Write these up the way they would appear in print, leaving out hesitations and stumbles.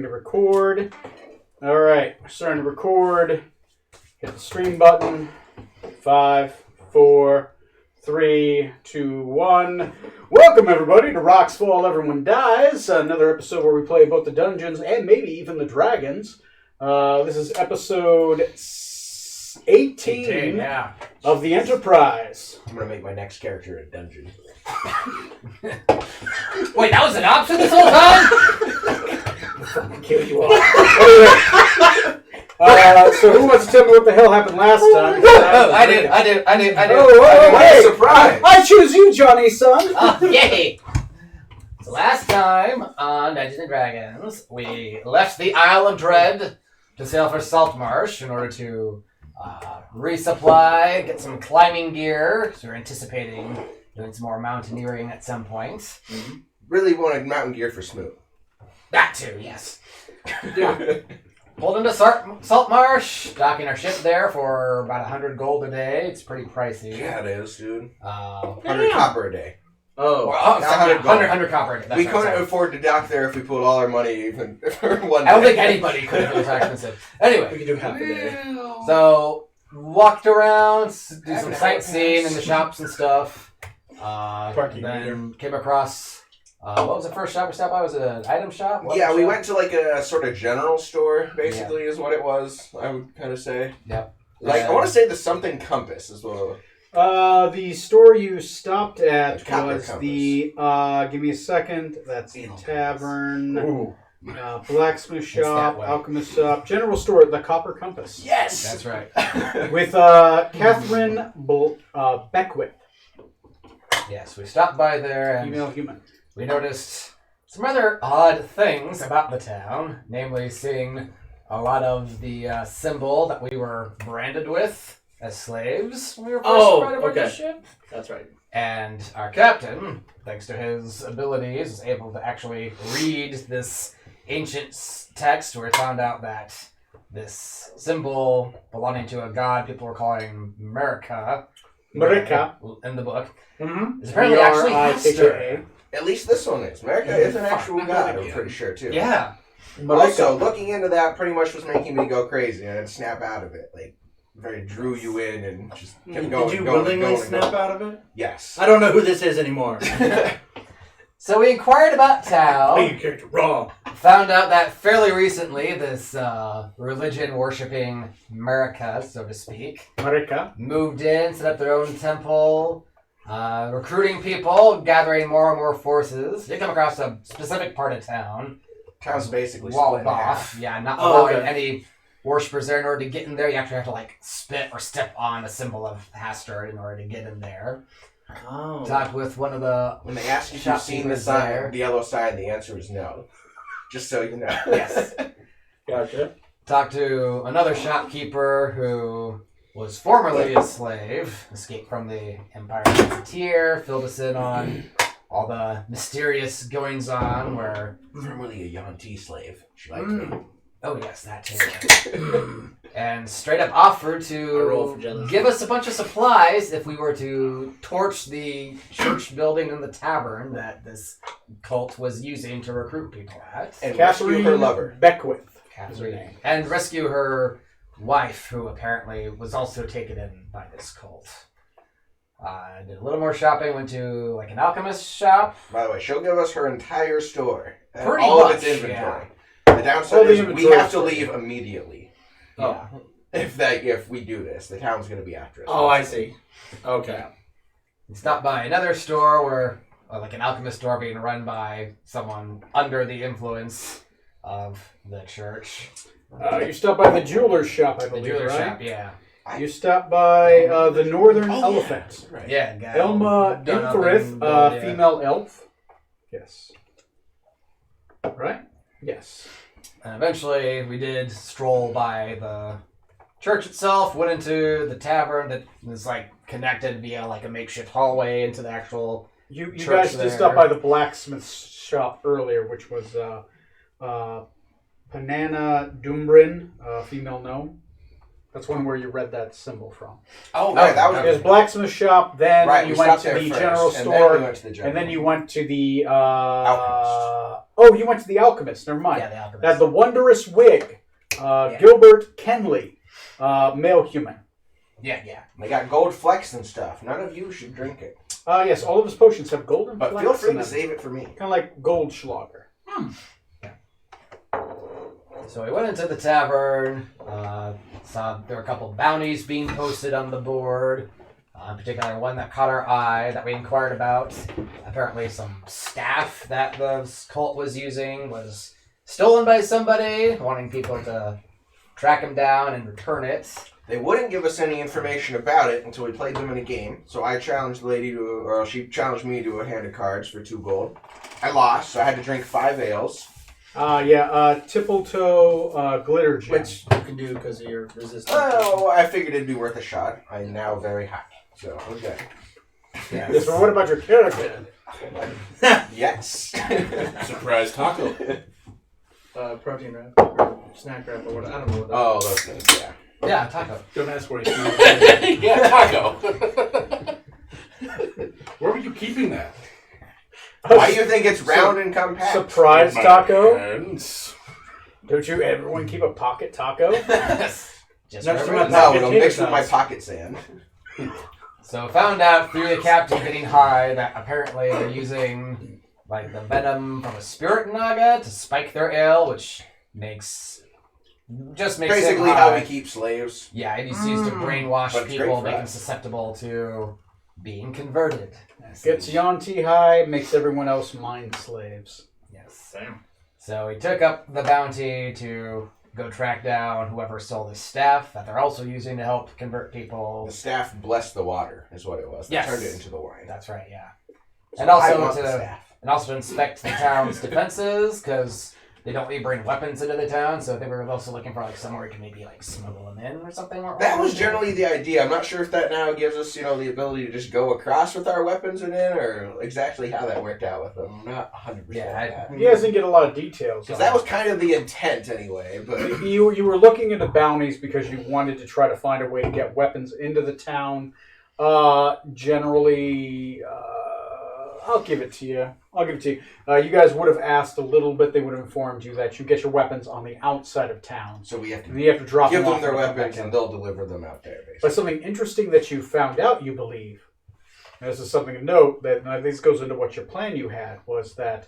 To record. All right, we're starting to record. Hit the stream button. 5, 4, 3, 2, 1. Welcome everybody to Rocks Fall, Everyone Dies. Another episode where we play both the dungeons and maybe even the dragons. This is episode 18 of the Enterprise. I'm gonna make my next character a dungeon. Wait, that was an option this whole time? Kill you all. So who wants to tell me what the hell happened last time? I did. Oh, hey! Surprise! I choose you, Johnny, son. Yay! So last time on Dungeons and Dragons, we left the Isle of Dread to sail for Saltmarsh in order to resupply, get some climbing gear. So we're anticipating doing some more mountaineering at some point. Mm-hmm. Really wanted mountain gear for Smoot. That too, yes. Yeah. Pulled into Saltmarsh, docking our ship there for about 100 gold a day. It's pretty pricey. Yeah, it is, dude. 100 yeah. copper a day. Oh, well, 100 copper a day. We couldn't afford to dock there if we pulled all our money even for one day. I don't think anybody could if it was that expensive. Anyway. We could do half a day. So, walked around, do some sightseeing in the shops and stuff. Then came across... what was the first shop we stopped by? Was it an item shop? We went to like a sort of general store, basically, is what it was, I would kind of say. Yep. Like, I want to say the something compass is what... The store you stopped at was compass. the, give me a second, that's the tavern, blacksmith shop, alchemist shop, general store, the Copper Compass. Yes! That's right. With, Catherine Beckwith. Yes, we stopped by there and... Female human. We noticed some rather odd things about the town, namely seeing a lot of the symbol that we were branded with as slaves when we were first brought aboard the ship. That's right. And our captain, thanks to his abilities, was able to actually read this ancient text where we found out that this symbol belonging to a god people were calling America in the book is apparently actually Hester. At least this one is. America is an actual god, I'm pretty sure, too. Yeah. But also, looking into that pretty much was making me go crazy, and I'd snap out of it. Like, very drew you in and just kept going. Did you willingly snap out of it? Yes. I don't know who this is anymore. So we inquired about town. Play your character wrong. Found out that fairly recently, this religion-worshipping America, so to speak, moved in, set up their own temple, recruiting people, gathering more and more forces. You come across a specific part of town. Town's basically walled split off. Yeah, not allowing any worshippers there. In order to get in there, you actually have to spit or step on a symbol of Hester in order to get in there. Oh. Talked with one of the... When they asked if you've seen the sign, the yellow sign, the answer was no. Just so you know. Yes. Gotcha. Talked to another shopkeeper who was formerly a slave, escaped from the Empire Gazetteer, filled us in on all the mysterious goings-on where... Formerly a Yuan-Ti slave. She liked me. Oh yes, that too. And straight up offered to give us a bunch of supplies if we were to torch the church building and the tavern that this cult was using to recruit people at. And rescue her lover. Beckwith. Catherine. And rescue her wife, who apparently was also taken in by this cult. Did a little more shopping, went to an alchemist shop. By the way, she'll give us her entire store. Pretty all much, of its inventory. Yeah. The downside is we have to leave immediately. Yeah. If we do this, the town's going to be after us. Oh, I see. Okay. We stopped by another store where, an alchemist store being run by someone under the influence of the church. You stopped by the jeweler's shop, I believe, The jeweler's right? shop, yeah. You stopped by the Northern Elephant. Yeah. Right. Yeah. Elma Imtharith, female elf. Yes. Right? Yes. And eventually, we did stroll by the church itself, went into the tavern that was, connected via, a makeshift hallway into the actual You church guys there. just stopped by the blacksmith shop earlier, which was Panana Dumbrin, female gnome. That's one where you read that symbol from. Oh, right. That was it was blacksmith shop, then right, you went to the general store, and then we went to the general. and then you went to the Oh, you went to the Alchemist. Never mind. Yeah, the Alchemist. That's the Wondrous Wig. Gilbert Kenley, male human. Yeah. They got gold flecks and stuff. None of you should drink it. Yes, all of his potions have golden But flecks feel free in to them. save it for me. Kind of like Goldschlager. So we went into the tavern, saw there were a couple bounties being posted on the board. In particular, one that caught our eye that we inquired about. Apparently some staff that the cult was using was stolen by somebody, wanting people to track him down and return it. They wouldn't give us any information about it until we played them in a game. So I challenged the lady she challenged me to a hand of cards for 2 gold. I lost, so I had to drink 5 ales. Tippletoe glitter gem. Which you can do because of your resistance. Oh, I figured it'd be worth a shot. I'm now very high. So, okay. Yes, but what about your character? Yes. Surprise taco. Protein wrap or snack wrap or whatever. I don't know what that Oh, those things, yeah. Yeah, taco. Don't ask where he's Yeah, taco. Where were you keeping that? Why do you think it's round and compact? Surprise My taco? hands. Don't you everyone keep a pocket taco? Just Next for to my everyone. No, pocket it'll tater mix with my tots. pocket sand. So found out through the captain getting high that apparently they're using like the venom from a spirit naga to spike their ale, which makes Basically it how high. we keep slaves. Yeah, it is used to brainwash But it's great people, for make them us. susceptible to being converted. Gets Yanti high, makes everyone else mind slaves. Yes. Damn. So he took up the bounty to go track down whoever stole the staff that they're also using to help convert people. The staff blessed the water, is what it was. They Yes. turned it into the wine. That's right, yeah. So And I also want the to staff. inspect the town's defenses, because they don't really bring weapons into the town, so they were also looking for like somewhere we can maybe like smuggle them in or something. That was generally the idea. I'm not sure if that now gives us, the ability to just go across with our weapons and in, or exactly how that worked out with them. I'm not 100% Yeah, He doesn't get a lot of details. because that was kind of the intent anyway, but... You were looking into bounties because you wanted to try to find a way to get weapons into the town. Generally, I'll give it to you. You guys would have asked a little bit. They would have informed you that you get your weapons on the outside of town. So we have And to you have to drop give them them off their and come weapons back in. and they'll deliver them out there, basically. But something interesting that you found out, you believe, and this is something to note, that and I think this goes into what your plan you had, was that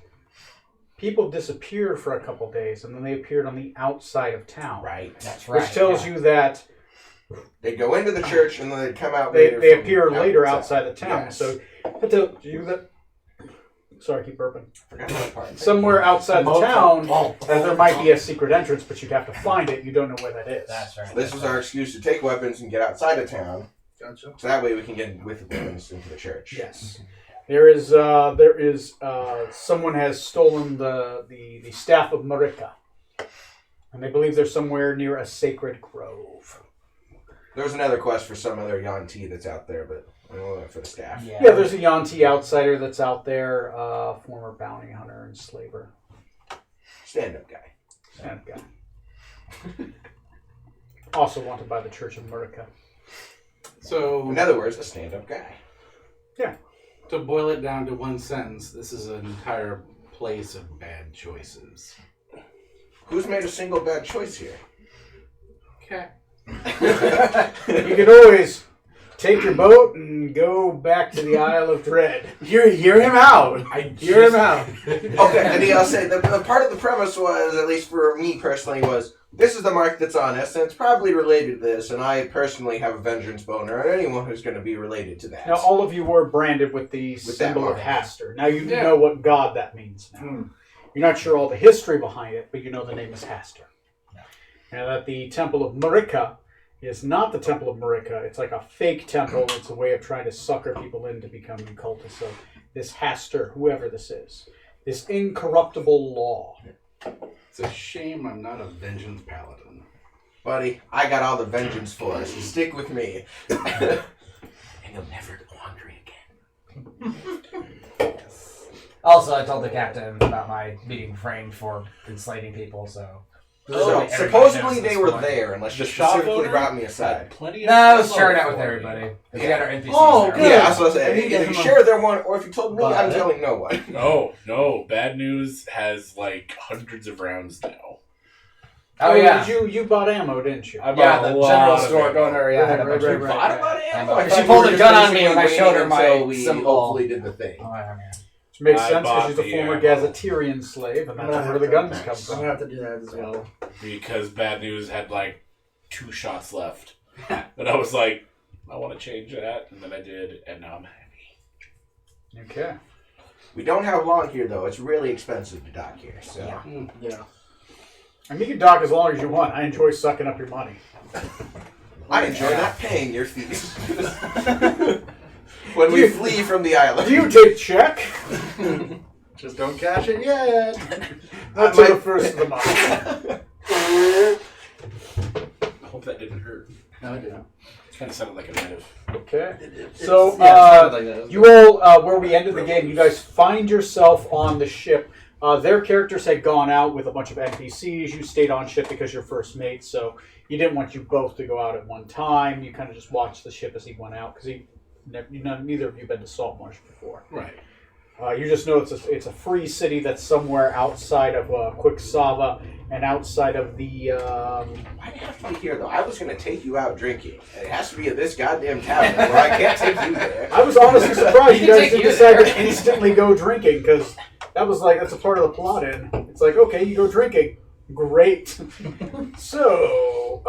people disappeared for a couple days and then they appeared on the outside of town. Right. That's right. Which tells you that They'd go into the church and then they'd come out they later. from appear later outside the town. Yes. So that tells you that. Sorry, I keep burping. Forgot that part. Somewhere outside the town, that there might be a secret entrance, but you'd have to find it. You don't know where that is. That's right. So this was our excuse to take weapons and get outside of town. Gotcha. So that way we can get with the weapons into the church. Yes. There is someone has stolen the staff of Marika. And they believe they're somewhere near a sacred grove. There was another quest for some other Yanti that's out there, but we only went for the staff. Yeah. Yeah, there's a Yanti outsider that's out there, former bounty hunter and slaver. Stand-up guy. And guy. Also wanted by the Church of Marika. So, In other words, a stand-up guy. to boil it down to one sentence, this is an entire place of bad choices. Who's made a single bad choice here? Okay. You can always take your boat and go back to the Isle of Dread. Hear him out. Hear him out. Okay, and I'll say the part of the premise was, at least for me personally, was this is the mark that's on us, and it's probably related to this, and I personally have a vengeance boner on anyone who's going to be related to that. Now, all of you were branded with the that symbol of mark. Hastur. Now, you Yeah. know what god that means now. Hmm. You're not sure all the history behind it, but you know the name is Hastur. And that the Temple of Marika is not the Temple of Marika. It's like a fake temple. It's a way of trying to sucker people in to becoming cultists. So this Hastur, whoever this is, this incorruptible law. It's a shame I'm not a vengeance paladin. Buddy, I got all the vengeance for us. You stick with me. And you'll never go hungry again. Also, I told the captain about my being framed for enslaving people, so So Everybody supposedly knows they this were point. there, unless you The shop specifically owner brought me aside. Plenty of No, I was ammo sharing out with for everybody. you. We had our NPCs Oh, there. good. Yeah, that's what I I say. need to Either get you him share their one, or if you told me, But- I'm telling no one. No. Bad news has like hundreds of rounds now. Oh, yeah. You bought ammo, didn't you? I bought Yeah, a the lot general of store ammo. going over. Yeah, I had a bunch of Right. Bought a lot of ammo. I She thought pulled you a were gun just on me when I basically showed her waiting my until we symbol. hopefully did the thing. Oh, yeah. Which makes I sense because bought she's a the former ammo. gazetteerian slave, and that's where the guns come I'm from. gonna have to do that as well. Because Bad News had like 2 shots left. And I was like, I want to change that. And then I did, and now I'm happy. Okay. We don't have long here, though. It's really expensive to dock here. So Yeah. And you can dock as long as you want. I enjoy sucking up your money. I enjoy not paying your fees when we flee from the island. Do you take check? Just don't cash it yet. Not till the first of the month. I hope that didn't hurt. No, I didn't. It kind of sounded like a knife. Okay. So, Yeah, it sounded like that. you all, where we ended the game, you guys find yourself on the ship. Their characters had gone out with a bunch of NPCs. You stayed on ship because you're first mate, so you didn't want you both to go out at one time. You kind of just watched the ship as he went out because neither of you been to Saltmarsh before. Right. You just know it's a free city that's somewhere outside of Quicksava and outside of the. Why do you have to be here, though? I was going to take you out drinking. And it has to be at this goddamn tavern where I can't take you there. I was honestly surprised you can guys take didn't you decide there. to instantly go drinking because that's a part of the plot. In it's like okay, you go drinking, great. So,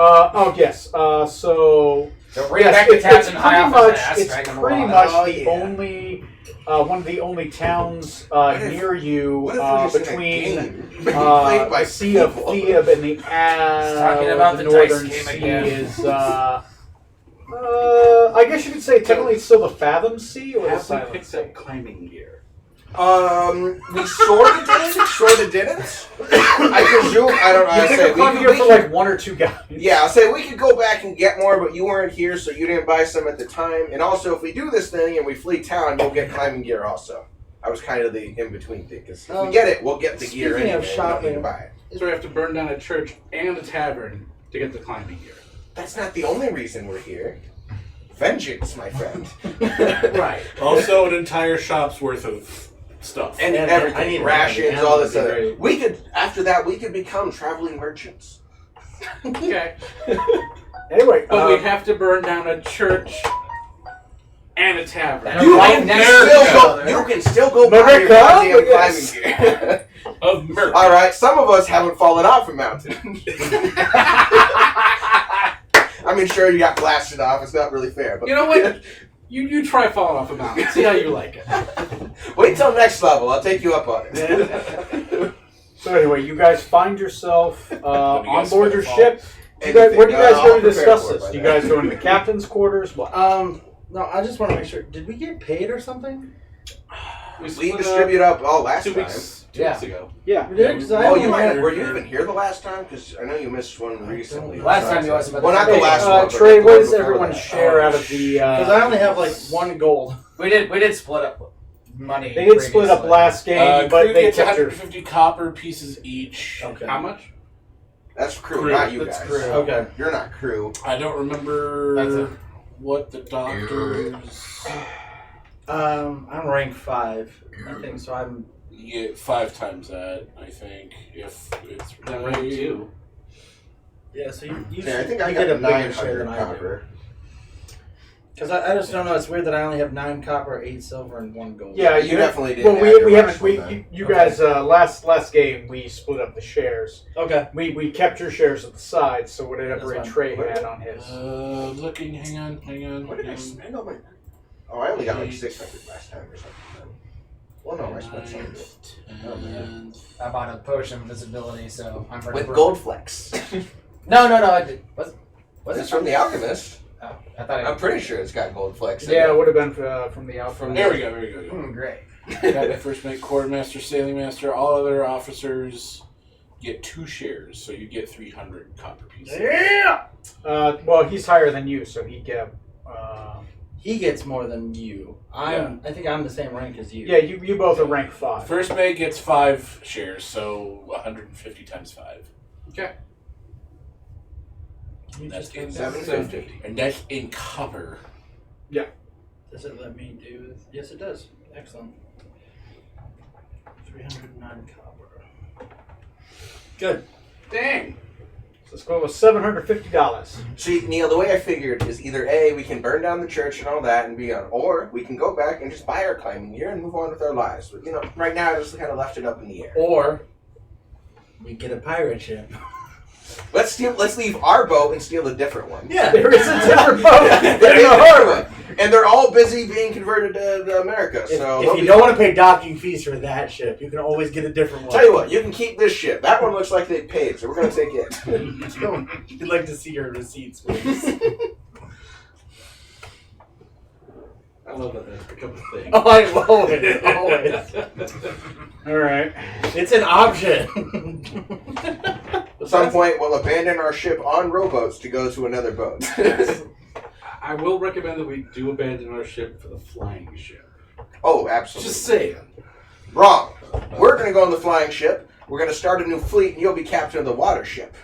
so So bring back the tabs and high off his ass. it's drag him pretty along. much Oh, the yeah. only one of the only towns if- near you What if we're just between in a game being played by the Sea of people? Theab and the Talking about the the dice Northern game Sea again. is. I guess you could say technically it's still the Fathom Sea or the Have we Silent picked Sea. up climbing gear? We sort of did, sort of didn't. I presume, I don't know. You I pick say up climbing we gear for could- like one or two guys. Yeah, I'll say we could go back and get more, but you weren't here, so you didn't buy some at the time. And also, if we do this thing and we flee town, you'll get climbing gear also. I was kind of the in-between thing, because if we get it, we'll get the gear Speaking anyway. of We don't need to shopping- buy it. So we have to burn down a church and a tavern to get the climbing gear. That's not the only reason we're here. Vengeance, my friend. Right. Also, an entire shop's worth of stuff. And Yeah, I everything, need rations, ammo all this would be other. great. We could, after that, we could become traveling merchants. Okay. Anyway, But we have to burn down a church and a tavern. You right next to each other. You can still go buy your America, goddamn yes. climbing gear. Of Merc. All right, some of us haven't fallen off a mountain. I mean, sure, you got blasted off. It's not really fair, but You know what? You try falling off a mountain. See how you like it. Wait till next level. I'll take you up on it. so anyway, you guys find yourself on guys board better your fall. ship. Where do you guys I'll go to prepare discuss for it this? by Do you then. guys go into the captain's quarters? What? No, I just want to make sure. Did we get paid or something? We We split up distribute up all last 2 time. weeks. Two Yeah. weeks ago. Yeah. We did? 'Cause I Oh, only you might. had- Were you even here the last time? Because I know you missed one recently. Last time you wasn't, but Well, not the Hey, last one. but Trey, the what one does before everyone that. share out of the? Because I only have like 1 gold. we did split up money. They did split up previously. last game, but Crew they gets kept your. 150 copper pieces each. Okay. How much? That's crew, Crew. not you That's guys. crew. Okay. You're not crew. I don't That's remember it. what the doctors. I'm rank 5. I think so. I'm. You get 5 times that, I think, if it's Then rank 2. Yeah. So you Yeah, I think I you got get a bigger 900 share than I do. copper. Because I just don't know. It's weird that I only have 9 copper, 8 silver, and 1 gold. Yeah, You definitely did. Well, we haven't. You guys last game we split up the shares. Okay. We kept your shares at the side, so whatever That's fine. Trey had on his. Looking, hang on. What did I spend on my? Oh, I only got like 600 last time or something. Well, no, I spent some Oh, man. I bought a potion of visibility, so I'm pretty with broke. gold flex. No, I did. Was It's it from the alchemist. Oh, I thought I'm pretty sure it's got gold flex. in Yeah, it it. would have been from the outfront. There we go. Great. Got the first mate, quartermaster, sailing master. All other officers get 2 shares, so you get 300 copper pieces. Yeah. Well, he's higher than you, so he get. He gets more than you. I think I'm the same rank as you. Yeah, you both are rank 5. First mate gets 5 shares, so 150 times 5. Okay. You That's just in put 750. And that's in copper. Does it let me do? Yes, it does. Excellent. 309 copper. Good. Dang. So let's go with $750. See, Neil, the way I figured is either A, we can burn down the church and all that and be on, or we can go back and just buy our climbing gear and move on with our lives. But, you know, right now I just kind of left it up in the air. Or we get a pirate ship. Let's leave our boat and steal a different one. Yeah. There is a different boat in There is the a different harbor. one. And they're all busy being converted to America. So If you don't want to pay docking fees for that ship, you can always get a different one. tell you what, you can keep this ship. That one looks like they paid, so we're gonna take it. You'd like to see your receipts, please. I love that that's become a thing. Oh, I always, always. All right. It's an option. At some point, we'll abandon our ship on rowboats to go to another boat. I will recommend that we do abandon our ship for the flying ship. Oh, absolutely. Just saying. Wrong. We're going to go on the flying ship. We're going to start a new fleet, and you'll be captain of the water ship.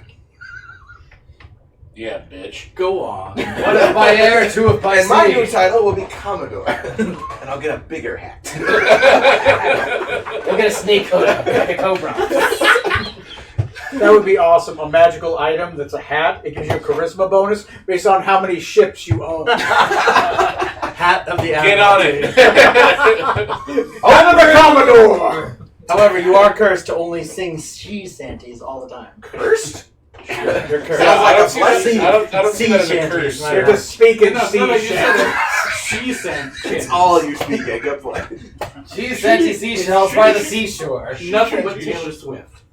Yeah, bitch. Go on. One if by air, two if by And my new sea. title will be Commodore. And I'll get a bigger hat. We'll get a snake hood, like a cobra. That would be awesome. A magical item that's a hat. It gives you a charisma bonus based on how many ships you own. Hat of the Get on it. Over the Commodore! However, you are cursed to only sing sea shanties all the time. Cursed? You're cursed. Sounds like I a don't see that- blessing. I don't see that as a Sea curse. shanties, You're just speaking No, sea no, you shit. said she sent. It's all you speak. Good point. She's sent seashells by the seashore. Nothing but Taylor Swift.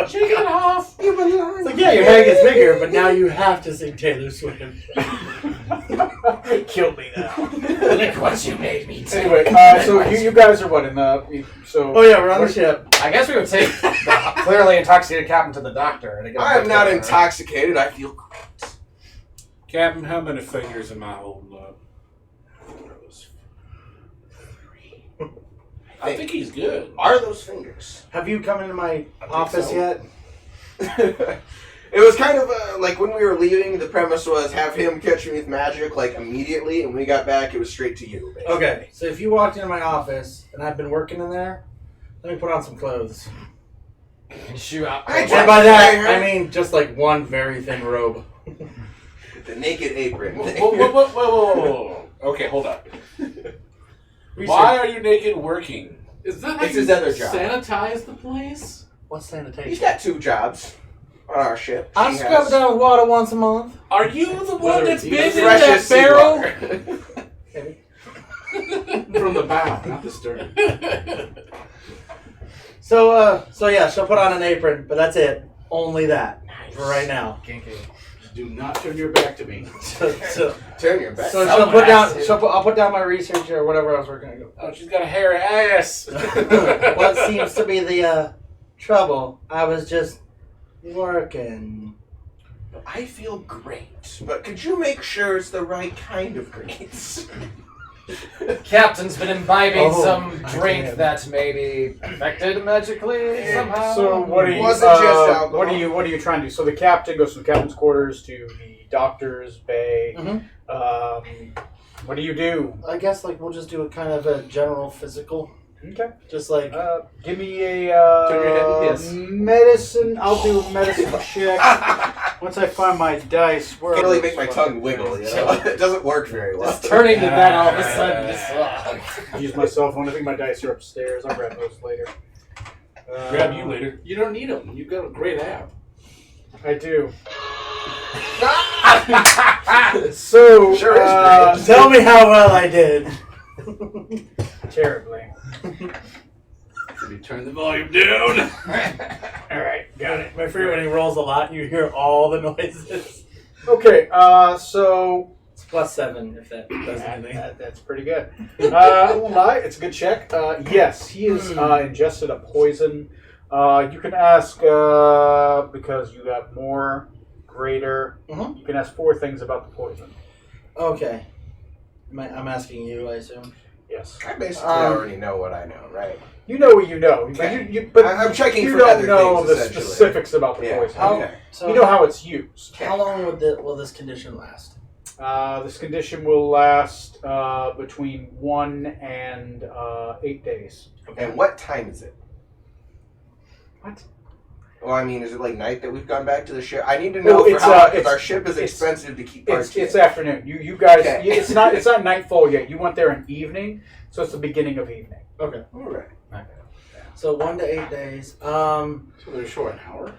Shake it off. It's like, yeah, your hair gets bigger, but now you have to sing Taylor Swift. Kill me now. Look what you made me do. Anyway, so you guys are what in the so? Oh yeah, we're on the ship. I guess we would take the clearly intoxicated captain to the doctor. And get I am not intoxicated. I feel great. Captain, how many fingers am I holding up? I think he's good. Are those fingers? Have you come into my office so. yet? It was kind of like when we were leaving, the premise was have him catch me with magic like immediately, and when we got back, it was straight to you. Basically. Okay, so if you walked into my office and I've been working in there, let me put on some clothes. And shoot out. I And by that, I mean just like one very thin robe. With the naked apron. Whoa. Okay, hold up. Why are you naked working? Is that how It's you his other job. sanitize the place? What's sanitation? He's got 2 jobs on our ship. I She scrub has it down with water once a month. Are you the one Whether that's it's been in fresh that as barrel? seawater. From the bow, not the stern. So yeah, she'll put on an apron, but that's it. Only that for right now. Kinky. Do not turn your back to me. So Turn your back. she'll Someone put down. has to. I'll put down my research or whatever else we're gonna go. Oh, she's got a hairy ass. What seems to be the trouble? I was just working. I feel great, but could you make sure it's the right kind of great? Captain's been imbibing Oh, some I drink can. that may be affected magically somehow. So what are you? Wasn't just alcohol. What are you trying to do? So the captain goes from the captain's quarters to the doctor's bay. Mhm. What do you do? I guess like we'll just do a kind of a general physical, Okay. just like Give me a Turn your head and piss. medicine. I'll do a medicine check. Once I find my dice, where Can't are really those make my fucking tongue wiggle, things? you know? It doesn't work very well. Just turning to that all of a sudden. Just, Use my cell phone. I think my dice are upstairs. I'll grab those later. Grab you later. You don't need them. You've got a great app. I do. So, Sure is great. tell me how well I did. terribly. Let me turn the volume down. All right, got it. My favorite when he rolls a lot and you hear all the noises. Okay, so It's +7 if that does anything. that's pretty good. I won't lie, it's a good check. Yes, he has ingested a poison. You can ask because you got more, greater. Mhm. You can ask 4 things about the poison. Okay. I'm asking you, I assume. Yes. I basically already know what I know, right? You know what you know. Okay. But I'm checking you for don't other know things, the essentially. specifics about the Yeah. poison. Okay. So You know how it's used. how long will this condition last? This condition will last between 1 and 8 days. And what time is it? What? Well, I mean, is it like night that we've gone back to the ship? I need to know Well, because our ship is it's- expensive to keep parts It's in. afternoon. You guys. Okay. It's not nightfall yet. You went there in evening, so it's the beginning of evening. Okay. All right. So 1 to 8 days. So they're short an hour.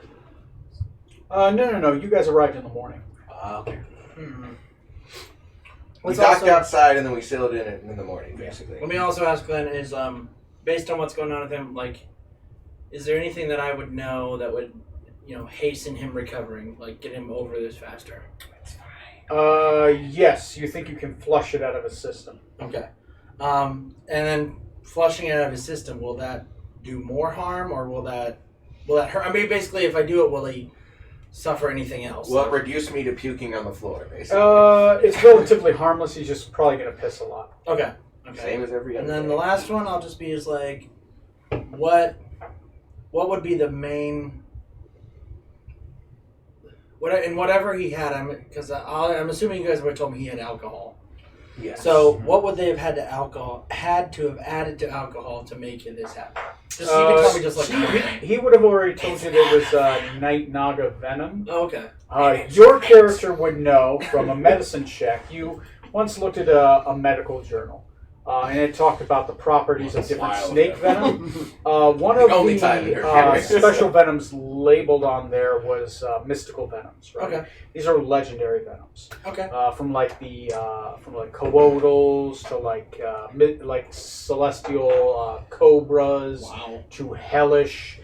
No. You guys arrived in the morning. Okay. Hmm. We Let's docked also- outside and then we sailed in the morning, basically. Let me also ask Glenn: is based on what's going on with him, like, is there anything that I would know that would, hasten him recovering, like get him over this faster? Yes. You think you can flush it out of his system? Okay. And then flushing it out of his system, will that do more harm, or will that hurt? I mean, basically, if I do it, will he suffer anything else? Well, it reduced me to puking on the floor, basically. It's relatively harmless. He's just probably gonna piss a lot. Okay. Same as every other And then day. the last one, I'll just be is like, what would be the main? Whatever he had, I'm assuming you guys would have told me he had alcohol. Yes. So what would they have had to have added to alcohol to make this happen? Just you can tell me just like. He would have already told you there was Night Naga venom. Oh, okay. Your character would know from a medicine check. You once looked at a medical journal, and it talked about the properties of different Smile snake at venom. One of only time in her career. special venoms labeled on there was mystical venoms. Right? Okay. These are legendary venoms. Okay. From coatls to like celestial cobras Wow. to hellish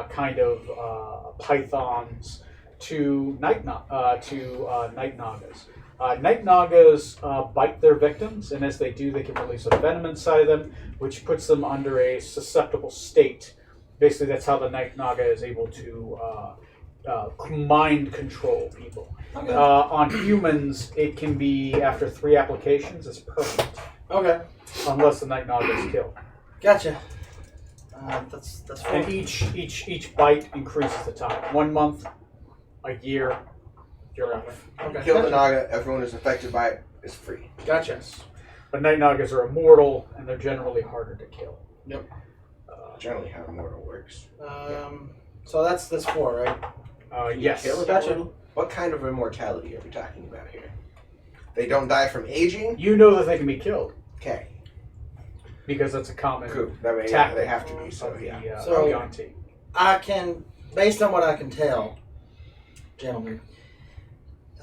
kind of pythons to night nagas. Night nagas bite their victims, and as they do, they can release a venom inside of them, which puts them under a susceptible state. Basically, that's how the night naga is able to mind control people. Okay. On humans, it can be after 3 applications. It's permanent, Okay. unless the night naga is killed. Gotcha. That's And fine. each bite increases the time. 1 month, a year, your life. Okay. Kill the Naga, everyone who's affected by it is free. Gotcha. But night nagas are immortal, and they're generally harder to kill. Yep. Generally how immortal works. So that's 4, right? Yes. Kill it? Gotcha. What kind of immortality are we talking about here? They don't die from aging? You know that they can be killed Okay. because that's a common Cool. That way, yeah, tactic they have to be, of so the yeah. So- Yanti. I can, based on what I can tell, gentlemen,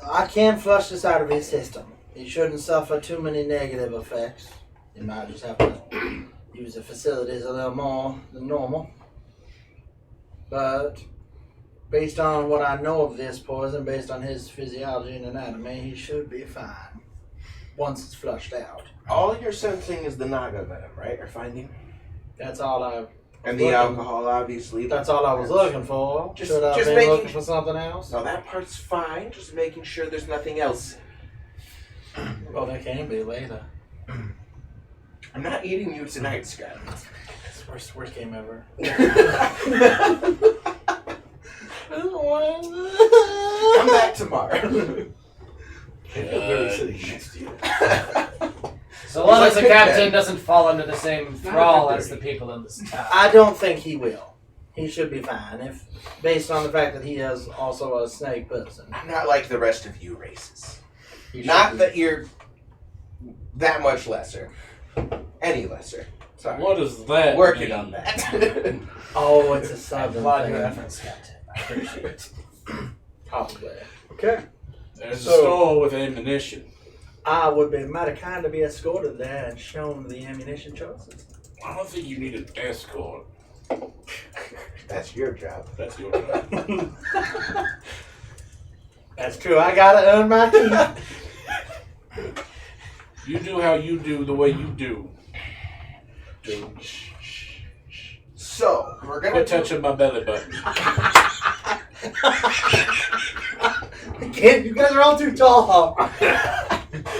I can flush this out of his system. He shouldn't suffer too many negative effects. He might just have to use the facilities a little more than normal. But based on what I know of this poison, based on his physiology and anatomy, he should be fine once it's flushed out. All you're sensing is the Naga venom, right? Or finding? That's all I. And the alcohol, obviously. That's all I was looking for. Just- Should I have just been making- looking for something else? No, that part's fine. Just making sure there's nothing else. Well, there can be later. I'm not eating you tonight, Scott. It's the worst game ever. Come back tomorrow. So long as the He's like captain doesn't fall under the same thrall as the people in this town. I don't think he will. He should be fine, if based on the fact that he is also a snake person. I'm not like the rest of you races. He should Not be. that you're that much lesser. Any lesser. Sorry. What does that Working mean? on that. Oh, it's a I southern applaud your thing. efforts, Captain. I appreciate it. Probably. Okay. There's So- a store with ammunition. I would be mighty kind to be escorted there and shown the ammunition choices. I don't think you need an escort. That's your job. That's your job. That's true. I gotta earn my keep. You do how you do the way you do. Dude. So, we're gonna Quit touching my belly button. Kid, you guys are all too tall.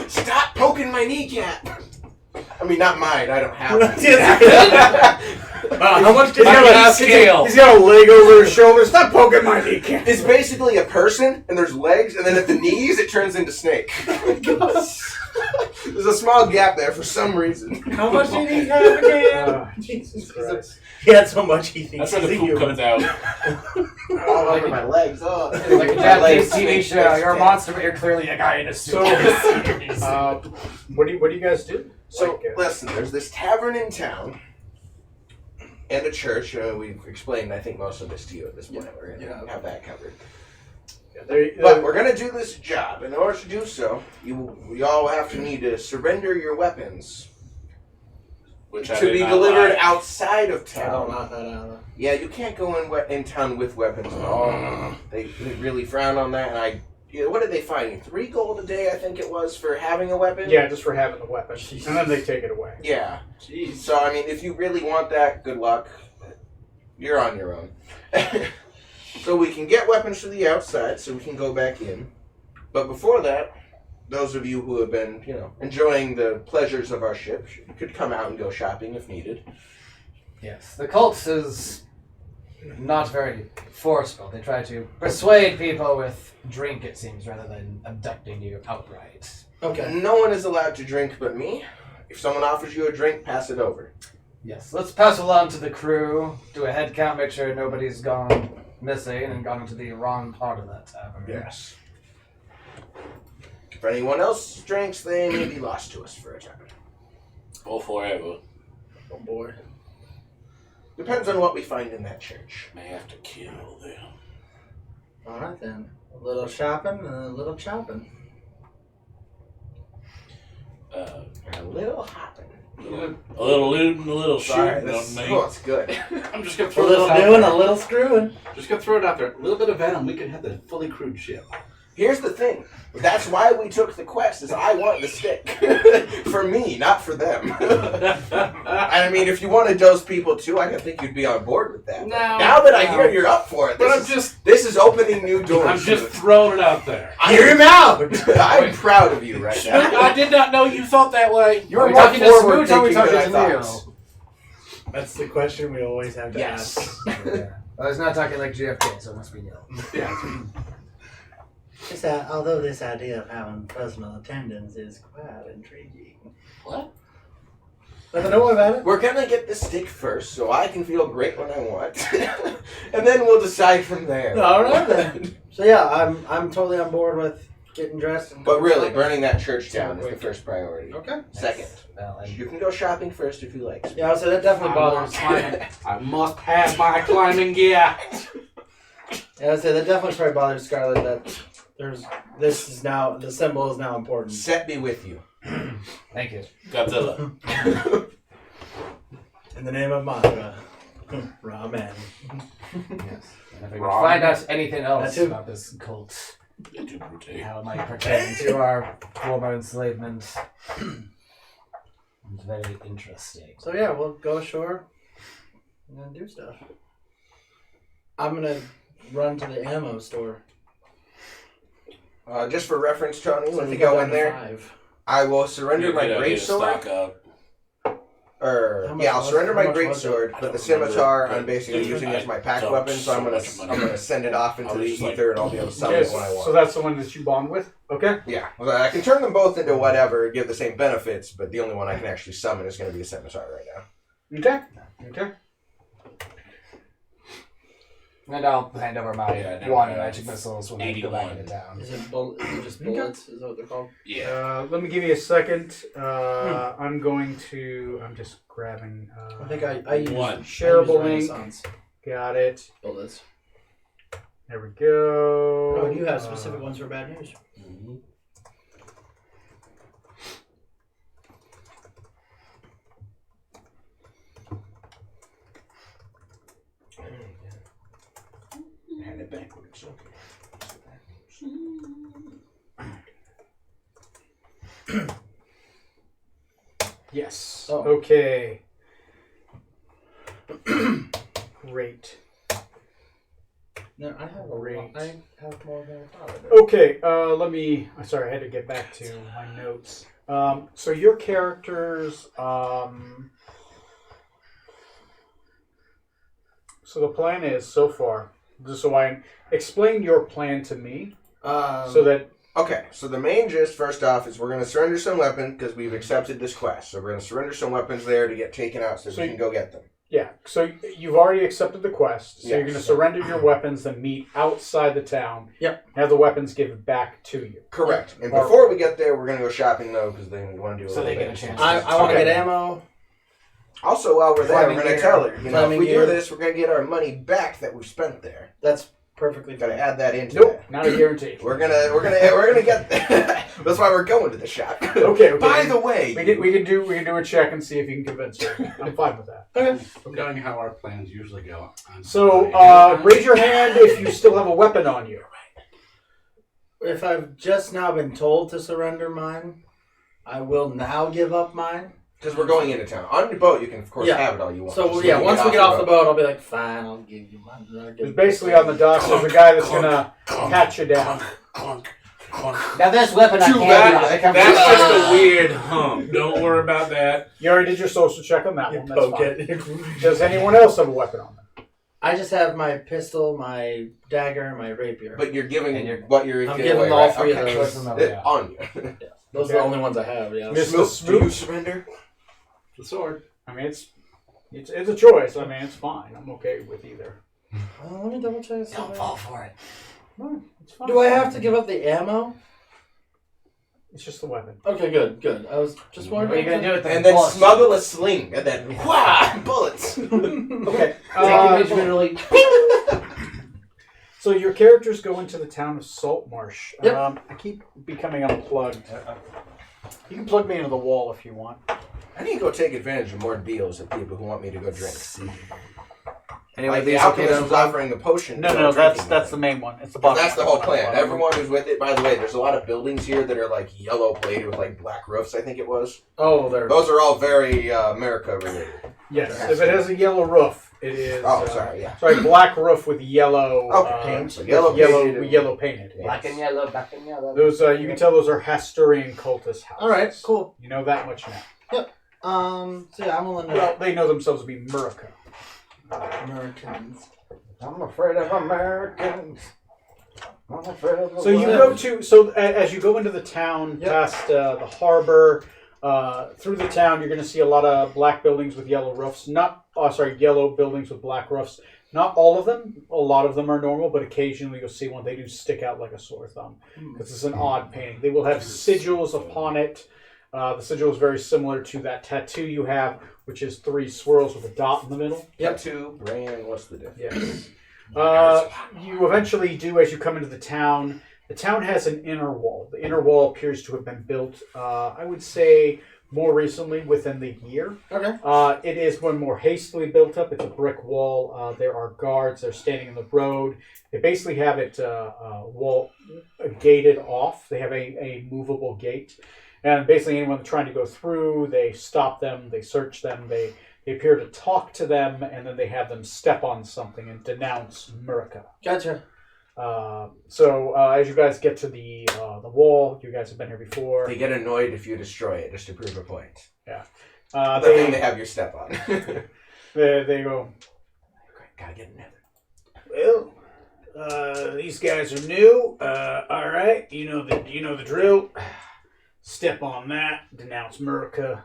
Stop poking my kneecap. I mean, not mine. I don't have one. How much He's got a scale. He's got a leg over his shoulder. Stop poking my kneecap. It's basically a person, and there's legs, and then at the knees, it turns into snake. There's a small gap there for some reason. How much did he have again? Oh, Jesus Christ. He had so much he thinks That's where the he's a poop human. comes out. All over my legs. Oh, Like a Japanese TV show. You're a monster, but you're clearly a guy in a suit. So, what do you guys do? So, Like, listen, there's this tavern in town and a church. We've explained, I think, most of this to you at this point. We're going to have that covered. But we're going to do this job. In order to do so, we all have to need to surrender your weapons Which I to did be not delivered like. outside of I don't town. knock that out. Yeah, you can't go in town with weapons at all. They really frown on that. And what did they fine you? 3 gold a day, I think it was, for having a weapon? Yeah, just for having the weapon. And then they take it away. Yeah. Jeez. So, I mean, if you really want that, good luck. You're on your own. So we can get weapons from the outside so we can go back in. But before that, those of you who have been, enjoying the pleasures of our ship could come out and go shopping if needed. Yes, the cult is not very forceful. They try to persuade people with drink, it seems, rather than abducting you outright. Okay. No one is allowed to drink but me. If someone offers you a drink, pass it over. Yes, let's pass along to the crew, do a head count, make sure nobody's gone missing and gone into the wrong part of that tavern. Yes. If anyone else drinks, they may be lost to us for a time. Or forever. Oh boy. Depends on what we find in that church. May have to kill them. Alright then. A little shopping and a little chopping. A little hopping. A little looting, a little Sorry, shooting. this, on me. oh, it's good. I'm just gonna A throw little this out doing, there. a little screwing. Just gonna throw it out there. A little bit of venom, we could have the fully crewed ship. Here's the thing. That's why we took the quest, is I want the stick. For me, not for them. I mean, if you want to dose people too, I think you'd be on board with that. No, Now that I no. hear you're up for it, But this is opening new doors. I'm just throwing it out there. Hear him out! I'm proud of you right now. I did not know you thought that way. You're Are we more talking to forward Smooch or are we thinking talking than I to thought. Neil? That's the question we always have to Yes. ask. Yeah. Well, he's not talking like JFK, so it must be Neil. Yeah. Although this idea of having personal attendants is quite intriguing. What? Nothing to worry about it. We're gonna get the stick first, so I can feel great when I want, and then we'll decide from there. All right then. So yeah, I'm totally on board with getting dressed. And But really, burning that church down is the first priority. Okay. Second, Well, and you can go shopping first if you like. Yeah, so that definitely bothers. I must have my climbing gear. Yeah, so that definitely probably bothers Scarlet that the symbol is now important. Set me with you. thank you. Godzilla. In the name of Mantra, Ramen. Yes. And if we can find out anything else That too. about this cult, Into brute. how it might pertain to our former enslavement, it's very interesting. So yeah, we'll go ashore and then do stuff. I'm gonna run to the ammo store. Just for reference, Tony, So when we we go down in to there, 5. I will surrender my Good idea to greatsword. stock up. How much I'll was- surrender how my much was it? greatsword, I but the don't scimitar remember. I'm basically Dude, using as my pack don't weapon, so I'm so gonna much money. I'm gonna send it off into I the was just like- ether, and I'll be able to summon Yes, it when I want. so that's the one that you bond with? Okay. Yeah, well, I can turn them both into whatever, give the same benefits, but the only one I can actually summon is going to be a scimitar right now. Okay. Okay. And I'll hand over my Yeah, no, one no, magic missiles when I go back 81. into town. Is it just bullets? Is that what they're called? Yeah. Let me give you a second. I'm going to. I'm just grabbing. I think I use One. Shareable I use link. Renaissance Got it. bullets. There we go. Oh, you have specific ones for bad news. Hand it backwards. Yes. Oh. Okay. Great. No, I have Great. I have more than I thought I did. Okay. Let me. Sorry, I had to get back to my notes. So your characters. So the plan is so far. Just so I explain your plan to me, so that. Okay, so the main gist, first off, is we're going to surrender some weapons because we've accepted this quest. So we're going to surrender some weapons there to get taken out so we can go get them. Yeah, so you've already accepted the quest. So Yes. you're going to surrender your weapons and meet outside the town. Yep. Have the weapons given back to you. Correct. And before we get there, we're going to go shopping, though, because then we want to do a So little they get bit. a chance. I want to Okay. get ammo. Also, while we're there, Climbing we're going gear. to tell her, you know, if Climbing we do gear. this, we're going to get our money back that we've spent there. That's perfectly Got to fine. add that into Nope, that. not a guarantee. We're gonna get there. That's why we're going to the shop. Okay. By the way, we can do a check and see if you can convince her. I'm fine with that. Okay. Knowing how our plans usually go. So raise your hand if you still have a weapon on you. If I've just now been told to surrender mine, I will now give up mine. because we're going into town. On your boat, you can of course Yeah. have it all you want. So Just yeah, when you once we get off the boat, I'll be like, fine, I'll give you mine. I'll give Because you basically on the docks, there's a guy that's gonna pat you down. Clunk, clunk. Now this weapon I Too can't bad. do. That's just a weird hump. Don't worry about that. You already did your social check on that You one. That's poke fine. it. Does anyone else have a weapon on them? I just have my pistol, my dagger, and my rapier. But you're giving And you're- what you're I'm giving giving away, all right? three of Okay. those. On you. Those are the only ones I have. Yeah. Miss- Do you surrender? The sword. I mean, it's a choice. I mean, it's fine. I'm okay with either. Let me double check. Don't fall for it. No, it's fine. Do I have to give up the ammo? It's just the weapon. Okay, good. I was just What are wondering. you gonna do with the And then bullets? smuggle a sling, and then whah, bullets. Okay. Take individually. So your characters go into the town of Saltmarsh. Yep. I keep becoming unplugged. You can plug me into the wall if you want. I need to go take advantage of more deals of people who want me to go drink. Anyway, Like the these alchemist was offering a potion. to go drinking with him. main one. It's the That's the whole plan. Everyone who's with it. By the way, there's a lot of buildings here that are like yellow plated with like black roofs. I think it was. Oh, there. Those are all very America related. Yes, if it has a yellow roof, it is. Oh, sorry. Yeah. Sorry, black roof with yellow. Okay. So yellow yellow painted. black and yellow, black and yellow. Those you can tell those are Hastorian cultist houses. All right, cool. You know that much now. So yeah, I'm willing to. Well, they know themselves to be Murica. Americans. I'm afraid of Americans. I'm afraid of the So you world. go to as you go into the town, Yep. past the harbor, through the town, you're going to see a lot of black buildings with yellow roofs. Yellow buildings with black roofs. Not all of them. A lot of them are normal, but occasionally you'll see one. They do stick out like a sore thumb because it's an odd painting. They will have sigils upon it. The sigil is very similar to that tattoo you have, which is 3 swirls with a dot in the middle. Tattoo, brand. What's the difference? Yes. You eventually do as you come into the town. The town has an inner wall. The inner wall appears to have been built, I would say, more recently, within the year. Okay. It is one more hastily built up. It's a brick wall. There are guards. They're standing in the road. They basically have it gated off. They have a movable gate. And basically anyone trying to go through, they stop them, they search them, they appear to talk to them, and then they have them step on something and denounce Murica. Gotcha. So as you guys get to the wall, you guys have been here before. They get annoyed if you destroy it just to prove a point. Yeah. The thing they have your step on. They go, Gotta get another. well, these guys are new. All right, you know the drill. Step on that, denounce Murica.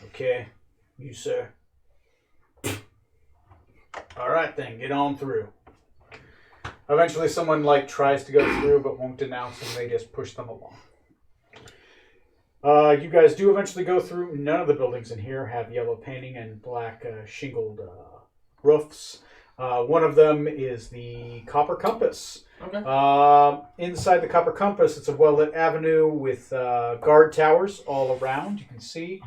Okay, you sir. All right then, get on through. Eventually someone tries to go through but won't denounce them, they just push them along. You guys do eventually go through. None of the buildings in here have yellow painting and black shingled roofs. One of them is the Copper Compass. Okay. Inside the Copper Compass, it's a well-lit avenue with guard towers all around. You can see.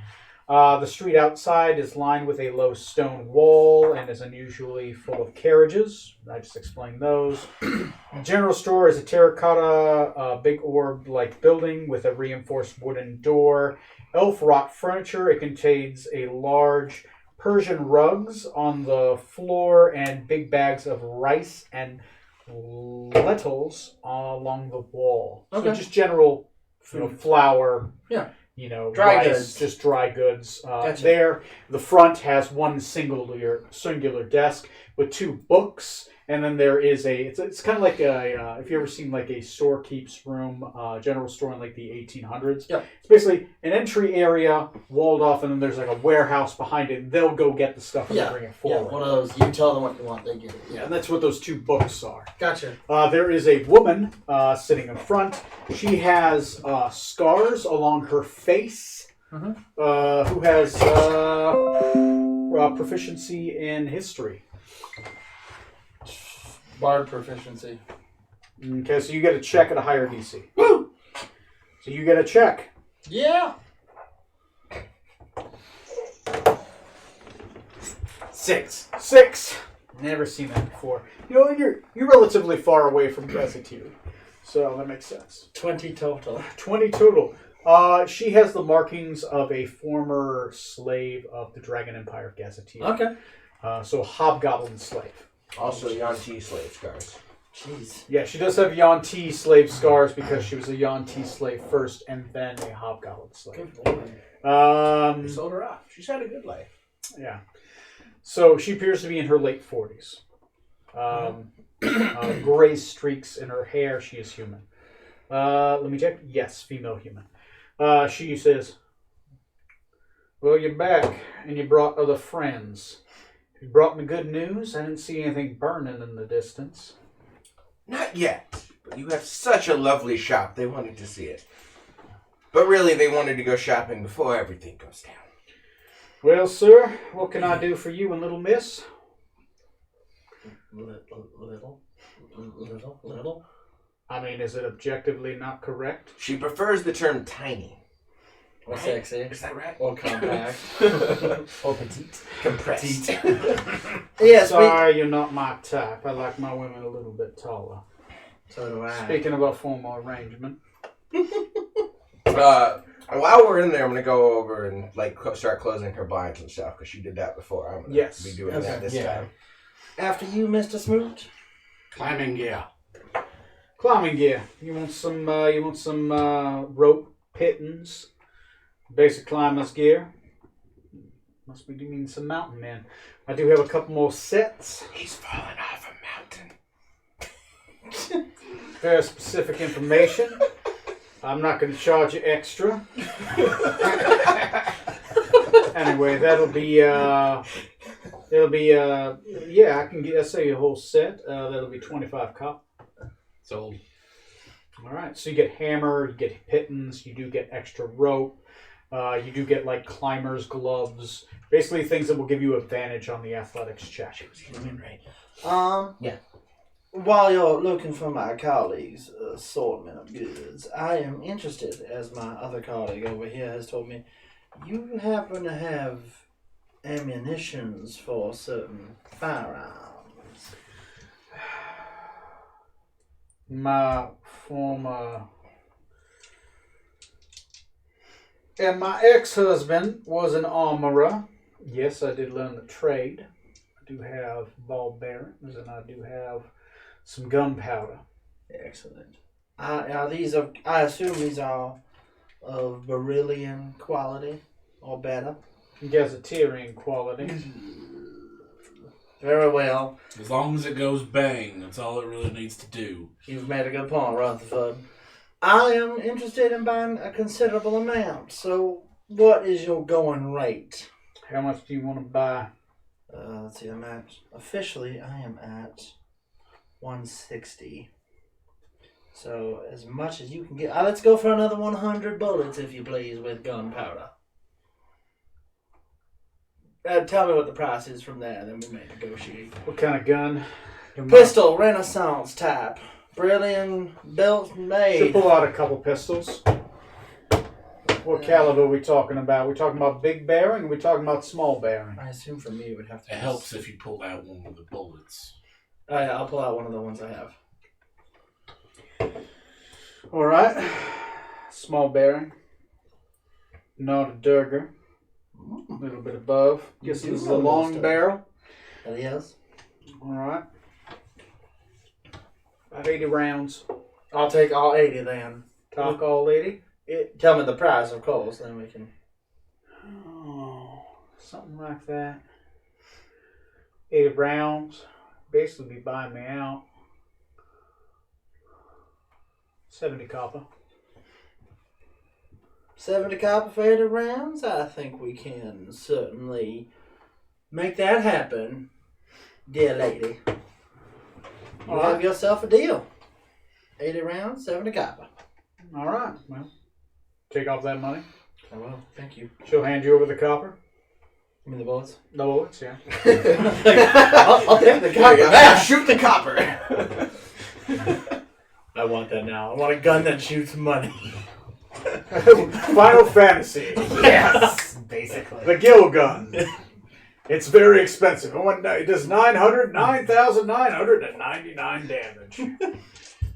The street outside is lined with a low stone wall and is unusually full of carriages. I just explained those. The general store is a terracotta, big orb-like building with a reinforced wooden door. Elf wrought furniture. It contains a large Persian rugs on the floor and big bags of rice and lentils along the wall. So Okay. just general flour. Yeah. Dry Dry rice, goods. just dry goods. Gotcha. There, the front has one singular desk with 2 books, and then there is it's kind of like a if you ever seen like a storekeep's room, general store in like the 1800s. Yeah. It's basically an entry area walled off, and then there's like a warehouse behind it. They'll go get the stuff and bring it Yeah, forward. one of those. You tell them what you want, they get it. Yeah, and that's what those 2 books are. Gotcha. There is a woman sitting in front. She has scars along her face. Who has proficiency in history. Bard proficiency. Okay, so you get a check at a higher DC. Woo! So you get a check. Yeah. 6. Never seen that before. And you're relatively far away from Gazetteer, so that makes sense. 20 total. 20 total. She has the markings of a former slave of the Dragon Empire of Gazetteer. Okay. So a hobgoblin slave. Also, Yanti slave scars. Jeez. Yeah, she does have Yuan-Ti slave scars because she was a Yuan-Ti slave first and then a hobgoblin slave. They sold her off. She's had a good life. Yeah. So she appears to be in her late 40s. Gray streaks in her hair. She is human. Let me check. Yes, female human. She says, "Well, you're back, and you brought other friends. You brought me good news. I didn't see anything burning in the distance." Not yet, but you have such a lovely shop. They wanted to see it. But really, they wanted to go shopping before everything goes down. "Well, sir, what can I do for you and little miss?" Little. I mean, is it objectively not correct? She prefers the term tiny. Or Right? sexy. Is that right? Or compact. Or petite. Compressed. Yes, Sorry, you're not my type. I like my women a little bit taller. So do I. Speaking of a formal arrangement. While we're in there, I'm going to go over and start closing her blinds and stuff because she did that before. I'm going to be doing that this time. After you, Mr. Smoot. Climbing gear. Climbing gear. You want some rope pittons? Basic climbers gear. Must be doing some mountain men. I do have a couple more sets. He's fallen off a mountain. Very specific information. I'm not going to charge you extra. Anyway, I can get, say a whole set. That'll be 25 cop. Sold. All right, so you get hammer, you get pittons, you do get extra rope, you do get like climbers gloves, basically things that will give you advantage on the athletics check. Yeah. While you're looking for my colleague's assortment of goods, I am interested, as my other colleague over here has told me, you happen to have ammunitions for certain firearms. My former and my ex-husband was an armorer. Yes, I did learn the trade. I do have ball bearings and I do have some gunpowder. Excellent. I assume these are of beryllium quality or better. Gazetteering quality. Very well. As long as it goes bang, that's all it really needs to do. You've made a good point, Rutherford. I am interested in buying a considerable amount. So, what is your going rate? How much do you want to buy? Let's see. Officially, I am at 160. So, as much as you can get. Let's go for another 100 bullets, if you please, with gunpowder. Tell me what the price is from there, then we may negotiate. What kind of gun? Pistol, Renaissance type. Brilliant, built, made. Should pull out a couple pistols. What caliber are we talking about? We talking about big bearing or we talking about small bearing? I assume for me it would have to It be... helps if you pulled out one of the bullets. Oh yeah, I'll pull out one of the ones I have. Alright. Small bearing. Not a Durger. A little bit above. Guess this is a long barrel. That is. Alright. About 80 rounds. I'll take all 80 then. Talk all 80. Tell me the price, of course, then we can... Oh, something like that. 80 rounds. Basically be buying me out. 70 copper. 70 copper for 80 rounds? I think we can certainly make that happen, dear lady. You have yourself a deal. 80 rounds, 70 copper. All right. Well, take off that money. I will. Thank you. She'll hand you over the copper. You mean the bullets? The bullets, yeah. I'll take the There copper. you go. Shoot the copper. I want that now. I want a gun that shoots money. Final Fantasy. Yes, basically. The Gill Gun. It's very expensive. It does 9,999 damage.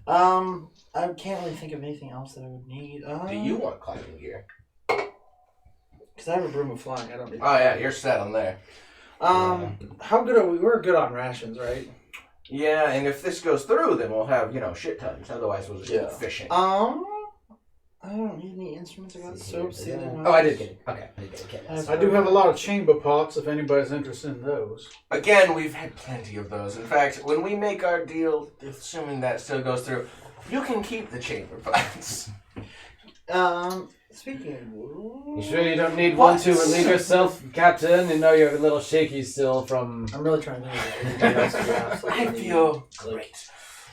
I can't really think of anything else that I would need. Do you want climbing gear? Because I have a broom of flying. I don't need. Oh yeah, you're set on there. How good are we? We're good on rations, right? Yeah, and if this goes through, then we'll have shit tons. Otherwise, we'll just go fishing. I don't need any instruments. I got soap, sealing. Oh, I did get it. Okay, I did get it. I do have a lot of chamber pots if anybody's interested in those. Again, we've had plenty of those. In fact, when we make our deal, assuming that still goes through, you can keep the chamber pots. Speaking of... You sure you don't need one to relieve yourself, Captain? You know you're a little shaky still from... I'm really trying to think of anything else to be honest. I feel great.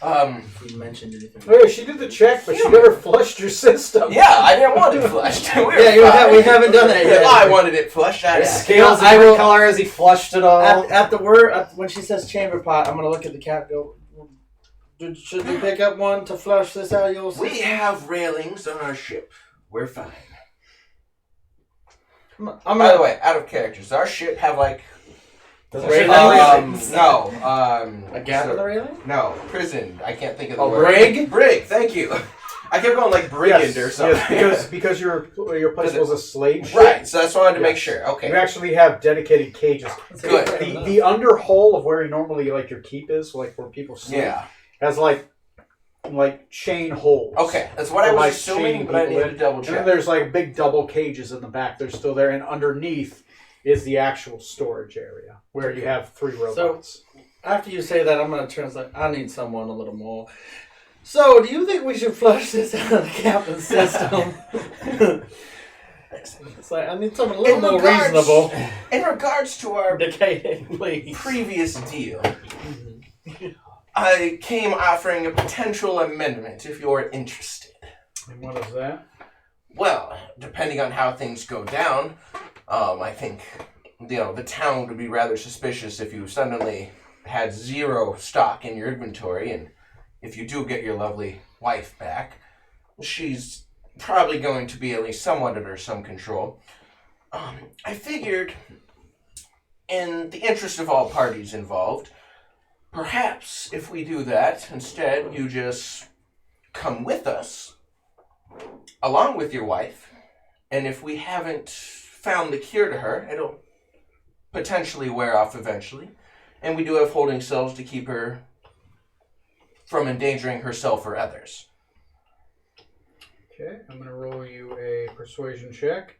If we mentioned anything. Oh yeah, she did the check, but she never flushed your system. Yeah, I didn't want it flushed. We haven't done that yet. I wanted it flushed. His scales a different color as he flushed it all. At the word, when she says chamber pot, I'm going to look at the cat and go, should we pick up one to flush this out of your system? We have railings on our ship. We're fine. By the way, out of character, does our ship have like... A gap in the railing? No, prison. I can't think of the Oh, word. brig? Brig, thank you. I kept going like brigand or something. Yes, because your place was a slave ship. Right, so that's why I wanted to make sure. Okay. You actually have dedicated cages. Good. The under hull of where normally like your keep is, like where people sleep, has like chain holes. Okay, that's what I was assuming, but I needed to double And check. then there's like big double cages in the back. They're still there, and underneath is the actual storage area where you have 3 robots. So, after you say that, I'm going to translate. I need someone a little more. So, do you think we should flush this out of the captain's system? It's like, I need something a little more reasonable. In regards to our Decaying, please. previous deal, I came offering a potential amendment if you're interested. And what is that? Well, depending on how things go down, I think, the town would be rather suspicious if you suddenly had 0 stock in your inventory, and if you do get your lovely wife back, she's probably going to be at least somewhat under some control. I figured, in the interest of all parties involved, perhaps if we do that, instead you just come with us, along with your wife, and if we haven't found the cure to her, it'll potentially wear off eventually, and we do have holding cells to keep her from endangering herself or others. Okay, I'm going to roll you a persuasion check.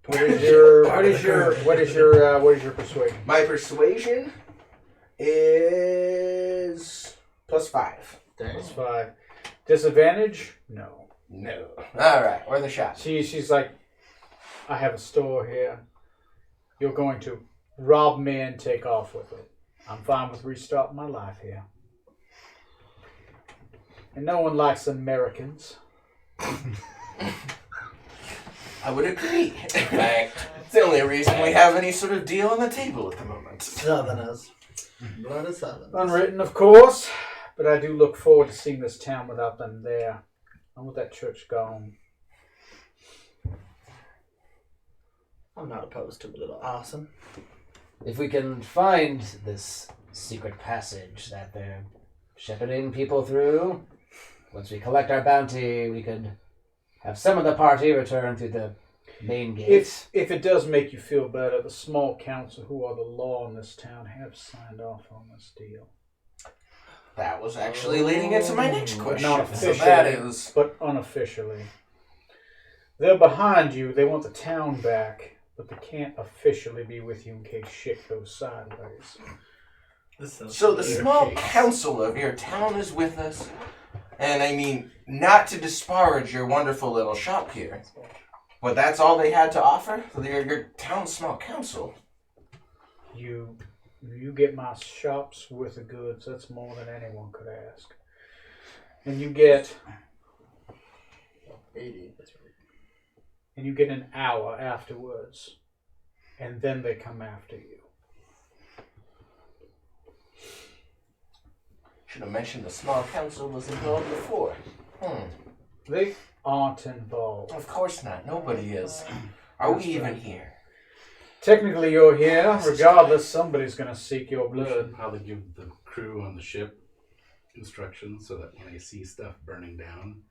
What is your persuasion? My persuasion is +5. That's 5. Disadvantage? No. No. All right, where are the shots? She's like, I have a store here. You're going to rob me and take off with it. I'm fine with restarting my life here. And no one likes Americans. I would agree. In fact, it's the only reason we have any sort of deal on the table at the moment. Southerners. Blood of Southerners. Unwritten, of course, but I do look forward to seeing this town without them there. I want that church gone. I'm not opposed to a little arson. If we can find this secret passage that they're shepherding people through, once we collect our bounty, we could have some of the party return through the main gate. If it does make you feel better, the small council, who are the law in this town, have signed off on this deal. That was actually leading into my next question. Not So officially, that is... but unofficially. They're behind you. They want the town back, but they can't officially be with you in case shit goes sideways. So the small council of your town is with us. And I mean, not to disparage your wonderful little shop here, but that's all they had to offer? Your town's small council? You get my shop's worth of goods. That's more than anyone could ask. And you get 80. and you get an hour afterwards, and then they come after you. Should have mentioned the small council was involved before. They aren't involved. Of course not. Nobody is. Are we even here? Technically, you're here. Regardless, somebody's going to seek your We should blood. probably give the crew on the ship instructions so that when they see stuff burning down,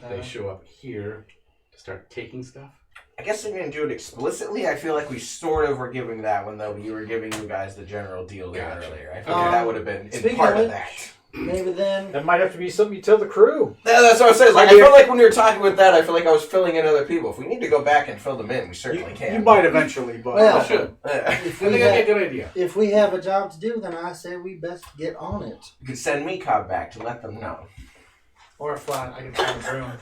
they show up here to start taking stuff. I guess we didn't do it explicitly. I feel like we sort of were giving that one, though. We were giving you guys the general deal there earlier. I figured that would have been in part of that. Maybe then. That might have to be something you tell the crew. Yeah, that's what I was saying. Like, I feel like when you were talking with that, I feel like I was filling in other people. If we need to go back and fill them in, we certainly can. You might eventually, but Well, We should. Yeah. I think that'd be a good idea. If we have a job to do, then I say we best get on it. You could send me Cobb back to let them know. or a flat. I can find a broom.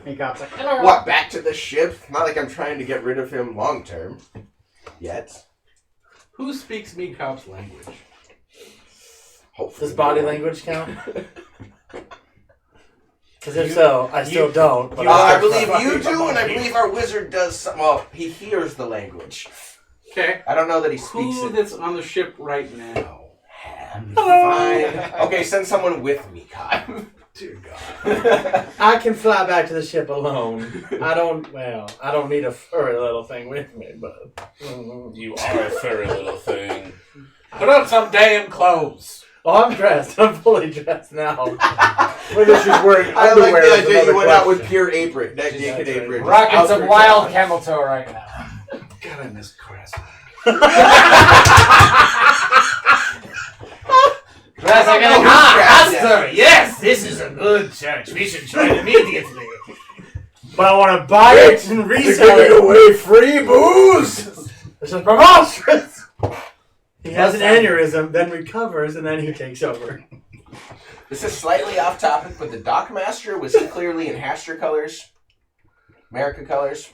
He got like, What, back to the ship? Not like I'm trying to get rid of him long term. Yet. Who speaks Meadcop's language? Hopefully. Does body language count? Because if so, I still don't. But I believe you do, and I believe our wizard does some. Well, he hears the language. Okay. I don't know that he speaks Who it. that's on the ship right now? Fine. Okay, send someone with me, Cobb. Dear God. I can fly back to the ship alone. I don't need a furry little thing with me, but... You are a furry little thing. Put on some damn clothes. Oh, I'm dressed. I'm fully dressed now. whether she's wearing I like underwear the is idea another you went out with question. pure apron. That Just naked outside. apron. Rocking Out some for wild Josh. camel toe right now. God, I miss Crest. Dressing in a know who's car. grabbed Master, yes, this is a good church. We should join immediately. But I want to buy it and resell it. away free booze. This is preposterous. He has an aneurysm, then recovers, and then he takes over. This is slightly off topic, but the Dockmaster was clearly in Haster colors. America colors.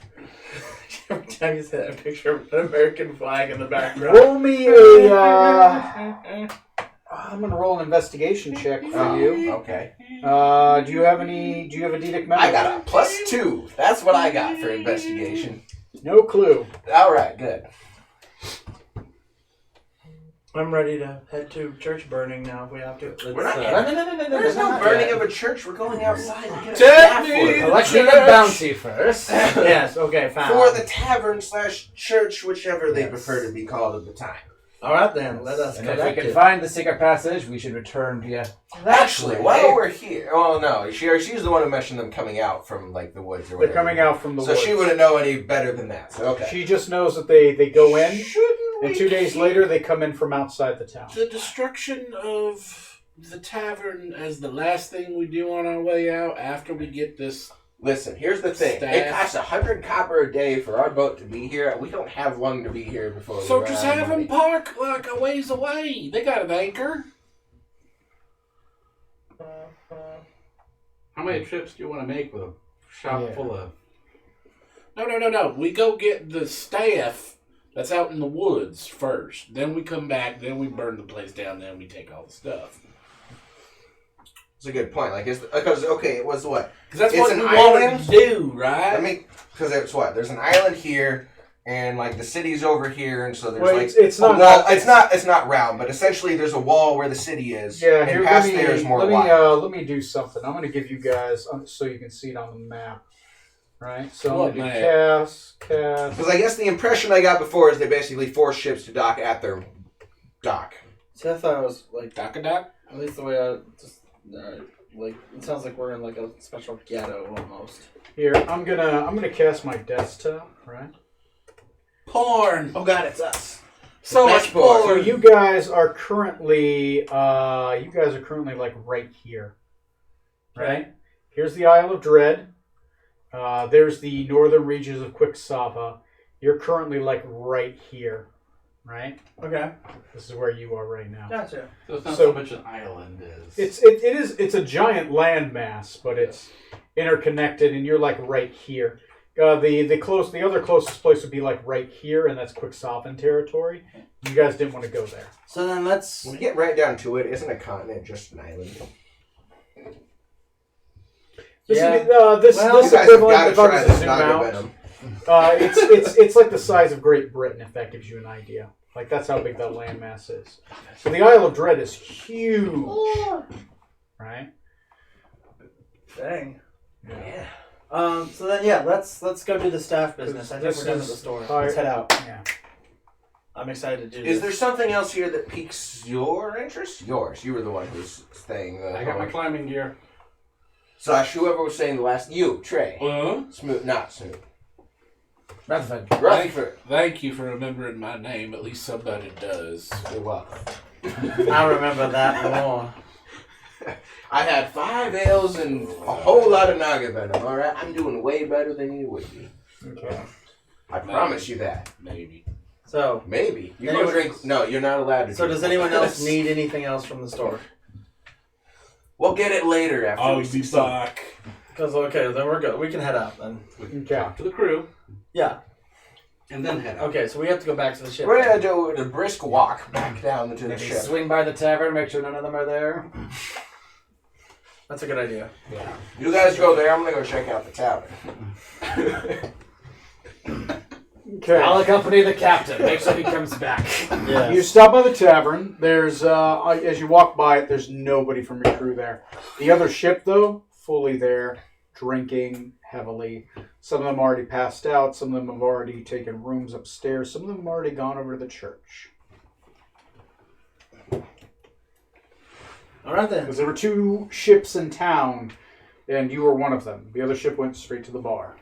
Every time you say that, I picture an American flag in the background. Roll me a. I'm gonna roll an investigation check for you. Okay. Do you have any? Do you have a Dedic memory? I got a +2. That's what I got for investigation. No clue. Alright, good. I'm ready to head to church burning now if we have to. We're not No. There's no burning of a church. We're going outside and get a Take staff me for it. Collecting a bounty first. Yes, okay, fine. For the tavern/church, whichever they prefer to be called at the time. Alright then, let us And if we collect can it. find the secret passage, we should return via. Actually, while we're here, well, no, she's the one who mentioned them coming out from like the woods or They're whatever. coming out from the So woods. she wouldn't know any better than that. So okay. She just knows that they go in, Shouldn't and we 2 days keep- later they come in from outside the town. The destruction of the tavern as the last thing we do on our way out after we get this. Listen, here's the thing. Staff. It costs 100 copper a day for our boat to be here. We don't have one to be here before. So we just run out have of them money. park like a ways away. They got an anchor. How many trips do you want to make with a shop full of... No. We go get the staff that's out in the woods first. Then we come back. Then we burn the place down. Then we take all the stuff. It's a good point. Like, because it was what? Because that's It's what an we wanted island? to do, right? I mean, because it's what? There's an island here, and like the city's over here, and so there's Well, like it's a not. wall. It's not round, but essentially there's a wall where the city is. Yeah, and here, past there is more wide. let me do something. I'm gonna give you guys so you can see it on the map. Right? So I'm What gonna do map? cast. Because I guess the impression I got before is they basically force ships to dock at their dock. See, I thought it was like, Doc-a-doc? at least the way I just, Like it sounds like we're in like a special ghetto almost. Here, I'm gonna cast my desktop, right? Porn. Oh God, it's us. So Best much boy. So porn. you guys are currently like right here, right? Here's the Isle of Dread. There's the northern regions of Quicksava. You're currently like right here, right? Okay. This is where you are right now. Gotcha. So it's not So- so much an island as It's a giant landmass, but it's interconnected, and you're like right here. The other closest place would be like right here, and that's Quicksovan territory. You guys didn't want to go there. So then let's. When you get right down to it, isn't a continent just an island? This Yeah. is, Well, this You guys have equivalent, got to if I try was to this zoom Naga out, venom. it's like the size of Great Britain, if that gives you an idea. Like that's how big that landmass is. So the Isle of Dread is huge, right? Dang. Yeah. So then let's go do the staff business. I think This we're done is with the store. fire- Let's head out. Yeah. I'm excited to do Is this. there something else here that piques your interest? Yours. You were the one who's saying the. I got my climbing gear. Slash whoever was saying the last. You, Trey. Well, Smooth, not smooth. Rutherford. Rutherford. thank you for remembering my name. At least somebody does. You're welcome. I remember that more. I had 5 ales and a whole lot of Naga venom. All right, I'm doing way better than you would be. Okay. I promise you that. Maybe. So, Maybe you Anyone- go drink. No, you're not allowed to. so drink. does anyone else need anything else from the store? We'll get it later after. I'll we be succeed. back. Because okay, then we're good. We can head out then. We can Okay. talk to the crew Yeah. and then head out. Okay, so we have to go back to the ship. We're gonna do a brisk walk back down to the Maybe ship. swing by the tavern, make sure none of them are there. That's a good idea. Yeah. You guys go there. I'm gonna go check out the tavern. Okay. I'll accompany the captain. Make sure he comes back. Yeah. You stop by the tavern. There's as you walk by it, there's nobody from your crew there. The other ship, though, fully there, drinking heavily. Some of them already passed out. Some of them have already taken rooms upstairs. Some of them have already gone over to the church. All right then. Because there were 2 ships in town, and you were one of them. The other ship went straight to the bar.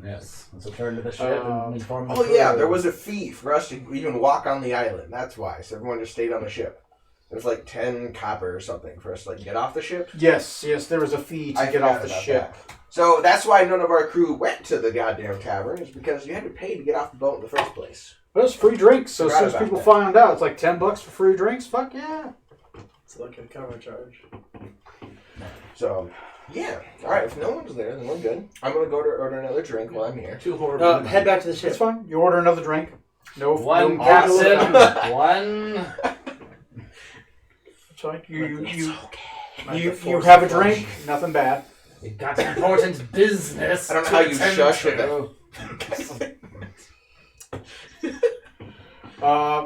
Yes. Let's return to the ship and inform the Oh yeah, crew. there was a fee for us to even walk on the island. That's why. So everyone just stayed on the ship. It was like 10 copper or something for us to get off the ship. Yes, there was a fee to I get off forgot the about ship. that. So that's why none of our crew went to the goddamn tavern, is because you had to pay to get off the boat in the first place. But it's free drinks, so as Forgot soon as about people that. find out, it's like $10 for free drinks. Fuck yeah! It's like a cover charge. So, yeah. Alright, if no one's there, then we're good. I'm going to go to order another drink while I'm here. 2 horrible. Head back to the ship. It's fine. You order another drink. No, One no captain. One. It's fine. You Might have to you force have a the flush. drink. Nothing bad. We got important business. I don't know to how you attend shush to. with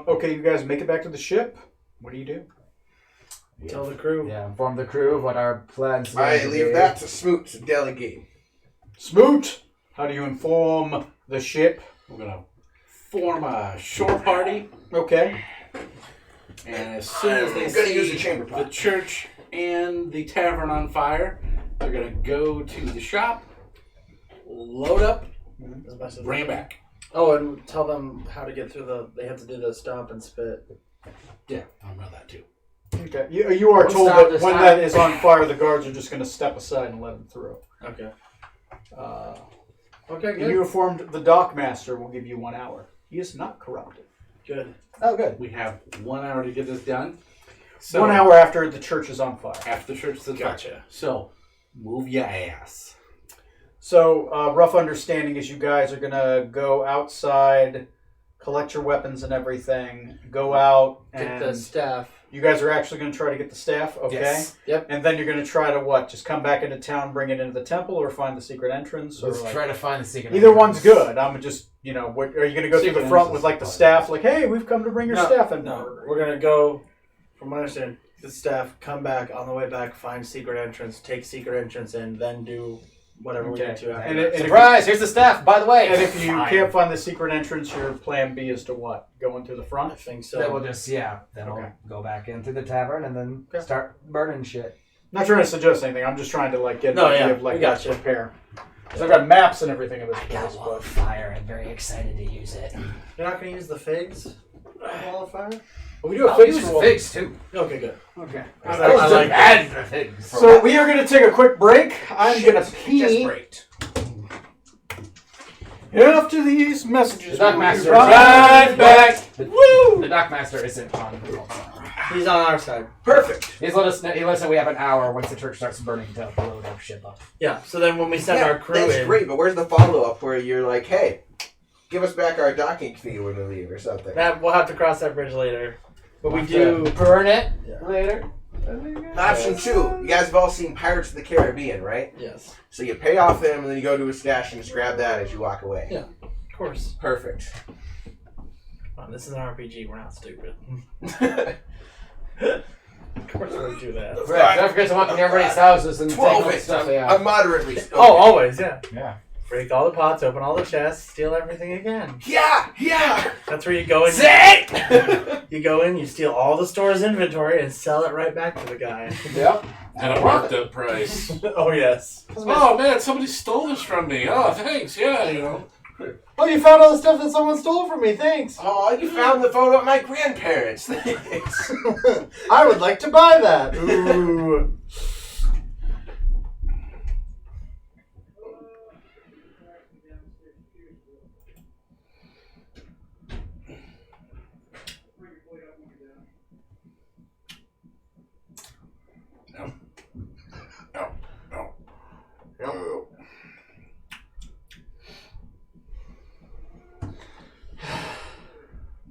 Okay, you guys make it back to the ship. What do you do? Tell the crew. Yeah, inform the crew of what our plans are. I to leave be. that to Smoot to delegate. Smoot. How do you inform the ship? We're gonna form a shore party, Okay. and as soon as they I'm gonna see use the chamber the pot. church and the tavern on fire, they're gonna go to the shop, load up, As much as bring it back. Oh, and tell them how to get through the. They have to do the stomp and spit. Yeah, I'll know that too. Okay. You are What's told that that this when time? that is on fire, the guards are just going to step aside and let him through. Okay. And you informed the dockmaster will give you 1 hour. He is not corrupted. Good. Oh, good. We have 1 hour to get this done. So 1 hour after the church is on fire. after the church is Gotcha. So move your ass. So, rough understanding is you guys are going to go outside, collect your weapons and everything, go out, Get and the staff. you guys are actually going to try to get the staff, okay? Yes. Yep. And then you're going to try to what? Just come back into town, bring it into the temple, or find the secret entrance? Or Let's like, try to find the secret. either entrance. one's good. I'm just, what, are you going to go through Secret the front entrance with like the is staff, like, hey, we've come to bring your staff in? No, we're gonna go. From what I understand, the staff come back on the way back, find secret entrance, take secret entrance in, then do whatever we get to. And if, Surprise! Here's the staff. By the way, and if you Fine. can't find the secret entrance, your plan B is to what? Go into the I front? think so. Then we'll just then we'll Okay. go back into the tavern and then start burning shit. Not trying to suggest anything. I'm just trying to get No, an idea yeah, of we how got to you. prepare. So I've got maps and everything of this I got place. a wall But of fire. I'm very excited to use it. You're not going to use the figs? Wall of fire? we do have I'll figs use for the wall- figs too. Okay, good. Okay. I like Add the figs. So we are going to take a quick break. I'm going to Just pee braked. after these messages. The We'll be Dockmaster right back. Woo! The Dockmaster isn't on. He's on our side. Perfect. He's let us know. He lets us know we have an hour once the church starts burning to load our ship up. Yeah, so then when we send Yeah, our crew that's in... great, but where's the follow-up where you're like, hey, give us back our docking fee when we leave or something? That, we'll have to cross that bridge later. But we Have do... to burn it Yeah. later. Option 2. You guys have all seen Pirates of the Caribbean, right? Yes, So you pay off them and then you go to a stash and just grab that as you walk away. Yeah. of course. Perfect. Come on, this is an RPG. We're not stupid. Of course we'll do that. Right, don't forget to walk into everybody's houses and take all 12 the it. stuff. I'm moderately stoked. Oh, always, yeah. Yeah. Break all the pots, open all the chests, steal everything again. Yeah! That's where you go in. Sick! You go in, you steal all the store's inventory, and sell it right back to the guy. Yep. At a marked up price. Oh, yes. Oh man, somebody stole this from me. Oh, thanks. Yeah, you know. Oh, you found all the stuff that someone stole from me. Thanks. Oh, you found the photo of my grandparents. Thanks. I would like to buy that. Ooh.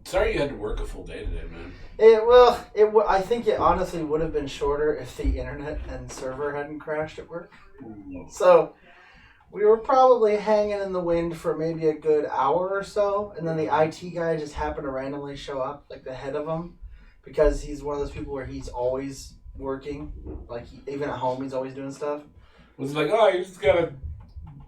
Sorry you had to work a full day today, man. I think it honestly would have been shorter if the internet and server hadn't crashed at work. So we were probably hanging in the wind for maybe a good hour or so, and then the IT guy just happened to randomly show up, like the head of him, because he's one of those people where he's always working, even at home he's always doing stuff. Was it like, oh, you just gotta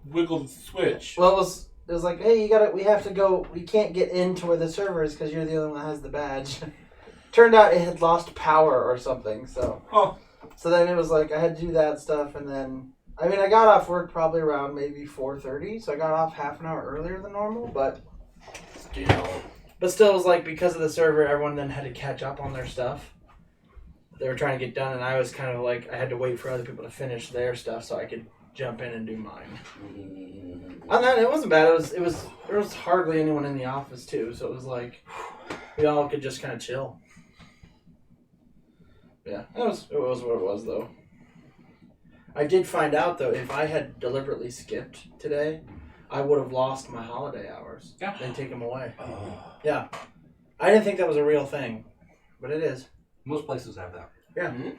wiggle the switch? Well, it was like, hey, we have to go. We can't get into where the server is because you're the only one that has the badge. Turned out it had lost power or something. So, So then it was like I had to do that stuff, and then I got off work probably around maybe 4:30. So I got off half an hour earlier than normal, but still, it was like because of the server, everyone then had to catch up on their stuff. They were trying to get done, and I was kind of like I had to wait for other people to finish their stuff so I could jump in and do mine. And then it wasn't bad. There was hardly anyone in the office too, so it was like we all could just kind of chill. Yeah, it was what it was though. I did find out though if I had deliberately skipped today, I would have lost my holiday hours. Yeah. They take them away. Yeah, I didn't think that was a real thing, but it is. Most places have that. Yeah. Mm-hmm.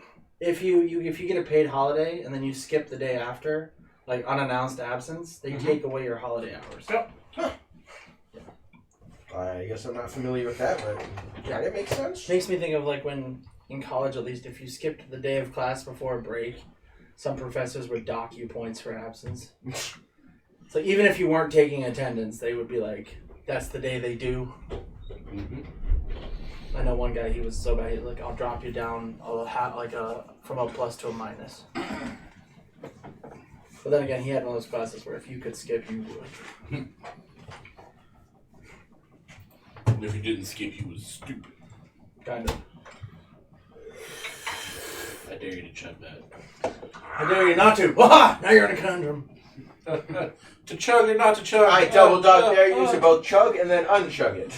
If you get a paid holiday and then you skip the day after, like unannounced absence, they take away your holiday hours. Yep. I guess I'm not familiar with that, but yeah, that makes sense. Makes me think of like when in college, at least, if you skipped the day of class before a break, some professors would dock you points for absence. So even if you weren't taking attendance, they would be like, "That's the day they do." Mm-hmm. I know one guy, he was so bad, he's like, I'll drop you down from a plus to a minus. But then again, he had one of those classes where if you could skip, you would. And if you didn't skip, you was stupid. Kind of. I dare you to chug that. I dare you not to. Waha! Now you're in a conundrum. To chug or not to chug? I double dog dare you to both chug and then unchug it.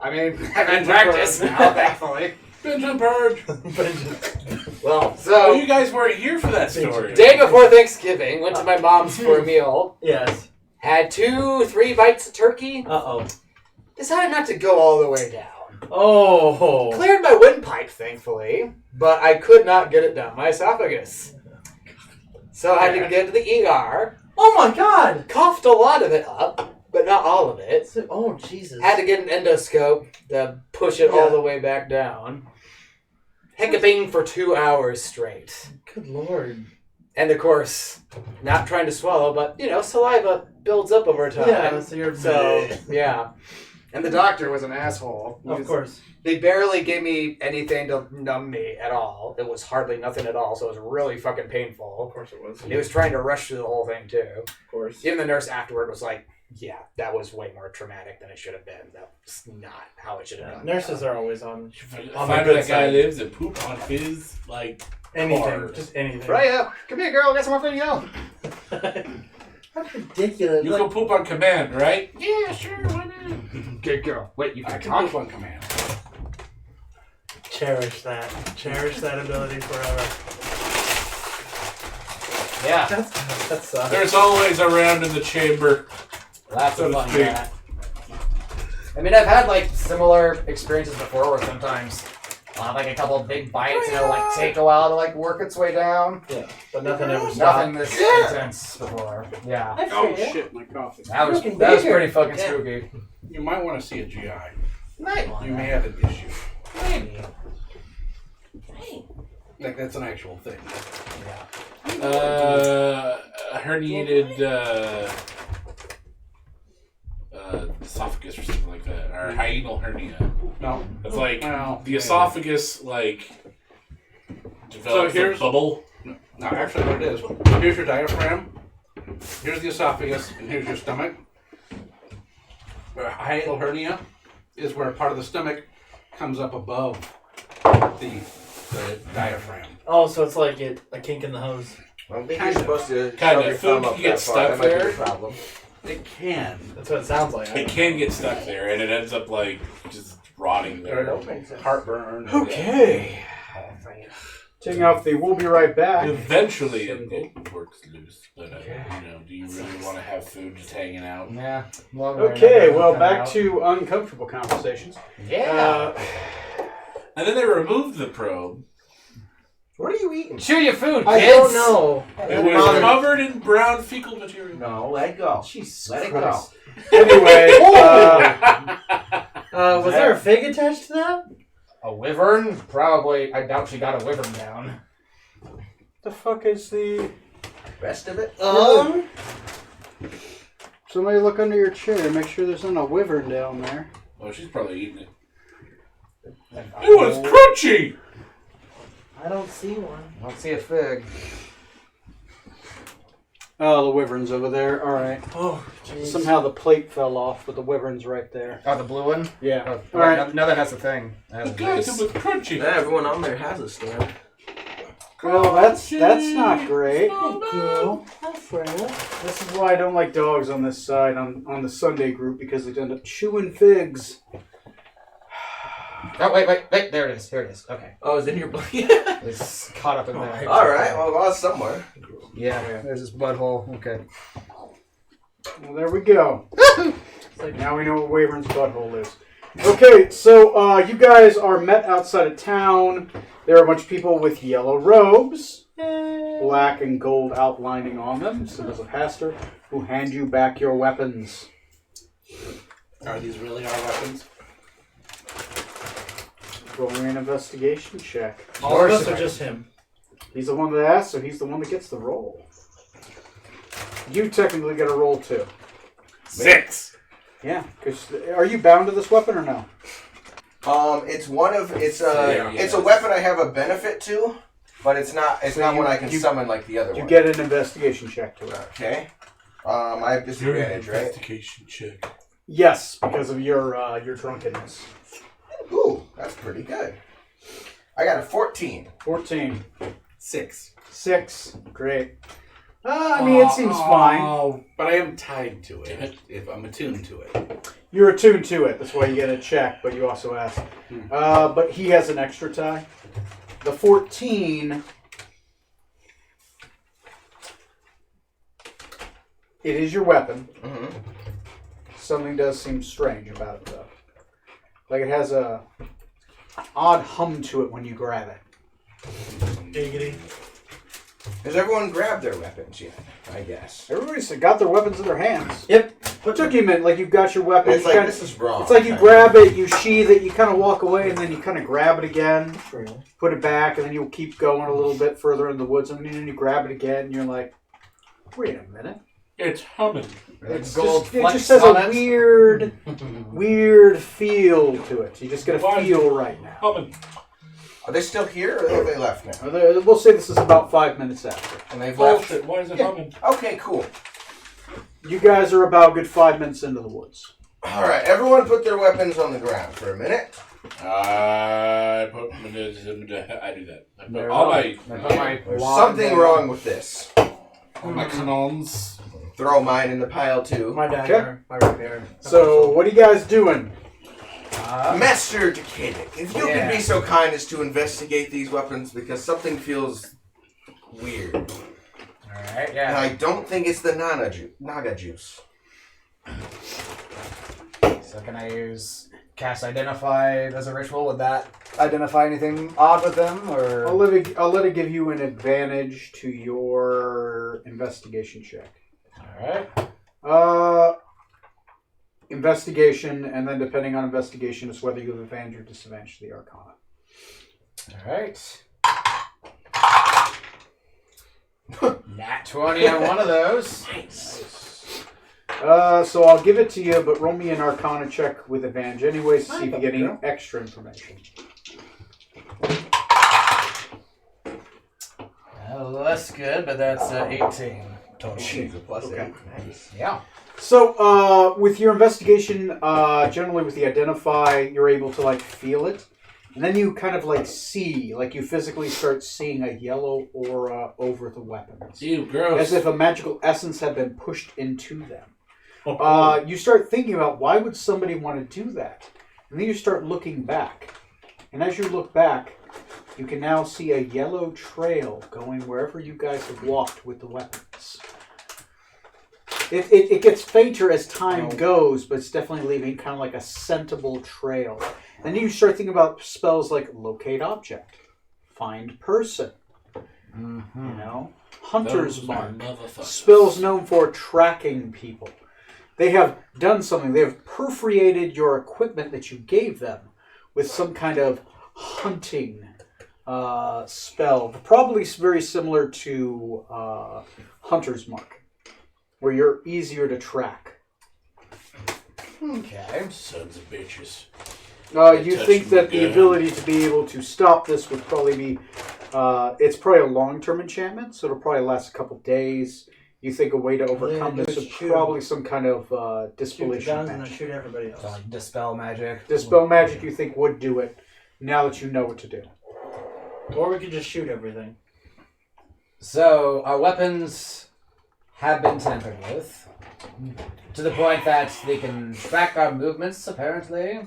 I mean, I'm in practice now, thankfully. Benjamin Purge. Well, So you guys weren't here for that story. Day before Thanksgiving, went to my mom's for a meal. Yes. Had 2-3 bites of turkey. Uh-oh. Decided not to go all the way down. Oh. Cleared my windpipe, thankfully, but I could not get it down my esophagus. So I had to get to the ER. Oh my God. Coughed a lot of it up, but not all of it. Oh, Jesus. Had to get an endoscope to push it all the way back down. Hiccuping for 2 hours straight. Good Lord. And of course, not trying to swallow, but saliva builds up over time. Yeah, so you're yeah. And the doctor was an asshole. Of course. They barely gave me anything to numb me at all. It was hardly nothing at all, so it was really fucking painful. Of course it was. He was trying to rush through the whole thing too. Of course. Even the nurse afterward was like, "Yeah, that was way more traumatic than it should have been. That's not how it should have gone." Nurses are always on Find the where good that guy side. lives and poop on his Anything. Hard. Just anything. Freya, come here, girl. Got some more for you. That's ridiculous. You Like, can poop on command, right? Yeah, sure. Why not? Good girl. Wait, you I can can talk? poop on command. Cherish that. Cherish that ability forever. Yeah, That sucks. There's always a round in the chamber. lots So of to fun. speak. Yeah. I mean, I've had similar experiences before where sometimes I'll have a couple of big bites and it'll take a while to work its way down. Yeah, but nothing ever stops. Nothing this intense before. Yeah. that's Oh fair. shit, my coffee. That was Fucking pretty bigger. fucking Yeah. spooky. You might want to see a GI. Night. You may have an issue. Maybe. That's an actual thing. Yeah. Herniated esophagus or something like that, or hiatal hernia. No. It's Well, the esophagus develops here's- a bubble. No, actually, what it is. Here's your diaphragm. Here's the esophagus, and here's your stomach. A hiatal hernia is where part of the stomach comes up above the diaphragm. Oh, so it's like a kink in the hose. I don't think you're supposed to Kinda. shove your thumb Food up can get that far. stuck That might be there. the problem. It can. That's what it sounds like. It can get stuck there, and it ends up just rotting there. Heartburn. Okay. Taking off the we'll be right back. Eventually, it works loose. But do you really want to have food just hanging out? Yeah. Okay, well, back to uncomfortable conversations. Yeah. And then they removed the probe. What are you eating? Chew your food, kids. I don't know. It was covered in brown fecal material. No, let it go. Jesus Let it Christ. go. Anyway, Was there a fig attached to that? A wyvern? Probably. I doubt she got a wyvern down. the fuck is the... Rest of it? Somebody look under your chair. Make sure there's not a wyvern down there. Oh, she's probably eating it. It was crunchy! I don't see one. I don't see a fig. Oh, the wyvern's over there. All right. Oh, jeez. Somehow the plate fell off, but the wyvern's right there. Oh, the blue one? Yeah. Oh, All right. no, that's a thing. That was Guys, nice. it was crunchy. Yeah, everyone on there has a stand. Well, that's not great. Girl, hi Freya. This is why I don't like dogs on this side on the Sunday group, because they end up chewing figs. Oh, wait. There it is. Here it is. Okay. Oh, it's in your blanket? It's caught up in there. Alright, well, it's somewhere. Yeah, there's this butthole. Okay. Well, there we go. Now we know what Wyvern's butthole is. Okay, so you guys are met outside of town. There are a bunch of people with yellow robes, black and gold outlining on them. So there's a pastor who hand you back your weapons. Are these really our weapons? Roll me an investigation check. All of us or just him? He's the one that asked, so he's the one that gets the roll. You technically get a roll too. 6. Yeah, because are you bound to this weapon or no? It's a weapon I have a benefit to, but it's not one I can summon like the other You one. get an investigation check to it. Okay. I have disadvantage, right? Investigation check. Yes, because of your drunkenness. Ooh, that's pretty good. I got a 14. 14. 6. 6. Great. I mean, it seems fine. Oh, but I am tied to it. If I'm attuned to it. You're attuned to it. That's why you get a check, but you also ask. But he has an extra tie. The 14... It is your weapon. Mm-hmm. Something does seem strange about it, though. Like it has a odd hum to it when you grab it. Giggity. Has everyone grabbed their weapons yet? I guess. Everybody's got their weapons in their hands. Yep. What took you a minute? Like you've got your weapon. It's like, this is wrong. It's like you grab it, you sheath it, you kind of walk away, and then you kind of grab it again, put it back, and then you'll keep going a little bit further in the woods, and then you grab it again, and you're like, wait a minute. It's humming. It just has a weird feel to it. You just get a feel right now. Humming. Are they still here, or have they left now? We'll say this is about 5 minutes after. And they've left? Bullshit. Why is it Yeah. humming? Okay, cool. You guys are about a good 5 minutes into the woods. All right, everyone put their weapons on the ground for a minute. I do that. I put all my There's something wrong with this. all my canons. Throw mine in the pile, too. My dagger, my rapier. So, what are you guys doing? Master Decadic, if you could be so kind as to investigate these weapons, because something feels weird. Alright, And yeah. I don't think it's the Naga juice. So can I use cast identify as a ritual? Would that identify anything odd with them, or? I'll let it give you an advantage to your investigation check. Alright. Investigation, and then depending on investigation is whether you have advantage or disadvantage to the Arcana. Alright. Nat 20 on one of those. Nice. So I'll give it to you, but roll me an Arcana check with advantage anyways to see if you get any extra information. Less good, but that's 18 total. Jeez, a plus Okay. 8. Nice. Yeah. So, with your investigation, generally with the identify, you're able to, like, feel it. And then you kind of, like, see, like, you physically start seeing a yellow aura over the weapons. Ew, gross. As if a magical essence had been pushed into them. Oh, You start thinking about, why would somebody want to do that? And then you start looking back. And as you look back, you can now see a yellow trail going wherever you guys have walked with the weapons. It gets fainter as time goes, but it's definitely leaving kind of like a scentable trail. And then you start thinking about spells like Locate Object, Find Person, you know, Hunter's Those Mark, motherfuckers. spells known for tracking people. They have done something. They have perforated your equipment that you gave them with some kind of hunting spell, probably very similar to Hunter's Mark, where you're easier to track. Okay. Sons of bitches. You touched think that me the good. ability to be able to stop this would probably be, it's probably a long-term enchantment, so it'll probably last a couple days. You think a way to overcome Yeah, this do would it, shoot probably some kind of shoot the dispellation guns and then magic. shoot everybody else. So like dispel magic. Dispel magic you think would do it, now that you know what to do. Or we could just shoot everything. So our weapons have been tampered with, to the point that they can track our movements. Apparently,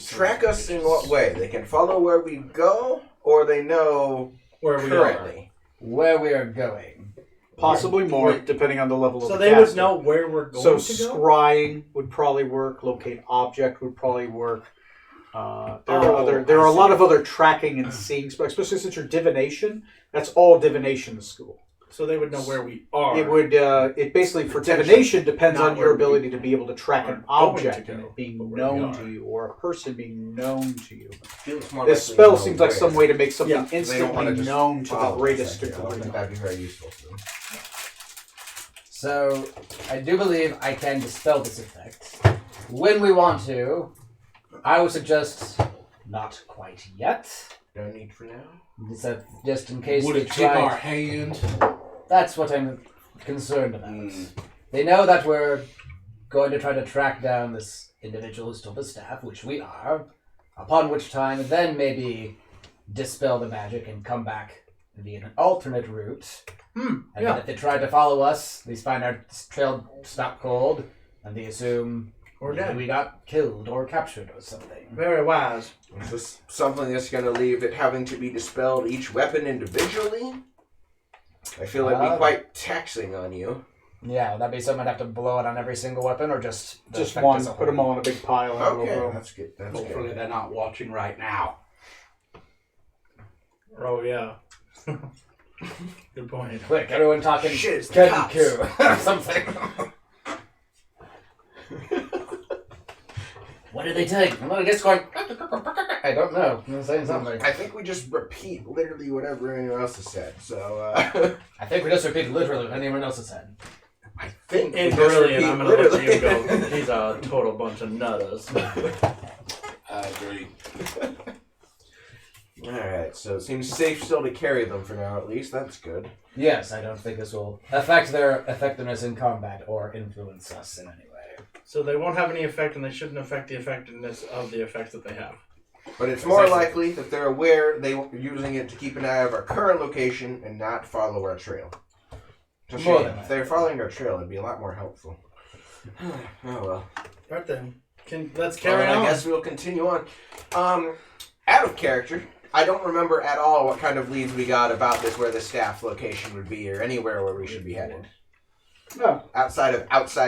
Track us in what way? They can follow where we go, or they know where we currently? where we are going. Possibly more, depending on the level of So the they would caster. know where we're going So to go? scrying would probably work. Locate object would probably work. There are I a lot see. of other tracking and seeing spells, especially since you're divination. That's all divination school. So they would know where we are. It would. It basically for Potentially. divination depends Not on your where we ability to be able to track an are going object to and go, it being but where we known are. to you, or a person being known to you. Feels more This likely spell know seems like where. some way to make something Yeah, They don't want instantly to just known to the follow us, greatest I don't think degree. that'd be very useful to them. So I do believe I can dispel this effect when we want to. I would suggest not quite yet. No need for now. So just in case Would they it tip try. our hand? That's what I'm concerned about. Mm. They know that we're going to try to track down this individual who stole the staff, which we are, upon which time then maybe dispel the magic and come back via an alternate route. And then if they try to follow us, they find our trail stop cold, and they assume We're maybe dead. we got killed or captured or something. Very wise. Is this something that's going to leave it having to be dispelled each weapon individually? I feel it'd be quite taxing on you. Yeah, would that be something I'd have to blow it on every single weapon, or just the Just effect one. as a Put them whole? all in a big pile. In a little Okay, room. that's good. That's Hopefully good. they're not watching right now. Oh, yeah. Good point. Quick, everyone talking Shit, it's the cops. Kenku or something. What did they take? I'm just going. I don't know. I'm saying something. I think we just repeat literally whatever anyone else has said. So I think we just repeated literally what anyone else has said. I think we In just brilliant, repeat I'm going to let literally. you go. He's a total bunch of nutters. I agree. Alright, so it seems safe still to carry them for now, at least. That's good. Yes, I don't think this will affect their effectiveness in combat or influence us in any way. So they won't have any effect, and they shouldn't affect the effectiveness of the effects that they have. But it's more likely that they're aware they were using it to keep an eye of our current location and not follow our trail. It's a More shame. than If they were following our trail, it'd be a lot more helpful. Oh well. Right then. Let's Well, carry then on. I guess we'll continue on. Out of character, I don't remember at all what kind of leads we got about this, where the staff location would be, or anywhere where we should be headed. No. Outside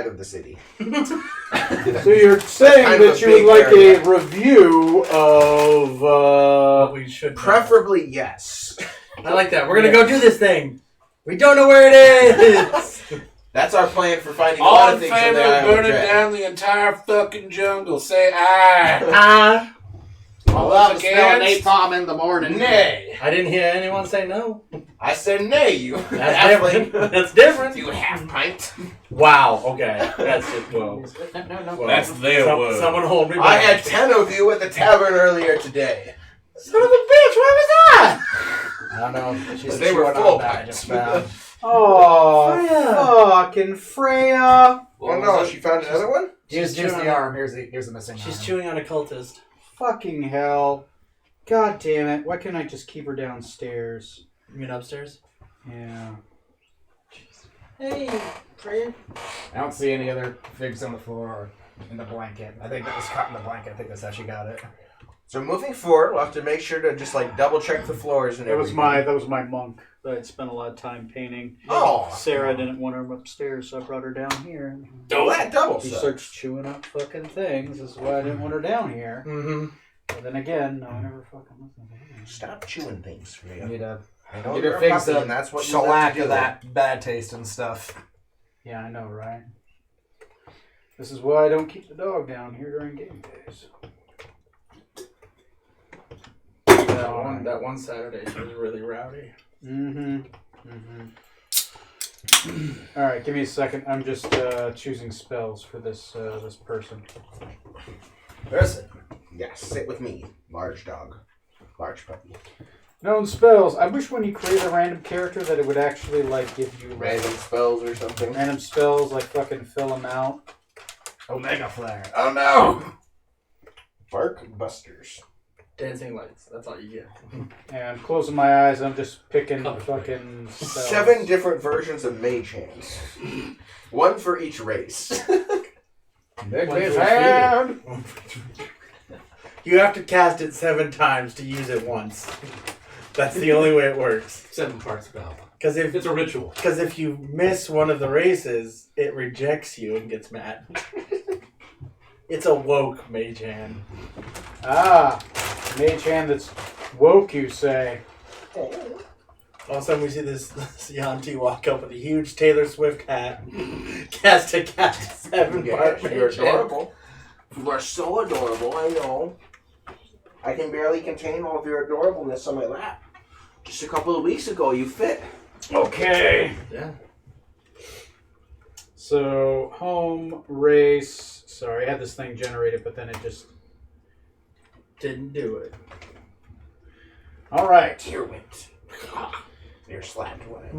of the city. So you're saying Kind of that a you would big like area. a review of What we should know. Preferably, yes. I like that. We're going to go do this thing. We don't know where it is. That's our plan for finding a lot All of in things in favor the of Isle of burning Dread. down the entire fucking jungle, say aye. Ah. I All love those smelling against? napalm in the morning. Nay. I didn't hear anyone say no. I said nay, you. That's different. That's different. You half pint. Wow. Okay. That's just whoa. No. Whoa. That's their word. Someone hold me back. I had 10 of you at the tavern earlier today. Son of a bitch. What was that? I don't know. She's They were chewing on full that I pints. just found. oh, Freya. fucking Freya. Well, no, she found another one? Here's chewing the on- arm. Here's the missing arm. She's chewing on a cultist. Fucking hell. God damn it. Why can't I just keep her downstairs? You mean upstairs? Yeah. Hey, Fred. I don't see any other figs on the floor or in the blanket. I think that was cut in the blanket. I think that's how she got it. So moving forward, we'll have to make sure to just like double check the floors and That was everything. my monk that I'd spent a lot of time painting. Oh. Sarah didn't want her upstairs, so I brought her down here. Oh, that double She sucks. starts chewing up fucking things. This is why I didn't want her down here. Mm-hmm. But then again, no one ever fucking listened to her. Stop chewing things, You Freya. need to I know give you're your a figs puppy, a and that's what you like shellac to do. of that bad taste and stuff. Yeah, I know, right? This is why I don't keep the dog down here during game days. That one Saturday she was really rowdy. Mm-hmm. All right, give me a second. I'm just choosing spells for this this person. Person. Yes, sit with me, large dog, large puppy. Known spells. I wish when you create a random character that it would actually like give you Random spells or something. random spells, like fucking fill them out. Omega Flare. Oh no! Bark Busters. Dancing lights. That's all you get. And I'm closing my eyes. I'm just picking fucking spells. 7 different versions of mage hands. One for each race. Big One his for hand. You have to cast it 7 times to use it once. That's the only way it works. 7 part spell. Because It's a ritual. if you miss one of the races, it rejects you and gets mad. It's a woke mage hand. Ah, mage hand that's woke, you say? All of a sudden, we see this Yanti walk up with a huge Taylor Swift hat, cast a 7 part Yes, you're mage hand. adorable. You are so adorable, I know. I can barely contain all of your adorableness on my lap. Just a couple of weeks ago, you fit. Okay. Yeah. So, home, race. Sorry, I had this thing generated, but then it just... Didn't do it. Oh, Alright. Here went. You're slapped away.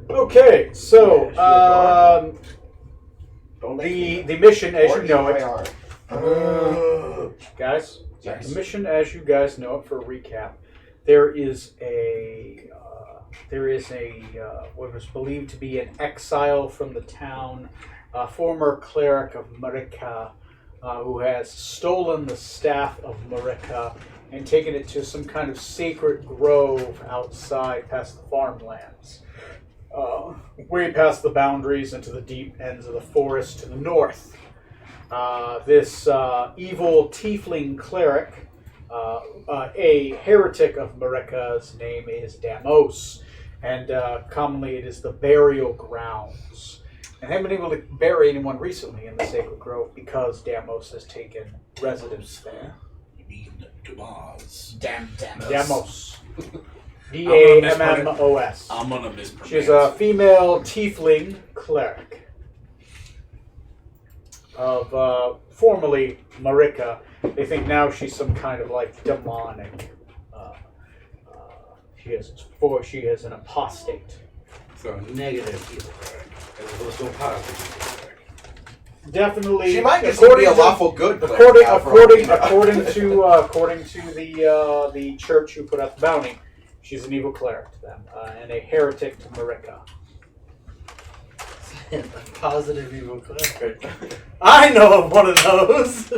Okay, so, Don't make the mission, as or you know eat it... my arm. Guys, Yes. the mission, as you guys know it, for a recap, there is a what was believed to be an exile from the town, a former cleric of Marika, who has stolen the staff of Marika and taken it to some kind of sacred grove outside past the farmlands, way past the boundaries into the deep ends of the forest to the north. This evil tiefling cleric a heretic of Marika's name is Damos, and commonly it is the burial grounds. And haven't been able to bury anyone recently in the Sacred Grove because Damos has taken residence there. You mean Damaz? Damos. Damos. I'm gonna mispronounce. She's a female tiefling cleric of formerly Marika. They think now she's some kind of like demonic. She is an apostate. So negative evil cleric, as opposed to a positive evil cleric. Definitely. She might just be a lawful good cleric. According to the church who put up the bounty, she's an evil cleric to them and a heretic to Marika. A positive evil cleric. I know of one of those.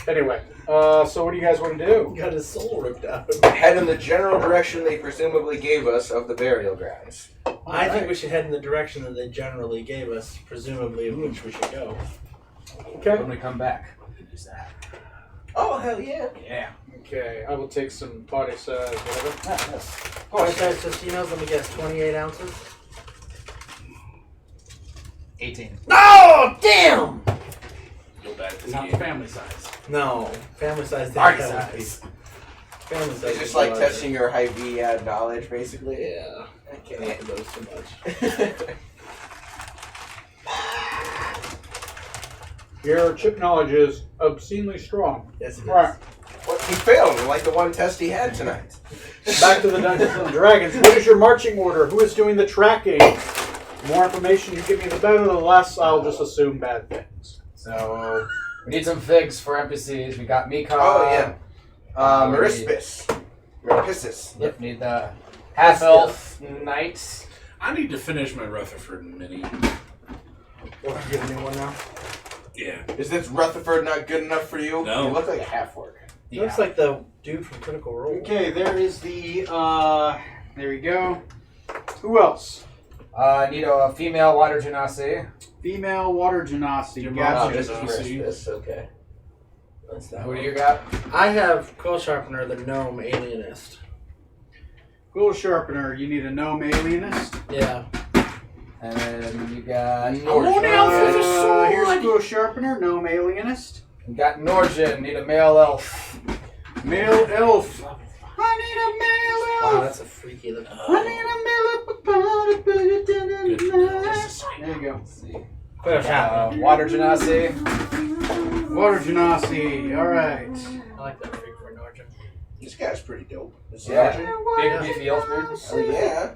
Anyway, so what do you guys want to do? Got his soul ripped out. Head in the general direction they presumably gave us of the burial grounds. I think we should head in the direction that they generally gave us, presumably of which we should go. Okay. When we come back, we can use that. Oh, hell yeah. Yeah. Okay, I will take some body size, whatever. Yes. Body size Tostinos, let me guess, 28 ounces? 18. No! Damn! Go back to It's not the family size. No. Family size. Party didn't have size. Family size. It's just is like larger. testing your high V knowledge, basically. Yeah. I can't Okay. look at those too much. Your chip knowledge is obscenely strong. Yes, it is. All right, Well, he failed, like the one test he had tonight. back to the Dungeons and Dragons. What is your marching order? Who is doing the tracking? The more information you give me, the better. The less I'll just assume bad things. So we need some figs for NPCs. We got Mika. Oh, yeah. Marispis. Maripissis. Yep. Need the half elf knight. I need to finish my Rutherford mini. What, you get a new one now? Yeah. Is this Rutherford not good enough for you? No. You look like a half-orc. He looks like the dude from Critical Role. Okay, there is the. There you go. Who else? Need a female water genasi. Female water genasi. Your Oh, Gotcha. this is Genasi. Marispis, okay. That's that Who one. do you got? I have Quill Sharpener, the gnome alienist. Quill sharpener. You need a gnome alienist. Yeah. And then you got Here's Quill sharpener. Gnome alienist. You got Norjin. Need a male elf. Male elf. I need a male Wow, elf. that's a freaky looking. I need a male elf. There you go. Let's see. Quill Sharpener. Water genasi. Water genasi. All right. I like that freak for Norjin. This guy's pretty dope. This Yeah. Sergeant? Big beefy elf dude. Oh, yeah.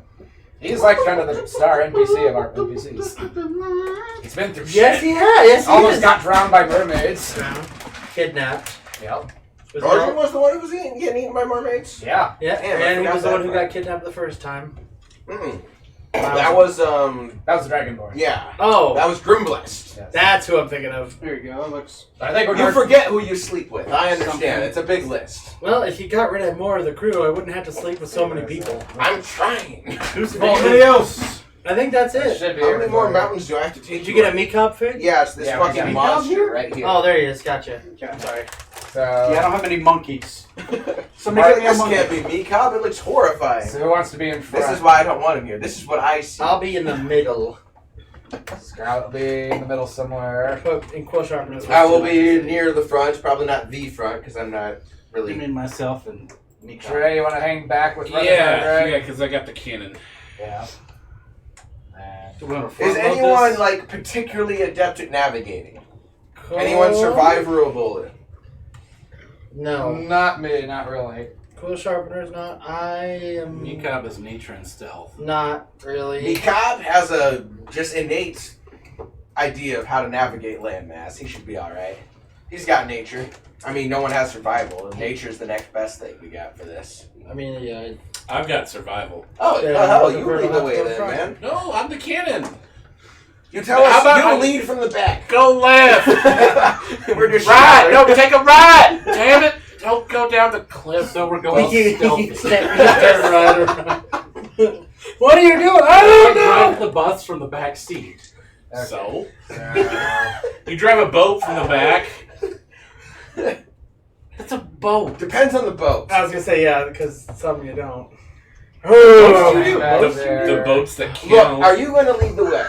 He's like kind of the star NPC of our NPCs. He's been through Yes, shit. he has. Yes, he Almost is. got drowned by mermaids. Kidnapped. Yep. Was Sergeant it- was the one who was getting eaten by mermaids? Yeah. Yeah, Damn, I and he forgot was the that one who part. got kidnapped the first time. Mm-mm. That was, That was the Dragonborn. yeah. Oh, That was Grimblessed. Yes. that's who I'm thinking of. There you go. That looks. I think we're You forget who you sleep with. I understand. It's a big list. Well, if you got rid of more of the crew, I wouldn't have to sleep with so many people. I'm trying. Who's Anybody else? I think that's It it. should be How many more everybody. mountains do I have to take? Did you get a Meekob fig? Yeah, it's this Yeah, we fucking got monster here? right here. Oh, there he is. Gotcha. Okay. Sorry. So, Yeah, I don't have any monkeys. Somebody Mark, get me a this monkey. can't be me, Cobb. It looks horrifying. so who wants to be in front? This is why I don't want him here. This is what I see. I'll be in the middle. Scout will be in the middle somewhere. Put in Quill Sharpener. I will be near the front, probably not the front, because I'm not I really. mean myself and me. Trey, you want to hang back with Rutherford, Yeah, Greg? because I got the cannon. Yeah. And Is anyone like particularly adept at navigating? Anyone survivorable? No. not me, not really. Quill Sharpener's not. I am Meekob is nature and stealth. not really. Cobb has a just innate idea of how to navigate landmass. He should be all right. He's got nature. I mean, no one has survival. Nature's the next best thing we got for this. I mean, yeah. I've got survival. Oh, Yeah, hell, you Rutherford lead the will way have to then, go front. man. No, I'm the cannon. You tell How us. about You I- lead from the back. Go left. We're just Right. shouting. No, take a right. Damn it. Don't go down the cliff. So we're going stealthy. What are you doing? I don't know. Drive the bus from the back seat. So? You drive a boat from the back. That's a boat. Depends on the boat. I was gonna say yeah, because some you don't. Oh, Right the there. boats that Look, count. are you going to lead the way?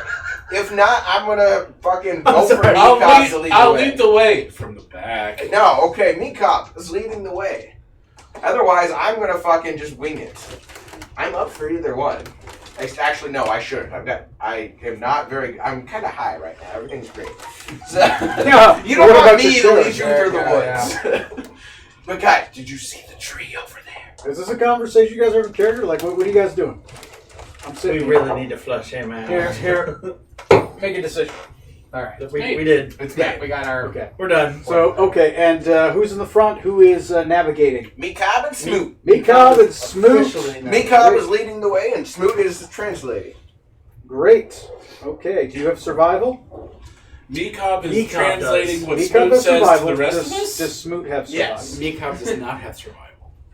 If not, I'm going to fucking I'm vote for sorry. Meekop to lead I'll the way. lead the way from the back. No, okay, Meekop is leading the way. Otherwise, I'm going to fucking just wing it. I'm up for either one. Actually, no, I shouldn't. I am not very. I'm kind of high right now. Everything's great. So, Yeah, you don't what want about me your to lead sword? you through the woods. But guys, did you see the tree over there? Is this a conversation you guys are having character? Like, what are you guys doing? I'm We sitting really need to flush him out. Here. Make a decision. All right. We did. It's Yeah, me. we got our. Okay. We're done. So, okay, and who's in the front? Who is navigating? Meekop and Smoot. Meekop and Smoot. Officially now. Meekop is leading the way, and Smoot is translating. Great. Okay, do you have survival? Meekop is Meekop translating does. what Meekop Smoot has says survival. to the rest does, of us? Does Smoot have survival? Yes. Meekop does not have survival.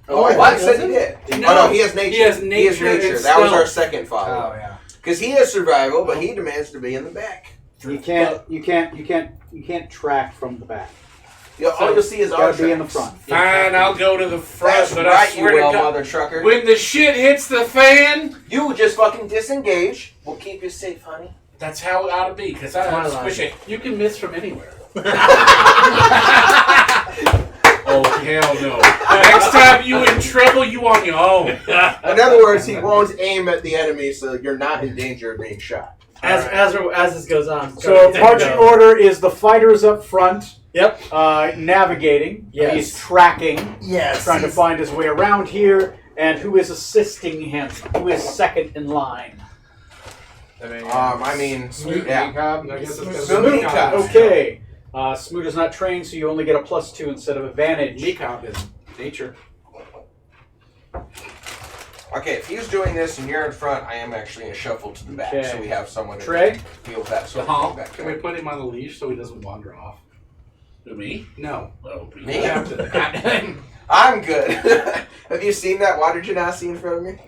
Oh, I what? said he did. No. Oh no, he has nature. He has He has nature nature. and That was stealth. our second follower. Oh yeah. Because he has survival, but he demands to be in the back. You can't track from the back. All you'll see is You our gotta be in the tracks. front. Fine, I'll go to the front, That's but I right, you swear will, to God, mother trucker. when the shit hits the fan, You just fucking disengage. We'll keep you safe, honey. that's how it ought to be, because I Twilight. squish it. You can miss from anywhere. Oh, hell no. Next time you in trouble, you on your own. In other words, he won't aim at the enemy, so you're not in danger of being shot. As this goes on. So marching order is the fighters up front. Yep. Navigating. Yes. He's tracking. Yes. Trying to find his way around here. And who is assisting him? Who is second in line? I mean, yeah. Meekop. I guess Smoot it's Meekop. Meekop. Okay. Smoot is not trained, so you only get a +2 instead of advantage. Meekop is nature. Okay, if he's doing this and you're in front, I am actually going to shuffle to the back, Okay. so we have someone Trey? to deal with that sort of Uh-huh. thing back Can we there. put him on a leash so he doesn't wander off? To me? No. Oh, Me? Captain. Captain. I'm good. Have you seen that water genasi in front of me?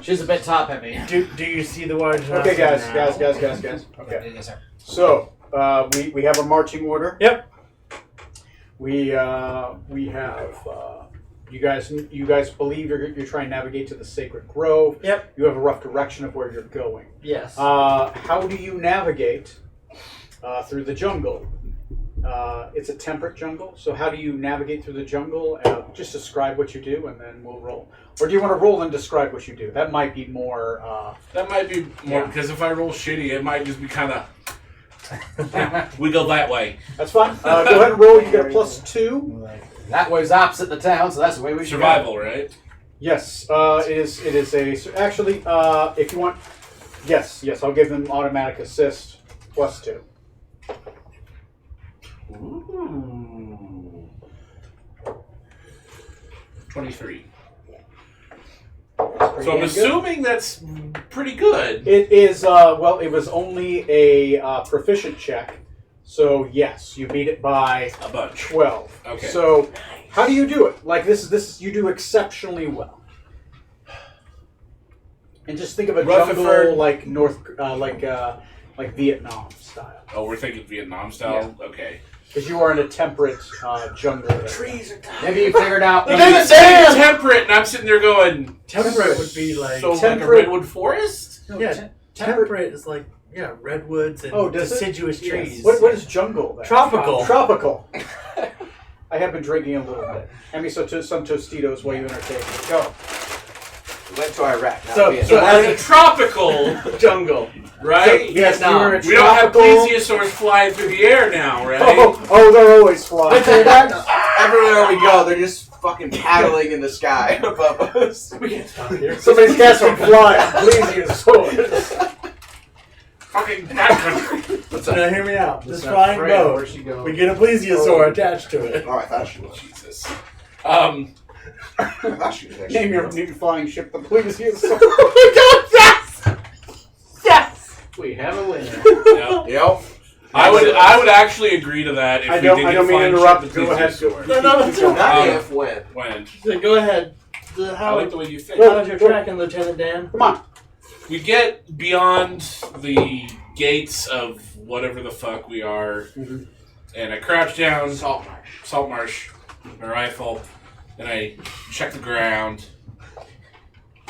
She's a bit top heavy. Do you see the word? Okay, guys. Okay. Yes, sir. So, we have a marching order. Yep. We have you guys believe you're trying to navigate to the sacred grove. Yep. You have a rough direction of where you're going. Yes. How do you navigate through the jungle? It's a temperate jungle, so how do you navigate through the jungle? Just describe what you do, and then we'll roll. Or do you want to roll and describe what you do? That might be more. That might be more, Yeah. because if I roll shitty, it might just be kind of... we go that way. That's fine. Go ahead and roll. You get a +2. That way's opposite the town, so that's the way we should Survival, right? Yes, it is a actually. If you want, yes, I'll give them automatic assist +2. Ooh. 23. Pretty So I'm damn assuming that's pretty good. it is. Well, it was only a proficient check, so yes, you beat it by A bunch. 12. Okay. So, how do you do it? Like this you do exceptionally well. And just think of a jungle Rutherford. like like Vietnam style, Oh, we're thinking Vietnam style? Okay. because you are in a temperate jungle. area. Trees are dying. Maybe you figured out. They didn't say temperate, and I'm sitting there going, Temperate would be like. so like a temperate- redwood forest? yeah. Temperate is like redwoods and does it? deciduous Yes. trees. What is jungle then? Tropical. Tropical. I have been drinking a little bit. Hand me some Tostitos while you entertain me. Go. We went to Iraq. Now So Vietnam. as We're in tropical, jungle. right? Yes, you were in We don't have tropical. plesiosaurs flying through the air now, right? Oh, they're always flying. Everywhere we go, they're just fucking paddling in the sky above us. We can't stop here. Somebody's casting fly on plesiosaurs. Fucking backcountry. Now hear me out. This Let's not flying pray. boat, Where's she going? we get a plesiosaur attached to it. Oh, I thought she was. Jesus. I thought she was actually. Name your new flying ship the plesiosaur. We have a winner. Yeah. Yep. I would actually agree to that if I we don't did mean get to flying interrupt. ship Go the ahead. plesiosaur. No, it's all Not Um, if, when. When? So go ahead. I How like the way you think. how's your tracking, Lieutenant Dan? Come on. We get beyond the gates of whatever the fuck we are. Mhm. And I crouch down, Salt marsh. salt marsh, my rifle, and I check the ground,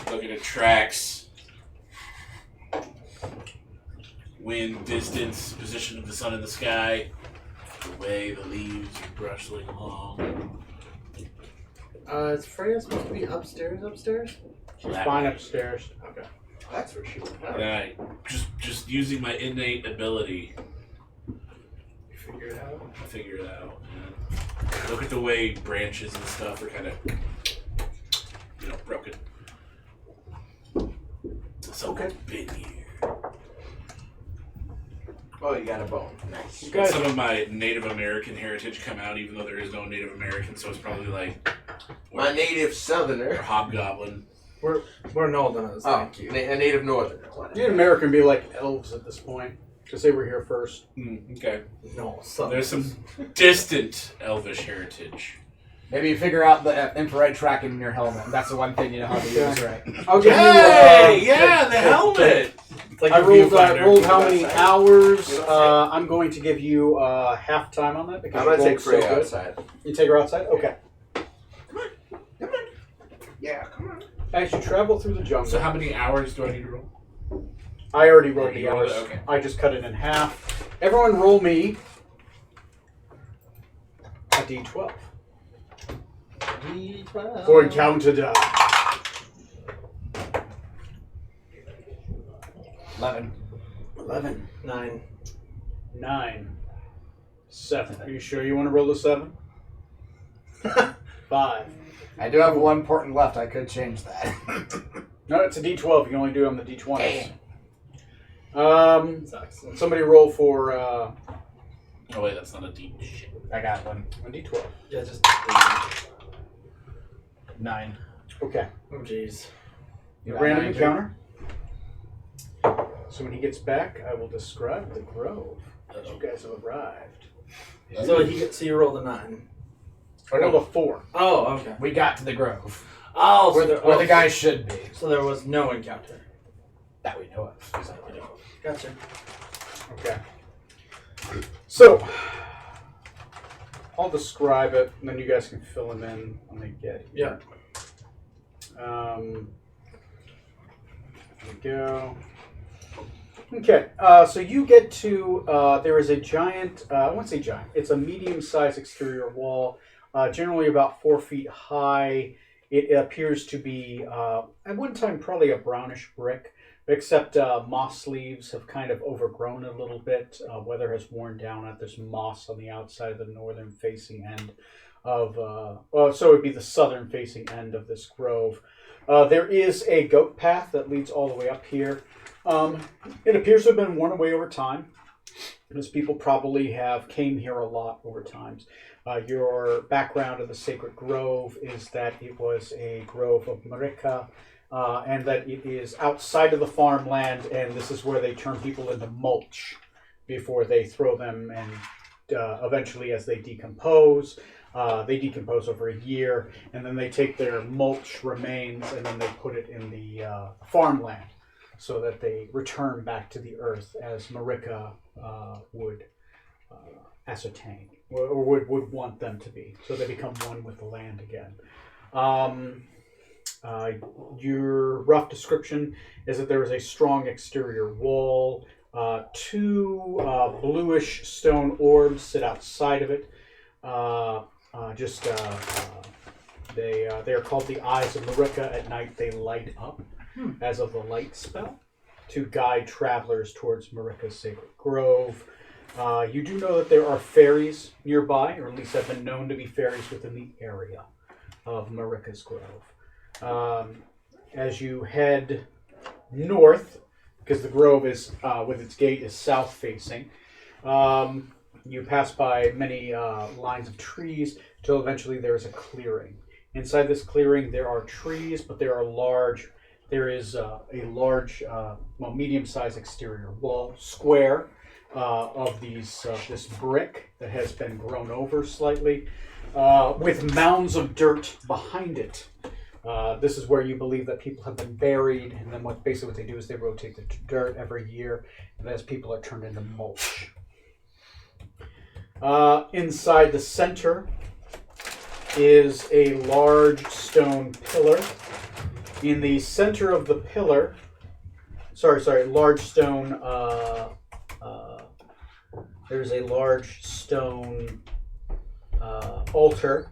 looking at tracks, wind, distance, position of the sun in the sky, the way the leaves are brustling along. Is Freya supposed to be upstairs? She's That fine way. upstairs. Okay. That's for sure. And I just using my innate ability, You figure it out. I figure it out. Yeah. Look at the way branches and stuff are kind of, broken. Something's been here. Oh, you got a bone. Nice. You guys, Some of my Native American heritage come out, even though there is no Native American, so it's probably like My native or southerner. hobgoblin. We're Northerners. Oh, Thank you. a native northerner. Native American be like elves at this point, because they were here first. Okay. No, son. There's some distant elvish heritage. Maybe you figure out the infrared tracking in your helmet. That's the one thing you know how to use, right? I'll give Hey, yeah, the helmet. It's like I a rolled viewfinder. how many hours. I'm going to give you half time on that because I'm you gonna rolled take Freya so good. outside. You take her outside? Okay. Yeah, come on. As you travel through the jungle, So how many hours do I need to roll? I already rolled You the rolled hours. it? Okay. I just cut it in half. Everyone roll me a d12 D12. for encounter die. 11. 11, 9. 9, 7. Are you sure you want to roll the 7? 5. I do have one important left. I could change that. No, it's a d12. You can only do it on the d20s. Sucks. Somebody roll for Oh wait, that's not a D. Shit. I got one. a d12. Yeah, just. 9. Okay. Oh, jeez. You got Random 9 too? encounter. So when he gets back, I will describe the grove as you guys have arrived. So you rolled a 9. Or Roll no, a 4. Oh, okay. we got to the grove. Oh, Where the guys should be. So there was no encounter. That we know of. Gotcha. Okay. So I'll describe it, and then you guys can fill them in when they get here. There we go. Okay, so you get to, there is a giant, I won't say giant, it's a medium-sized exterior wall, generally about 4 feet high. It appears to be, at one time, probably a brownish brick, except moss leaves have kind of overgrown it a little bit. Weather has worn down it. There's moss on the outside of the northern-facing end of, so it would be the southern-facing end of this grove. There is a goat path that leads all the way up here. It appears to have been worn away over time, as people probably have came here a lot over times. Your background of the sacred grove is that it was a grove of Marika, and that it is outside of the farmland, and this is where they turn people into mulch before they throw them, and eventually as they decompose over a year, and then they take their mulch remains and then they put it in the farmland so that they return back to the earth as Marika would ascertain, or would want them to be, so they become one with the land again. Your rough description is that there is a strong exterior wall. 2 bluish stone orbs sit outside of it. They are called the Eyes of Marika. At night they light up as of the light spell to guide travelers towards Marika's sacred grove. You do know that there are fairies nearby, or at least have been known to be fairies within the area of Marika's grove. As you head north, because the grove is with its gate is south facing, you pass by many lines of trees till eventually there is a clearing. Inside this clearing there are trees, but there is a large, medium-sized exterior wall, square, of this brick that has been grown over slightly, with mounds of dirt behind it. This is where you believe that people have been buried, and then what they do is they rotate the dirt every year, and as people are turned into mulch. Inside the center is a large stone pillar. In the center of the pillar, large stone. There's a large stone altar.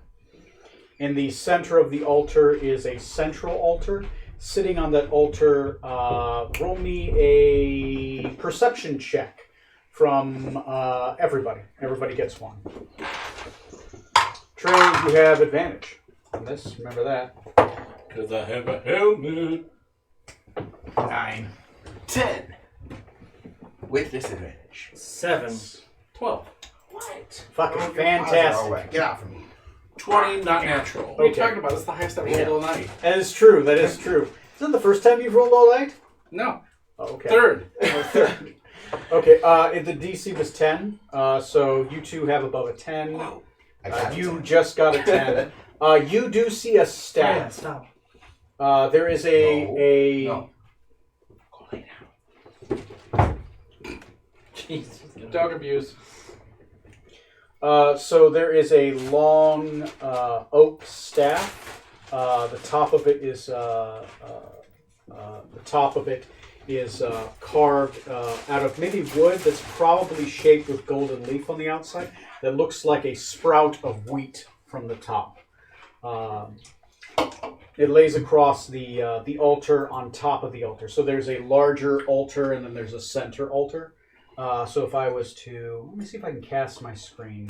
In the center of the altar is a central altar. Sitting on that altar, roll me a perception check from everybody. Everybody gets one. Trey, you have advantage on this. Remember that. Because I have a helmet. 9. 10. With disadvantage. 7. 12. What? Fucking Oh, fantastic. get out from me. 20, not natural. What are you talking about? This is the highest I've rolled all night. That is true. That is true. Is that the first time you've rolled all night? No. Oh, okay. Third. Third. Okay. If the DC was 10, so you two have above a 10. Whoa. I got You 10. just got a 10. You do see a Yeah, staff. stop. There is a No. Go lay down. Jesus. Dog abuse. So there is a long oak staff. The top of it is carved out of maybe wood that's probably shaped with golden leaf on the outside. That looks like a sprout of wheat from the top. It lays across the altar on top of the altar. So there's a larger altar and then there's a center altar. So if I was to, let me see if I can cast my screen.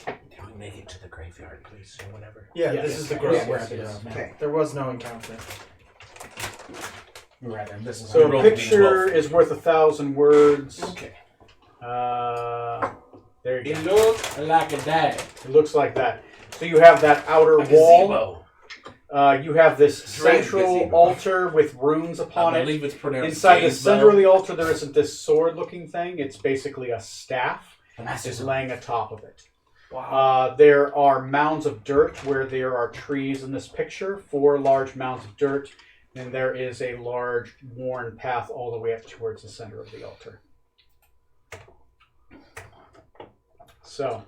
Can we make it to the graveyard, please, or whatever? Yeah, Yeah, this yes, is the yes, gross. yes, Yeah, yes. Okay. There was no encounter. Rather, this is So roll a the picture D12. is worth 1,000 words. Okay. There you It go. looks like a dad. It looks like that. So you have that outer A wall. gazebo. You have this Dread central gazebo. altar with runes upon I it. believe it's pronounced Inside the gazebo. center of the altar, there isn't this sword-looking thing. It's basically a staff the just master's laying atop of it. Wow. There are mounds of dirt where there are trees in this picture. 4 large mounds of dirt. And there is a large worn path all the way up towards the center of the altar. So,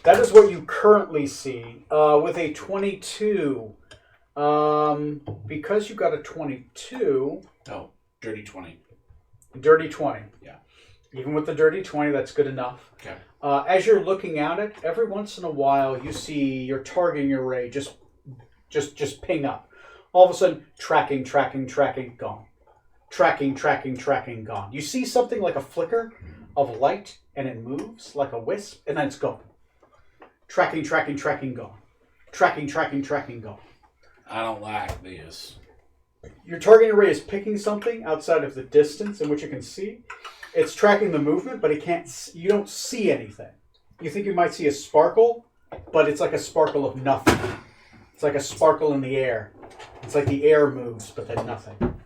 that is what you currently see. With a 22, because you got a 22, Oh, dirty 20. dirty 20. Yeah. Even with the dirty 20, that's good enough. Okay. As you're looking at it, every once in a while, you see your targeting array just ping up. All of a sudden, tracking, gone. Tracking, gone. You see something like a flicker of light, and it moves like a wisp, and then it's gone. Tracking, gone. Tracking, gone. I don't like this. Your targeting array is picking something outside of the distance in which you can see. It's tracking the movement, but it can't. You don't see anything. You think you might see a sparkle, but it's like a sparkle of nothing. It's like a sparkle in the air. It's like the air moves, but then nothing.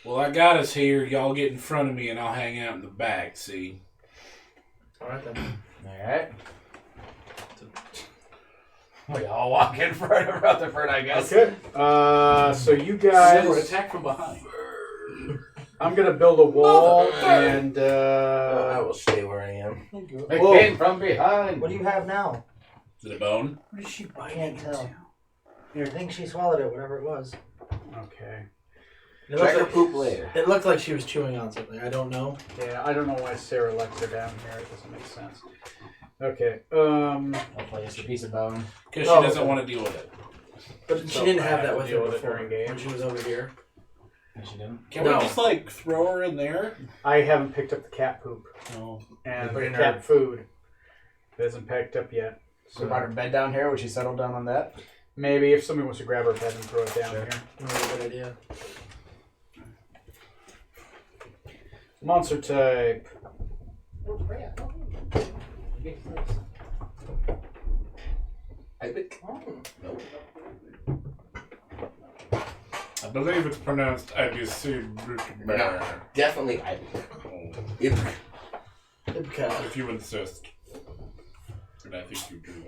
Well, I got us here. Y'all get in front of me, and I'll hang out in the back. See. Alright then. Alright. We all walk in front of Rutherford, I guess. Okay. So you We're guys, attacked from behind. I'm gonna build a wall, and I will stay where I am. They Whoa. came from behind. What do you have now? Is it a bone? what is she I biting can't tell. into? Here, I think she swallowed it, whatever it was. Okay. It Check her looked, poop later. like, it looked like she was chewing on something. I don't know. Yeah, I don't know why Sarah lets her down here. It doesn't make sense. Okay. Hopefully it's a piece of bone. Because Oh, she doesn't okay. want to deal with it. But So she didn't I have had that to with deal her with it before during game. when she was over here. And she didn't. Can No. we just like throw her in there? I haven't picked up the cat poop No. and Put the in cat her- food. It hasn't packed up yet. So we brought her bed down here. Would she settle down on that? Maybe if somebody wants to grab her bed and throw it down Sure. here. Really good idea. Monster type. I believe it's pronounced IBC. No, definitely I. If Ibka. If you insist. And I think you do.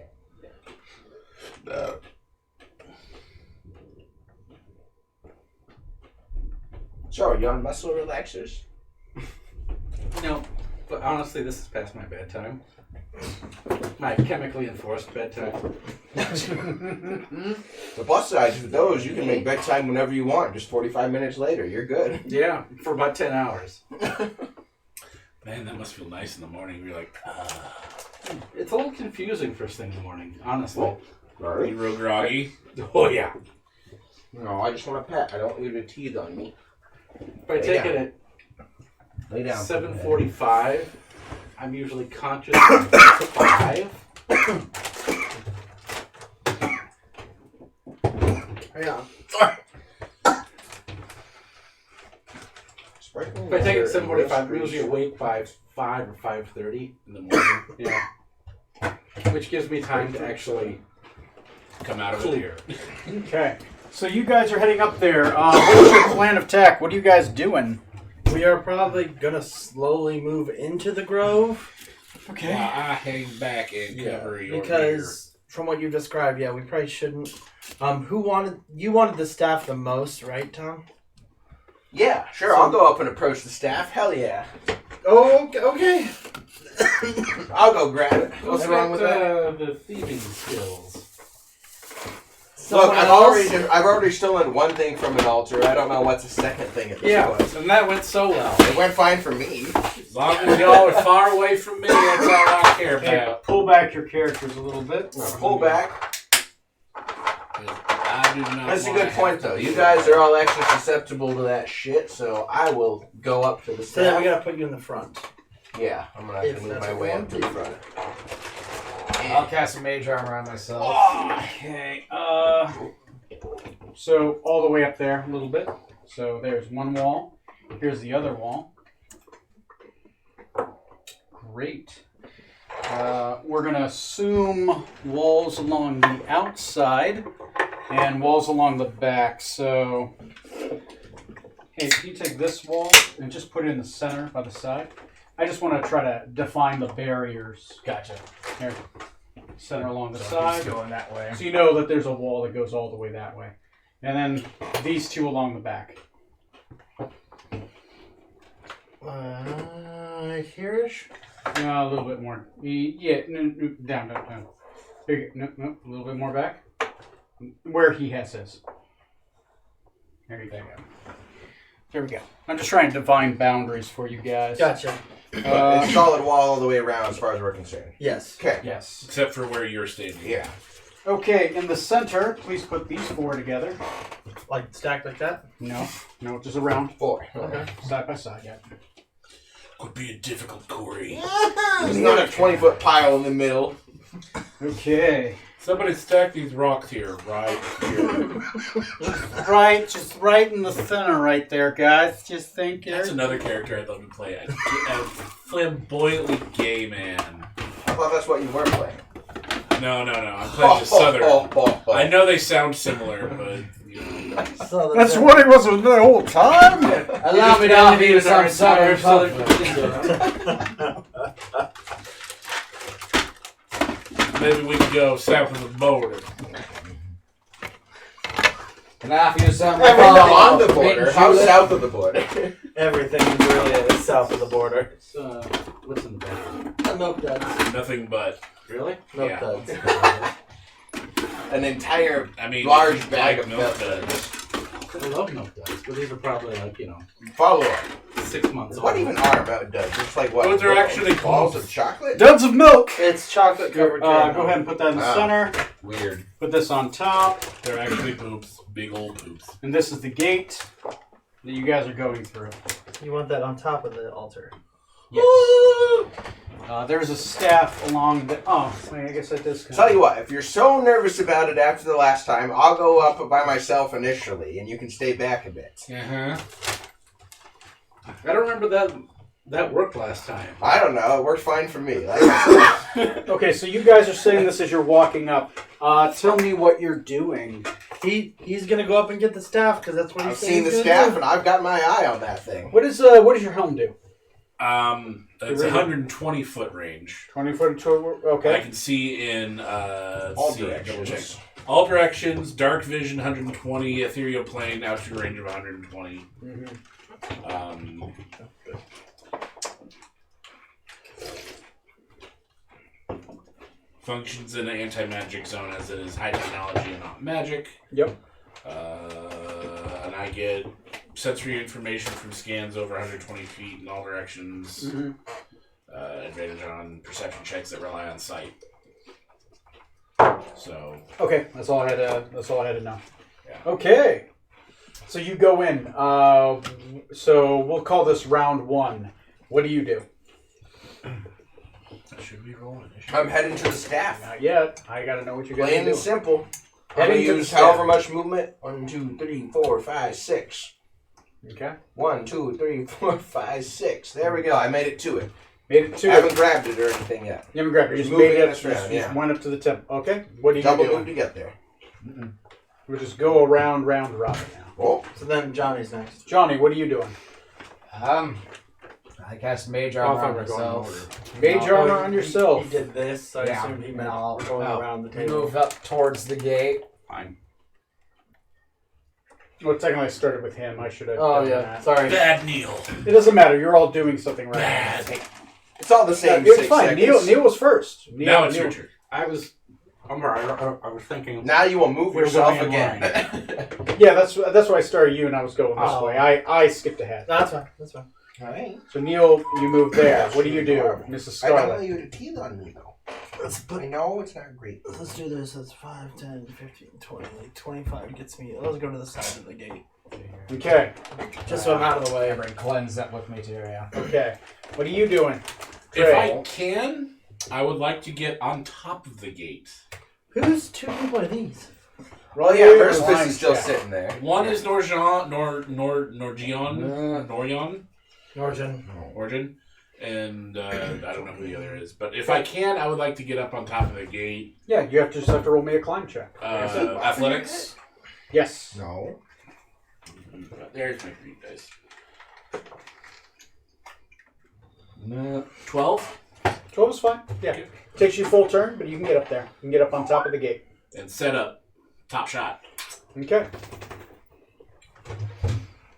So, are you on muscle relaxers? No, but honestly, this is past my bedtime. My chemically enforced bedtime. The plus side to those, you can make bedtime whenever you want. Just 45 minutes later, you're good. Yeah, for about 10 hours. Man, that must feel nice in the morning. You're like, It's a little confusing first thing in the morning, honestly. you real groggy. Oh, yeah. No, I just want a pet. I don't want you to tease on me. If I take it Lay at down. 7:45, I'm usually conscious at 5. Yeah. If I take it at 7:45, I'm usually awake by 5 or 5:30 In the morning, Yeah. Which gives me time to actually... come out of it here. Okay. So you guys are heading up there. What's your plan of attack? What are you guys doing? We are probably gonna slowly move into the grove Okay. While I hang back and cover your because, from what you described, yeah, we probably shouldn't. You wanted the staff the most, right, Tom? Yeah, sure. I'll go up and approach the staff. Hell yeah. Oh, okay. I'll go grab it. What's wrong with that? The thieving skills. Look, Someone I've else? already stolen one thing from an altar. I don't know what's the second thing at this Yeah, point. and that went so well. It went fine for me. As long as y'all are far away from me, that's all I care about. Pull back your characters a little bit. Pull back. I do not That's a wanna good point, have to though. do You that. guys are all extra susceptible to that shit, so I will go up to the So then we staff. gotta put you in the front. Yeah, I'm gonna have to If move that's my what way you up want to the front. I'll cast a mage armor on myself. Okay. So all the way up there a little bit. So there's one wall. Here's the other wall. Great. We're going to assume walls along the outside and walls along the back. So, hey, can you take this wall and just put it in the center by the side? I just want to try to define the barriers. Gotcha. Here. Center along the So side. he's going that way. So you know that there's a wall that goes all the way that way. And then these two along the back. Here-ish? A little bit more. Yeah, no, down. Big, no, a little bit more back. Where he has his. There you go. There we go. I'm just trying to define boundaries for you guys. Gotcha. It's solid wall all the way around as far as we're concerned. Yes. Okay. Yes. Except for where you're standing. Yeah. Okay, in the center, please put these four together. Like stacked like that? No, just around. 4. Okay. Side by side, yeah. Could be a difficult Corey. It's not a 20-foot pile in the middle. Okay. Somebody stack these rocks here, right here. Just right in the center right there, guys. Just think That's another character I'd love to play. A flamboyantly gay man. I thought that's what you were playing. No. I'm playing the southern. I know they sound similar, but you know. So That's what it was the whole time? Allow me to offer you some southern Southern comfort. Maybe we can go south of the border. Can I offer you some On the border. How south of the border? everything really is south of the border. What's in the back? Milk duds. Nothing but. Really? Milk Yeah. duds. An entire I mean, large if you bag like of milk milk. duds. I love milk duds, but these are probably like, Follow up. 6 months What old. even are milk duds? It's like what? Those are actually balls balls. of chocolate? Duds of milk. It's chocolate covered Go ahead and put that in the Wow. center. Weird. Put this on top. They're actually poops. Big old poops. And this is the gate that you guys are going through. You want that on top of the altar. Yes. There's a staff along the... Oh, wait, I guess that does... Tell you what, if you're so nervous about it after the last time, I'll go up by myself initially, and you can stay back a bit. Uh-huh. I don't remember that worked last time. I don't know. It worked fine for me. Like I said, Okay, so you guys are saying this as you're walking up. Tell me what you're doing. He's gonna go up and get the staff because that's what he's I've seen the saying he's staff, gonna and I've got my eye on that thing. What does your helm do? It's 120 foot range. 20 foot to... I Okay. can see in All directions. double check. All directions, dark vision 120, ethereal plane, altitude range of 120. Functions in an anti-magic zone as it is high technology and not magic. Yep. And I get sensory information from scans over 120 feet in all directions. Mm-hmm. Advantage on perception checks that rely on sight. So. Okay, that's all I had to know. Yeah. Okay. So you go in. So we'll call this round 1. What do you do? Should we roll it? I'm heading to the staff. Not yet. I gotta know what you guys Plain do. and simple. I'm Heading going to to the use staff. however much movement. 1, 2, 3, 4, 5, 6. Okay. 1, 2, 3, 4, 5, 6. There we go. I made it to it. Made it to I it. haven't grabbed it or anything yet. You haven't grabbed it. You Just just made moving it. this around, Just yeah. went up to the tip. Okay. What do you Double do? move to get there. We'll just go around, round robin now. Oh, So then Johnny's next. Johnny, what are you doing? I cast Mage Oh, I Armor thought on we were going in myself. Mage No, armor on yourself. He did this, so I Yeah, assumed he meant no. going around the table. Move up towards the gate. Fine. Well, technically I started with him. I should have Oh done yeah, that. sorry. Bad Neil. It doesn't matter. You're all doing something right. Bad. it's all the same. It's 6 fine. seconds. Neil was first. Now it's Neil, your turn. I was thinking. Now you will move We're yourself going in again. Yeah, that's why I started you and I was going this Oh. way. I skipped ahead. That's fine. That's fine. Alright. So Neil, you move there. What do you do, Mrs. I don't want Scarlet? you to tease on me though. Let's I know it's not great. Let's do this. That's 5, 10, 15, 20, like 25 gets me. Let's go to the side of the gate. Okay. Just so I'm out of the way. I bring cleanse that with me too, yeah. Okay. What are you doing? If Trey. I can, I would like to get on top of the gate. Whose 2 people are these? Well, yeah, Roll first your fist line is still check. sitting there. One is Norjan, Norjan. and I don't know who the other is. But if I can, I would like to get up on top of the gate. Yeah, you just have to roll me a climb check. Athletics. Yes. No. There's my green dice. 12. 12 is fine. Yeah. Takes you full turn, but you can get up there. You can get up on top of the gate. And set up. Top shot. Okay.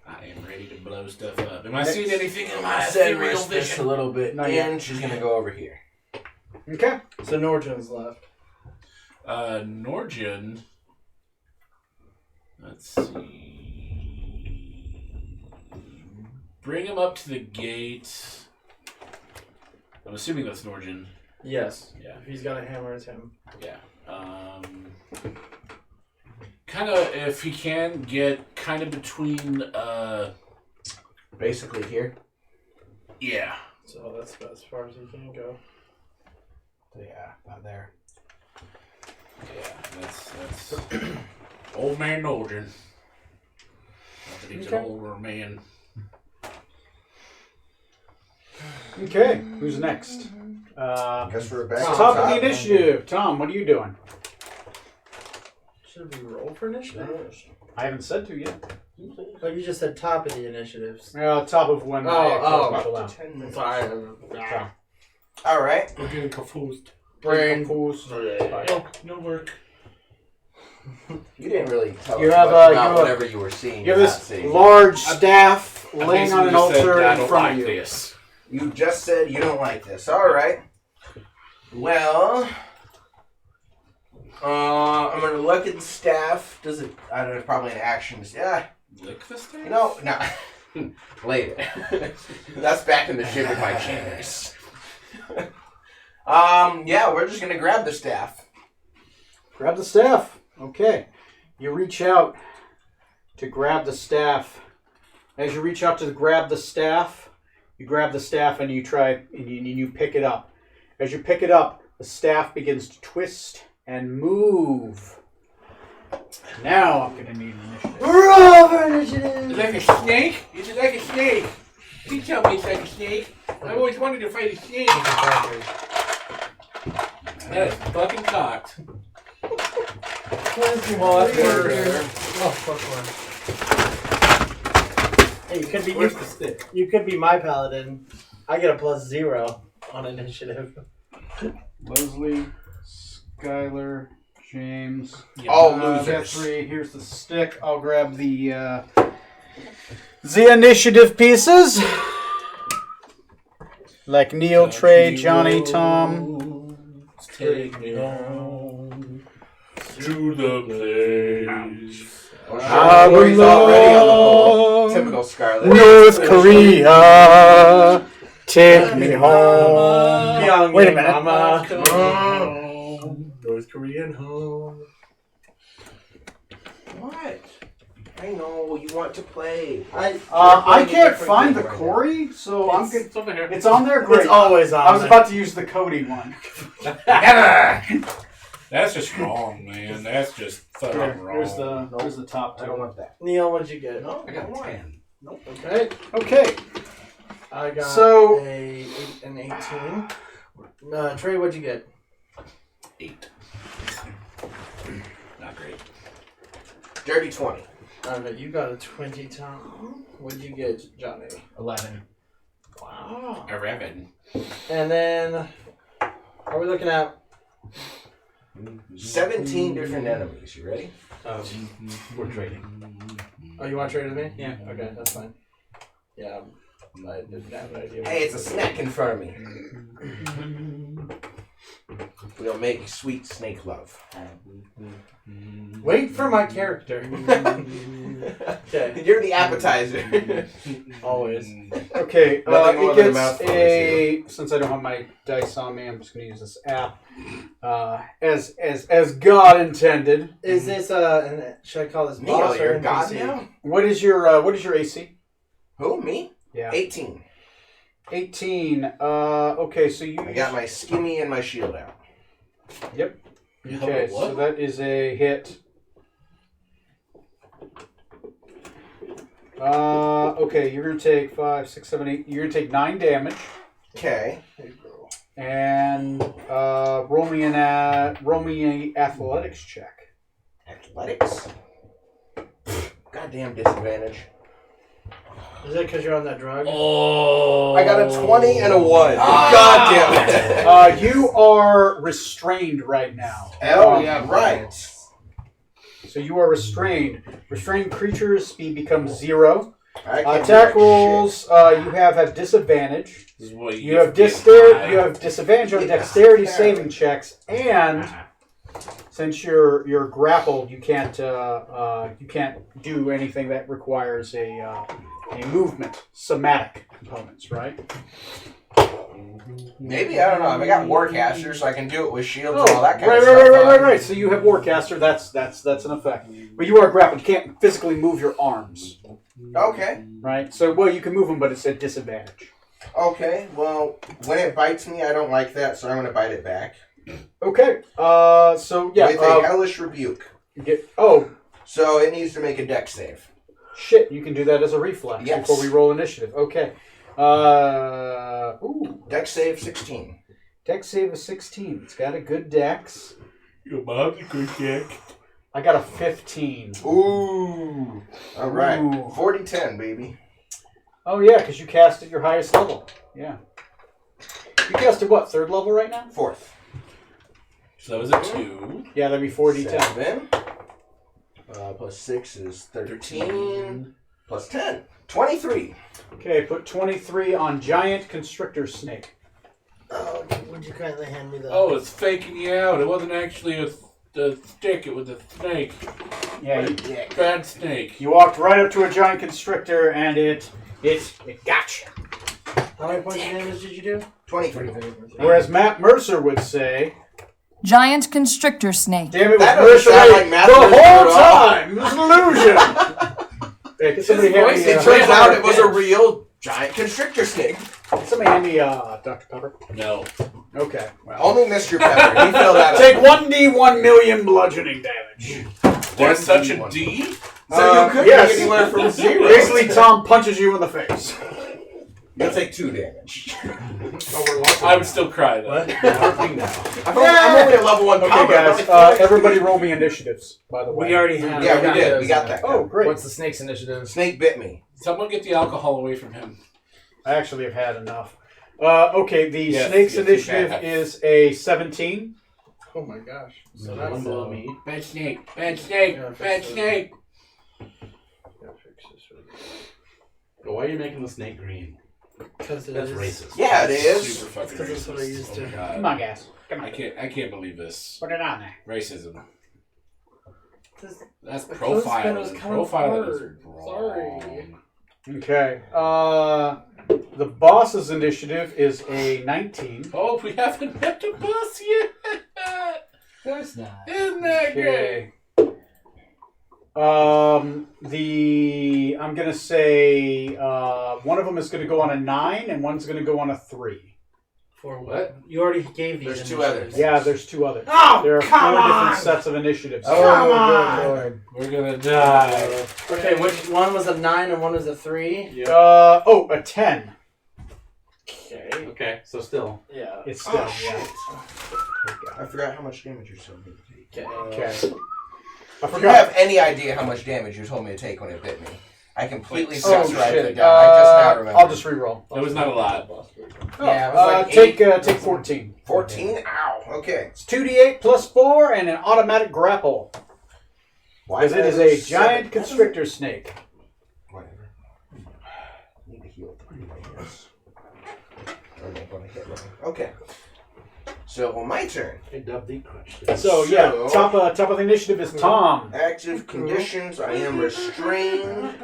I am ready to blow stuff up. Am I Next. seeing anything in my Set ethereal wrist this a vision? little bit, Not yet. and she's gonna go over here. Okay. So Norjan's left. Norjan. Let's see. Bring him up to the gate. I'm assuming that's Norjan. Yes. Yeah. If he's got a hammer, it's him. Yeah. Kind of, if he can, get kind of between, Basically here. yeah. So that's about as far as he can go. Yeah, about there. Yeah, that's old man Norjan. Not that he's Okay. an older man. Okay. Who's next? Guess we're back. Top of the initiative. Tom, what are you doing? Should we roll for initiative? I haven't said to yet. Oh, you just said top of the initiatives. Top of when I close people out. Sorry. All right. We're getting confused. Brain. No work. You didn't really tell You us have, much you about have- whatever you were seeing. You have and this not seeing. large staff I laying on an basically just said, altar I in don't front like of you. this. You just said you don't like this. All right. Well, I'm gonna look at the staff. Does it? I don't know. It's probably an action. Yeah. Lick this thing? No. Later. That's back in the ship with my chambers. Yeah, we're just gonna grab the staff. Grab the staff. Okay. You reach out to grab the staff. As you reach out to grab the staff, you grab the staff and you try and you pick it up. As you pick it up, the staff begins to twist and move. Now I'm going to need an initiative. Roll for initiative! It's like a snake? Is it like a snake? Please tell me it's like a snake. I've always wanted to fight a snake. That's fucking cocked. Hey, you could be Where's the stick? you could be my paladin. I get a +0 on initiative. Leslie, Skylar, James. All Get losers. 3. Here's the stick. I'll grab the initiative pieces. Like Neil, Trey, Johnny, Tom. Take me home to the place. I He's already on the pole. belong. Typical Scarlet. North Korea, take me home. Pyongyang, Wait a minute. Mama. Home. North Korean home. What? I know you want to play. I can't find the Corey, so I'm good. It's over here. It's on there. Great. It's always on. I was there. about to use the Cody one. That's just wrong, man. That's just fucking wrong. Here's the top I don't two. want that. Neil, what'd you get? No, I got 10. Okay. Okay. I got So- an 18. Trey, what'd you get? 8. Not great. Dirty 20. Okay, you got a 20, Tom. What'd you get, Johnny? 11. Wow. 11. And then, are we looking at 17 different enemies. You ready? We're trading. Oh, you want to trade with me? Yeah. Okay, that's fine. Yeah, I didn't have an idea. Hey, it's a snack in front of me. We'll make sweet snake love. Wait for my character. Okay, You're the appetizer. always. Okay, Nothing more it than a gets mouthful, a. Since I don't have my dice on me, I'm just going to use this app. As God intended. Is this should I call this Neil, boss or you're God NPC? now? What is your AC? Who, me? Yeah. 18. 18. Okay, so you. I got my skimmy and my shield out. Yep. You have Okay, a what? so that is a hit. Okay, you're gonna take 5, 6, 7, 8. You're gonna take 9 damage, Okay. and roll me an athletics check. Athletics. Goddamn disadvantage. Is it because you're on that drug? Oh. I got a 20 and a 1. Ah. God damn it. You are restrained right now. Oh, yeah, right. So you are restrained. Restrained creatures speed becomes 0. I can't Attack do that rolls you have disadvantage. This is what You have get you have disadvantage on Yeah. dexterity saving checks, and since you're grappled, you can't do anything that requires a movement. Somatic components, right? shit. Maybe, I don't know. I got Warcaster, so I can do it with shields and all that kind right, of right, stuff. right. So you have Warcaster. That's an effect. But you are grappled. You can't physically move your arms, Okay. right? So you can move them, but it's at disadvantage. Okay. Well, when it bites me, I don't like that, so I'm going to bite it back. Okay. So yeah. With a hellish rebuke. Oh So it needs to make a dex save. shit! You can do that as a reflex Yes. before we roll initiative. Okay. Ooh. Dex save 16. Dex save of 16. It's got a good dex. Your mom's a good dick. I got a 15. Ooh. All right. Ooh. 40-10, baby. Oh yeah, because you cast at your highest level. Yeah. You cast at what? 3rd level right now? 4th. So that was a 2. Yeah, that'd be 4d10. 7. Plus 6 is 13. Plus 10. 23. Okay, put 23 on giant constrictor snake. Oh, would you kindly hand me that? Oh, it's faking you out. It wasn't actually a stick. It was a snake. Yeah, Bad snake. you walked right up to a giant constrictor and it got you. How many points of damage did you do? 23. Whereas Matt Mercer would say, Giant constrictor snake. damn it, That was doesn't Mercer sound right like Matt the Mercer whole at all. time. It was an illusion. Hey, can somebody hand me, It turns out it was a real giant constrictor snake. can somebody hand me Dr. Pepper? No. Okay. Well. Only Mr. Pepper. He filled that Take up. 1d1 million bludgeoning damage. There's such a D? So you could yes. be anywhere from 0. Basically, Tom punches you in the face. You'll take 2 damage. I would still cry though. I'm only at level 1 Okay, power. guys. Everybody roll me initiatives, by the way. We already have. Yeah, we did. We got that. Oh, great. What's the snake's initiative? Snake bit me. Someone get the alcohol away from him. I actually have had enough. Okay, the Yes, snake's yes, initiative you have. is a 17. Oh my gosh. So So that's below me. Bad snake. Bad snake. Yeah, Bad snake. But why are you making the snake green? Because That's racist. Yeah, it is. Super fucking That's 'cause that's what I racist. used Oh to. my God. Come on, guys. Come on. I can't believe this. Put it on there. Racism. That's The clothespin was profiling. kind of Profiling is hard. wrong. Sorry. Okay. The boss's initiative is a 19. Oh, we haven't met the boss yet. Of course not. Isn't that great? I'm gonna say one of them is gonna go on a 9 and one's gonna go on a 3. For what? You already gave these. There's two initiatives. others. Yeah, there's 2 others. Oh, There are 4 come on! different sets of initiatives. Oh, Come good on! Lord. We're gonna die. Okay, which one was a 9 and one was a 3? A 10. Okay. Okay, so still. Yeah. It's still, Oh, shit. yeah. I forgot how much damage you're still going to take. Okay. Okay. I Do you forgot. have any idea how much damage you told me to take when it bit me? I completely Oh, forgot to write it shit. down. I just now remember. I'll just re-roll. It was not a lot. Yeah, it was like Take 14. 14? Ow. Okay. It's 2d8 plus 4 and an automatic grapple. Why Because it is a giant constrictor snake. Whatever. Need to heal 3, I guess. I'm not going to hit one. Okay. So, my turn. I dubbed the question. So yeah, top of the initiative is Tom. Active conditions. I am restrained,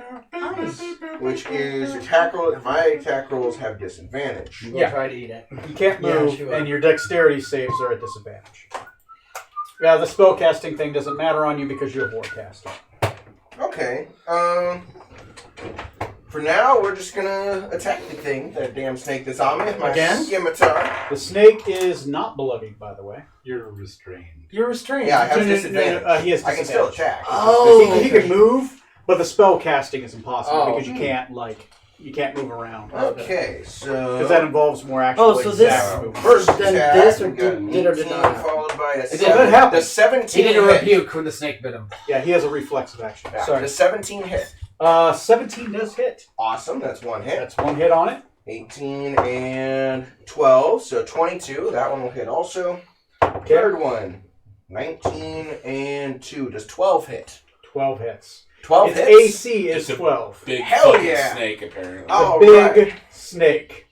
which is attack roll. My attack rolls have disadvantage. You Yeah. try to eat it. You can't Yeah, move, sure. and your dexterity saves are at disadvantage. Yeah, the spellcasting thing doesn't matter on you because you're a warcaster. Okay. For now, we're just gonna attack the thing, that damn snake that's on me with my Again? scimitar. The snake is not bloodied, by the way. You're restrained. You're restrained. Yeah, I have No, no, no, disadvantage. he has I can still disadvantage. attack. Oh. He can move, but the spell casting is impossible Oh. because you can't move around. Okay, so Because that involves more actual Oh, so exact this- movement. first Then attack, this or we got did or did 18 not? followed by a It did. That happens. The 17 He did a hit. rebuke when the snake bit him. Yeah, he has a reflexive action. Yeah, Sorry. the 17 hit. 17 does hit. Awesome, that's one hit. That's one hit on it. 18 and 12, so 22. That one will hit also. Third one, 19 and 2. Does 12 hit? 12 hits. 12 Its hits? AC is It's a 12. Big Hell fucking yeah. snake, apparently. Oh. A big Alright. snake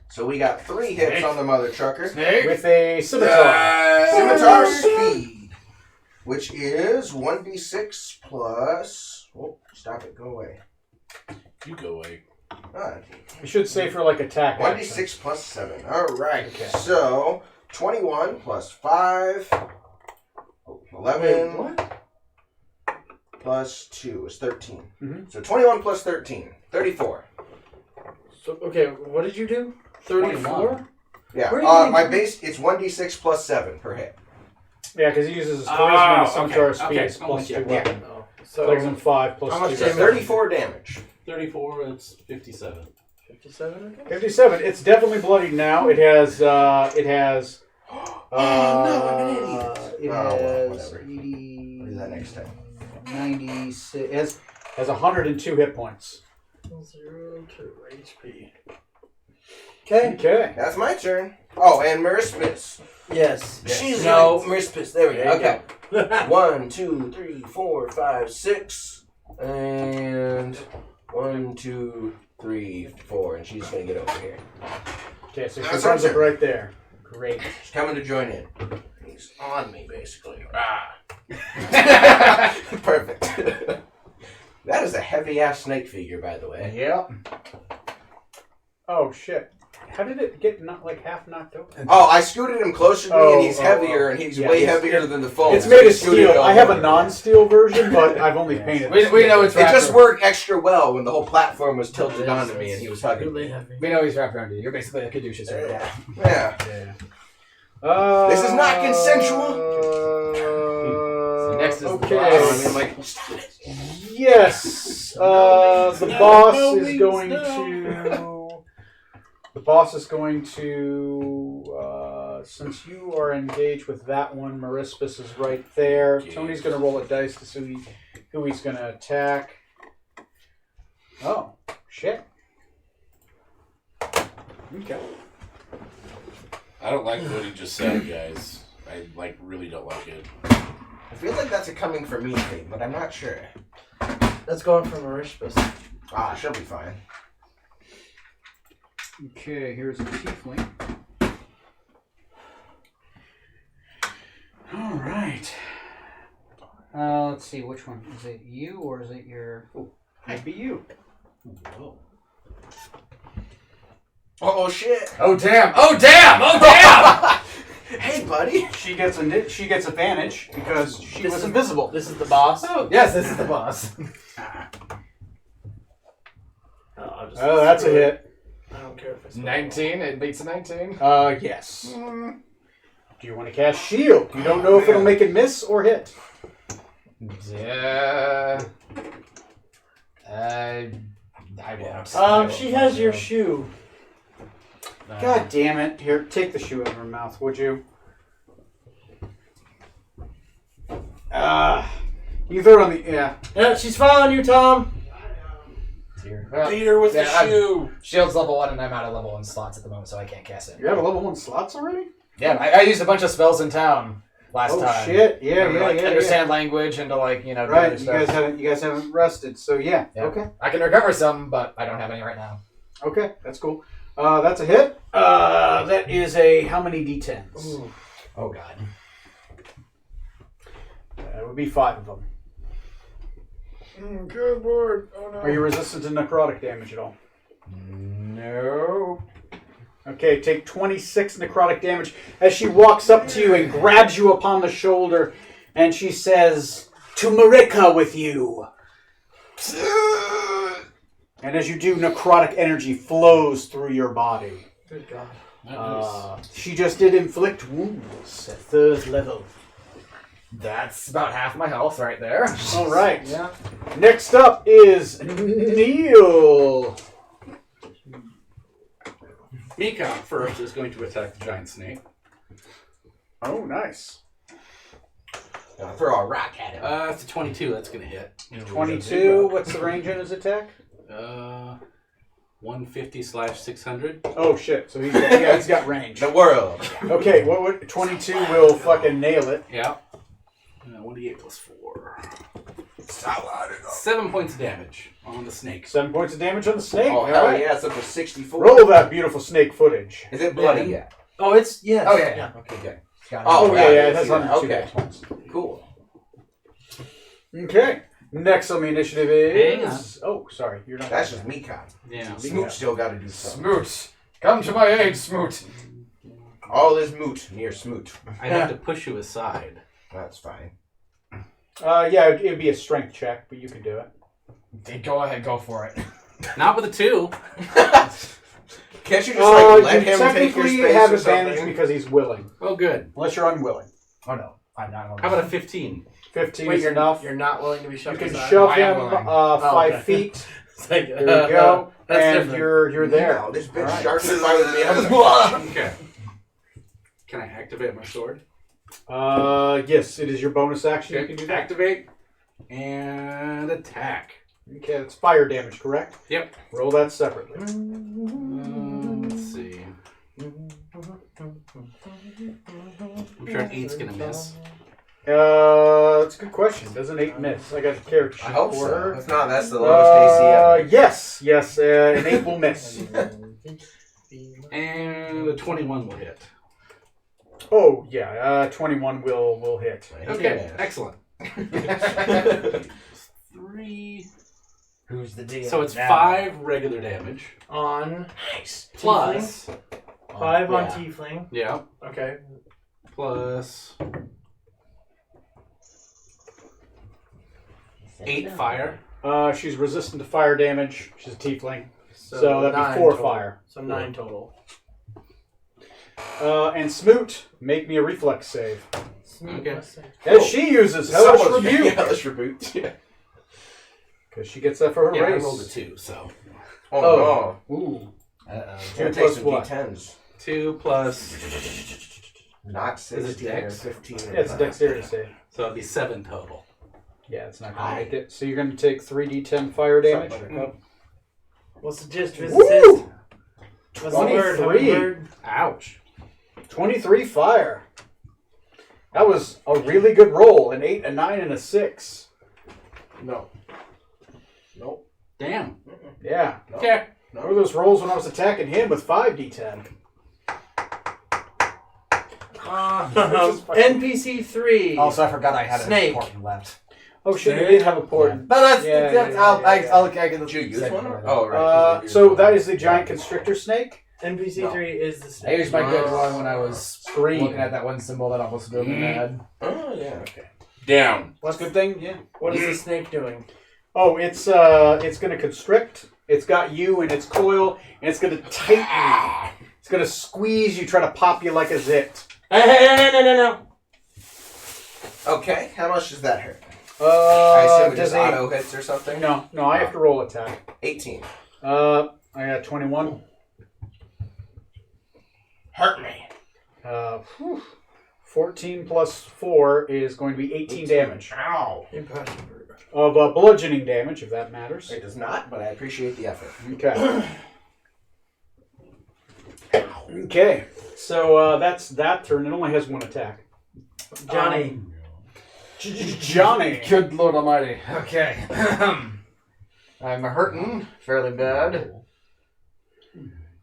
So we got 3 hits on the mother trucker. with a scimitar. Scimitar speed, which is 1d6 plus... Oh, stop it. Go away. You go away. You should say for like attack. 1d6 plus 7. Alright, Okay. so 21 plus 5. 11 Wait, what? plus 2 is 13. Mhm. So 21 plus 13. 34. So, okay, what did you do? 34? Yeah, Where do you my think- base, it's 1d6 plus 7 per hit. Yeah, because he uses his charisma and his scimitar okay, speed okay, is I'm plus with you. 2 weapon. Oh, So that gives him 5 How plus much 2. So damage? 34 damage. 34, it's 57. 57, okay. 57. It's definitely bloodied now. It has. Oh, no, I'm an idiot. It Oh, well, has whatever. 80. What is that next time? 96. It has 102 hit points. 0 to HP. Okay. Okay. That's my turn. Oh, and Marispis. Yes. She's No. Marispis. There we go. There you Okay. 1, 2, 3, 4, 5, 6. And 1, 2, 3, 4. And she's going to get over here. Okay, so she That's comes her up turn. right there. Great. She's coming to join in. He's on me, basically. Ah. Perfect. That is a heavy-ass snake figure, by the way. Yep. Oh shit! How did it get half knocked over? Oh, I scooted him closer to me, and he's Oh, heavier, and he's yeah, way it's- heavier than the foam. It's so made he of scooted steel. all I have a over. non-steel version, but I've only painted. We know it's It wrapped just around- worked extra well when the whole platform was tilted onto me, and he was hugging Really me. heavy. We know he's wrapped around you. You're basically a caduceus right now. Yeah. Yeah. This is not consensual. So next is the okay. boss. I mean, like, stop it. Yes. The boss is going to. The boss is going to. Since you are engaged with that one, Marispis is right there. Tony's going to roll a dice to see who he's going to attack. Oh, shit. Okay. I don't like what he just said, guys. I really don't like it. I feel like that's a coming from me thing, but I'm not sure. That's going for Marispis. Ah, she'll be fine. Okay, here's a tiefling. All right. Let's see, which one? Is it you or is it your... Oh, maybe you. Whoa. Oh shit! Oh damn! Oh damn! Oh damn! Hey, buddy. She gets advantage because she was invisible. This is the boss. Oh yes, this is the boss. I'll just Oh, that's a screw it. hit. I don't care if it's 19. It beats a 19. Yes. Do you want to cast shield? You don't know if it'll make it miss or hit. Yeah. I won't. She has your shoe. God damn it. Here, take the shoe out of her mouth, would you? You throw it on the... Yeah. Yeah, she's following you, Tom. Beat her with the shoe. Shield's level 1 and I'm out of level 1 slots at the moment, so I can't cast it. You're out of level 1 slots already? Yeah, I used a bunch of spells in town last time. Oh, shit. Yeah, To, yeah, like, yeah. understand language and to, like, you know, do Right, other stuff. you guys haven't rested, so yeah. Yeah. Okay. I can recover some, but I don't have any right now. Okay, that's cool. That's a hit. That is a how many d10s? Ooh. Oh god. It would be 5 of them. Good lord. Oh no. Are you resistant to necrotic damage at all? No. Okay, take 26 necrotic damage as she walks up to you and grabs you upon the shoulder, and she says, "To Marika with you." And as you do, necrotic energy flows through your body. Good God. She just did inflict wounds at 3rd level. That's about half my health right there. All right. Yeah. Next up is Neil. Mika first is going to attack the giant snake. Oh, nice. Throw a rock at him. It's a 22. That's going to hit. 22. What's the range on his attack? 150/600. Oh shit! So he's got range. The world. Okay, what would 22 will fucking nail it. Yeah. 1d8 plus 4. 7 points of damage on the snake. 7 points of damage on the snake. Oh, All hell right. yeah, it's up to 64. Roll that beautiful snake footage. Is it bloody yet? Oh, it's yes. Oh yeah. Okay, good. Got it. Oh, yeah, yeah, it has yeah, 102 okay. hit points. Cool. Okay. Next on the initiative Hang is. Oh, sorry, you're not. That's just Mika. Yeah. Smoot still got to do something. Smoot. Come to my aid, Smoot. All is moot near Smoot. I'd have to push you aside. That's fine. Yeah, it'd be a strength check, but you can do it. Go ahead, go for it. Not with a 2. Can't you just like let you him take your technically space have or advantage something? because he's willing, Oh, good. unless you're unwilling. Oh no, I'm not. How about a 15? 15 Wait, is enough. You're not willing to be You shoved can aside? shove I am him willing. 5 okay. feet. It's like, There you go. That's and different. you're there. No, this bitch Alright. starts to fight with me. I'm like, Okay. Can I activate my sword? Yes, it is your bonus action. You Okay. can do that. Activate and attack. Okay, it's fire damage, correct? Yep. Roll that separately. Let's see. I'm sure an 8's gonna miss. That's a good question. Does an 8 miss? I got a character sheet I hope for so. her. If not, that's the lowest AC ever. Yes, an 8 will miss. And a 21 will hit. Oh, yeah, 21 will hit. Okay, excellent. 3. Who's the DM? So it's now? 5 regular damage. On Plus. 5 on Yeah. Tiefling. Yeah. Okay. Plus 8 fire. She's resistant to fire damage. She's a tiefling. So that'd be 9 4 total. fire. So 9 total. And Smoot, make me a reflex save. Okay. As she uses Hellish Someone's- Rebuke. Yeah, Hellish Rebuke. Yeah. Because she gets that for her Yeah, I race. rolled a 2, so. Oh, no. Ooh. It's Two going to take plus some what? D10s. 2 plus. Not Is it 16 or dex? 15. Yeah, it's a dexterity save. So it'd be 7 total. Yeah, it's not going to make it. So you're going to take 3d10 fire damage. What's the gist? Woo! What's the word? 23. Ouch. 23 fire. That was a really good roll. An 8, a 9, and a 6. No. Nope. Damn. Yeah. No. Okay. What are those rolls when I was attacking him with 5d10? NPC 3. Also, I forgot I had Snake. a portent left. Oh shit, you did have a port. But that's Yeah, I'll get the Did you use second one? one. Oh, right. So that is the giant constrictor snake. NPC 3 is the I snake. used my good one when I was Green. looking at that one symbol that almost drove me mad. Oh, yeah, okay. Down. What's good thing? Yeah. What is the snake doing? Oh, it's gonna constrict. It's got you in its coil, and it's gonna tighten. It's gonna squeeze you, try to pop you like a zit. No. Okay, how much does that hurt? I assume it does just auto hits or something? No, I have to roll attack. 18. I got 21. Hurt me. 14 plus 4 is going to be 18 damage. Ow. Of bludgeoning damage, if that matters. It does not, but I appreciate the effort. Okay. Okay. So that's that turn. It only has one attack. Johnny. Johnny. Good Lord Almighty. Okay. I'm hurting fairly bad.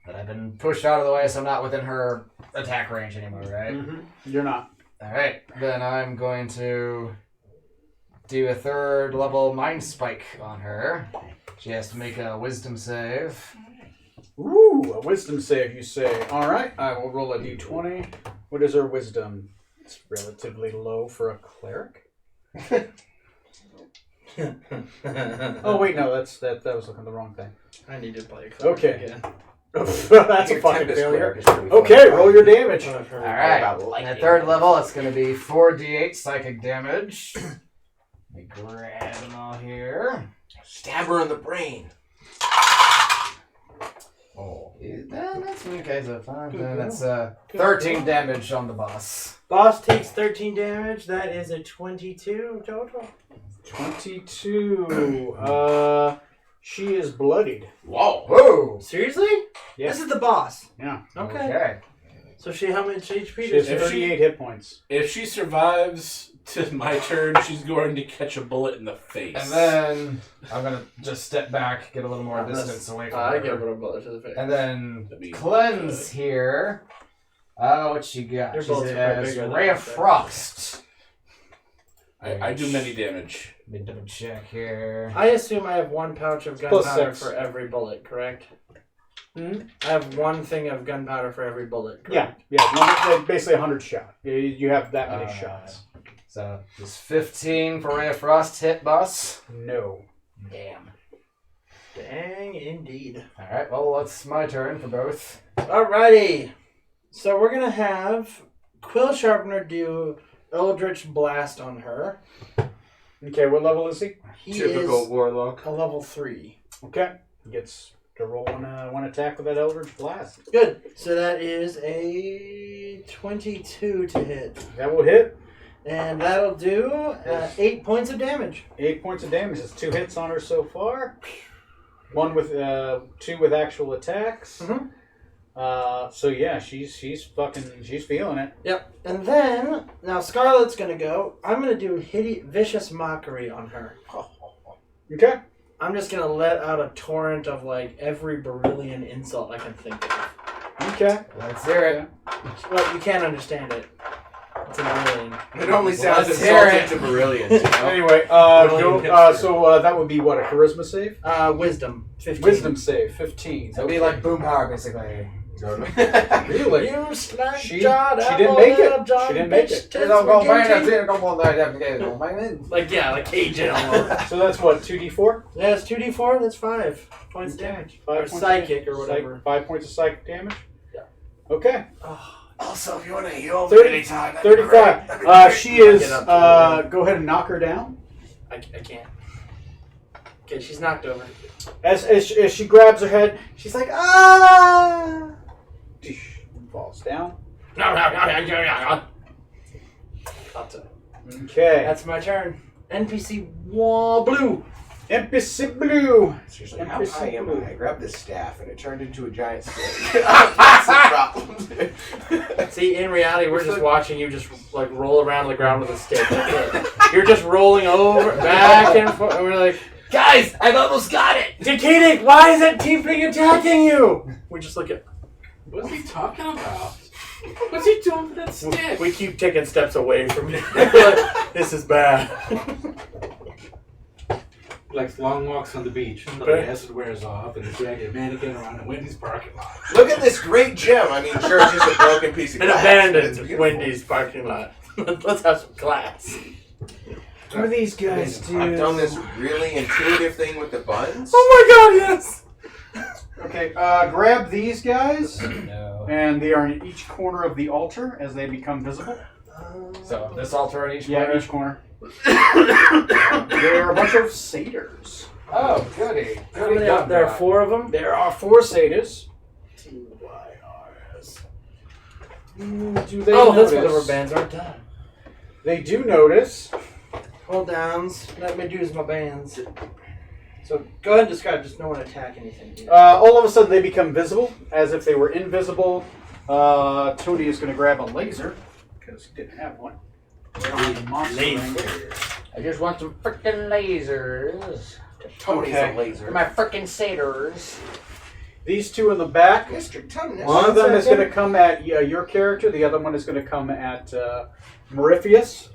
But I've been pushed out of the way, so I'm not within her attack range anymore, right? Mm-hmm. You're not. Alright, then I'm going to do a 3rd level Mind Spike on her. She has to make a Wisdom save. Ooh, a wisdom save, you say. All right, I will roll a d20. What is her wisdom? It's relatively low for a cleric. Oh wait, no, that was looking at the wrong thing. I need to play a cleric Okay. again. That's a Your fucking Tempest failure. cleric is pretty fun. Okay, roll your damage. Alright, at 3rd level, it's going to be 4d8 psychic damage. Let me grab them all here. Stab her in the brain. Oh, that's okay, so 5, that's 13 damage on the boss. Boss takes 13 damage. That is a 22 total. 22. She is bloodied. Whoa. Whoa! Seriously? Yeah. This is the boss. Yeah. Okay. So how much HP She has does she 38 hit points. If she survives to my turn, she's going to catch a bullet in the face. And then I'm going to just step back, get a little more distance away from I her. give her a bullet to the face. And then That'd be cleanse good. here. Oh, what she got? Your She bullets are quite has bigger than Ray of that. Frost. I do many damage. Let me double check here. I assume I have one pouch of Plus gunpowder 6. for every bullet, correct? Hmm? I have one thing of gunpowder for every bullet, Yeah, correct? yeah. Basically 100 shot. You have that many shots. So, does 15 for Ray of Frost hit, boss? No. Damn. Dang, indeed. Alright, well, it's my turn for both. Alrighty. So we're going to have Quill Sharpener do Eldritch Blast on her. Okay, what level is he? He Typical is warlock. a level 3. Okay. He gets to roll one attack with that Eldritch Blast. Good. So that is a 22 to hit. That will hit. And that'll do 8 points of damage. 8 points of damage. That's 2 hits on her so far. 1 with 2 with actual attacks. Mhm. So yeah, she's feeling it. Yep. And then, now Scarlet's going to go. I'm going to do Vicious Mockery on her. Okay. I'm just going to let out a torrent of like every Beryllian insult I can think of. Okay. Let's hear it. Well, you can't understand it. It's in Beryllian. It only sounds Let's hear insulting it. to Brilliant, you know? Anyway, Brilliant hipster. so that would be what, a charisma save? Wisdom. 15. Wisdom save, 15. So it'd be like boom power, basically. Really? You slack She John didn't Apple, make it. little John She didn't make bitch, it. tits spaghetti. Like, yeah, like Cajun almost. So that's what, 2d4? Yeah, it's 2d4, that's 5 points of Okay. damage. 5 Or points of psychic damage. or whatever. 5 points of psychic damage? Yeah. Okay. Also, if you want to heal 30 anytime, that'd be great. 35. She is, Get up go ahead and knock her down. I can't. Okay, she's knocked over. As she grabs her head, she's like, ah! Falls down. Okay. That's my turn. NPC wall blue. NPC Blue. Seriously, how NPC high am blue. I? I grabbed this staff and it turned into a giant snake. That's the problem. See, in reality, we're just watching you just like roll around the ground with a stick. That's it. You're just rolling over, back and forth. And we're like, Guys, I've almost got it! Decadic, why is that tiefling attacking you? We just look at. What's he talking about? What's he doing with that stick? We keep taking steps away from it. Like, this is bad. Likes long walks on the beach until the acid wears off and he's dragging a mannequin around a Wendy's parking lot. Look at this great gem. I mean, sure, it's just a broken piece of An glass. abandoned It's beautiful. Wendy's parking lot. Let's have some class. What do these guys do? I've done this really intuitive thing with the buttons. Oh my god, yes! Okay, grab these guys, No. and they are in each corner of the altar as they become visible. So, this altar in each Yeah, corner? each corner. They're a bunch of satyrs. Oh, goody. How many are there? 4 of them? There are 4 satyrs. TYRS. Do they Oh, that's what the notice? bands aren't done. They do notice. Hold downs. Let me use my bands. So go ahead and describe. Just no one attack anything. All of a sudden, they become visible, as if they were invisible. Tony is going to grab a laser because he didn't have one. They don't have a monster ring. I just want some frickin' lasers. Tony's Okay. a laser. My frickin' satyrs. These 2 in the back. Mr. Tumnus. One of them is going to come at your character. The other one is going to come at Morifius.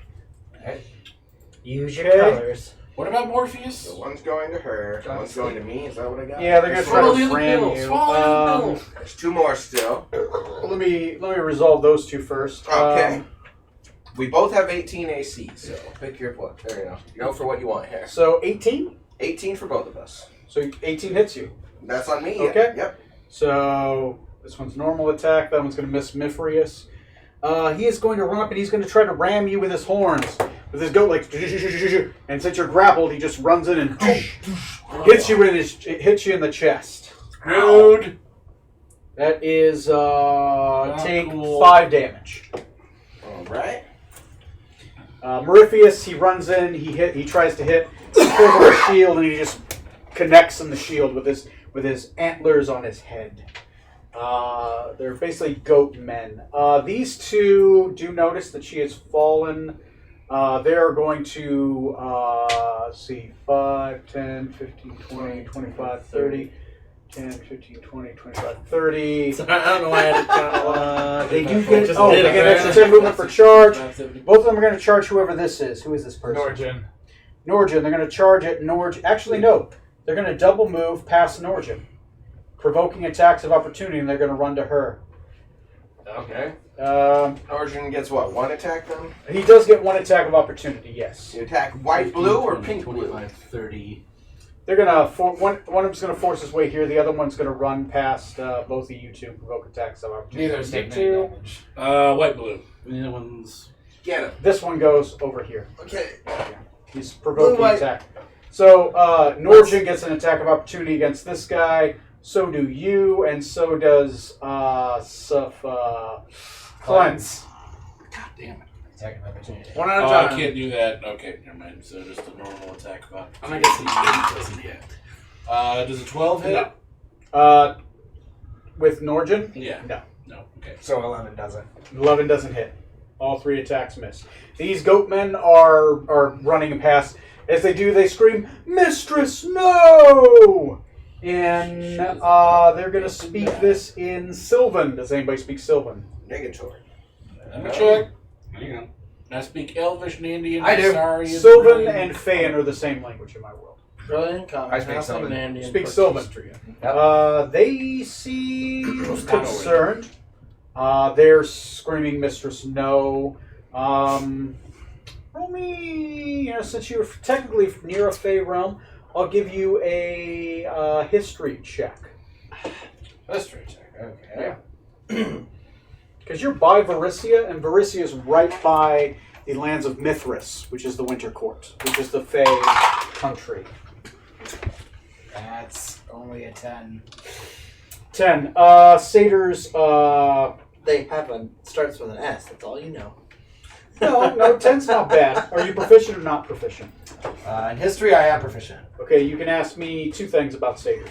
Use your Okay. colors. What about Morpheus? So one's going to her, one's going to me. Is that what I got? Yeah, they're going to try Swallow to the other ram pill. you. Swallow the pill. There's 2 more still. Let me resolve those 2 first. Okay. We both have 18 AC, so pick your what. There you go. You go for what you want here. So 18. 18 for both of us. So 18 hits you. That's on me. Okay. Yep. So this one's normal attack. That one's going to miss Mifrius. He is going to run up and he's going to try to ram you with his horns. With his goat, like, and since you're grappled, he just runs in and hits you in the chest. Rude. That is take cool. 5 damage. All right. Morifius, he runs in, he tries to hit, he pulls up a shield, and he just connects in the shield with his antlers on his head. They're basically goat men. These 2 do notice that she has fallen. They're going to, let's see, 5, 10, 15, 20, 25, 30, 10, 15, 20, 25, 30. I don't know why I had to count a lot. They do Just get, did they it, get man. extra 10 movement for charge. Both of them are going to charge whoever this is. Who is this person? Norgin. Norgin. They're going to charge at Norgin. Actually, no. They're going to double move past Norgin, provoking attacks of opportunity, and they're going to run to her. Okay. Origin gets what? 1 attack then? He does get 1 attack of opportunity, yes. You attack white, blue, or pink, blue? 25, 30. They're going to... One of them's going to force his way here. The other one's going to run past both of you 2 and provoke attacks of opportunity. Neither is taking any Two. damage. White blue. The other one's. Get him. This one goes over here. Okay. He's provoking Blue, white. attack. So, Norgin gets an attack of opportunity against this guy. So do you, and so does Cleanse. God damn it. Attack of opportunity. 1 at a Oh, time. I can't do that. Okay, never mind. So just a normal attack. I'm going to get some 8 doesn't hit. Does a 12 hit? No. With Norgin, Yeah. No. No. Okay. So 11 doesn't. 11 doesn't hit. All 3 attacks miss. These goatmen are running past. As they do, they scream, "Mistress, no!" And they're going to speak this in Sylvan. Does anybody speak Sylvan? Negatory. Let me check. Hang on. I speak Elvish and Indian. I do. Sorry, Sylvan and Fean are the same language in my world. Brilliant comment. I speak Sylvan. Speak Sylvan. They seem concerned. They're screaming, "Mistress, no!" Roll me, since you're technically near a Fey realm, I'll give you a history check. History check. Okay. Because you're by Varissia, and Varissia is right by the lands of Mithras, which is the Winter Court, which is the Fey country. That's only a 10. 10. Satyrs, They have starts with an S. That's all you know. no, 10's not bad. Are you proficient or not proficient? In history, I am proficient. Okay, you can ask me 2 things about satyrs.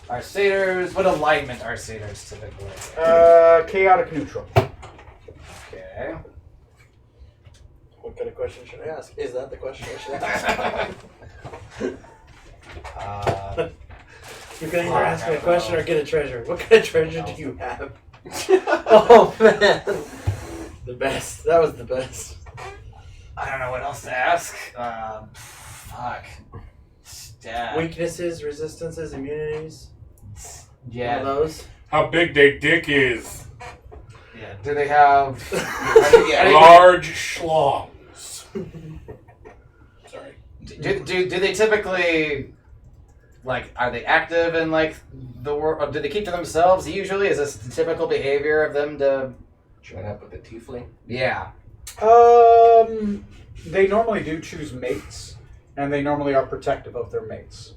Our satyrs, what alignment are satyrs typically? Chaotic neutral. Okay. What kind of question should I ask? Is that the question I should ask? You can either ask me a question or get a treasure. What kind of treasure do you have? Oh man, the best. That was the best. I don't know what else to ask. Fuck. Stab. Weaknesses, resistances, immunities. Yeah. One of those. How big their dick is. Yeah. Do they have Large schlongs. Sorry. Do they typically, like, are they active in, like, the world? Do they keep to themselves usually? Is this the typical behavior of them to... Join up with the tiefling. Yeah. They normally do choose mates, and they normally are protective of their mates.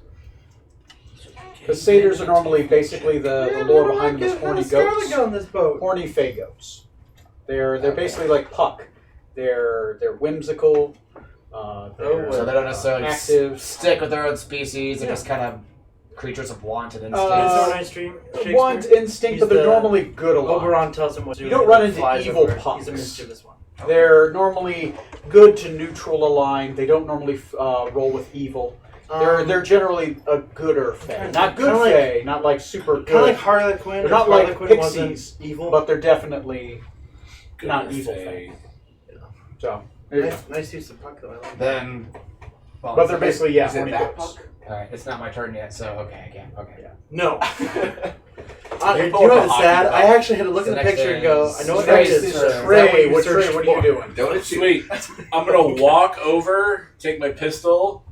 The satyrs are normally basically the lore behind them is horny goats. on this boat. Horny fey goats. They're basically like Puck. They're whimsical. So they don't necessarily active. stick with their own species. They're just kind of creatures of wanted instinct. Want instinct, but they're normally good along. Oberon tells him what to do. You don't run into Flies evil over. pucks. He's a mischievous one. They're normally good to neutral aligned. They don't normally roll with evil. They're generally a gooder fae. Not good kinda like- fae, not like super good. Kind of like Harley Quinn. They're if not Harley like Quinn wasn't pixies, evil. but they're definitely Good not with evil a- fae. So, there you go. Nice use of puck though. I like that. Then... Well, But they're basically, yeah, Is it horny that goats. puck? Alright, it's not my turn yet, so okay, I can. Okay. Yeah. No. They Do pull you up know a what's hockey sad? puck. I actually had to look So at the next picture and go, is- I know what Trey, that is. this is sir. Trey, Is that what you searched are you for? doing? Don't it shoot? Sweet. I'm gonna walk over, take my pistol,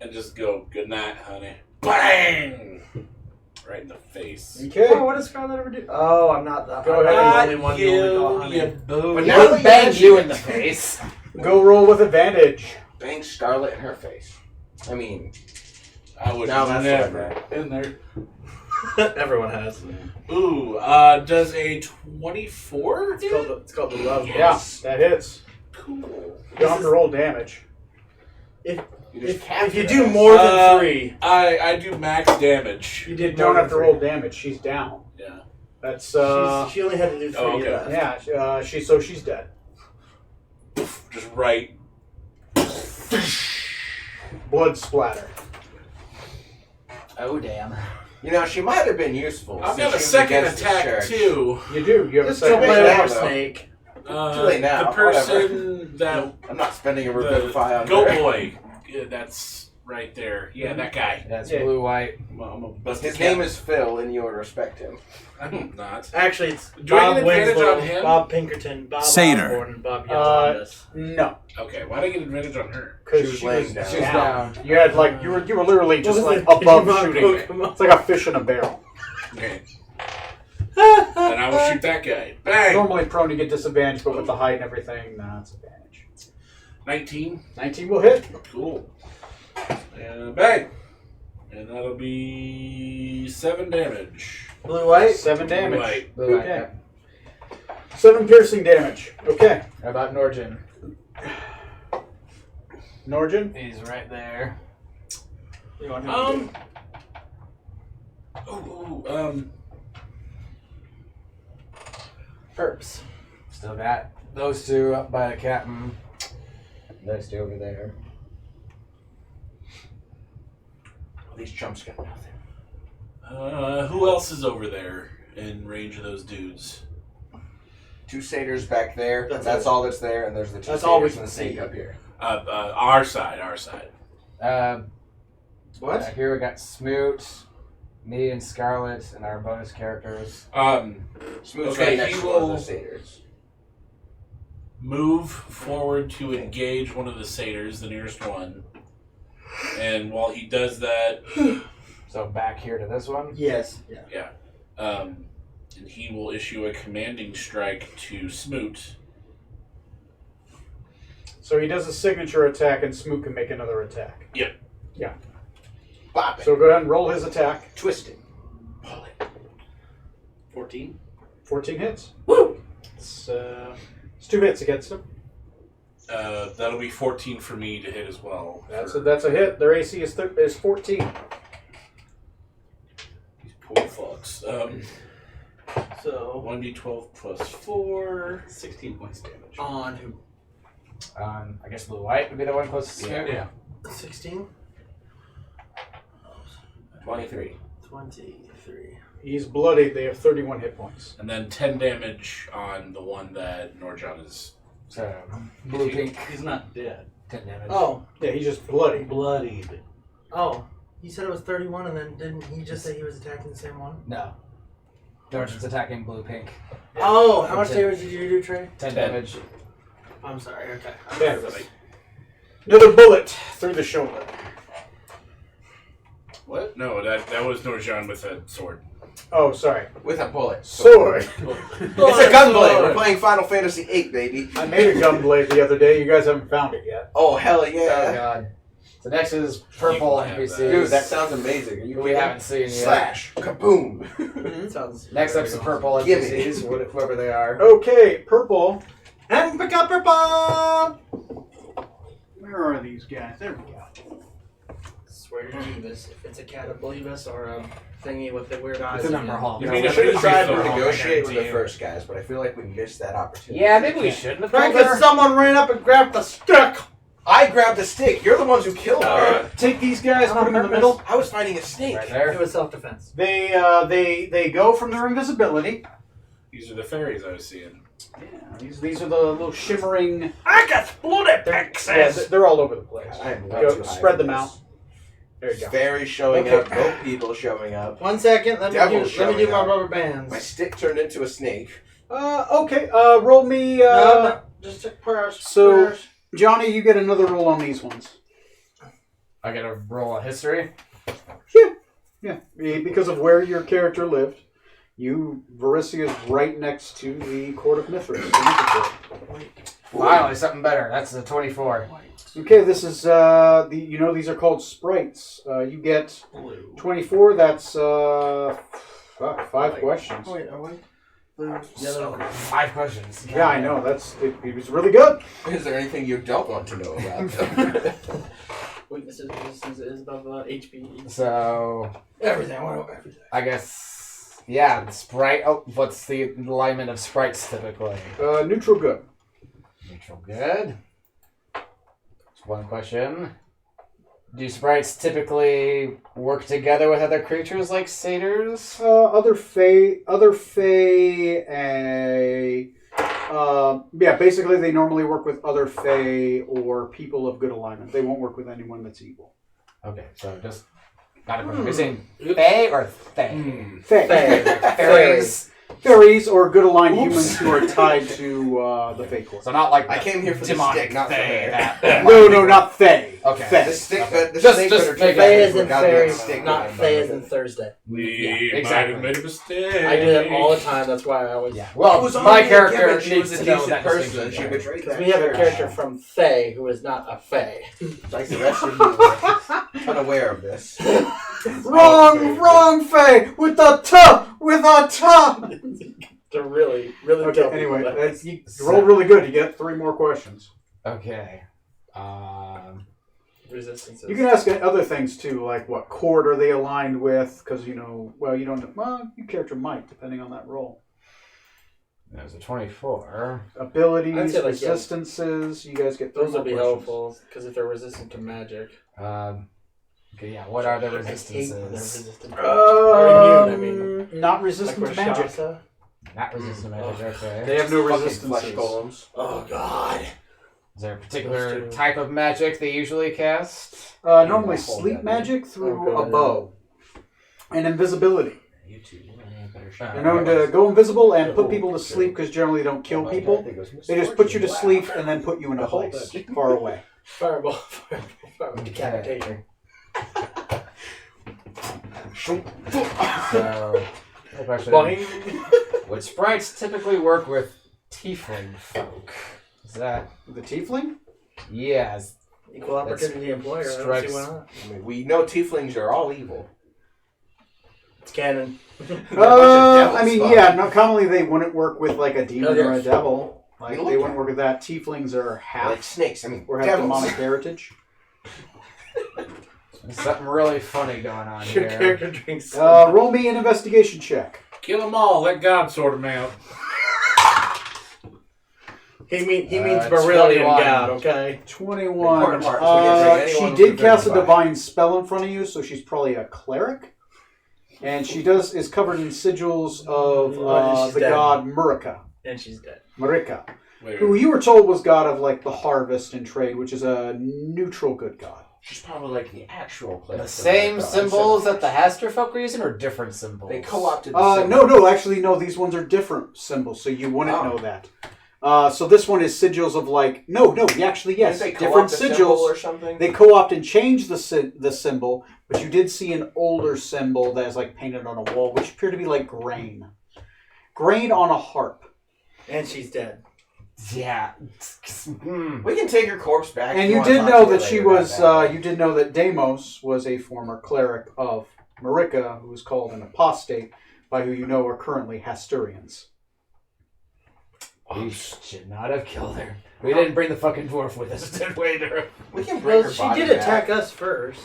and just go, "Good night, honey." Bang! Right in the face. Okay. Oh, what does Scarlet ever do? Oh, I'm not the, Go I'm ahead. not the only one you only call you honey. boo. But Now now that you bang mention you it- in the face. Go roll with advantage. Bang Scarlet in her face. I mean, I would now that's never. In there. Everyone has. Ooh, does a 24 It's called the love. Yeah, that hits. Cool. You don't have to roll damage. you just If capture you do us. more than 3, I do max damage. you You did don't more have to than roll damage. She's down. Yeah. That's She only had to do 3 Oh, okay. of that. yeah. She's dead. Just right. Blood splatter. Oh, damn. You know, she might have been useful. I've since got a she was second against the attack church. too. You do. You have a Just don't second. play now, over though. Snake. Too late now, The person that I'm not spending a the revivify on Goat her. Boy. Yeah, that's right there. Yeah, that guy. That's Yeah. blue-white. I'm a bust His his name cap. is Phil, and you would respect him. I'm not. Actually, it's Do I Bob get advantage Winslow, on him? Bob Pinkerton, Bob Satyr. Osborne, and Bob Yellow. No, Okay, why did I get advantage on her? because She was she laying was down. She's down. down. You had like you were literally just What was like it? above Digimon shooting. Pokemon. It's like a fish in a barrel. Okay. Then I will shoot that guy. Bang! Normally prone to get disadvantage, but with the height and everything, nah, it's advantage. 19. 19 will hit. Cool. And bang! And that'll be 7 damage. Blue White. 7 damage. Right. Blue-white. Okay. 7 piercing damage. Okay. How about Norjin? Norjin. He's right there. You want him to do? Herbs. Still got those two up by the captain. Those two over there. These chumps got nothing. Who else is over there in range of those dudes? 2 satyrs back there. That's That's it. all that's there, and there's the 2 That's all we satyrs and can the snake see. up here. Our side. What? Here we got Smoot, me and Scarlet, and our bonus characters. Smooth's Okay, right next he to one of will- the satyrs. Move forward to engage one of the satyrs, the nearest one. And while he does that, So back here to this one. Yes. Yeah. and he will issue a commanding strike to Smoot. So he does a signature attack, and Smoot can make another attack. Bop it. So go ahead and roll his attack. Twist it. 14. 14 hits. Woo! It's 2 hits against him. That'll be 14 for me to hit as well. That's a hit. Their AC is 14. These poor fucks. So 1d12 plus 4, 16 points damage. on who? I guess blue-white would be the one closest to you. Yeah. 16? 23. 23. He's bloodied. They have 31 hit points. And then 10 damage on the one that Norjon is. So, blue-pink, He's not dead. 10 damage. Oh, Yeah, he's just bloody. Bloodied. oh. You said it was 31 and then didn't he just say he was attacking the same one? No. Norjon's attacking blue-pink. Oh, how much damage did you do, Trey? 10 damage. I'm sorry, okay. Yeah. Another bullet through the shoulder. What? No, that was Norjon with a sword. Oh, sorry. With a bullet. Sword. It's a gunblade. We're playing Final Fantasy VIII, baby. I made a gunblade the other day. You guys haven't found it yet. Oh, hell Oh, yeah. God. So next is purple You can have NPCs. that. Dude, that sounds amazing. Are you we kidding? haven't seen yet. Slash. Kaboom. Sounds Next up is purple Gimme. NPCs, whoever they are. Okay, purple. And pick up purple! Where are these guys? There we go. Swear to Jeebus. If it's a Catablebus or a thingy with the weird eyes. It's a number hall. You You know, mean we it should have should tried be to the whole negotiate with thing, the first guys, but I feel like we missed that opportunity. Yeah, maybe we shouldn't have Right, killed because her. someone ran up and grabbed the stick! I grabbed the stick. You're the ones who killed her. Take these guys, put them in the middle. I was fighting a snake. Right It there. was self-defense. They go from their invisibility. These are the fairies I was seeing. Yeah, these are the little shimmering. I got exploded Yeah, they're all over the place. I am way Go, too high spread for them this. out. There you go. Fairies showing Okay. up, both people showing up. 1 second, let me Devil do my showing up. rubber bands. My stick turned into a snake. Okay. Roll me. no, just check prayers. so- prayers. Johnny, you get another roll on these ones. I gotta roll a history. Yeah, because of where your character lived. Varicia is right next to the Court of Mithras. Finally, something better. That's a 24. Okay, this is these are called sprites. You get 24. That's 5 questions. Oh, wait, oh, wait. Blue, So, yellow. 5 questions. Yeah, I know. It was really good. Is there anything you don't want to know about them? Weaknesses, resistance is above HP. So, Everything, I want everything. I guess, yeah, sprite. Oh, what's the alignment of sprites typically? Neutral good. Neutral good. That's one question. Do sprites typically work together with other creatures like satyrs? Other fae, basically they normally work with other fae or people of good alignment. They won't work with anyone that's evil. Okay, so just not a question. You're saying fae or fae? Fae. Fairies. Fairies or good aligned humans who are tied to the fae court. So not like I came here for the demonic stick, not for fae. her. That. No, not fae. Okay. Fae. The stick, Okay. the Just snake make better it- take Faye that is in goddamn fairies, stick not and Faye run is in with it. Thursday. We Yeah, exactly. might have made a mistake. I do that all the time, that's why I always... Yeah. It Well, was my only a character given. She needs was to a know decent that person. distinction She there. betrayed Because that we have a church. character from Faye who is not a Faye. Like the rest of you were unaware of this. Wrong fae with a T. They're really, really Okay, dumb. anyway, you rolled really good. You get 3 more questions. Okay. Resistances. You can ask other things too, like what court are they aligned with? Because you don't. Well, your character might, depending on that roll. That was a 24. I'd Abilities, say, like, yeah. resistances. You guys get 3 Those more would be questions. helpful, because if they're resistant to magic. Okay, yeah. What are the I hate when they're resistances? resistant to or immune, I mean. Not Like resistant to magic. Rashasa. Not resistant to magic. They Okay. have no Fucking flesh resistances. golems. Oh, God. Is there a particular Those two. type of magic they usually cast? Normally Hold sleep that, magic through Oh, a God. bow. And invisibility. You two. Better They're known to go invisible and put people to sleep because generally they don't kill people. They just put you to sleep and then put you in a place far away. Fireball. Fireball. Decapitation. So, no question. Would sprites typically work with tiefling folk? Is that... The tiefling? Yes. Equal opportunity employer. I don't strikes- see why not. I mean, we know tieflings are all evil. It's canon. No, commonly they wouldn't work with like a demon Okay. or a devil. Like You they look wouldn't work with that. Tieflings are Like half snakes. I mean, or have devils. demonic heritage. There's something really funny going on Your here. character drinks. Roll me an investigation check. Kill them all. Let God sort them out. He means Marillion 21. God, okay? 21. Important part, so we can bring She anyone did with cast a 35. divine spell in front of you, so she's probably a cleric. And she is covered in sigils of she's the dead. god Murica. And she's dead. Murica. Wait, Who you were told was god of like the harvest and trade, which is a neutral good god. She's probably like the actual cleric. The of same God, symbols instead that the Haster folk were using, or different symbols? of- They co-opted. No, actually, no. These ones are different symbols, so you wouldn't know that. So this one is sigils of like actually yes, They different co-opt a symbol or sigils. something. They co-opt and change the symbol, but you did see an older symbol that is like painted on a wall, which appeared to be like grain on a harp. And she's dead. Yeah. We can take her corpse back. And if you want did to talk know to her that she later was. about that. You did know that Deimos was a former cleric of Murica, who was called an apostate, by who you know are currently Hasturians. We should not have killed her. We didn't bring the fucking dwarf with us, did we? We can bring Well, her she body did back. attack us first.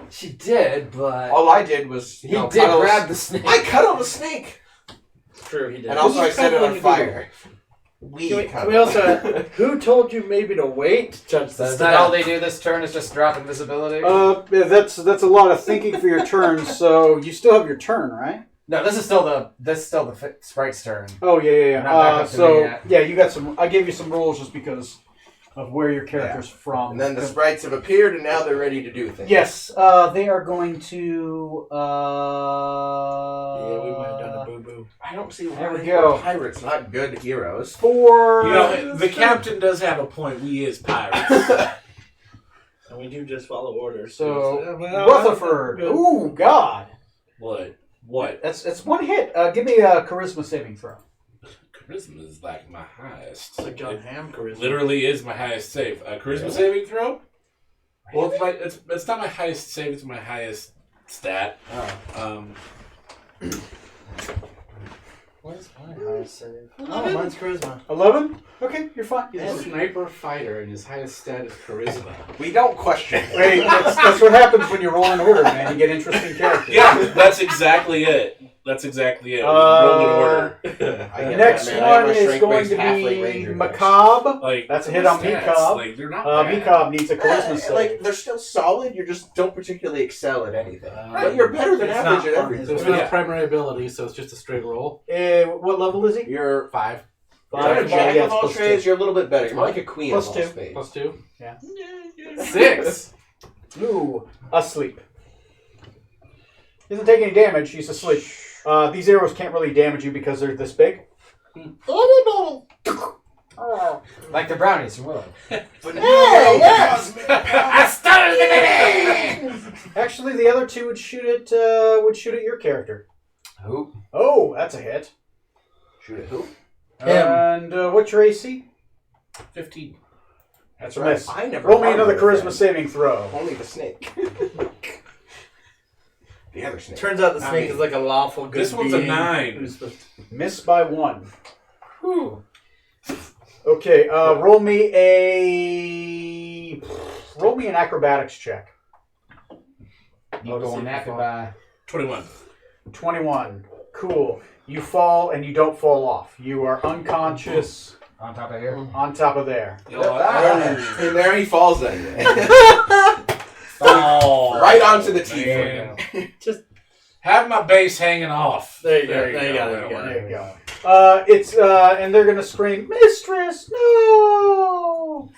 She did, but All I did was he did grab the snake. I cuddled the snake, It's true, he did. and also I set it on Cuddling fire. Can we also... Who told you maybe to wait to touch So the is that all staff? they do this turn? Is just drop invisibility? Yeah, that's a lot of thinking for your turn. So you still have your turn, right? No, this is still the sprite's turn. Oh yeah. Not back up to me So yet. yeah, you got some. I gave you some rules just because of where your character's from. And then the sprites have appeared, and now they're ready to do things. Yes, they are going to. Yeah, we might have done a boo-boo. I don't see why There we they go. are pirates, not good heroes. For You know, the captain does have a point. We is pirates. And we do just follow orders. So Well, Rutherford. good. Ooh, God, What? that's one hit. Give me a charisma saving throw. Charisma is like my highest. It's like John Hamm charisma. Literally is my highest save. Charisma saving throw? Well, it's not my highest save. It's my highest stat. What is my highest save? Oh, mine's charisma. 11. Okay, you're fine. He's a sniper fighter, and his highest stat is charisma. We don't question. Wait, that's what happens when you roll in order, man. You get interesting characters. Yeah, that's exactly it. That's exactly it. Roll in order. I get Next that, man. I am one a is strength-based going to halfling be ranger. Macabre. Like That's a hit on stats, Mecob. Like they're not bad. Mecob needs a charisma save. Like they're still solid. You just don't particularly excel at anything. Right. But you're better than It's average not at fun. everything. So it's not a primary ability, so it's just a straight roll. What level is he? You're 5 You're not a Five. jack Yeah, of all plus trades. two. You're a little bit better. You're more like a queen Plus of two. all spades. plus 2. 6. Ooh, asleep. He doesn't take any damage. He's asleep. These arrows can't really damage you because they're this big. Like the brownies from Willow. Actually, the other two would shoot at your character. Who? Oh, that's a hit. Shoot at who? And what's your AC? 15. That's a miss. I never Roll me harmed another your charisma friend. saving throw. Only the snake. The other snake. Turns out the Not snake me. is like a lawful good This one's a being 9. who's supposed to- Miss by 1. Who? Okay, roll me an acrobatics check. You going nappy by. 21. 21. Cool. You fall and you don't fall off. You are unconscious On top of here. on top of there. And there he falls then. Oh, Right onto the teeth. man. Just Have my base hanging off. there you go. There you There you go. go. That'll There There you you go. go. And they're gonna scream, "Mistress, no!"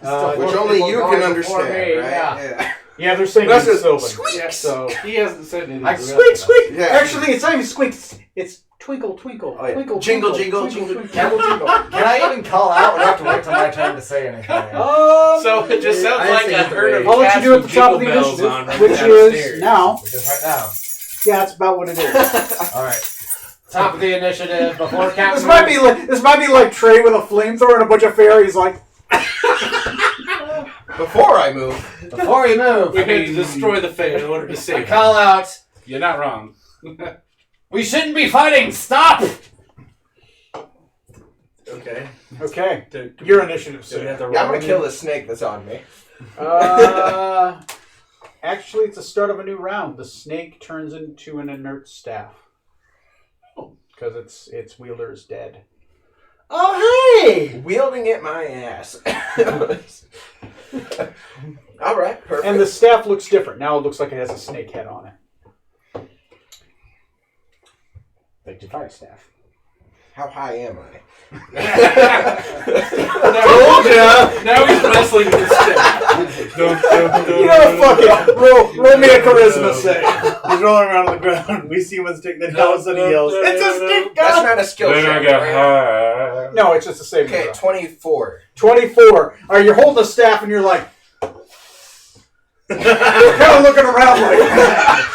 Which only you can understand, right? Yeah. Yeah, they're singing That's a Sylvan. squeak. Yeah, so He hasn't said anything. like to squeak, us. squeak. Yeah. Actually, it's not even squeak. It's twinkle, twinkle, Oh, yeah. twinkle, Jingle, twinkle, jingle, twinkle, jingle. jingle, jingle. Can I even call out or do I have to wait till my turn to say anything? So it just sounds I like see a it the herd of I'll let cats you do it at with the top of the jingle bells initiative, on running which downstairs. is now. Which is right now. Yeah, that's about what it is. Alright. Top of the initiative before Captain. This might be like Trey with a flamethrower and a bunch of fairies. Like, Before I move, Before you move, We had to destroy the Fae in order to I save him. call out. You're not wrong. We shouldn't be fighting. Stop. Okay. okay, Do your initiative, we have sir. to yeah, I'm roll gonna kill this snake that's on me. Actually, it's the start of a new round. The snake turns into an inert staff because its wielder is dead. Oh, hey! Wielding it my ass. All right, perfect. And the staff looks different. Now it looks like it has a snake head on it. Like the fire staff. How high am I? Now he's wrestling with the stick. You know, fuck it. Roll me a charisma save. He's rolling around on the ground. We see one stick, then all of a sudden he yells, "It's a stick That's gun!" not a skill Then I check. got right? high. No, it's just a saving Okay, throw. 24. 24. All right, you're holding the staff and you're like... you're kind of looking around like...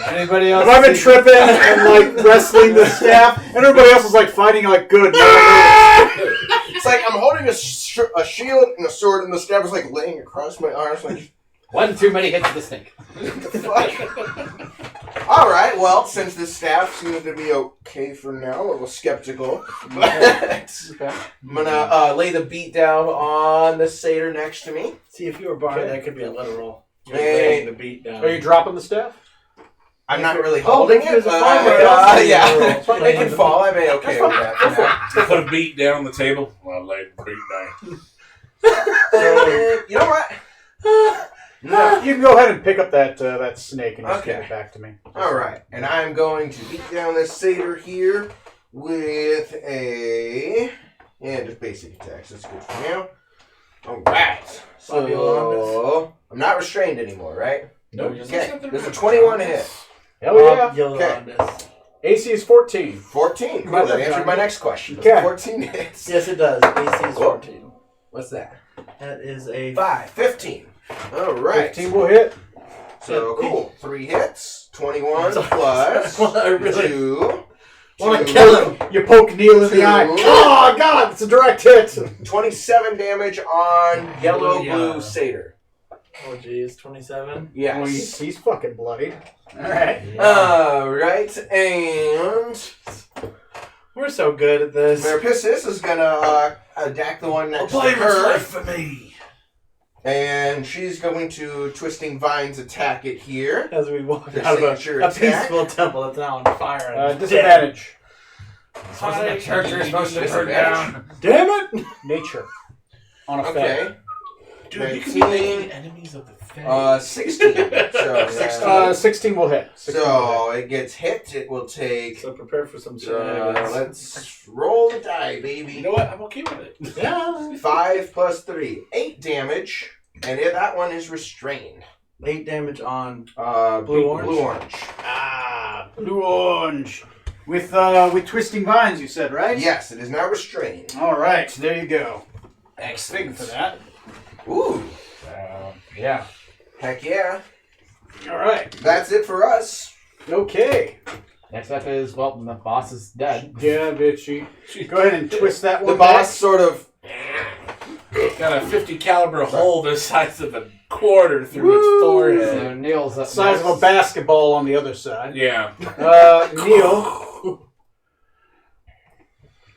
Anybody else? Have I been see- tripping and like wrestling the staff? And everybody else is like fighting like good. It's like I'm holding a shield and a sword, and the staff is like laying across my arms. Like, One too many hits of the snake. what the fuck? All right, well, since this staff seems to be okay for now, a little skeptical, but I'm gonna lay the beat down on the satyr next to me. See, if you were Bard, Okay. that could be a literal. You're Hey. laying the beat down. Are you dropping the staff? I'm not really holding it. there's a fine way to Yeah, also it can fall. I may okay with that. For now. Put a beat down on the table. Well, I laid the beat down. You know what? No. You can go ahead and pick up that that snake and just give Okay. it back to me. All right, and I'm going to beat down this satyr here with just basic attacks. That's good for now. All right, so I'm not restrained anymore, right? No, Okay, there's a 21 hit. Hell yeah. Yolandis. AC is 14. 14. Cool, that answered my next question. Okay. 14 hits. Yes, it does. AC is 14. What's that? That is a 5. 15. All right. 15 will hit. So cool. 3 hits. 21 Sorry. plus I really 2. want to two, kill him. You poke Neil in the eye. Two. Oh, God, it's a direct hit. 27 damage on yellow Yeah. blue satyr. Oh, geez. 27. Yes. Well, he's fucking bloodied. All right. All right, and We're so good at this. Marapissis is gonna attack the one next to her, for me. and she's going to Twisting Vines attack it here. As we walk The out of signature a attack. peaceful temple that's now on fire. And Disadvantage. This wasn't a church you're supposed to burn Disadvantage. down. Damn it! Nature. On a Okay, Dude, you can be 19, making enemies of the Fae. 16. So 16. 16 will hit. 16 will So it gets hit. It will take. So prepare for some shenanigans. Let's roll the die, baby. You know what? I'm okay with it. Yeah. 5 plus 3, 8 damage, and that one is restrained. 8 damage on. Blue orange? Blue orange. Ah, blue orange. With Twisting Vines, you said, right? Yes, it is now restrained. All right, there you go. Excellent. For that. Ooh, Yeah. heck yeah. All right. That's it for us. Okay. Next up is, well, the boss is dead. Yeah, bitchy. Go ahead and twist that The one boss sort of. Got a 50 caliber hole the size of a quarter through its So forehead. Neil's up back. Size of a next. basketball on the other side. Yeah. Neil.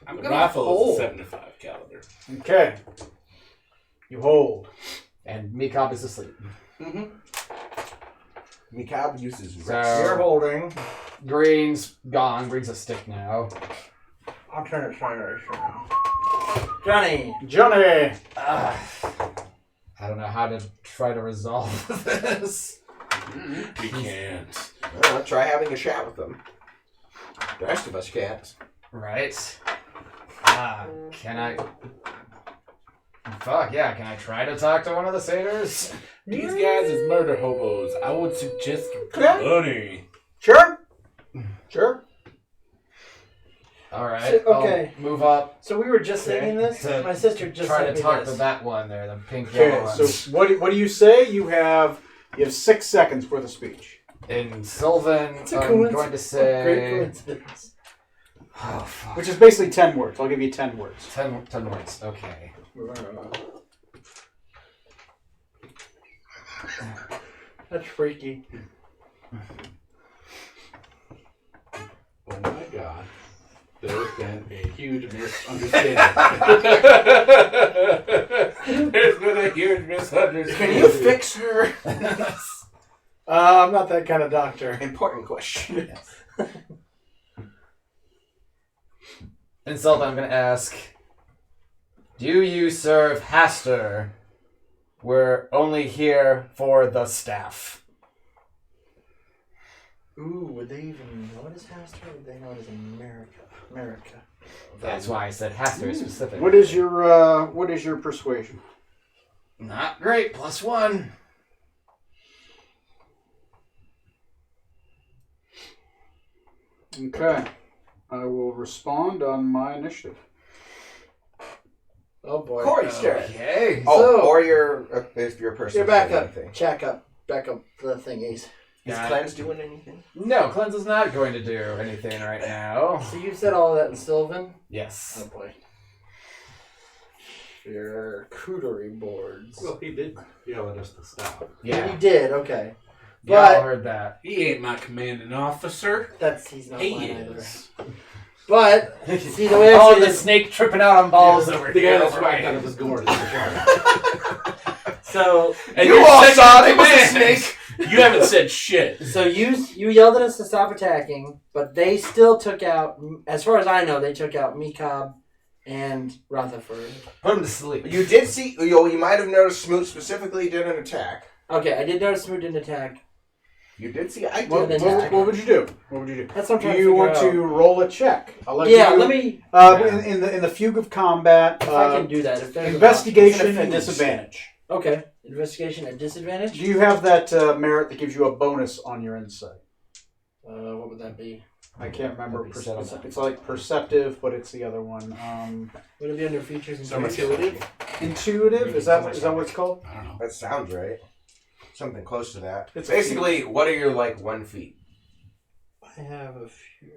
I'm The gonna rifle hold is 75 caliber. Okay. You hold. And Mikab is asleep. Mikab uses So- rest. You're holding. Green's gone. Green's a stick now. I'll turn it sideways. Johnny. Johnny. I don't know how to try to resolve this. We can't. Try having a chat with them. The rest of us can't. Right. Can I... Fuck, yeah, can I try to talk to one of the satyrs? These guys is murder hobos. I would suggest Yeah. money. Sure. Sure. Alright, Okay. I'll move up. So we were just Okay. singing this. To My sister just Try sent to me talk this. to that one there, the pink yellow Okay. one. So what do you say? You have 6 seconds worth of speech. In Sylvan, It's a I'm coincidence. going to Great say... coincidence. Oh, fuck. Which is basically 10 words. I'll give you 10 words. 10 words, okay. That's freaky. Oh my god. There's been a huge misunderstanding. There's been a huge misunderstanding. Can you fix her? I'm not that kind of doctor. Important question. In Sylvan, I'm going to ask, Do you serve Haster? We're only here for the staff. Ooh, would they even know it as Haster, or would they know it as America? That's why I said Haster specifically. What is your persuasion? Not great. +1. Okay. I will respond on my initiative. Oh boy. Corey's turn. Okay. Oh, So- or if your person. You're back up. Anything. Back up the thingies. Is Cleanse doing anything? No, Cleanse is not going to do anything right now. So you said all that in Sylvan? Yes. Oh boy. Your charcuterie boards. Well, he did yell at us to stop. Yeah. You did, okay. You all But heard that. He ain't my commanding officer. he's not He mine either. is. But see the way I Oh, see the this, snake tripping out on balls over The here. guy that's whacked out of his gourd. so And You you're all second saw in it. It was a command. snake. You haven't said shit. so you yelled at us to stop attacking, but they still took out, as far as I know, they took out Mekob and Rutherford. Put him to sleep. You did see. You might have noticed Smoot specifically did an attack. Okay, I did notice Smoot didn't attack. You did see. I did. What would you do? What would you do? That's what I'm trying Do to you figure want out. to roll a check? I'll let Yeah, you, let me. in the fugue of combat. If I can do that. If there's Investigation It's an and offense. disadvantage. Okay, investigation at disadvantage. Do you have that merit that gives you a bonus on your insight? What would that be? I can't remember. That'd be perceptive. It's like perceptive, but it's the other one. Would it be under features and So traits? intuitive? Intuitive? Is that what it's called? I don't know. That sounds right. Something close to that. It's Basically, what are your 1 feet? I have a few.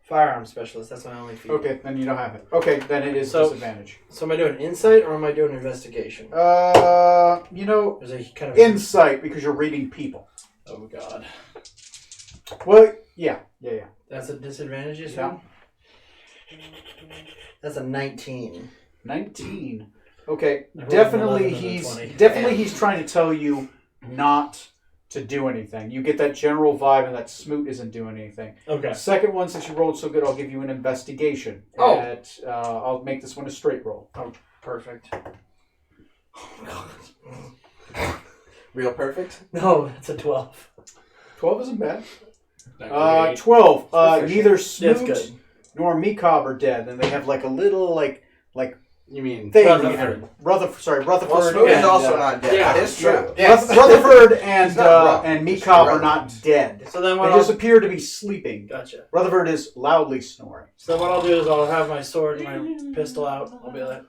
Firearm specialist. That's my only feat. Okay, then you don't have it. Okay, then it is So- disadvantage. So am I doing insight or am I doing investigation? Or Is it kind of insight because you're reading people. Oh god, Well, yeah. that's a disadvantage. You said? Yeah. That's a 19. 19. Okay, I rolled definitely 11 and a he's 20. he's trying to tell you not to do anything. You get that general vibe, and that Smoot isn't doing anything. Okay. The second one, since you rolled so good, I'll give you an investigation. Oh. I'll make this one a straight roll. Perfect. Real perfect. No, that's a 12. 12 isn't bad. Not great. 12. Proficient. Neither That's Smoot good. nor Mekob are dead, and they have like a little like You mean thing. Rutherford. Rutherford. Well, Smoot is and, also not dead. yeah, that is true. Yes. Rutherford and He's not wrong. and He's Mekob are right. not dead. So then They what just I'll... appear to be sleeping. Gotcha. Rutherford is loudly snoring. So what I'll do is I'll have my sword and my pistol out. I'll be like...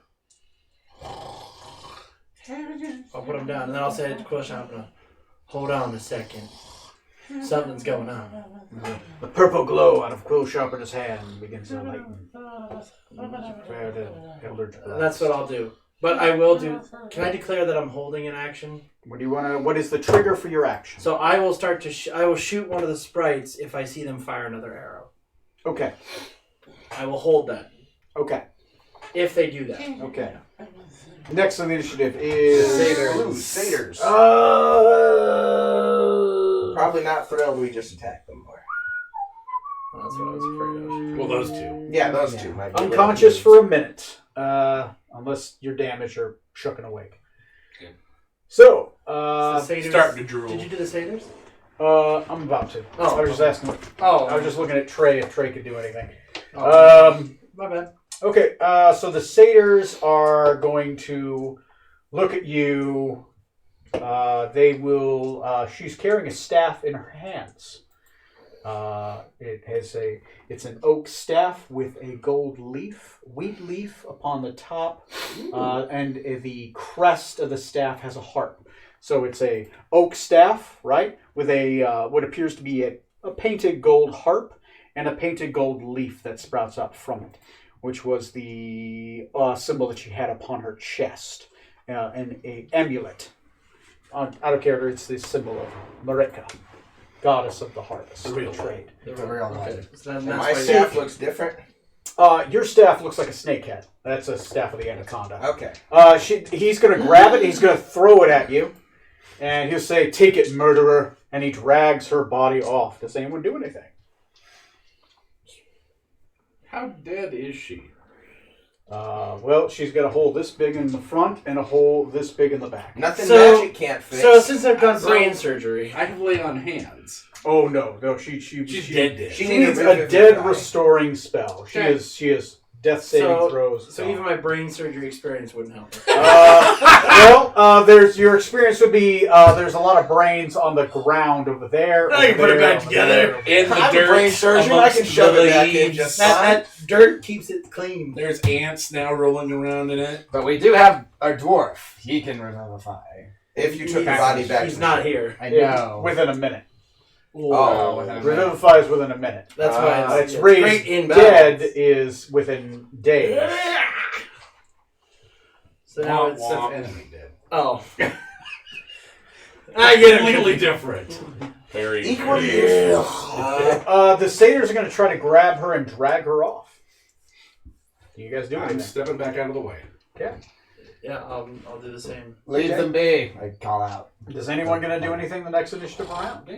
I'll put them down, and then I'll say to Quill Sharpener, hold on a second. Something's going on. The purple glow out of Quill Sharpener's hand begins to lighten. Prepare to Eldritch And that's what I'll do. But I will do... Can I declare that I'm holding an action? What do you want to? What is the trigger for your action? So I will start to... I will shoot one of the sprites if I see them fire another arrow. Okay. I will hold that. Okay. If they do that. Okay. Next on the initiative is Satyrs. Probably Probably not thrilled we just attacked them more. That's what I was afraid of. well, those two. Yeah, those two might be unconscious for a minute, unless you're damaged or shook and awake. Okay. So, The satyrs- Starting to drool. Did you do the satyrs? I'm about to. Oh. I was just asking. Oh. I was just looking at Trey if Trey could do anything. My bad. Okay, so the satyrs are going to look at you. They will. She's carrying a staff in her hands. It's an oak staff with a gold wheat leaf upon the top, and the crest of the staff has a harp. So it's a oak staff, right, with a what appears to be a painted gold harp and a painted gold leaf that sprouts up from it, which was the symbol that she had upon her chest, and a amulet. Out of character, it's the symbol of Marika, goddess of the harvest, The real trade. The real Okay. life. So then And that's my why- staff looks different. Your staff looks like a snake head. That's a staff of the anaconda. Okay. He's going to grab it, he's going to throw it at you, and he'll say, "Take it, murderer," and he drags her body off. Does anyone do anything? How dead is she? Well, she's got a hole this big in the front and a hole this big in the back. Nothing So- magic can't fix. So since I've done So- brain surgery, I can lay on hands. Oh no, she's dead. She She needs needs a to dead die. restoring spell. She is death saving throws. so even my brain surgery experience wouldn't help. There's your experience would be there's a lot of brains on the ground over there. Now you over put it there, back over together. there. In the I'm a dirt, brain surgeon. I amongst can shove the it back in leaves. just fine. That dirt keeps it clean. There's ants now rolling around in it. But we do have our dwarf. He can revivify. If you took the body back, He's to not the ship. here. I Yeah, know. within a minute. Oh, within a minute. Revivify is within a minute. That's why It's raised great in dead balance. is within days. So now Womp it's womp. Enemy dead. oh. I get it. Completely different. Very Equally very- useful. The satyrs are going to try to grab her and drag her off. You guys do I'm anything? stepping back out of the way. Yeah, I'll do the same. Leave Okay. them be. I call out. Is anyone going to do anything the next initiative round?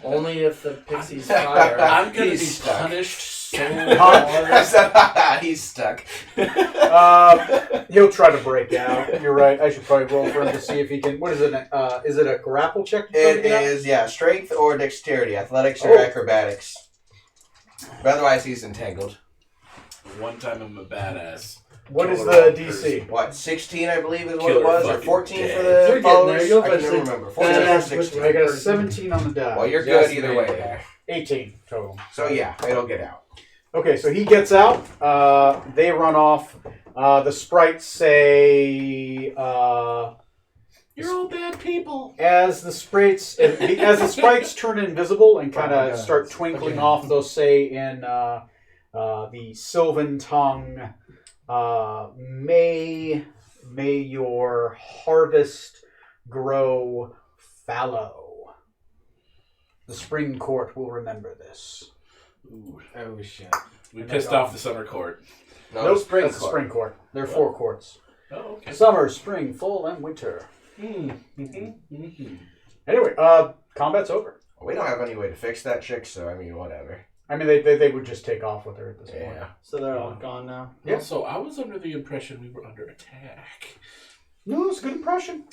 Only if the pixies fire. I'm gonna be He's stuck. punished so hard. He's stuck. He'll try to break out. You're right. I should probably roll for him to see if he can. What is it? Is it a grapple check? It is, strength or dexterity, athletics or Oh. acrobatics. But otherwise, he's entangled. One time I'm a badass. What is Kill the the wrong DC? What, 16, I believe, is what Kill it her was, or fucking 14 for dead. the You're getting followers? there. You'll I can eventually- never remember. 14 or Badass 16. I got a 17 on the die. Well, you're Yes, good either ma'am. way there. 18 total. So yeah, it'll get out. Okay, so he gets out. They run off. The sprites say, You're all bad people. as the sprites turn invisible and kind of start twinkling off, they'll say in the Sylvan tongue, may your harvest grow fallow. The spring court will remember this. Ooh, Oh shit. we pissed off the summer court. No, Nope, spring that's the court. spring court. There are 4 courts. Oh, okay. Summer, spring, fall, and winter. Anyway, combat's over. We don't have any way to fix that chick, so I mean, whatever. I mean, they would just take off with her at this point. Yeah. So they're all gone now. Yeah. Also, I was under the impression we were under attack. No, it's a good impression.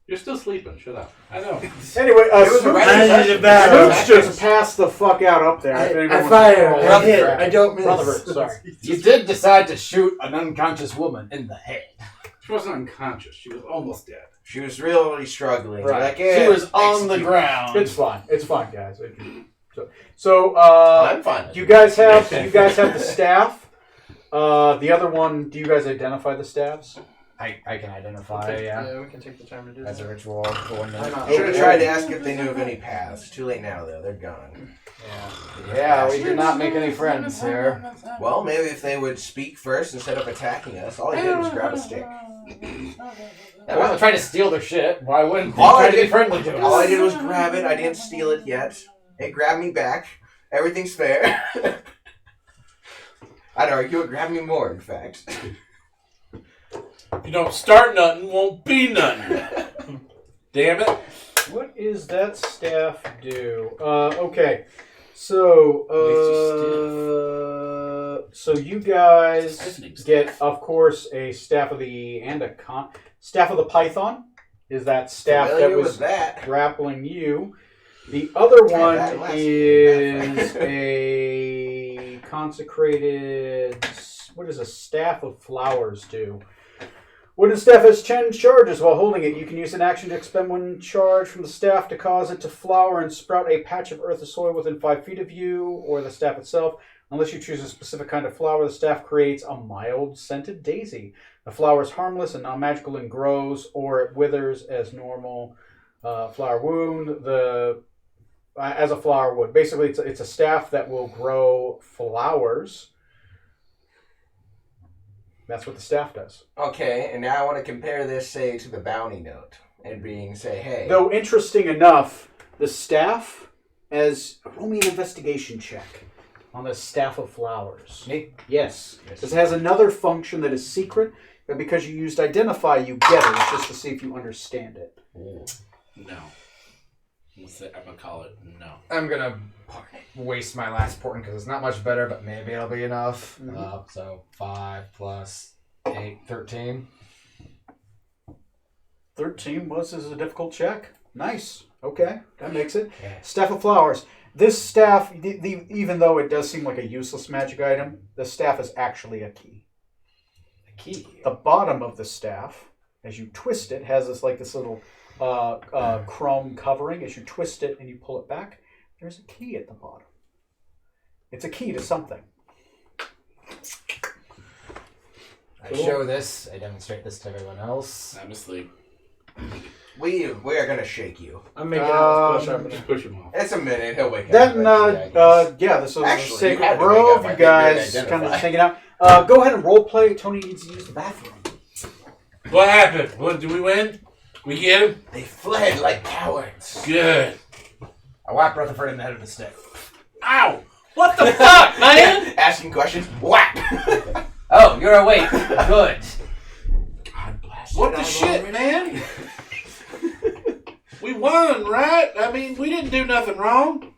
You're still sleeping. Shut up. I know. Anyway, It was a Smooch- right I impression. did bad. Smooch just passed the fuck out up there. If anyone I wants fire. to I call hit. it. I don't miss. Rutherford, sorry. You did decide to shoot an unconscious woman in the head. She wasn't unconscious. She was almost dead. She was really struggling. Right. Like, She yeah, was on the execute. ground. It's fine. It's fine, guys. So I'm fine. you guys have the staff. The other one. Do you guys identify the staffs? I can identify, yeah. we can take the time to do As a that. ritual coordinate. Should have tried to ask if they knew of any paths. Too late now, though. They're gone. Yeah, we did not make any friends here. Well, maybe if they would speak first instead of attacking us. All I did was grab a stick. Yeah, we're not trying to steal their shit. Why wouldn't they All try I to be did- friendly to us? All I did was grab it. I didn't steal it yet. It grabbed me back. Everything's fair. I'd argue it grabbed me more, in fact. If you don't start nothing, won't be nothing. Damn it. What is that staff do? Okay. So so you guys get, of course, a staff of the staff of the python. Is that staff Familiar that with was that. grappling you? The other one that last is a consecrated. What does a staff of flowers do? Wooden staff has 10 charges while holding it. You can use an action to expend 1 charge from the staff to cause it to flower and sprout a patch of earth or soil within 5 feet of you or the staff itself. Unless you choose a specific kind of flower, the staff creates a mild scented daisy. The flower is harmless and non-magical and grows, or it withers as normal flower wound. As a flower would. Basically, it's a staff that will grow flowers. That's what the staff does. Okay, and now I want to compare this, say, to the bounty note. And being, say, hey. Though interesting enough, the staff, roll me an investigation check on the staff of flowers. Me? Yes. This has another function that is secret, but because you used identify, you get it. It's just to see if you understand it. No. I'm gonna call it no. I'm gonna waste my last portent because it's not much better, but maybe it'll be enough. So 5 plus 8, 13. 13 is a difficult check. Nice. Okay, that makes it. Okay. Staff of Flowers. This staff, even though it does seem like a useless magic item, the staff is actually a key. A key. The bottom of the staff, as you twist it, has this little chrome covering. As you twist it and you pull it back, there's a key at the bottom. It's a key to something. I show this. I demonstrate this to everyone else. I'm asleep. We are gonna shake you. I'm making out with push up. Just push him off. It's a minute. He'll wake up. Then, eventually. this is Actually, a sacred you had to wake grove. up. I You think you guys had kind of identified. hanging out. Go ahead and role play. Tony needs to use the bathroom. What happened? What did we win? We get him? They fled like cowards. Good. I whack Rutherford in the head with a stick. Ow! What the fuck, man? Asking questions. Whack. Oh, you're awake. Good. God bless What the shit, man? We won, right? I mean, we didn't do nothing wrong.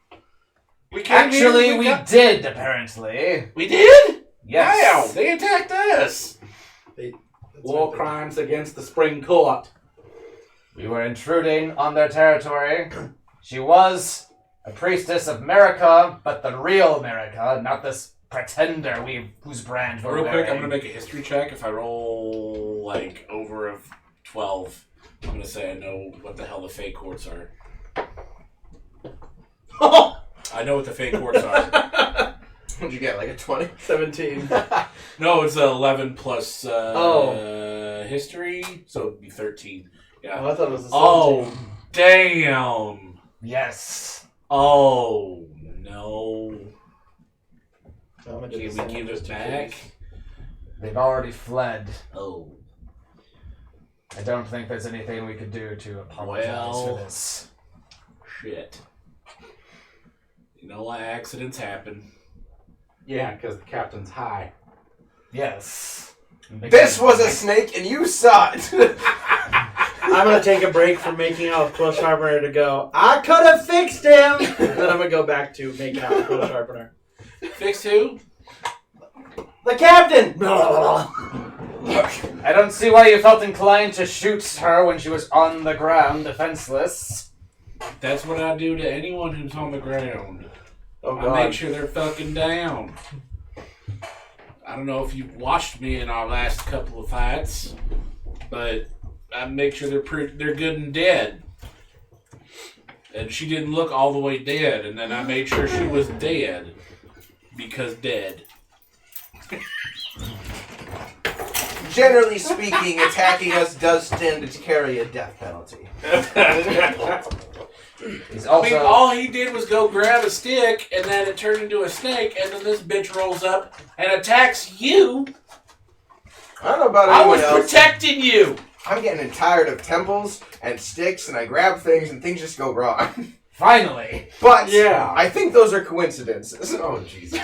We came Actually, here, we got- did, apparently. We did? Yes. Wow, they attacked us. War crimes against the Spring Court. We were intruding on their territory. She was a priestess of America, but the real America, not this pretender whose brand we're Real quick, I'm wearing. gonna make a history check. If I roll like over a 12, I'm gonna say I know what the hell the fake courts are. I know what the fake courts are. What'd you get? Like a 20? 17. No, it's 11 plus Oh. history, so it'd be 13. Yeah. Oh, I thought it was a 17. Oh, damn. Yes. Oh, no. So I'm gonna do Can the we same give just it in back? case. They've already fled. Oh. I don't think there's anything we could do to apologize Well. for this. Shit. You know what? Accidents happen. Yeah, because the captain's high. Yes. This was a snake and you saw it. I'm gonna take a break from making out with Quill Sharpener to go, I could have fixed him! Then I'm gonna go back to making out with Quill Sharpener. Fix who? The captain! I don't see why you felt inclined to shoot her when she was on the ground, defenseless. That's what I do to anyone who's on the ground. Oh, I make God. sure they're fucking down. I don't know if you've watched me in our last couple of fights, but I make sure they're good and dead. And she didn't look all the way dead, and then I made sure she was dead because dead. Generally speaking, attacking us does tend to carry a death penalty. He's I also mean, all he did was go grab a stick, and then it turned into a snake, and then this bitch rolls up and attacks you. I don't know about I anyone was else. protecting you. I'm getting tired of temples and sticks, and I grab things and things just go wrong. finally. But Yeah. I think those are coincidences. Oh, Jesus.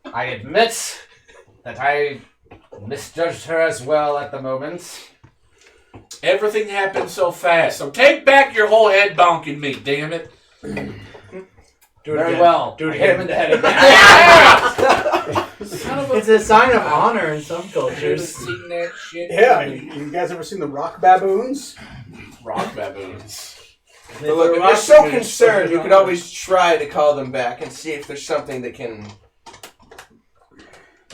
I admit that I misjudged her as well at the moment. Everything happened so fast. So take back your whole head bonking me, damn it. Do it Very again. well. Do it I hit him again. in the head again. Son of a... It's a sign of honor in some I've cultures. seen that shit. Yeah, you guys ever seen the rock baboons? Rock baboons. But look, if you're so concerned, you could always try to call them back and see if there's something that can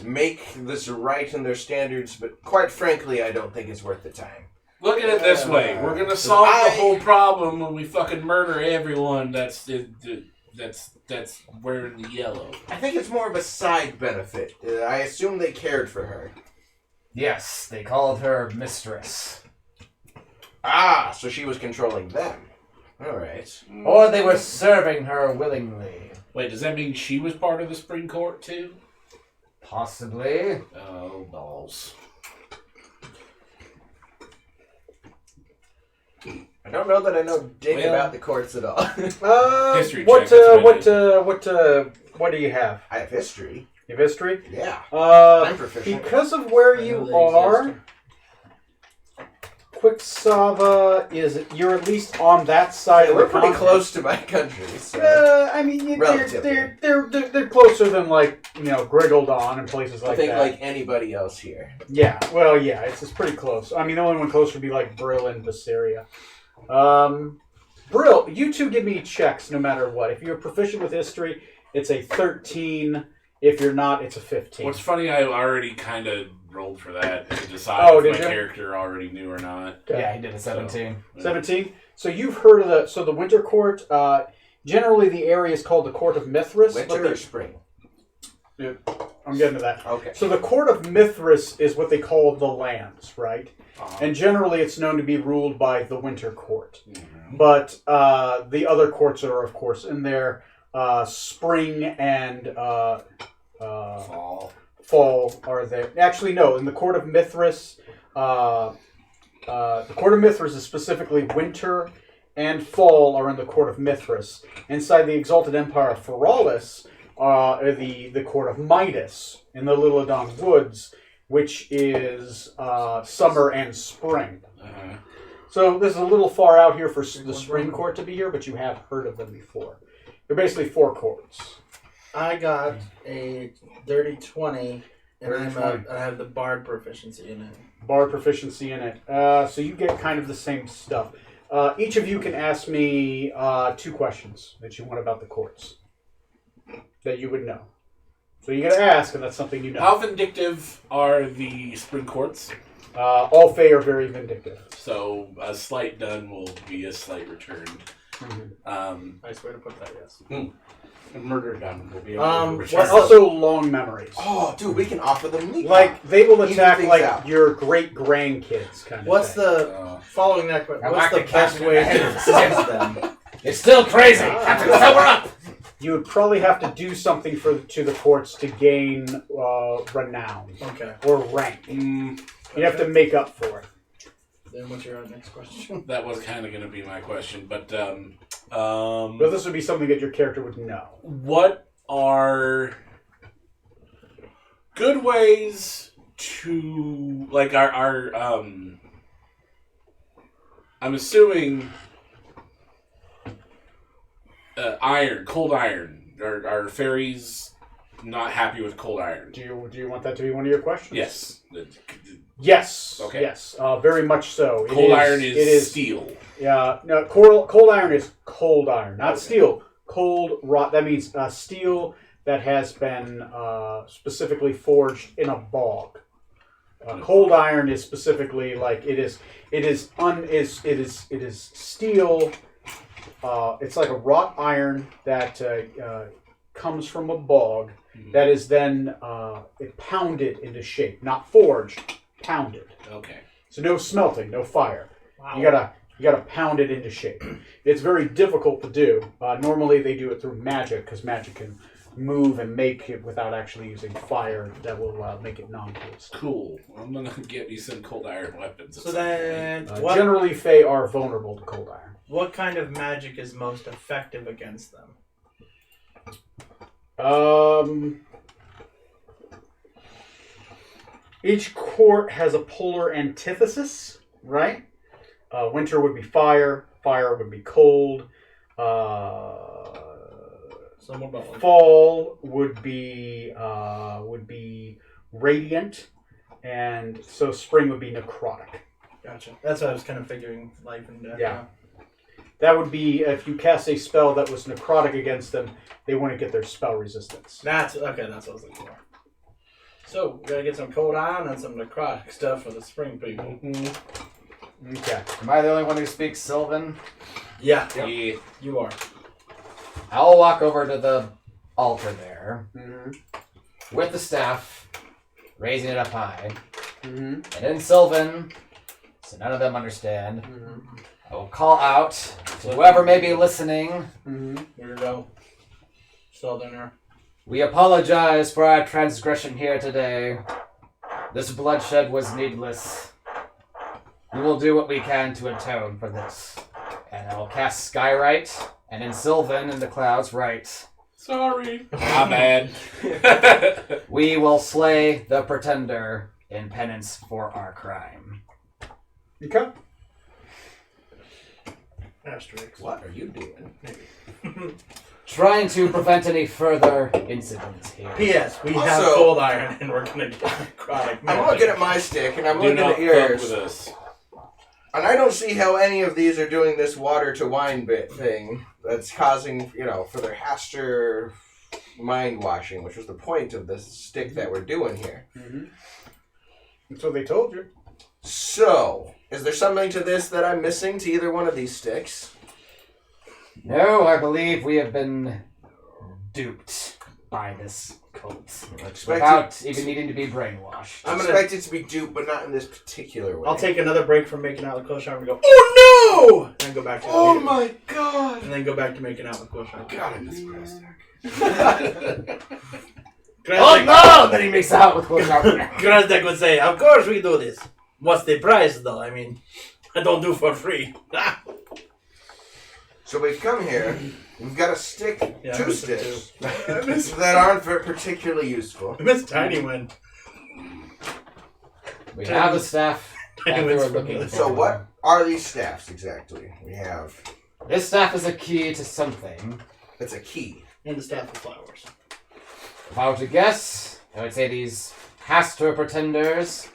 make this right in their standards, but quite frankly, I don't think it's worth the time. Look at it this way. We're going to solve the whole problem when we fucking murder everyone that's wearing the yellow. I think it's more of a side benefit. I assume they cared for her. Yes, they called her mistress. Ah, so she was controlling them. Alright. Or they were serving her willingly. Wait, does that mean she was part of the Spring Court too? Possibly. Oh, balls. I don't know that I know dick Well- about the courts at all. History What, check, that's what what do you have? I have history. You have history? Yeah. I'm proficient. Because of where I know you they are, exist. Quicksava is you're at least on that side of We're the pretty continent. close to my country. So. I mean, Relatively. they're closer than like Griggledon and places I like think that. like anybody else here. Yeah, well, yeah, it's pretty close. I mean, the only one closer would be like Brill and Viseria. Brill, you two give me checks no matter what. If you're proficient with history, it's a 13. If you're not, it's a 15. What's funny, I already kind of rolled for that to decide if my character already knew or not. Okay. Yeah, he did a 17. 17? So you've heard of the Winter Court. Generally, the area is called the Court of Mithras. Winter or spring? I'm getting to that. Okay. So the Court of Mithras is what they call the lands, right? And generally, it's known to be ruled by the Winter Court. Mm-hmm. But the other courts are, of course, in there. Spring and fall are there. Actually, no. In the Court of Mithras, the Court of Mithras is specifically winter and fall are in the Court of Mithras. Inside the Exalted Empire of Feralis are the Court of Midas in the Lilidon Woods, which is summer and spring. Uh-huh. So this is a little far out here for the Spring Court to be here, but you have heard of them before. They're basically 4 courts. I got a dirty 20, and Dirty 20. I have the bard proficiency in it. Bard proficiency in it. So you get kind of the same stuff. Each of you can ask me 2 questions that you want about the courts that you would know. So you got to ask, and that's something you know. How vindictive are the spring courts? All Fae are very vindictive. So a slight done will be a slight return. Nice way to put that, yes. A murder done will be a What's return. Also, long memories. Oh, dude, we can offer them meat. Like, they will Even attack, things like, out. your great-grandkids, kind of What's thing. the, following that question, I what's like the the best captain way in the to head. assist them? It's still crazy! Captain, sober up! You would probably have to do something to the courts to gain renown Okay. or rank. You have to make up for it. Then what's your next question? That was kind of going to be my question, but But this would be something that your character would know. what are good ways to like our I'm assuming cold iron. Are fairies not happy with cold iron? Do you want that to be one of your questions? Yes. Yes. Okay. Yes. Very much so. Cold iron it is steel. Yeah. No. Cold iron is cold iron, not steel. Cold rot. That means steel that has been specifically forged in a bog. Cold iron is specifically like it is steel. It's like a wrought iron that comes from a bog that is then pounded into shape, not forged, pounded. Okay. So no smelting, no fire. Wow. You gotta pound it into shape. It's very difficult to do. Normally they do it through magic because magic can move and make it without actually using fire that will make it non-poised. Cool. I'm gonna get me some cold iron weapons. So then, Generally, Fae are vulnerable to cold iron. what kind of magic is most effective against them? Each court has a polar antithesis, right? Winter would be fire. Fire would be cold. So what about Fall would be radiant, and so spring would be necrotic. Gotcha. That's what I was kind of figuring. Life and death. Yeah. That would be if you cast a spell that was necrotic against them, they wouldn't get their spell resistance. That's okay. That's what I was looking for. So we gotta get some cold iron and some necrotic stuff for the spring people. Okay. Am I the only one who speaks Sylvan? Yeah, Yeah. you are. I'll walk over to the altar there Mm-hmm. with the staff, raising it up high. Mm-hmm. And in Sylvan, so none of them understand, Mm-hmm. I will call out to whoever may be listening. Mm-hmm. Weirdo. Southerner. We apologize for our transgression here today. This bloodshed was needless. We will do what we can to atone for this. And I will cast Skywrite, and in Sylvan, in the clouds, write, Sorry. My bad. we will slay the pretender in penance for our crime. Okay. Asterisk. What are you doing? Trying to prevent any further incidents here. P.S. We Also- have cold iron and we're gonna get chronic. I'm looking at my stick and I'm Do looking not at fuck yours. with us. And I don't see how any of these are doing this water to wine bit thing that's causing, further Haster mind washing, which was the point of this stick that we're doing here. Mm-hmm. That's what they told you. So, is there something to this that I'm missing to either one of these sticks? No, I believe we have been duped by this cult. Without even needing to be brainwashed. I'm expected to be duped, but not in this particular way. I'll take another break from making out with Koshar and go, oh no! And then go back to Oh my god! And then go back to making out with Koshar. God, I miss Grasdak. Oh no! Then he makes out with one another. Grasdak would say, of course we do this. What's the price though? I mean, I don't do for free. So we've come here, we've got a stick, Yeah, I two miss them sticks, that aren't particularly useful. I miss Tiny Win. We have a staff that we were looking for. So what are these staffs exactly? We have... This staff is a key to something. It's a key. And the staff of flowers. If I were to guess, I would say these Haster pretenders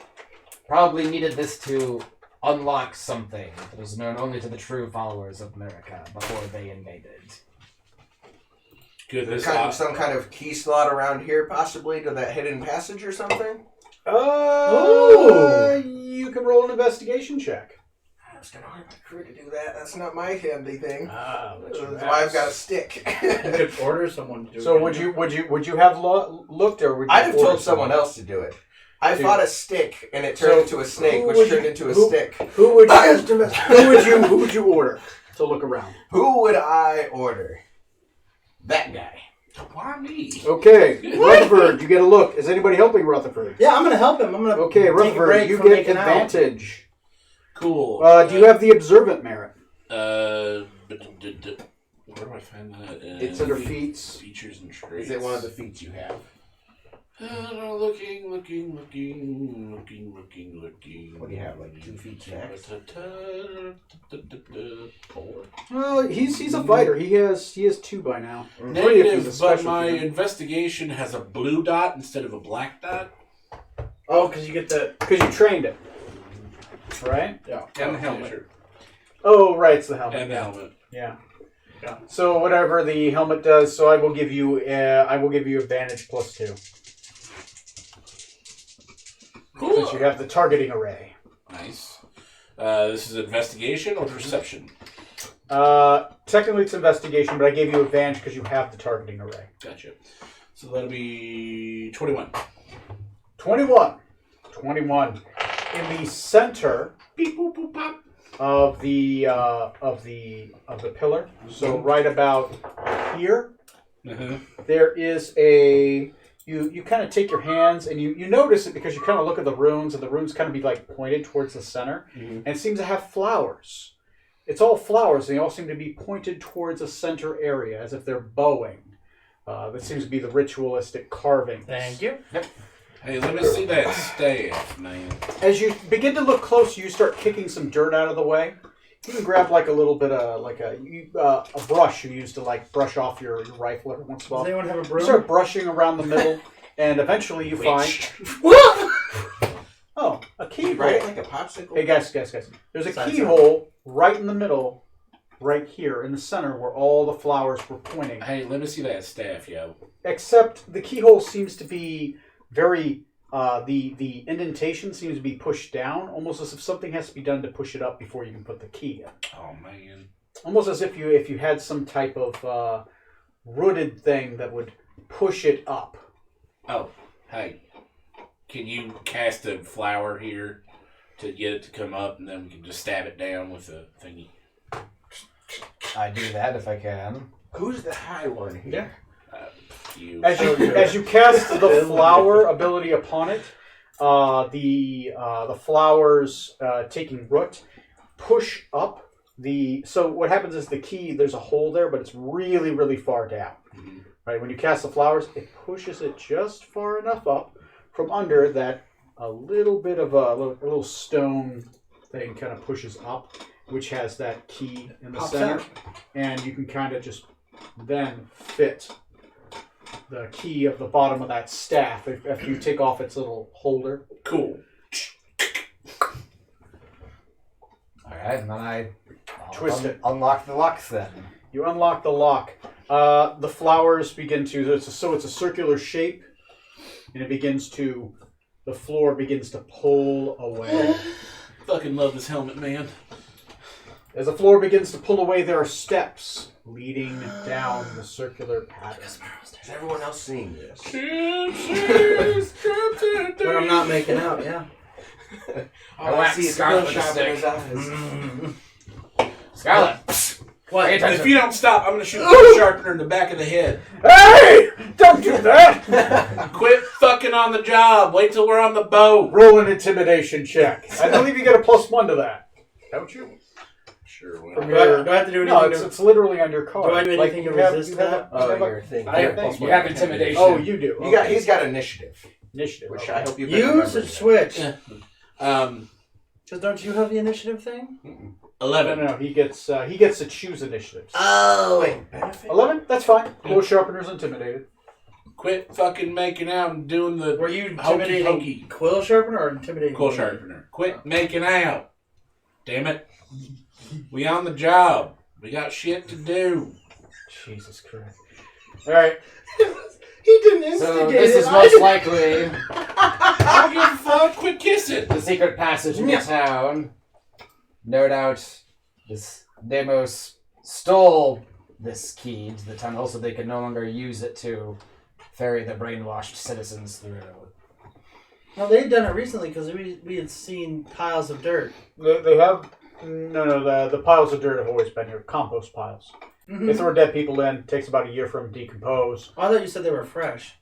probably needed this to unlock something that was known only to the true followers of America before they invaded. Good. This Some kind of key slot around here, possibly, to that hidden passage or something? You can roll an investigation check. I was going to hire my crew to do that. That's not my handy thing. That's That's why I've got a stick. You could order someone to do it. So would you have looked, or would you I'd have order told someone else to do it. I Dude. fought a stick, and it turned into a snake, who which would turned you- into a who- stick. Who would you order to look around? Who would I order? That guy. Why me? Okay, Rutherford, you get a look. Is anybody helping Rutherford? Yeah, I'm gonna help him. I'm gonna Okay, take a Rutherford, break you from get making out. advantage. Cool. Do you have the observant merit? Where do I find that? It's under feats. Features and traits. Is it one of the feats you have? Looking. What do you have, like 2 feet max? 4? Well, he's a fighter. He has 2 by now. 3 if he's a Negative, but specialty. my investigation has a blue dot instead of a black dot. Oh, because you get the... Because you trained it, right? Yeah. And the helmet. Sure. Oh, right, it's the helmet. And the helmet. Yeah. Yeah. So whatever the helmet does, so I will give you advantage +2. Cool. Since you have the targeting array. Nice. This is investigation or perception? Technically it's investigation, but I gave you advantage because you have the targeting array. Gotcha. So that'll be 21. 21. In the center Beep boop boop pop. of the pillar, so right about here, there is a. You kind of take your hands and you notice it because you kind of look at the runes, and the runes kind of be like pointed towards the center, and it seems to have flowers. It's all flowers, and they all seem to be pointed towards a center area, as if they're bowing. That seems to be the ritualistic carving. Thank you. Hey, let me see that staff, man. As you begin to look close, you start kicking some dirt out of the way. You can grab like a little bit of a brush you use to like brush off your rifle every once in a while. Does anyone have a You broom? start brushing around the middle, and eventually you find a keyhole. Right? Like a popsicle? Hey guys. There's a Side keyhole right in the middle, right here in the center where all the flowers were pointing. Hey, let me see that staff, yo. Except the keyhole seems to be very the indentation seems to be pushed down, almost as if something has to be done to push it up before you can put the key in. Oh man. Almost as if you had some type of rooted thing that would push it up. Oh, hey. Can you cast a flower here to get it to come up, and then we can just stab it down with a thingy? I do that if I can. Who's the high one here? You. As you cast the flower ability upon it, the flowers taking root push up the. So what happens is the key. There's a hole there, but it's really really far down. Mhm. Right when you cast the flowers, it pushes it just far enough up from under that a little bit of a little stone thing kind of pushes up, which has that key in the Pops center, out. and you can kind of just then fit the key of the bottom of that staff if you take off its little holder. Cool. Alright, and then I Twist it. Unlock the locks then. You unlock the lock. The flowers begin to... it's a circular shape, and the floor begins to pull away. Fucking love this helmet, man. As the floor begins to pull away, there are steps leading down the circular pattern. Is everyone else seeing this? When I'm not making out, yeah. All I see is Scarlet Bill with a Shop in stick. his eyes. Scarlet! What? Pay attention. If you don't stop, I'm gonna shoot a sharpener in the back of the head. Hey! Don't do that! Quit fucking on the job. Wait till we're on the boat. Roll an intimidation check. I believe you get a +1 to that. Don't you? Sure. From Do I have to do anything? No, it's literally on your card. Do I do anything to resist that? Your thing. I have, you have intimidation. Oh, you do. He's got initiative, initiative. which okay. I hope you Use or switch. Yeah. Because don't you have the initiative thing? No, 11. no, he gets to choose initiatives. Oh. Wait, benefit? 11? That's fine. Cool Sharpener's intimidated. Quit fucking making out and doing the Were you hokey intimidating pokey. Quill Sharpener or intimidating Quill me? sharpener. Quit making out. Damn it. We on the job. We got shit to do. Jesus Christ. All right. He didn't instigate So this it. is most likely I don't give a fuck. Quit kissing. the secret passage in the town. No doubt this Demos stole this key to the tunnel so they could no longer use it to ferry the brainwashed citizens through. No, they had done it recently because we had seen piles of dirt. They have... No, the piles of dirt have always been here. Compost piles. Mm-hmm. They throw dead people in. Takes about a year for them to decompose. I thought you said they were fresh.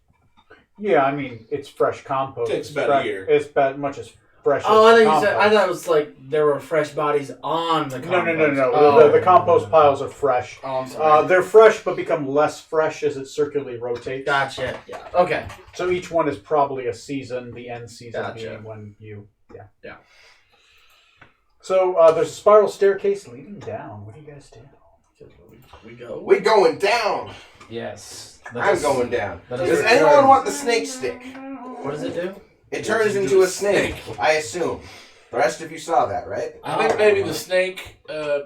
Yeah, I mean, it's fresh compost. Takes It's about a fresh- year. It's about much as fresh Oh, I as thought you compost. said. I thought it was like there were fresh bodies on the compost. No. Oh. The compost piles are fresh. Oh, I'm sorry. They're fresh, but become less fresh as it circularly rotates. Gotcha. Yeah. Okay. So each one is probably a season. The end season Gotcha. being when you, Yeah. So there's a spiral staircase leading down. What do you guys do? We go. We're going down. Yes. I'm going down. Let Does us anyone return. want the snake stick? What does it do? It turns into a snake, I assume. The rest of you saw that, right? I think maybe the snake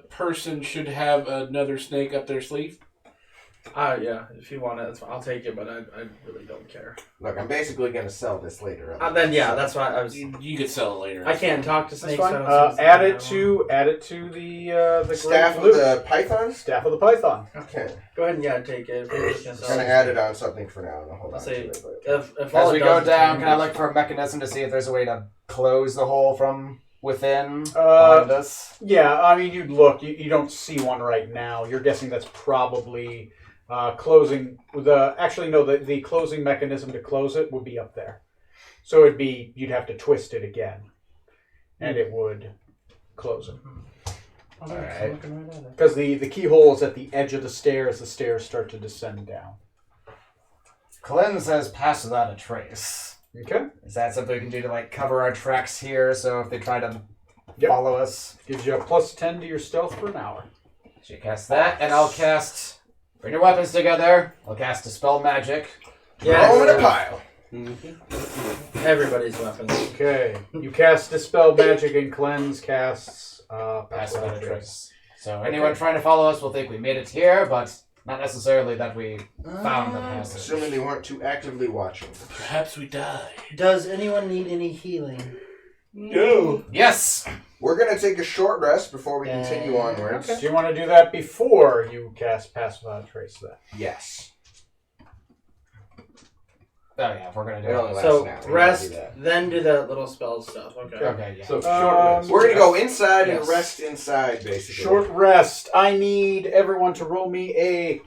person should have another snake up their sleeve. Yeah. If you want it, I'll take it, but I really don't care. Look, I'm basically going to sell this later on. Then yeah, that's why I was. You could sell it later. I can't talk to That's snakes. fine. So I don't see Add it what's to the Staff great of loot. the python? Staff of the python. Okay. Go ahead and take it. I'm just going to add it on something for now. And I'll hold I'll on say- to it. But... If all As it we does go is down, turn can I into- look for a mechanism to see if there's a way to close the hole from within Uh, behind us? Yeah, I mean, you'd look. You don't see one right now. You're guessing that's probably closing. The closing mechanism to close it would be up there. So you'd have to twist it again, and it would close it. Alright. Because the keyhole is at the edge of the stairs. The stairs start to descend down. Colin says pass without a trace. Okay. Is that something we can do to like cover our tracks here so if they try to Yep. follow us? Gives you a +10 to your stealth for an hour. So you cast that, and I'll cast... Bring your weapons together. I'll cast Dispel Magic. Throw 'em in a pile. everybody's weapons. Okay. You cast Dispel Magic and Cleanse casts Pass without a trace. So anyone trying to follow us will think we made it here, but not necessarily that we found the passage. Assuming they weren't too actively watching. Perhaps we die. Does anyone need any healing? No. Yes! We're going to take a short rest before we continue onwards. Do you want to do that before you cast Pass Without a Trace then? Yes. Oh yeah, if we're gonna do It only it. lasts So an hour. We gotta rest, do that. then do the little spell stuff. Okay. Okay, yeah. So short rest. We're going to go inside Yes. and rest inside, basically. Short rest. I need everyone to roll me a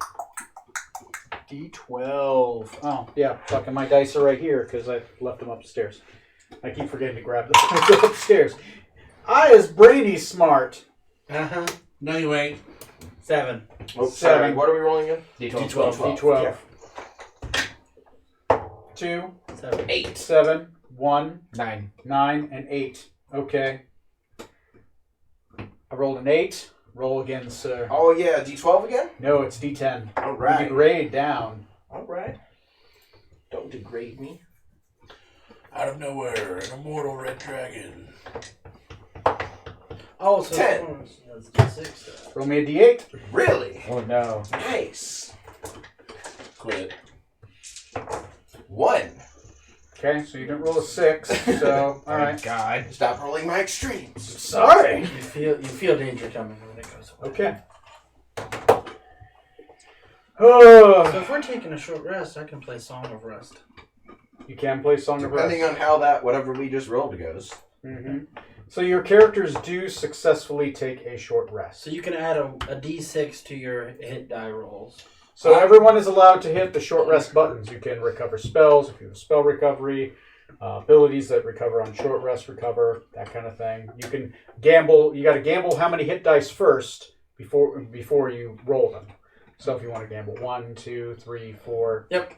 D12. Oh, yeah. Fucking my dice are right here because I left them upstairs. I keep forgetting to grab them upstairs. I is brainy smart. Uh-huh. No, you ain't. 7. Oh, sorry. 7. What are we rolling in? D12. D12. 2, 7. 8. 7, 1, 9. 9, and 8. Okay. I rolled an 8. Roll again, sir. Oh yeah, D12 again. No, it's D10. All You right. degrade down. All right. Don't degrade me. Out of nowhere, an immortal red dragon. Oh, so 10. That's D6. Roll me a D8. Really? Oh no. Nice. Quit. 1. Okay, so you didn't roll a 6. So, all right. God. Stop rolling my extremes. Sorry. You feel danger coming when it goes away. Okay. So Oh, if we're taking a short rest, I can play Song of Rest. you can play Song of Rest. Depending on how that whatever we just rolled goes. Mm-hmm. So your characters do successfully take a short rest. So you can add a D6 to your hit die rolls. So everyone is allowed to hit the short rest buttons. You can recover spells if you have spell recovery, abilities that recover on short rest recover, that kind of thing. You can gamble. You got to gamble how many hit dice first before you roll them. So if you want to gamble 1, 2, 3, 4. Yep.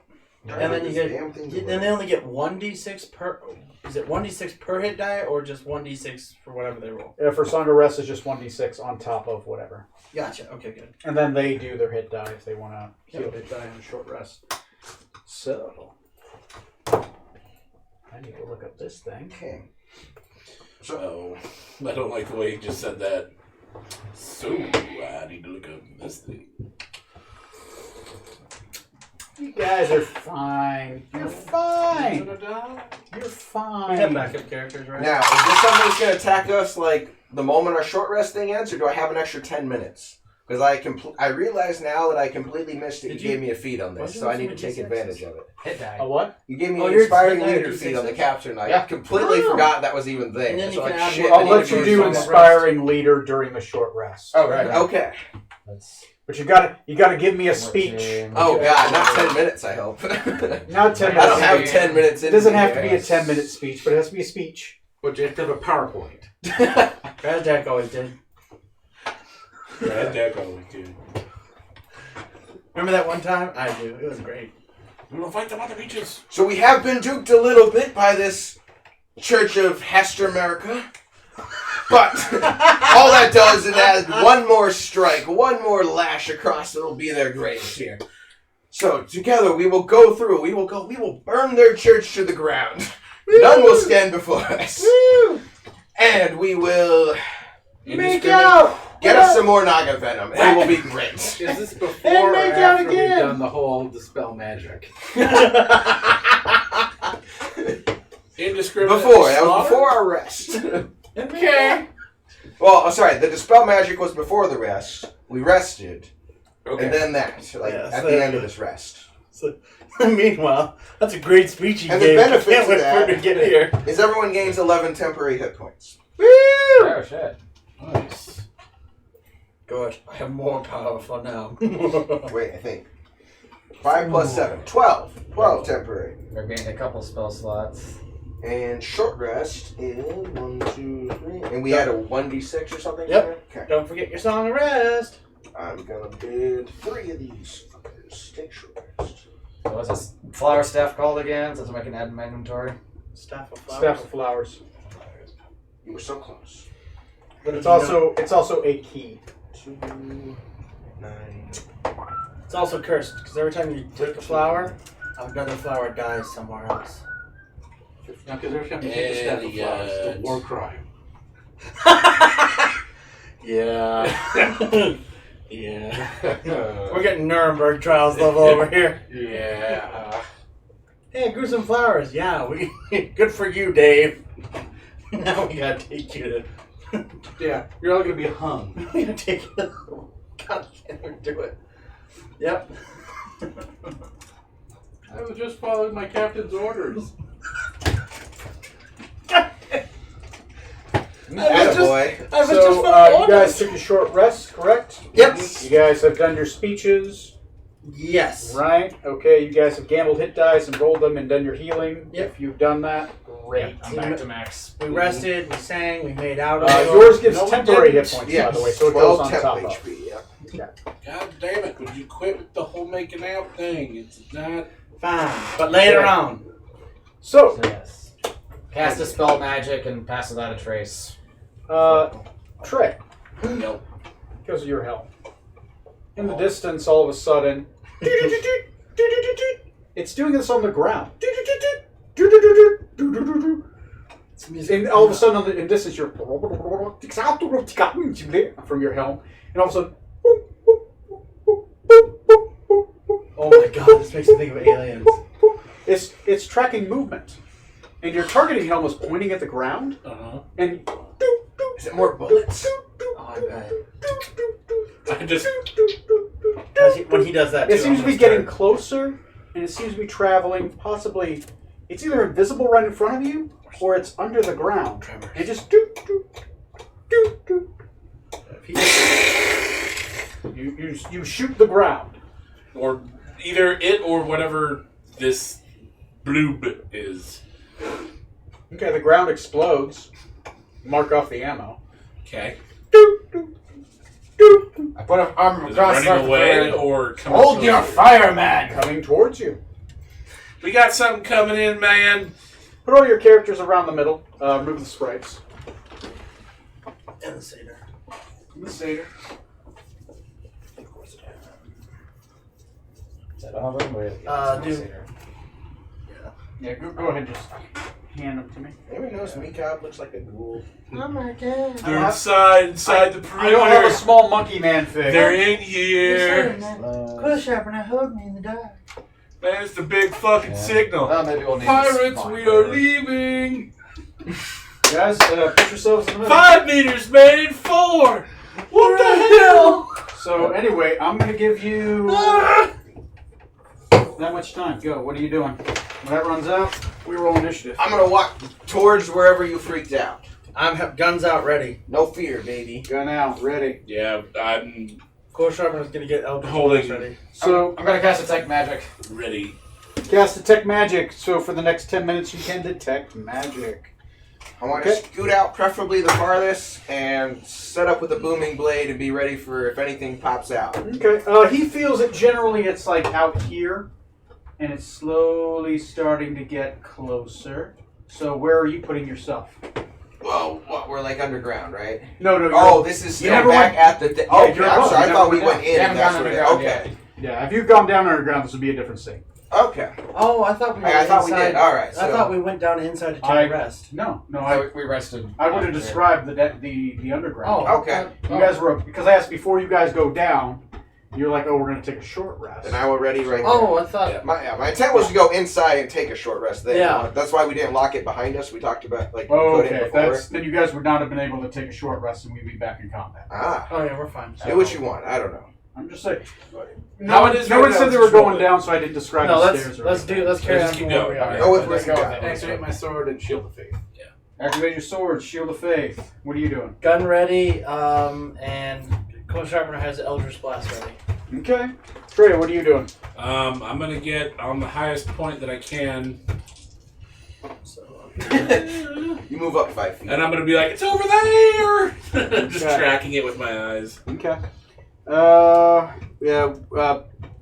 And then you get. Then they only get 1d6 per. Is it 1d6 per hit die or just 1d6 for whatever they roll? For Song of Rest, it's just 1d6 on top of whatever. Gotcha. Okay, good. And then they do their hit die if they want to heal hit die on short rest. So I need to look up this thing. Okay. So, I don't like the way you just said that. So, I need to look up this thing. You guys are fine. You're fine. You're fine. We have backup characters, right? Now, is this something that's going to attack us like the moment our short rest thing ends, or do I have an extra 10 minutes? Because I realize now that I completely missed it. You gave me a feat on this, so I need to take advantage of it. Hit die. A what? You gave me Oh, an you're inspiring taking leader D6s. feat on the capture, and I Yeah. completely Oh. forgot that was even there. And then you So can like, add shit, more- I I'll need let to you do do something. inspiring leader during the short rest. Oh, right. Okay. That's But you gotta give me a speech. 14. Oh, God. Not 10 minutes, I hope. Not 10 minutes. I don't have 10 minutes in It doesn't me. have to be a 10-minute speech, but it has to be a speech. But you have to have a PowerPoint. Brad Jack always did. Red Deck always do. Remember that one time? I do. It was great. We will fight them on the beaches. So we have been duped a little bit by this Church of Hester America. But all that does is add one more strike, one more lash across it'll be their graves here. So together we will go through, we will burn their church to the ground. None will stand before us. And we will Make out! get us some more Naga venom. It will be great. Is this before or make out after we've again. done the whole dispel magic? Indiscriminate Before, that was slaughter? before our rest. Okay. Well, I'm sorry, the dispel magic was before the rest. We rested. Okay. And then that, like, Yeah, at so- the end of this rest. So, meanwhile, that's a great speech you And the gave. benefit Can't to wait for that- him to get here. Is everyone gains 11 temporary hit points. Oh shit. Nice. Good. I am more powerful now. Wait, I think. 5 plus 7. 12. 12 temporary. We're getting a couple spell slots. And short rest is 1, 2, 3. And we had a 1d6 or something? Yep. Okay. Don't forget your song of rest. I'm gonna bid 3 of these fuckers. Take short rest. What was this flower staff called again? So I can add in my inventory. Staff of flowers. Staff of flowers. You were so close. But it's also a key. 2, 9. It's also cursed because every time you take a flower, another flower dies somewhere else. Now, because every time you take a step of flowers, it's a war crime. Yeah. Yeah. We're getting Nuremberg trials level over here. Yeah. Hey, I grew some flowers. Yeah, we good for you, Dave. Now we gotta take you to. Yeah. You're all going to be hung. We gotta take you to. God, I can't even do it. Yep. I was just following my captain's orders. Attaboy. I was So just you guys took a short rest, correct? Yep. You guys have done your speeches, Yes. right? Okay, you guys have gambled hit dice and rolled them and done your healing. Yep. If you've done that, great. I'm back to max. We rested, we sang, we made out. Yours gives No, we temporary hit didn't. points, Yes. by the way, so it 12 goes on temp top of. HP, yeah. God damn it, would you quit with the whole making out thing? It's not... Fine, but later Okay. on. So, So yes. Cast a spell magic and pass without a trace. Trey, Nope. Because of your helm. In the distance, all of a sudden, it's doing this on the ground. And all of a sudden, in distance, you're from your helm, and all of a sudden, Oh my god, this makes me think of aliens. it's tracking movement, and your targeting helm is pointing at the ground, and Is it more bullets? Oh, I bet. I just When he does that, it too, seems I'm to be gonna getting closer, and it seems to be traveling. Possibly, it's either invisible right in front of you, or it's under the ground. Tremors. It just you shoot the ground. or either it or whatever this bloob is. Okay, the ground explodes. Mark off the ammo. Okay. I put an arm Is it across running away the or coming Hold closer? your fire, man! Coming towards you. We got something coming in, man. Put all your characters around the middle. Remove the sprites. And the satyr. The satyr. Is that all of them? Dude. Yeah, go ahead and just hand them to me. Anybody notice Meekob looks like a ghoul? Oh my god. They're inside the I perimeter. don't have a small monkey man fig. They're in here. Quill sharpener, hold me in the dark. Man, it's the big fucking signal. Well, maybe we'll need Pirates, to we spawn are there. leaving. Guys, put yourselves in the middle. 5 meters, man. 4. What the hell? So anyway, I'm going to give you that much time. Go. What are you doing? When that runs out, we roll initiative. I'm gonna walk towards wherever you freaked out. I'm guns out ready. No fear, baby. Gun out. Ready. Yeah, I'm Quill sharpener's gonna get Eldritch Holding. Blast ready. So I'm gonna cast Detect Magic. ready. cast detect magic. So for the next 10 minutes, you can detect magic. I want Okay. to scoot out, preferably the farthest, and set up with a booming blade and be ready for if anything pops out. Okay. He feels it generally it's like out here, and it's slowly starting to get closer. So where are you putting yourself? Whoa, what? We're like underground, right? No, no. Oh, this is you still never back went- at the. Oh, Okay, you're I'm above. sorry. I You thought never we went went down. in. You haven't That's gone what it. underground Okay. Yeah, if you've gone down underground, this would be a different scene. Okay. Oh, I thought we were I thought we inside. did. All right. I So thought we went down inside to take I- a rest. No, So we rested. I would have out here. described the underground. Oh, Okay. You guys were, because I asked before you guys go down, you're like, oh, we're going to take a short rest. and I was ready right Oh, I thought. there. My intent was to go inside and take a short rest there. Yeah. That's why we didn't lock it behind us. We talked about like Oh, we couldn't okay. before. Then you guys would not have been able to take a short rest and we'd be back in combat. Ah. Oh yeah, we're fine. Do what you want. I don't know. I'm just saying. How it is No right one now, said they just were roll going it. down, so I didn't describe No, the let's stairs. let's carry Just on keep from where going. we are. Go with Let's what you go got. with it. Activate my sword and shield of faith. Activate your sword, shield of faith. What are you doing? Gun ready, and Quill sharpener has Eldritch Blast ready. Okay. Freya, what are you doing? I'm gonna get on the highest point that I can, So You move up 5 feet. and I'm gonna be like, "It's over there!" Just Okay. tracking it with my eyes. Okay. Yeah.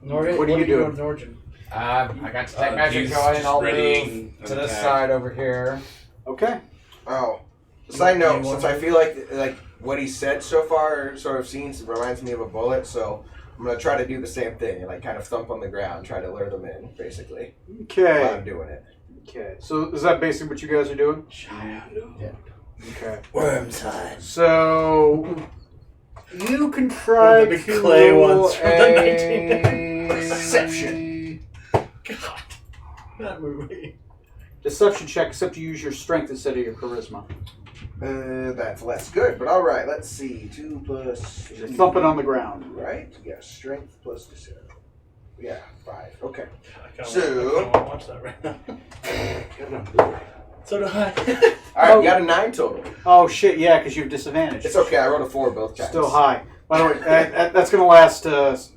Norgan, What are you doing? Norgan? I got Detect Magic He's going. just I'll readying move to an this attack. side over here. Okay. Oh. Side note, You want since I feel like what he said so far sort of seems reminds me of a bullet, so I'm gonna try to do the same thing and like kind of thump on the ground, try to lure them in, basically. While Okay. I'm doing it. Okay. So is that basically what you guys are doing? Okay. Worm's hide. So you can try One of the big to clay roll ones from the a 1990s. deception. God, that movie. Deception check, except you use your strength instead of your charisma. That's less good, but all right. Let's see. 2 plus. You're thumping on the ground. Right? Yeah. Strength plus deception. Yeah, 5. Okay. I kinda So- want to watch that right now. So do I. All right. Oh. We got a 9 total. Oh shit! Yeah, because you have disadvantage. It's okay. I rolled a 4 both times. Still high. By the way, that's going to last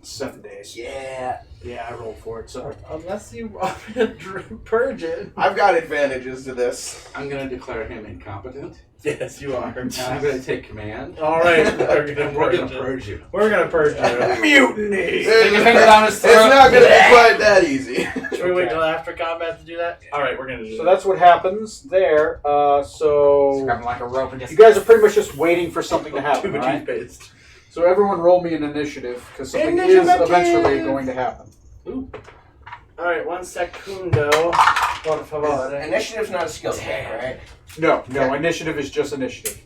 7 days. Yeah. Yeah, I rolled for it. So Unless you want me to purge it. I've got advantages to this. I'm going to declare him incompetent. Yes, you are. And I'm going to take command. All right, we're And gonna we're going purge to it. purge you. We're gonna purge you. mutiny. Stick your finger down his It's throat. not going to be quite that easy. Should we wait till after combat to do that? All right, we're gonna do So that. that's what happens there. Just So grab him like a rope and just. you guys are pretty much just waiting for something to happen, Tube of right? toothpaste. So everyone roll me an initiative because something is Initiative! eventually going to happen. All right, 1 secundo. Por favor. Initiative's not a skill check, right? No, initiative is just initiative.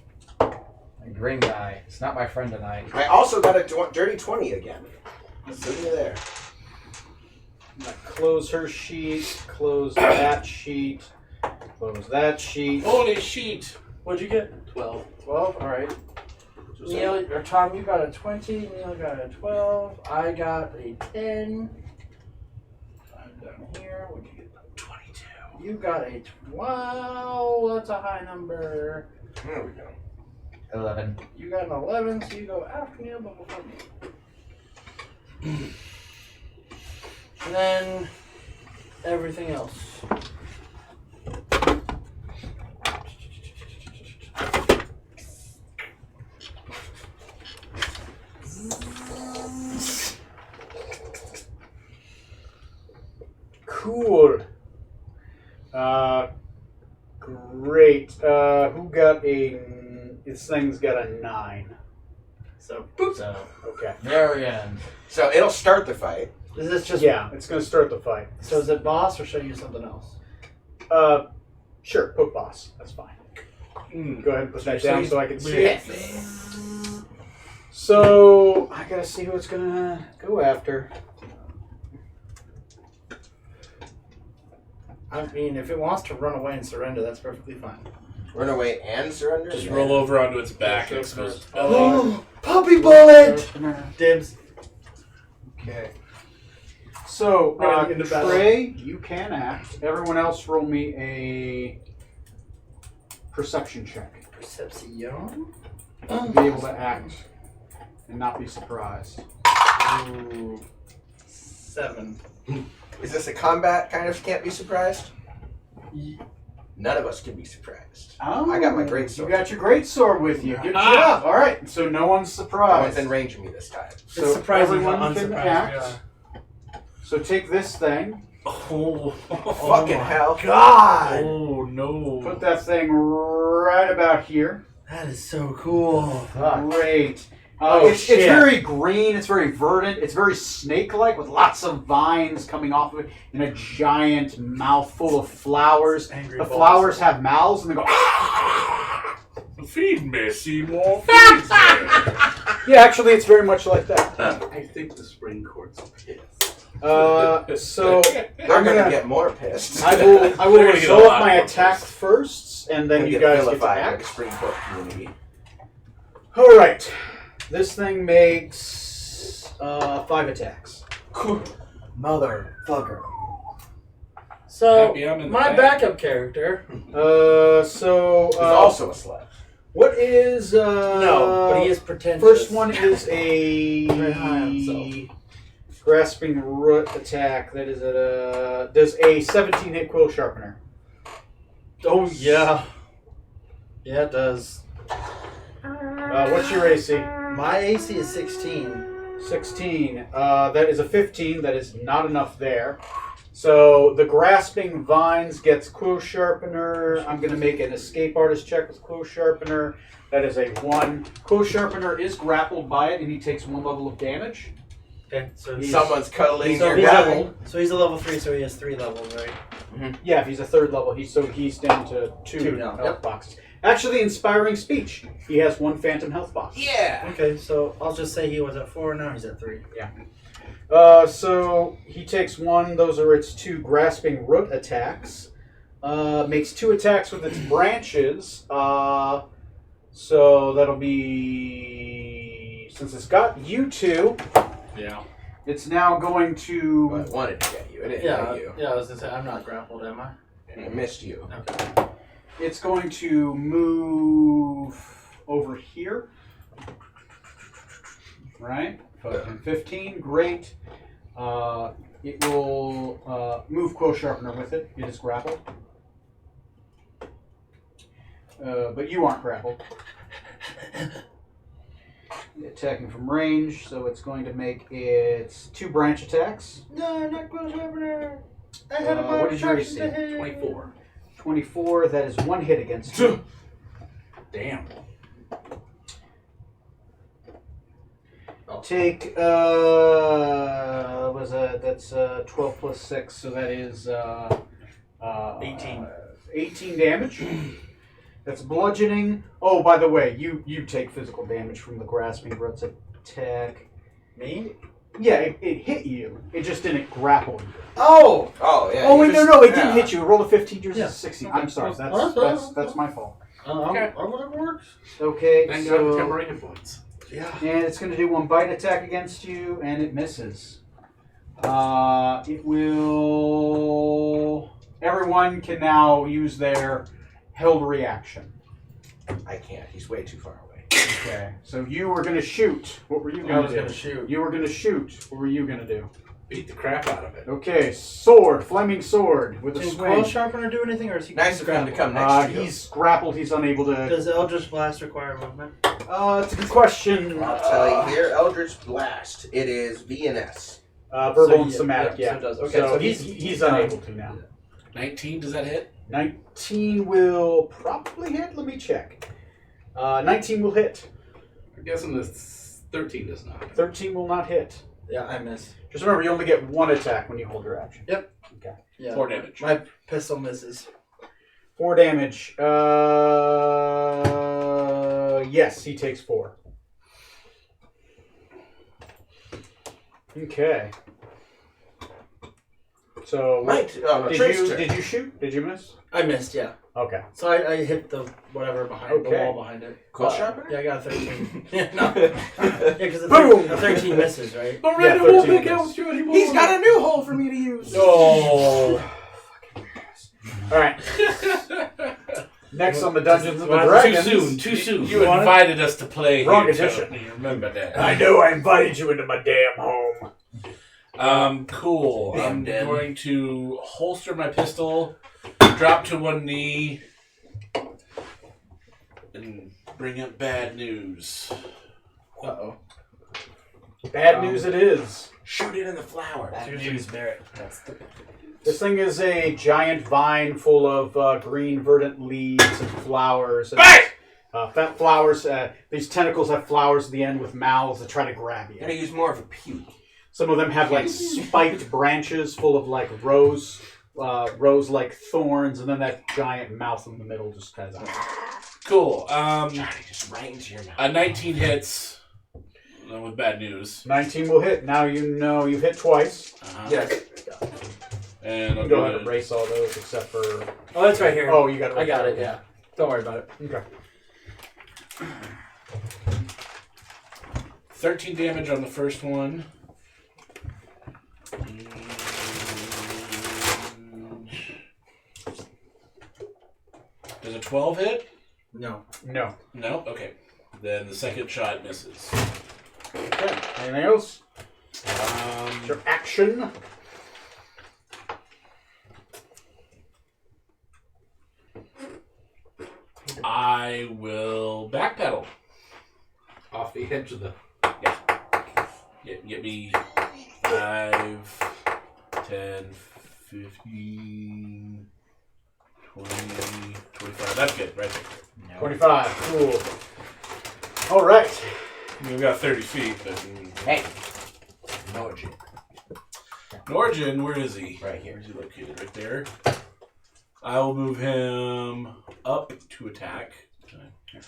Green guy. It's not my friend tonight. I also got a dirty 20 again. Sitting there. I'm gonna close her sheet, close that sheet, close that sheet. Holy sheet! What'd you get? 12. 12. All right. Neil or Tom, you got a 20. Neil got a 12. I got a 10. I'm down here. What'd you get? 22. You got a 12. That's a high number. There we go. 11. You got an 11, so you go after Neil, but before me. And then everything else. Cool. Great. Who got a? This thing's got a 9. So, boop. So, Okay. Marion. So it'll start the fight. Is this just Yeah, it's gonna start the fight. So is it boss or should I use something else? Sure. Put boss. That's fine. Go ahead and put that down so I can see it. So I gotta see who it's gonna go after. I mean, if it wants to run away and surrender, that's perfectly fine. Run away and surrender? Just roll over onto its back and expose its belly. Oh, puppy bullet! Dibs. Okay. So, Running into battle. Trey, you can act. Everyone else roll me a perception check. Perception. Be able to act and not be surprised. Ooh. 7. Is this a combat kind of can't be surprised? None of us can be surprised. Oh, I got my greatsword. You got your great sword with you. Good Ah. job. All right. So no one's No surprised. one's in range of me this time. So It's surprising how everyone can unsurprised we act. So take this thing. Oh, Fucking hell. God! oh no. Put that thing right about here. That is so cool. Great. Oh, it's shit. very green. It's very verdant. It's very snake-like with lots of vines coming off of it and a giant mouth full of flowers. Angry The balls. flowers have mouths and they go. Feed me, Seymour. Feed me. Yeah, actually, it's very much like that. I think the spring court's pissed. So They're I'm gonna gonna. get more pissed. I will They're gonna get a resolve lot my more attack pissed. first, and then Gonna you get guys get to vilified by the act. spring court community. All right. This thing makes 5 attacks. Motherfucker. So, Happy I'm in the my back. backup character. So He's also a slut. what is No, but he is pretentious. First one is a Very high on himself. grasping root attack. That is does a 17 hit quill sharpener. Oh, yeah. Yeah, it does. What's your AC? My AC is 16. 16. That is a 15. That is not enough there. So the grasping vines gets quill sharpener. I'm going to make an escape artist check with quill sharpener. That is a 1. Quill sharpener is grappled by it, and he takes 1 level of damage. Okay, so Someone's cuddling so your he's guy. level. So he's a level 3, so he has 3 levels, right? Yeah, if he's a 3rd level, he's down to 2 2 now. health boxes. Actually, inspiring speech. He has 1 phantom health box. Yeah. Okay, so I'll just say he was at 4, now he's at 3. So he takes 1. Those are its 2 grasping root attacks. Makes 2 attacks with its branches. So that'll be, since it's got you 2, Yeah. it's now going to. Well, I wanted to get you. I didn't Yeah, get you. yeah, I was gonna say, I'm not grappled, am I? I missed you. Okay. It's going to move over here. Right? 15, great. It will move Quill Sharpener with it. It is grappled. But you aren't grappled. Attacking from range, so it's going to make its 2 branch attacks. No, not Quill Sharpener. I had a What did your AC? 24. 24, that is 1 hit against you. Damn. Take, that's 12 plus 6, so that is 18. 18 damage. That's bludgeoning. Oh, by the way, you take physical damage from the grasping growth's attack. Me? Yeah, it hit you. It just didn't grapple you. Oh! Oh, yeah. Oh, you wait, just- no, it yeah. didn't hit you. It rolled a 15, yours Yeah. is a 16. Okay. I'm sorry, Oh, that's my fault. Okay. Whatever works. Okay, Thank God for so... temporary hit points. Yeah. And it's going to do 1 bite attack against you, and it misses. It will... Everyone can now use their held reaction. I can't. He's way too far away. Okay, so you were going to shoot. What were you I going was to do? gonna shoot. You were going to shoot. What were you going to do? Beat the crap out of it. Okay, sword, flaming sword with a Does swing. Quill Sharpener do anything, or is he Nice of him to come next to you. He's grappled. He's unable to... Does Eldritch Blast require movement? It's a good question. I'll tell you here, Eldritch Blast. It is VNS. Verbal So, and somatic, yeah, yeah. so it does. Okay, so he's unable to now. 19, does that hit? 19 will probably hit. Let me check. 19 will hit. I'm guessing this 13 does not. 13 will not hit. Yeah, I miss. Just remember, you only get 1 attack when you hold your action. Yep. Okay. Yeah. 4 damage. My pistol misses. 4 damage. Yes, he takes 4. Okay. So, did you shoot? Did you miss? I missed, yeah. Okay. So I hit the whatever behind the Okay. wall behind it. Quill Sharpener? Yeah, I got a 13. Yeah, no. Yeah, because Boom! the 13 misses, right? Yeah, 13 miss. you anymore. He's got a new hole for me to use. Oh. All right. Next on the Dungeons and Dragons. Too soon. You You want it? invited us to play Wrong here, edition. Tony. Remember that. I know I invited you into my damn home. Cool. I'm Damn. going to holster my pistol, drop to one knee, and bring up bad news. Uh-oh. Bad news it is. Shoot it in the flower. Bad news, Barrett. This thing is a giant vine full of green verdant leaves and flowers. And, fat flowers. These tentacles have flowers at the end with mouths that try to grab I'm gonna you. use more of a puke. Some of them have like spiked branches full of like rose-like thorns, and then that giant mouth in the middle just kind of. Cool. Johnny, just right into your mouth. A 19 hits with bad news. 19 will hit. Now you know you've hit twice. Yes. And You I'll go go ahead and erase all those except for. Oh, that's right here. Oh, you got it. I got it, yeah. Don't worry about it. Okay. 13 damage on the first one. Does a 12 hit? No. No. No? Okay. Then the second shot misses. Okay. Anything else? Your action. I will backpedal. Off the edge of the... Get me 5, 10, 15, 20, 25. That's good, right there. 25. Cool. All right. We've got 30 feet, but... Hey. Norgin. Norgin, where is he? Right here. Where's he located? Right there. I will move him up to attack.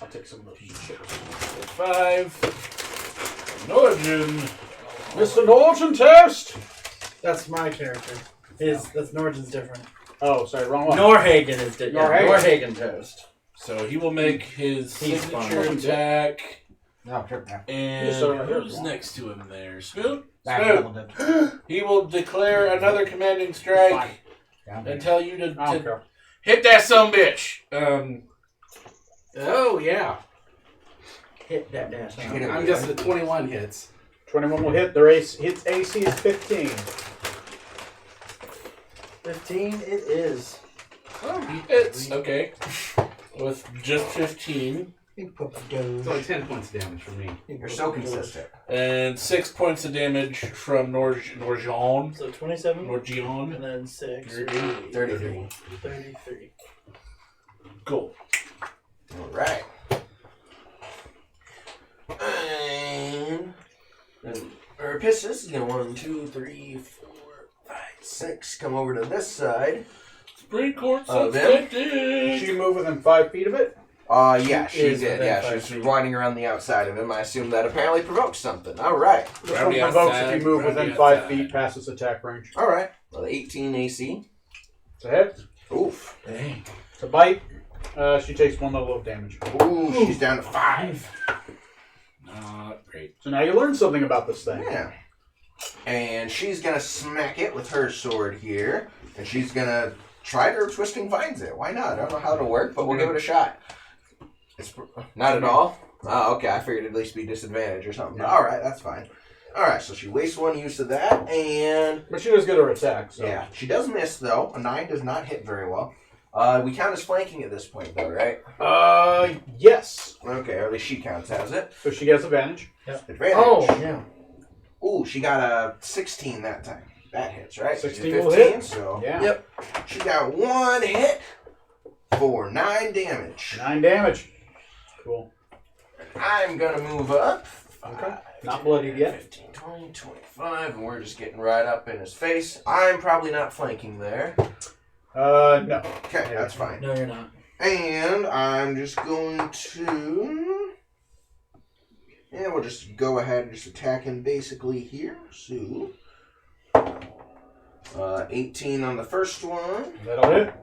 I'll take some of those shit. 5. Norgin. Mr. Norton test. That's my character. That's Norgen's different. Oh, sorry, wrong one. Norhagen is different. Norhagen. Norhagen toast. So he will make his He's signature fine. attack. No, sure. Yeah. And Yes, sir. who's next to him there? Smoot? That Smoot. double dip. He will declare another commanding strike Down and there. tell you I don't to care. hit that sumbitch. Oh, yeah. Hit that dash. Hit him. I'm guessing the 21 hits. 21 will hit. Their hits AC is 15. 15 it is. He hits. Okay. With just 15. It's only 10 points of damage for me. You're so consistent. And 6 points of damage from Norjon. So 27. Norjon. And then 6. 33. 33. Cool. Alright. And Pistis is going to 1, 2, 3, 4, 5, 6 come over to this side. Supreme Court Them? Did suspended. she move within 5 feet of it? Yeah, she is did. within Yeah, 5 she's feet. winding around the outside of him. I assume that apparently provoked something. Alright. This one Round the provokes outside, if you move round within the 5 outside. feet past its attack range. Alright. Well, 18 AC. It's a hit. Oof. Dang. It's a bite. She takes 1 level of damage. Ooh, she's down to 5. Not great. So now you learn something about this thing. Yeah. And she's going to smack it with her sword here. And she's going to try her twisting vines it. Why not? I don't know how it'll work, but we'll give it a shot. It's not at all? Oh, okay. I figured it'd at least be disadvantage or something. All right, that's fine. All right, so she wastes 1 use of that, and But she does get her attack. So. yeah, she does miss though. A 9 does not hit very well. We count as flanking at this point, though, right? Yes. Okay, or at least she counts as it. So she gets advantage. Advantage. Oh, yeah. Ooh, she got a 16 that time. That hits, right? 16 She did will 15, hit. So Yeah. Yep. she got 1 hit for 9 damage. 9 damage. Cool. I'm gonna move up. Okay. Not bloodied yet. 15, 20, 25, and we're just getting right up in his face. I'm probably not flanking there. No. Okay, that's fine. No, you're not. And I'm just going to... Yeah, we'll just go ahead and just attack him basically here. So... 18 on the first one. That'll hit.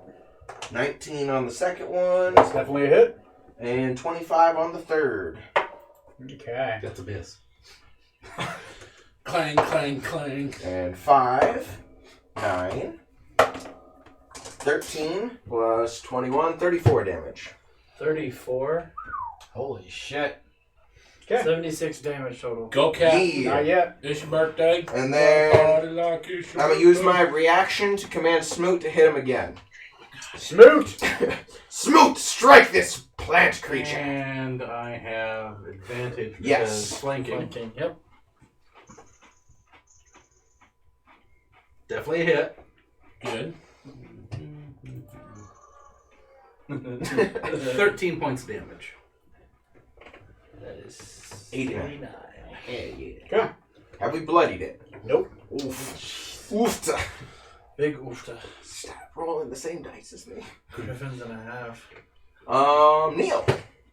19 on the second one. That's definitely a hit. And 25 on the third. Okay. That's a miss. Clang, clang, clang. And 5, 9, 13 plus 21, 34 damage. 34. Holy shit. Okay. 76 damage total. Go, Cat. Yeah. Not yet. It's your birthday. And then Party like it's your I'm going to use birthday. my reaction to command Smoot to hit him again. Smoot. Smoot, strike this plant creature. And I have advantage because Yes. flanking. Flanking. Yep. Definitely a hit. Good. 13 points of damage. That is 89. 89. Yeah, yeah. Okay. Have we bloodied it? Nope. Oof. Oofta. Big oofta. Stop rolling the same dice as me. Griffins and a half. Neil,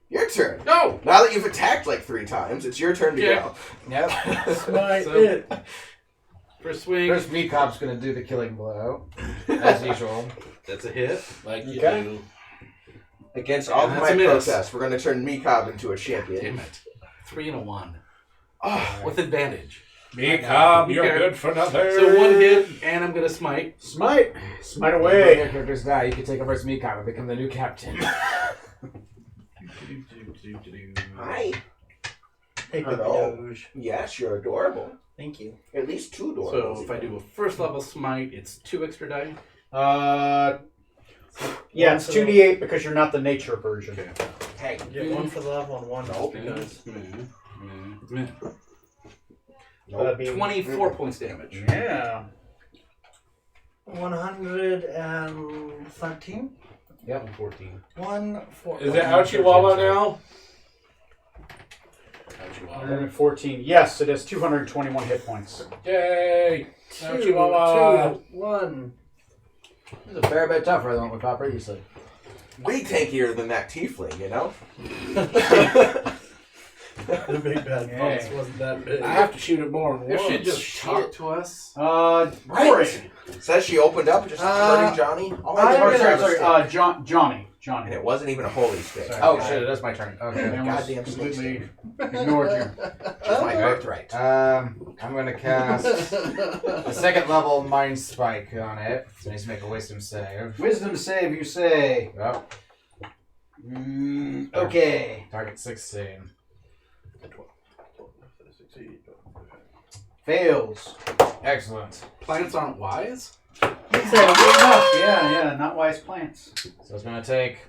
your turn. No! Now that you've attacked like 3 times, it's your turn to Yeah. Yep. Smite So- it. First swing. First, Meekop's gonna do the killing blow, as usual. That's a hit. Like you Okay. do. Against all of That's my a miss. protests, we're going to turn Meekob into a champion. Damn it. 3 and a 1. Oh, With advantage. Become, you're Okay. good for nothing. So 1 hit, and I'm going to smite. Smite. Smite When away. your characters die, you can take over as Meekop and become the new captain. hi. Hey, Puppy Hello. Doge. Yes, you're adorable. Thank you. At least 2 adorable. So if I do a first level smite, it's 2 extra die. Yeah, it's 2d8 because you're not the nature version. Hey. You get 1 for the level and 1 Nope. because That'd be 24 points damage. Yeah. 113. Yep. 14. 114. Is it Ouchihuahua now? Ouchihuahua. 114. Yes, it has 221 hit points. Yay! 2, Ouchihuahua. 2, 1. This is a fair bit tougher than what we fought previously. Way tankier than that tiefling, you know? The big bad Hey. boss wasn't that big. I have to shoot it more than If she once. just talked to us. Right. Says she opened up just hurting Johnny. All I I'm did was gonna- grab a stick. Johnny. And it wasn't even a holy stick. Sorry. Oh shit, it is my turn. Okay. I almost Goddamn completely ignored you. Just my birthright. I'm gonna cast a second level Mind Spike on it. So it needs to make a Wisdom save. Wisdom save, you say. Oh, Okay. target 16. Fails. Excellent. Plants aren't wise? Yeah, not wise plants. So it's going to take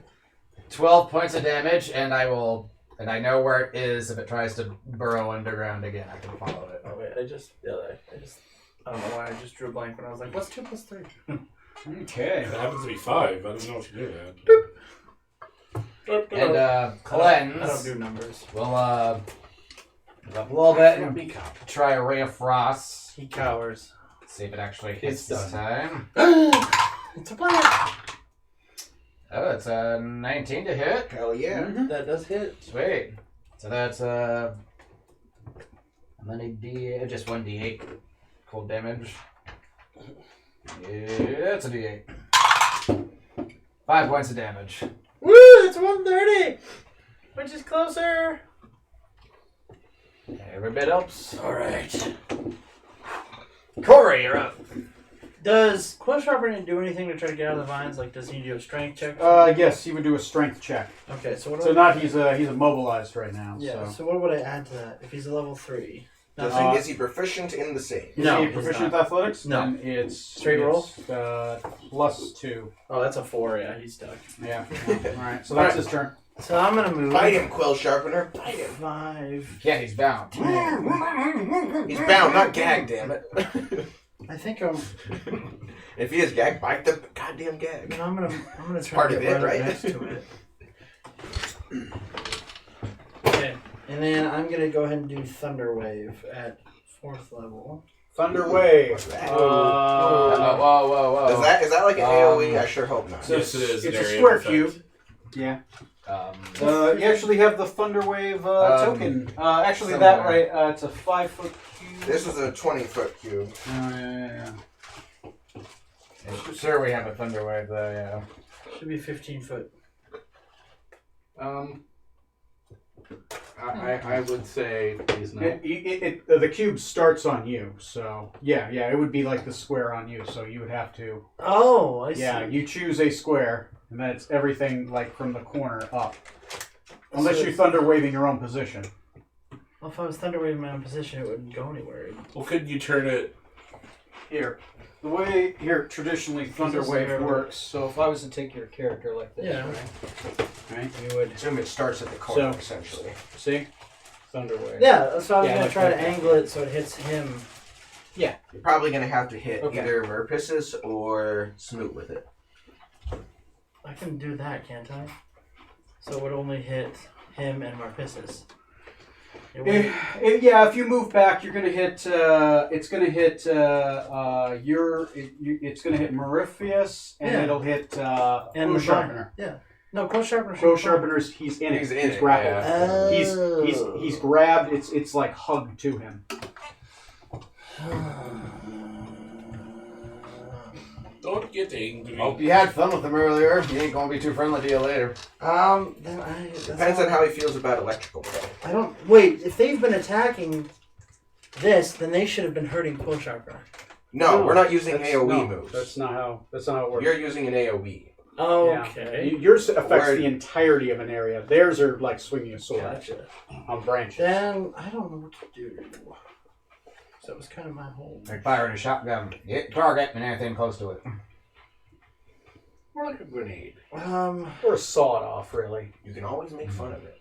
12 points of damage, and I know where it is if it tries to burrow underground again. I can follow it. Oh wait, I don't know why I just drew a blank when I was like, what's 2 + 3? Okay. It happens to be 5. I don't know if you knew that. And cleanse. I don't do numbers. We'll up a little bit and try a ray of frost. He cowers. See if it actually hits It's this time. It's a plant. Oh, it's a 19 to hit. Hell yeah. That does hit. Sweet. So that's just 1d8 cold damage. Yeah, it's a d8. 5 points of damage. Woo! It's 130, which is closer. Every bit helps. All right. Corey, you're up. Does Quill Sharpening do anything to try to get out of the vines? Like, does he do a strength check? Yes, he would do a strength check. Okay, so what? So he's immobilized right now. Yeah. So what would I add to that if he's a level 3? Is he proficient in the same? Is No, he he's proficient not. with athletics? No. Then it's Straight roll? +2. Oh, that's a 4. Yeah, he's stuck. Yeah. Alright, so that's his turn. So I'm gonna move. Fight him, Quill Sharpener. Fight him. 5. Yeah, he's bound. He's bound, not gagged, damn it. I think I'm. If he is gagged, bite the goddamn gag. I'm gonna try part to of get it, right, right? next to it. Okay, and then I'm gonna go ahead and do Thunder Wave at 4th level. Thunder Wave. What's that? Whoa. Is that like an AoE? I sure hope not. So Yes, it is. It's an a area square effect. cube. Yeah. Um, You actually have the Thunder Wave token. Actually, that somewhere. right. It's a 5-foot cube. This is a 20-foot cube. Yeah. Sure, we have a thunder wave though. Yeah. Should be 15 foot. I would say he's not. The cube starts on you, so yeah, it would be like the square on you. So you would have to. Oh, I see. Yeah, you choose a square, and then it's everything like from the corner up, unless you're thunder waving your own position. Well, if I was Thunder Waving my own position, it wouldn't go anywhere. Well, couldn't you turn it? Here, the way here traditionally thunder wave works. So if I was to take your character like this, Yeah. right, you would Assume it starts at the corner, So- essentially. see thunder wave. Yeah, so I was Yeah, gonna like try to that. angle it so it hits him. You're probably going to have to hit Okay. either Merpissus or Smoot with it. I can do that, can't I? So it would only hit him and Marpissus. It wouldn't- If you move back, you're gonna hit. It's gonna hit. It's gonna hit Merifius, and Yeah. it'll hit and Quill the Sharpener. No, Quill Sharpener. Quill Sharpener's he's in He's it. in He's it, grappled. Oh. He's grabbed. It's like hugged to him. Don't get angry. Hope you had fun with him earlier. He ain't gonna be too friendly to you later. Then Depends on how he feels about electrical play. I don't wait. If they've been attacking this, then they should have been hurting Quill Sharpener. No, we're not using That's- AoE no, moves. That's not how it works. You're using an AoE. Okay. Yours affects Where- the entirety of an area. Theirs are like swinging a sword Gotcha. on branches. Then I don't know what to do. So that was kind of my whole. Like firing a shotgun. Hit target and anything close to it. More like a grenade. Or a sawed off, really. You can always make fun of it.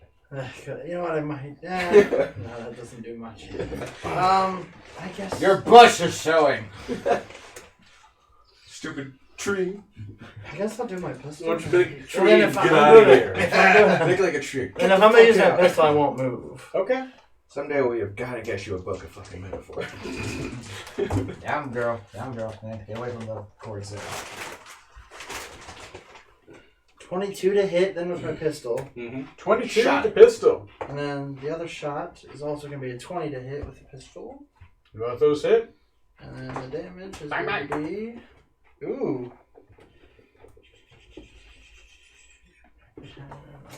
You know what I might. No, that doesn't do much. I guess. Your bush is showing. Stupid tree. I guess I'll do my pistol. Why don't you make a And tree then and if get I'm out of moving- here? if I'm doing- Make like a tree. And if I'm gonna use my pistol, I won't move. Okay. Someday we have got to get you a book of fucking metaphor. Down, girl. Man, get away from the cords there. 22 to hit, then with my pistol. 22 Shot. with the pistol. And then the other shot is also going to be a 20 to hit with the pistol. Both those hit. And then the damage is Bang, going to be... Ooh.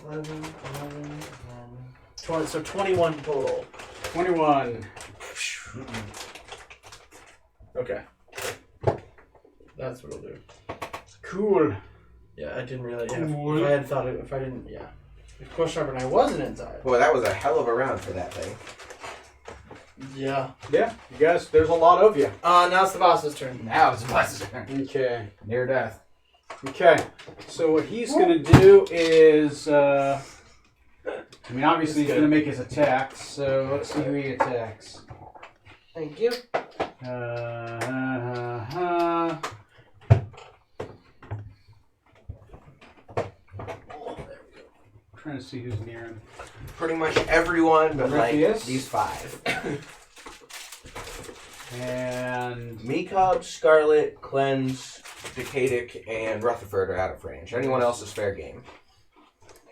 11, and then 20, so 21 total. 21. Okay. That's what I'll do. Cool. Yeah, I didn't really... Cool. If I had thought if I didn't... Yeah. If Quill Sharpener wasn't inside. Boy, that was a hell of a round for that thing. Yeah. Yeah, you guys, there's a lot of you. Now it's the boss's turn. Now it's Buster's turn. Okay. Near death. Okay. So what he's going to do is, obviously he's going to make his attacks. So let's see who he attacks. Thank you. Trying to see who's near him. Pretty much everyone, but like Orpheus. these 5. And Mecob, Scarlet, Cleanse, Decadic, and Rutherford are out of range. Anyone else is fair game.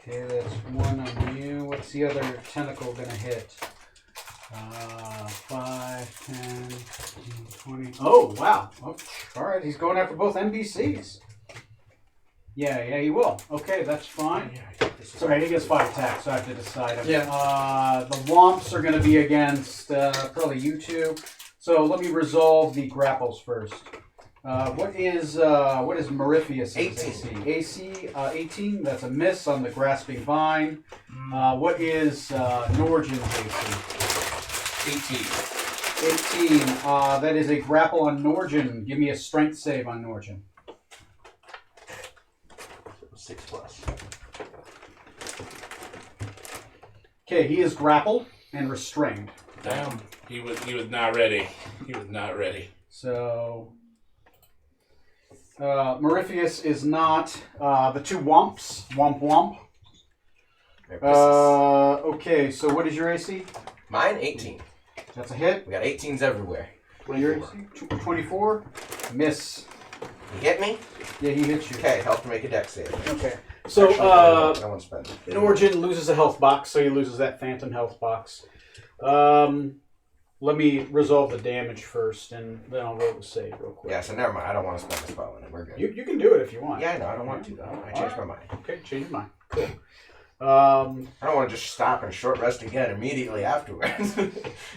okay, that's 1 on you. What's the other tentacle going to hit? 5, 10, 15, 20. Oh, wow. Oh, all right, he's going after both NPCs. Yeah, he will. Okay, that's fine. It's all right, he gets 5 attacks, so I have to decide. Yeah. The Womps are going to be against probably you two. So let me resolve the grapples first. What is Merifius' 18. AC 18. That's a miss on the Grasping Vine. What is Norgen's AC? 18. 18. That is a grapple on Norgen. Give me a strength save on Norgen. 6 plus. Okay, he is grappled and restrained. Damn. He was not ready. He was not ready. So, Merifius is not the 2 Womps. Womp. Okay, so what is your AC? Mine, 18. That's a hit. We got 18s everywhere. What is your AC? 24. Miss. You hit me? Yeah, he hits you. Okay, help to make a dex save. Okay. So, Actually, I don't want to spend it. Norgen loses a health box, so he loses that phantom health box. Let me resolve the damage first, and then I'll roll the save real quick. Yeah, so never mind. I don't want to spend a spell on it. We're good. You can do it if you want. Yeah, I know. I don't want to, though. I changed my mind. Okay, change your mind. Cool. I don't want to just stop and short rest again immediately afterwards.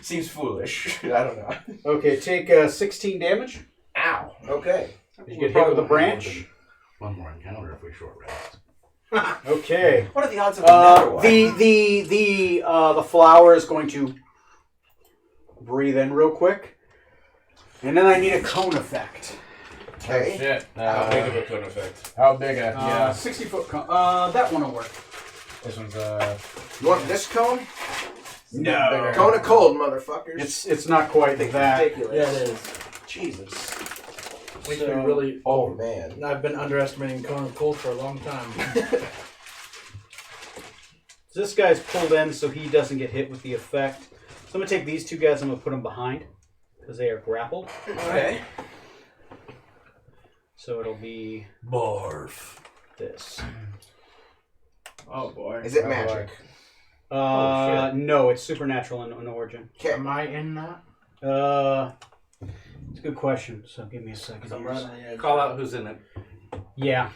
Seems foolish. I don't know. Okay, take 16 damage. Ow. Okay. Did you get hit with a branch? One more encounter if we short rest. Okay. What are the odds of another one? The flower is going to breathe in real quick, and then I need a cone effect. Okay. Shit. How big of a cone effect? How big a? 60-foot cone. That one will work. This one's You want this cone? No. Cone of cold, motherfuckers. It's not quite that. ridiculous. Yeah, it is. Jesus. Makes me really. Oh, man. I've been underestimating Cone of Cold for a long time. This guy's pulled in, so he doesn't get hit with the effect. So I'm gonna take these 2 guys. I'm gonna put them behind because they are grappled. Okay. So it'll be Barf. this. Oh boy. Is it magic? No, it's supernatural in origin. Okay. Am I in that? It's a good question. So give me a second. Because I'm here. right on the edge. Call out who's in it. Yeah,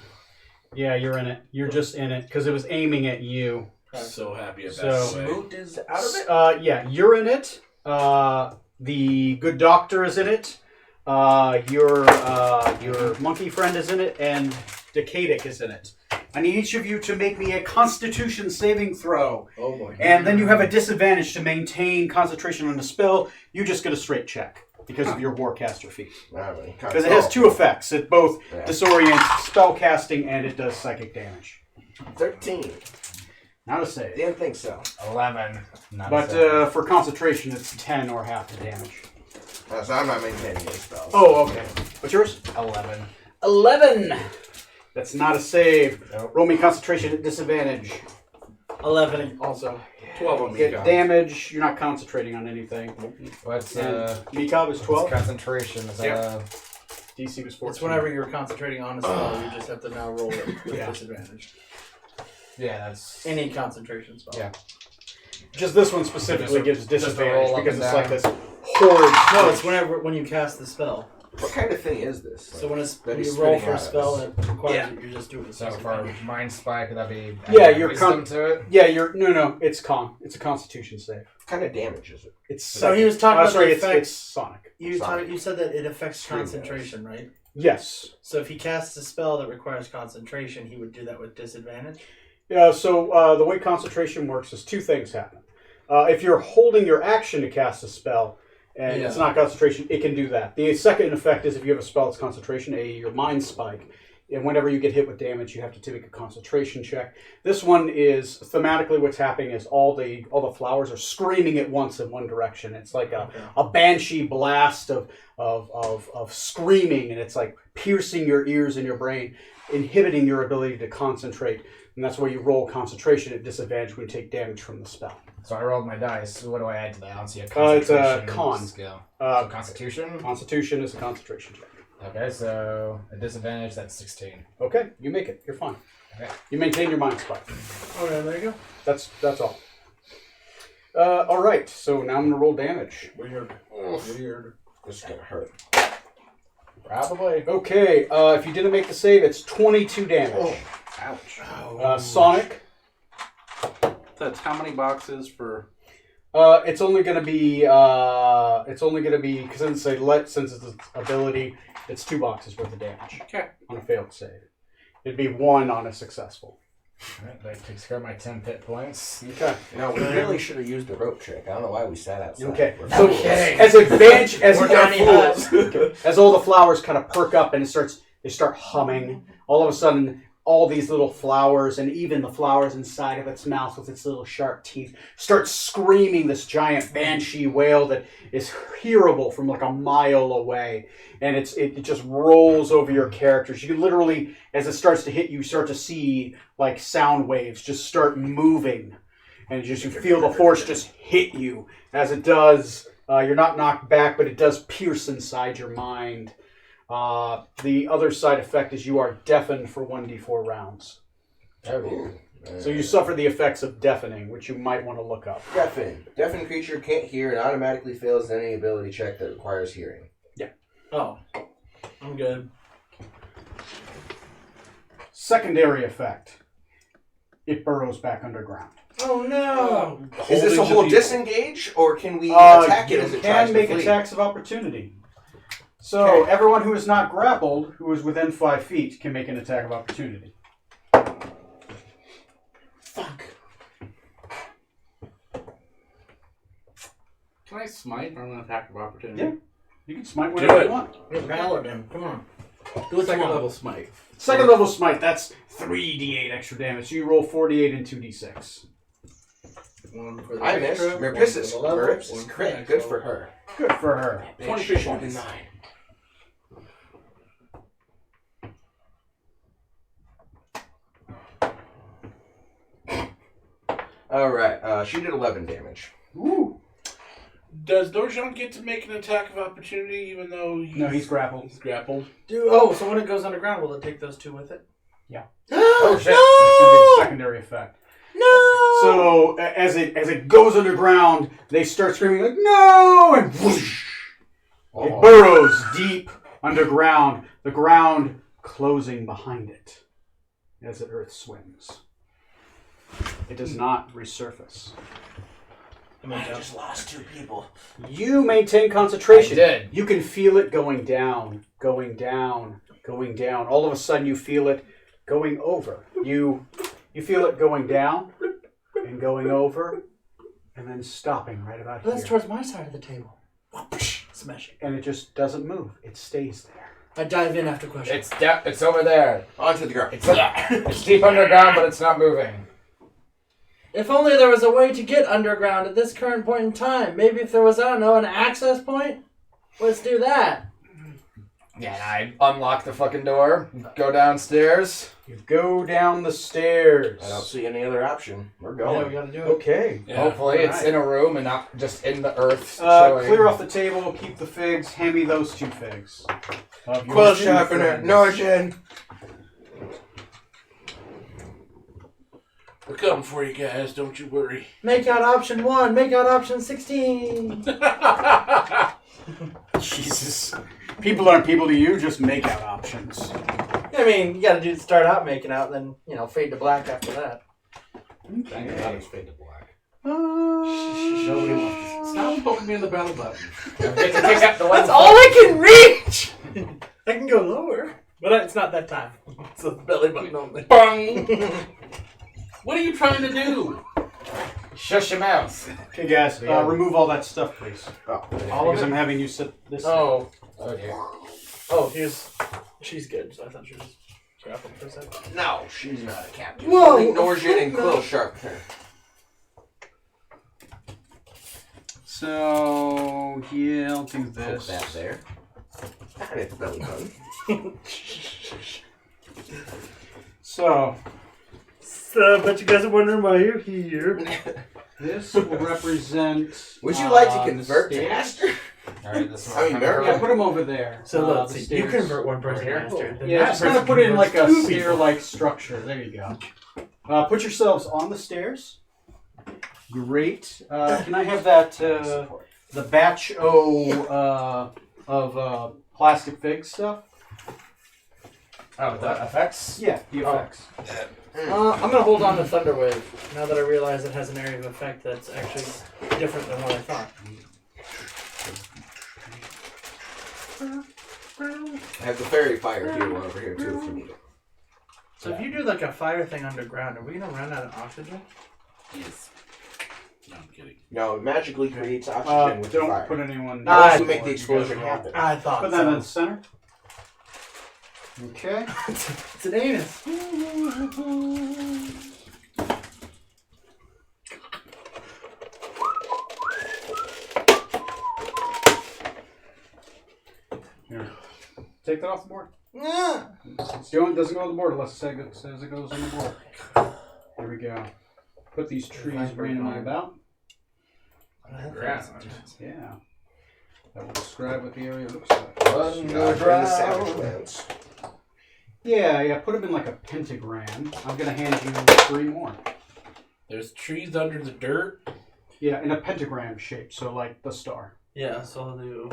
you're in it. You're just in it because it was aiming at you. So happy about So- the way. Smoot is out of it? Yeah, you're in it. The good doctor is in it. Your monkey friend is in it, and Decadic is in it. I need each of you to make me a Constitution saving throw, Oh boy. and then you have a disadvantage to maintain concentration on the spell. You just get a straight check because of your Warcaster feat. Because it has 2 effects. It both disorients spell casting and it does psychic damage. 13. Not a save. Didn't think so. 11. But for concentration, it's 10 or half the damage. So I'm not maintaining these spells. Oh, okay. What's yours? 11. 11. That's not a save. Nope. Roll me concentration at disadvantage. 11 also. 12 on me. Get damage. You're not concentrating on anything. What's And Mikab is 12. concentration? Is that DC was 14. It's whenever you're concentrating on a spell, you just have to now roll it with Yeah. disadvantage. yeah, that's Any concentration spell. Yeah. Just this one specifically gives just a disadvantage roll up because and it's down. like this horde. No, it's when you cast the spell. What kind of thing is this? So when that you he's roll spitting for a out spell at that requires Yeah. it, you just do it with so for disadvantage. mind spike. Would that be Yeah, you're wisdom to it? Yeah, no. It's con. It's a Constitution save. What kind of damage is it? It's So he was talking about sorry, the it's effects. Sonic. You said that it affects Stream concentration, right? Yes. So if he casts a spell that requires concentration, he would do that with disadvantage. Yeah. So the way concentration works is 2 things happen. If you're holding your action to cast a spell, and it's not concentration, it can do that. The second effect is if you have a spell that's concentration, your mind spike. And whenever you get hit with damage, you have to make a concentration check. This one is thematically what's happening is all the flowers are screaming at once in one direction. It's like a banshee blast of screaming, and it's like piercing your ears and your brain, inhibiting your ability to concentrate. And that's where you roll concentration at disadvantage when you take damage from the spell. So I rolled my dice. What do I add to that? I don't see a It's concentration a con. skill. So Constitution? Constitution is a concentration check. Okay, so a disadvantage, that's 16. Okay, you make it. You're fine. Okay. You maintain your mind spike. Okay, there you go. That's all. All right, so now I'm going to roll damage. Weird. This is going to hurt. Probably. Okay, if you didn't make the save, it's 22 damage. Ouch. Sonic, That's how many boxes for... it's only going to be, because it doesn't say since it's an ability, it's 2 boxes worth of damage. Okay. On a failed save. It'd be 1 on a successful. Alright, that takes care of my 10 hit points. Okay. No, we really should have used the rope trick. I don't know why we sat outside. Okay. We're So kidding. as advantage as We're tiny huts. as all the flowers kind of perk up and they start humming, all of a sudden all these little flowers and even the flowers inside of its mouth with its little sharp teeth start screaming this giant banshee wail that is hearable from like a mile away. And it just rolls over your characters. You can literally, as it starts to hit you, start to see like sound waves just start moving. And you feel the force just hit you. As it does, you're not knocked back, but it does pierce inside your mind. The other side effect is you are deafened for 1d4 rounds. Oh. So you suffer the effects of deafening, which you might want to look up. Deafened. Deafened creature can't hear and automatically fails any ability check that requires hearing. Oh, I'm good. Secondary effect. It burrows back underground. Oh no! Is this a Holding whole the people- disengage, or can we attack it as You it tries can to make flee? attacks of opportunity. So everyone who is not grappled, who is within 5 feet, can make an attack of opportunity. Fuck. Can I smite on an attack of opportunity? Yeah. You can smite Do whenever it. you want. You're paladin. Come on. Do a second level smite. Second level smite, that's 3d8 extra damage. So you roll 4d8 and 2d6. One for the I missed. extra, Merpissus. one for the level, Merpissus. one for the Crit. next Good level. for her. Good for her. 23 Should have been points. 9. Alright, she did 11 damage. Ooh. Does Dorjan get to make an attack of opportunity even though No, he's grappled. he's grappled? So when it goes underground, will it take those 2 with it? Yeah. Oh That's going to be the secondary effect. No! So as it goes underground, they start screaming like no, and whoosh, it burrows deep underground. The ground closing behind it as the earth swims. It does not resurface. I just lost 2 people. You maintain concentration. I did. You can feel it going down, going down, going down. All of a sudden, you feel it going over. You feel it going down and going over, and then stopping right about here. That's towards my side of the table. Smash it. And it just doesn't move. It stays there. I dive in after question. It's over there. Onto the ground. It's deep underground, but it's not moving. If only there was a way to get underground at this current point in time. Maybe if there was, I don't know, an access point? Let's do that. Yeah, and I unlock the fucking door, go downstairs. You go down the stairs. I don't see any other option. We're Yeah, we going. gotta do it. Okay. Yeah. Hopefully it's alright. in a room and not just in the earth. showing. Clear off the table. Keep the figs. Hand me those 2 figs. Of your Quill 2 sharpener. friends. Norjan. We're coming for you guys, don't you worry. Make out option 1. Make out option 16. Jesus. People aren't people to you. Just make out options. I mean, you gotta start out making out, then, fade to black after that. Thank God it's fade to black. Nobody wants to. Stop poking me in the belly button. Don't forget to pick up the one. That's all I can reach! I can go lower. But it's not that time. It's the belly button only. Bung! What are you trying to do? Shush your mouth. Okay, guys, remove all that stuff, please. Oh, All of Because it? I'm having you sit this. Oh. Oh dear. Oh, she's good. So I thought she was grappling for a second. no, she's not a captain. Whoa, Only Norjan and Quill sharp her. So yeah, I'll do Poke this. that there. And it's belly button. So So, but you guys are wondering why you're here. this will represent. Would you like to the convert to stairs. Aster? Alright, this I mean, Mary- Yeah, put them over there. So look, the see, you stairs. convert one person to Here. master. then Yeah, that just kind of person put it in like converts a two people. stair-like structure. There you go. Put yourselves on the stairs. Great. Can I have that the batch of plastic fig stuff? Oh, the effects? Yeah, the effects. I'm gonna hold on to Thunderwave now that I realize it has an area of effect that's actually different than what I thought. I have the fairy fire here over here too if you need it. So if you do like a fire thing underground, are we gonna run out of oxygen? Yes. No, I'm kidding. No, it magically creates oxygen with the Don't fire. put anyone. Unless you make the explosion happen. I thought Put that in the so. center. Okay. It's an anus. Here. Take that off the board. It's the only, doesn't go on the board unless it says it goes on the board. There we go. Put these trees randomly about. Ground. Yeah. That will describe what the area looks like. We're in the Savage Lands. Yeah. Put them in like a pentagram. I'm gonna hand you 3 more. There's trees under the dirt. Yeah, in a pentagram shape, so like the star. Yeah, so I'll do.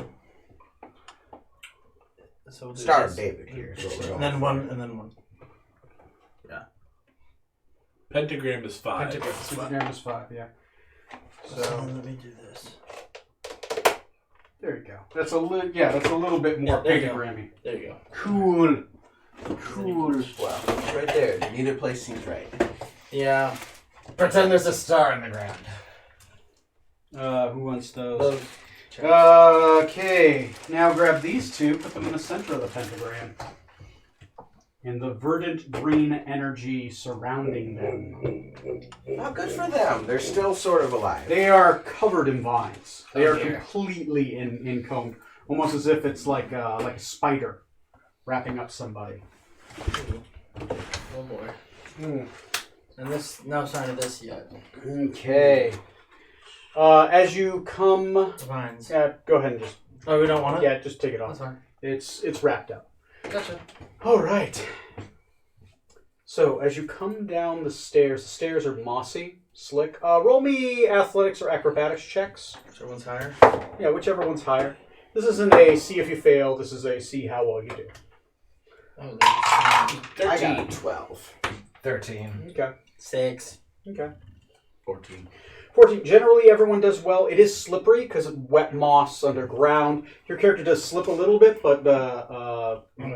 So we'll do Star this. of David here. is what we're And going then for. one, and then one. Pentagram is 5. Pentagram is fine. Pentagram is 5, yeah. So So let me do this. there you go. That's a little bit more Yeah, there you go. pentagrammy. There you go. Cool. Cool. Well, it's right there. Neither place seems right. Yeah. Pretend there's a star in the ground. Who wants those? Those. Okay, now grab these 2, put them in the center of the pentagram. And the verdant green energy surrounding them. Not good for them. They're still sort of alive. They are covered in vines. They Oh, are dear. completely encombed, almost as if it's like a spider wrapping up somebody. Oh boy. And this, no sign of this yet. Okay. As you come, Vines. go ahead and just Oh, we don't want it? yeah, just take it That's off. fine. It's wrapped up. Gotcha. All right. So as you come down the stairs are mossy, slick. Roll me athletics or acrobatics checks. Which one's higher? Yeah, whichever one's higher. This isn't a see if you fail. This is a see how well you do. Oh, there's I got a 12. 13. Okay. 6. Okay. 14. 14. Generally, everyone does well. It is slippery because of wet moss underground. Your character does slip a little bit, but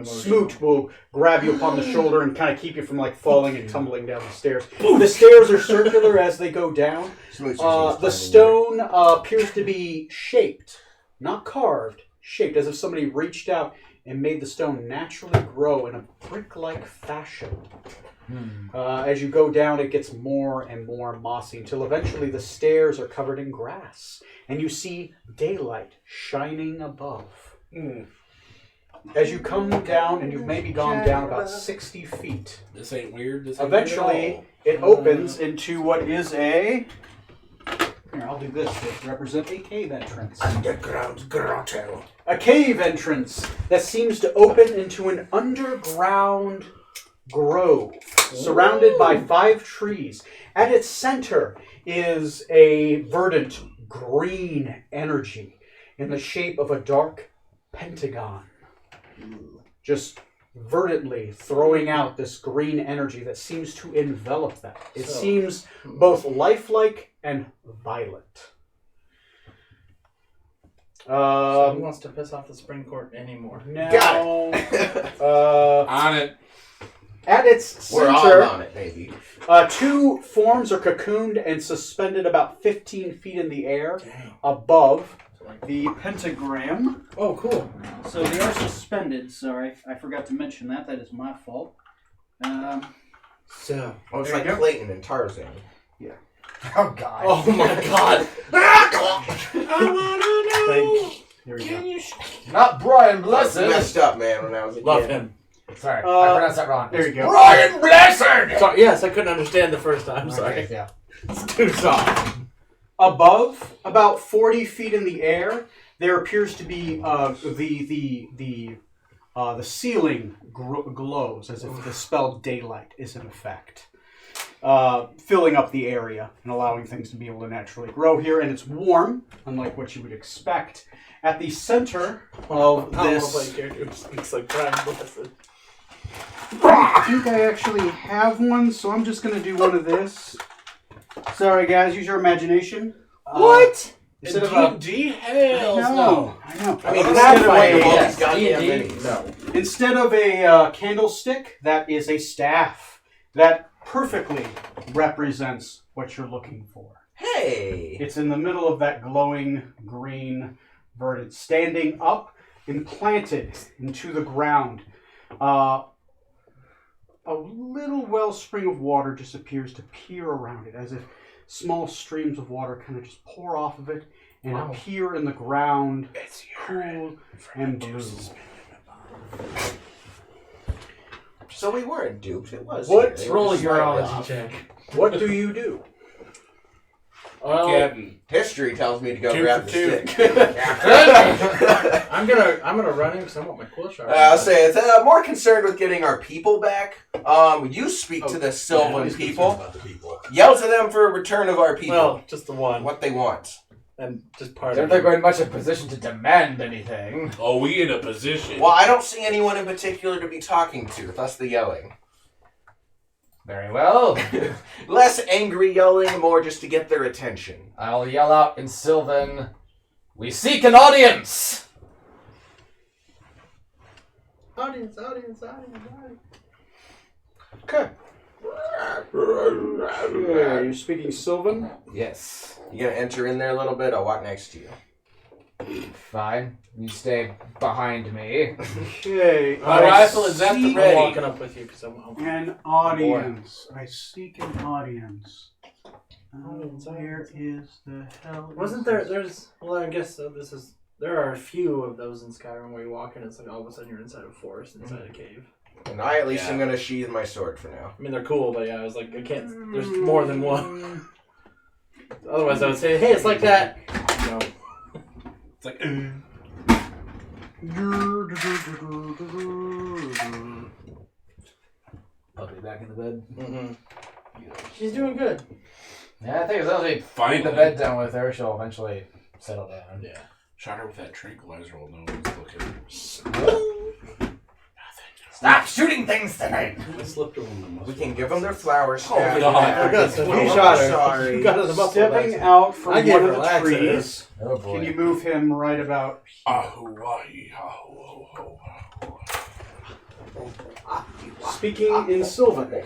Smoot will grab you upon the shoulder and kind of keep you from like falling and tumbling down the stairs. The stairs are circular as they go down. The stone appears to be shaped, not carved, shaped as if somebody reached out and made the stone naturally grow in a brick-like fashion. As you go down, it gets more and more mossy until eventually the stairs are covered in grass and you see daylight shining above. As you come down, and you've maybe gone down about 60 feet, This ain't weird. This ain't eventually weird it opens into what is a... Here, I'll do this to represent a cave entrance. Underground grotto. A cave entrance that seems to open into an underground grove surrounded by 5 trees. At its center is a verdant green energy in the shape of a dark pentagon. Just verdantly throwing out this green energy that seems to envelop that. It seems both lifelike and violent. So who wants to piss off the spring court anymore? Now, Got On it. At its We're all center, on it, baby. two forms are cocooned and suspended about 15 feet in the air above the pentagram. Oh, cool. So they are suspended. Sorry, I forgot to mention that. That is my fault. So, Oh, it's There like you go. Clayton and Tarzan. Oh God. Oh my god. Here we go. Not Brian I was Blessed. messed up, man, when I was a kid. Love him. Sorry, I pronounced that wrong. There you go. Brian Blessed. Sorry, yes, I couldn't understand the first time. Sorry. Okay, yeah. It's too soft. Above, about 40 feet in the air, there appears to be the ceiling glows as if the spell daylight is in effect, filling up the area and allowing things to be able to naturally grow here. And it's warm, unlike what you would expect. At the center of I this, want to play a character who speaks like Brian Blessed. I think I actually have one, so I'm just going to do one of this. Sorry, guys, use your imagination. What? Instead of a D hells no, I know. I mean, Instead that's of why a- you all yes, these goddamn D&D. minis. No. Instead of a candlestick, that is a staff that perfectly represents what you're looking for. Hey! It's in the middle of that glowing green verdant, standing up, implanted into the ground. A little wellspring of water just appears to peer around it, as if small streams of water kind of just pour off of it and appear in the ground, cool and blue. So we weren't duped. It was. What? here. They Roll were a just slightly urology off. check. What do you do? Well, Captain. History tells me to go 2 grab for the 2. stick. I'm gonna run in because I want my quill sharp. I'll say it's more concerned with getting our people back. You speak to the Sylvan people. Yell to them for a return of our people. Well, just the one, What they want. and just part Don't of think it. we're in much of a position to demand anything. Oh, we in a position. Well, I don't see anyone in particular to be talking to, thus the yelling. Very well. Less angry yelling, more just to get their attention. I'll yell out in Sylvan, "We seek an audience!" Audience. Okay. Yeah, you're speaking Sylvan? Yes. You gonna enter in there a little bit? I'll walk next to you. Fine. You stay behind me. Okay. My rifle is at the seek I'm ready. walking up with you because I'm. an audience. I seek an audience. Where is the hell? Wasn't is there? this? There's. Well, I guess this is. There are a few of those in Skyrim where you walk in, it's like all of a sudden you're inside a forest, inside a cave. And I at least Yeah. am gonna sheathe my sword for now. I mean, they're cool, but yeah, I was like, I can't. There's more than one. Otherwise, I would say, hey, it's like that. No. It's like, I'll be back in the bed. Mm-hmm. She's doing good. Yeah, I think as long as we Finally. get the bed down with her, she'll eventually settle down. Yeah. shot her with that tranquilizer while no one's looking. Stop shooting things tonight! I slipped her on the muscle. We can give them their flowers. Oh, Yeah. God. I Good, can so swing you them. shot her. Sorry. You got her the muscle Stepping back. out from I gave one her of the laxatives. trees. Oh boy. Can you move him right about? Speaking in Sylvan.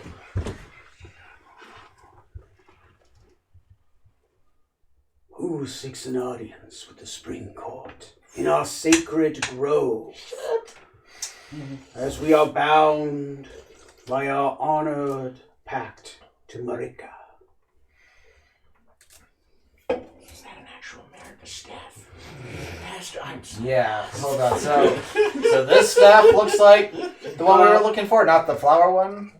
Who seeks an audience with the Spring Court in our sacred grove? As we are bound by our honored pact to Marika. Is that an actual America staff? Pastor, I'm Yeah, hold on. So this staff looks like the one we were looking for, not the flower one.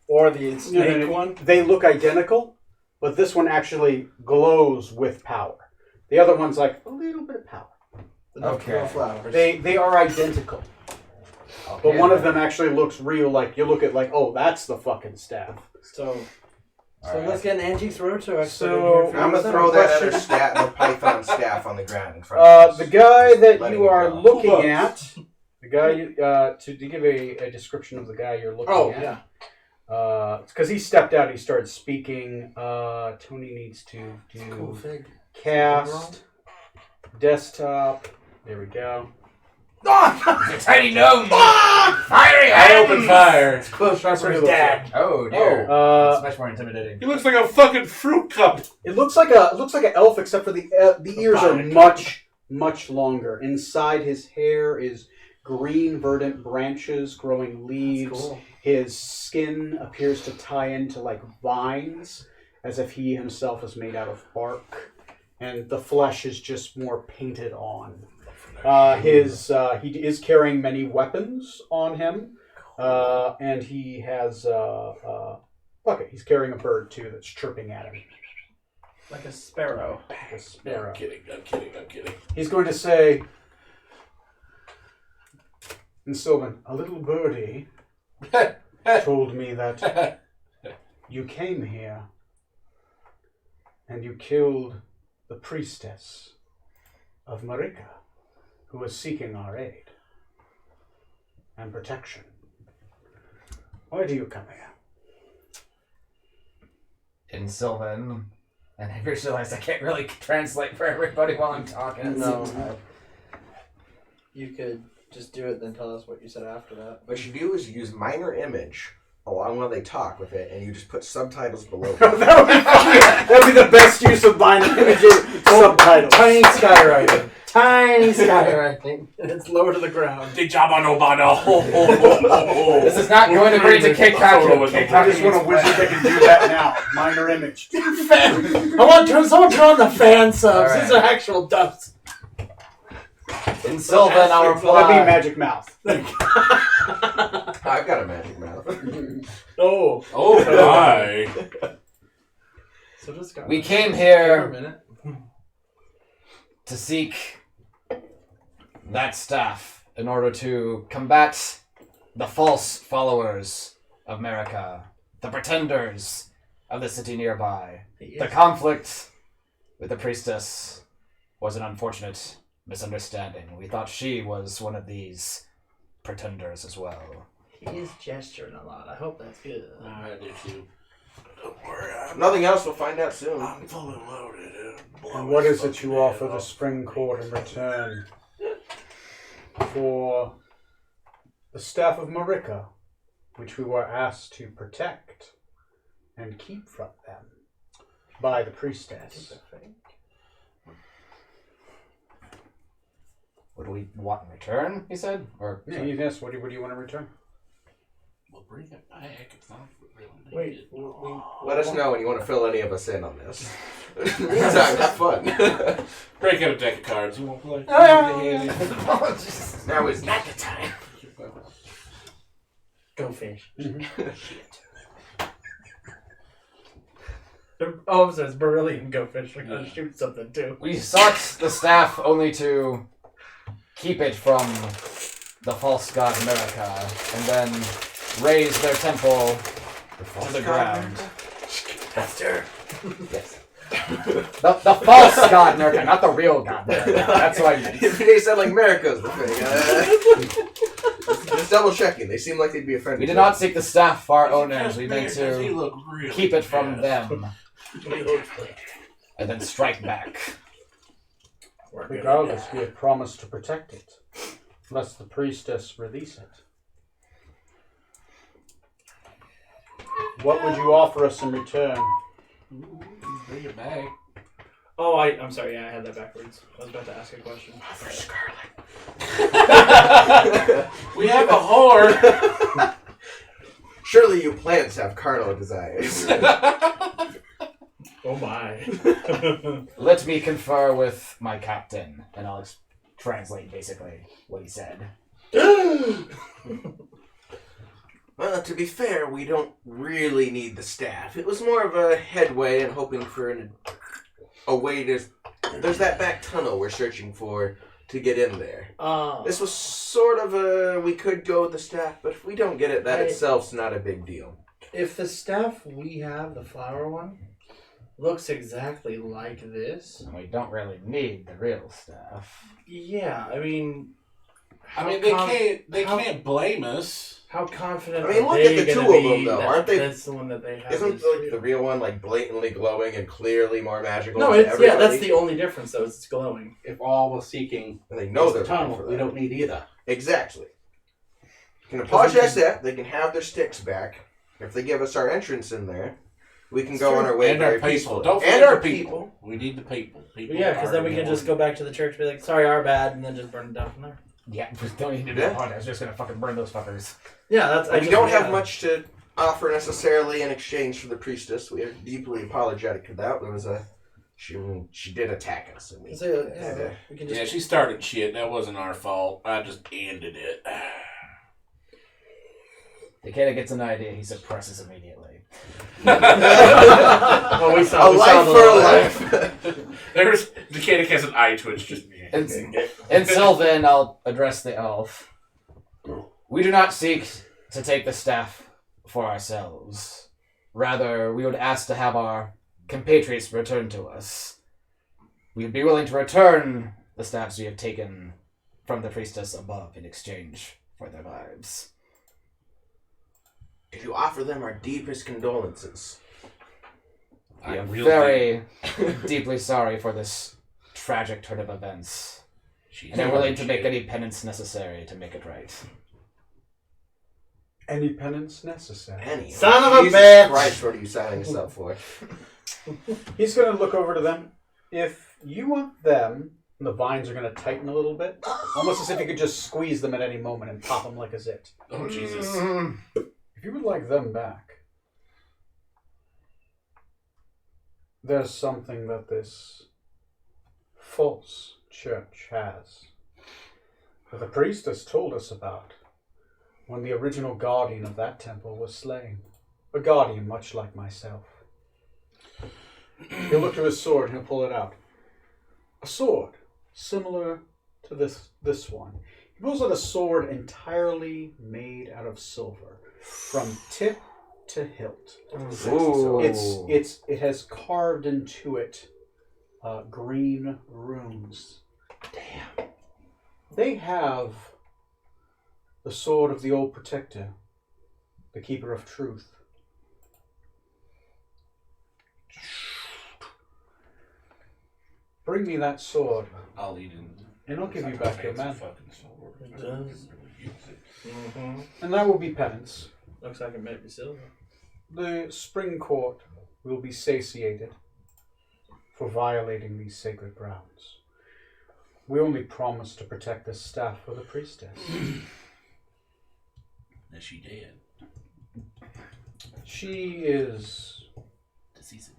Or the snake No, one. They look identical, but this one actually glows with power. The other one's like a little bit of power. Enough to grow Okay. flowers. They are identical, but one of them actually looks real. Like you look at like, oh, that's the fucking staff. So Alright. let's get an antiques roadshow expert So, in here. I'm gonna throw that other the python staff on the ground in front of us. The guy that Letting you it are go. looking at, the guy you, to give a description of the guy you're looking Oh, at. yeah. Because he stepped out, he started speaking. Tony needs to do Cool fig. cast desktop. There we go. The tiny gnome! Fiery I hands! open fire. Close That's what his he looks dad. Oh dear. It's much more intimidating. He looks like a fucking fruit cup. It looks like an elf, except for the ears are much longer. Inside, his hair is green, verdant branches growing leaves. Cool. His skin appears to tie into like vines, as if he himself is made out of bark, and the flesh is just more painted on. He is carrying many weapons on him, and he has he's carrying a bird too that's chirping at him. Like a sparrow. A sparrow. I'm kidding. He's going to say, and Sylvan, a little birdie told me that you came here and you killed the priestess of Marika, who was seeking our aid and protection. Why do you come here? In Sylvan, and I just realized I can't really translate for everybody while I'm talking. No. You could just do it, then tell us what you said after that. What you do is you use minor image along while they talk with it, and you just put subtitles below. That would be the best use of binary images. Subtitles. Tiny skywriting. Tiny skywriting. And it's lower to the ground. This This is not going to agree to kick Solo with kick the I just want a wizard that can do that now. Minor image. I want someone turn on the fan subs. All right. These are actual dubs. In Sylvan, I'll That'd be reply. magic mouth. I've got a magic mouth. Oh. Oh my! So just go. We came Give her a here minute. to seek that staff in order to combat the false followers of America, the pretenders of the city nearby. The conflict with the priestess was an unfortunate misunderstanding. We thought she was one of these pretenders as well. He is gesturing a lot. I hope that's good. I do too. Don't worry, Nothing else, we'll find out soon. I'm fully loaded. And what is it you offer the Spring Court in return for the staff of Marika, which we were asked to protect and keep from them by the priestess? What do we want in return, he said? Or Yeah, yes, what do you want to return? We'll bring it back. It's not really Wait, needed. Let us know when you want to fill any of us in on this. In the meantime, have fun. Break out a deck of cards. You won't play. Now is not the time. go fish. Shit. Oh, it says beryllium go fish. We're gonna shoot something too. we sought the staff only to keep it from the false god America, and then raise their temple to the ground. Master. Yes. The false god America, not the real god America. That's what I meant. They sound like America's the thing. Just double checking. They seem like they'd be offended. We did not seek the staff for our own ends. We meant Does he to look really keep it from bad? them and then strike back. Regardless, we had promised to protect it, lest the priestess release it. What would you offer us in return? Bring it back. Oh, I'm sorry. Yeah, I had that backwards. I was about to ask a question. For Scarlet. We have a whore. Surely you plants have carnal desires. Oh my. Let me confer with my captain, and I'll translate basically what he said. Well, to be fair, we don't really need the staff. It was more of a headway and hoping for a way to... There's that back tunnel we're searching for to get in there. This was sort of a... We could go with the staff, but if we don't get it, that itself's not a big deal. If the staff we have, the flower one, looks exactly like this. And we don't really need the real staff. Yeah, I mean, I mean, they can't blame us. How confident? I mean, are look they at the gonna two of be them, though. that Aren't they- That's the one that they have. Isn't is like the real one like blatantly glowing and clearly more magical? No, than it's yeah. That's everybody? the only difference, though. It's glowing. If all was seeking And they know the they're tunnel, for we that. don't need either. Exactly. Can apologize that they can have their sticks back if they give us our entrance in there. We can go on our way And our very people. peacefully. Don't forget And our the people. people. We need the people. People Yeah, because are then we can just go important. back to the church, and be like, "Sorry, our bad," and then just burn it down from there. Yeah, just don't need to do Yeah. apologize. Just gonna fucking burn those fuckers. Yeah, that's. We don't have much to offer necessarily in exchange for the priestess. We are deeply apologetic for that. There was she did attack us, and we So, yeah, we can just. Yeah, she started shit. That wasn't our fault. I just ended it. The kid gets an idea, he suppresses immediately. Well, we saw a life for a life. There's Decadic has an eye twitch. Just In Sylvan, I'll address the elf. We do not seek to take the staff for ourselves. Rather, we would ask to have our compatriots returned to us. We would be willing to return the staffs we have taken from the priestess above in exchange for their lives. Did you offer them our deepest condolences? I am real very deeply sorry for this tragic turn of events. And I'm willing to make any penance necessary to make it right. Any penance necessary. Penny. Son of a Jesus bitch. Christ, what are you signing us up for? He's going to look over to them. If you want them, the vines are going to tighten a little bit, almost as if you could just squeeze them at any moment and pop them like a zit. Oh Jesus! If you would like them back, there's something that this false church has that the priestess told us about when the original guardian of that temple was slain. A guardian much like myself. He'll look to his sword and he'll pull it out. A sword similar to this one. He pulls out a sword entirely made out of silver, from tip to hilt. Ooh. It has carved into it green runes. Damn. They have the sword of the old protector, the keeper of truth. Bring me that sword, I'll eat it. and I'll give you back your man. Fucking sword. It does. Mm-hmm. And that will be penance. Looks like it might be silver. The spring court will be satiated for violating these sacred grounds. We only promise to protect the staff for the priestess. Is she dead? She is Deceased.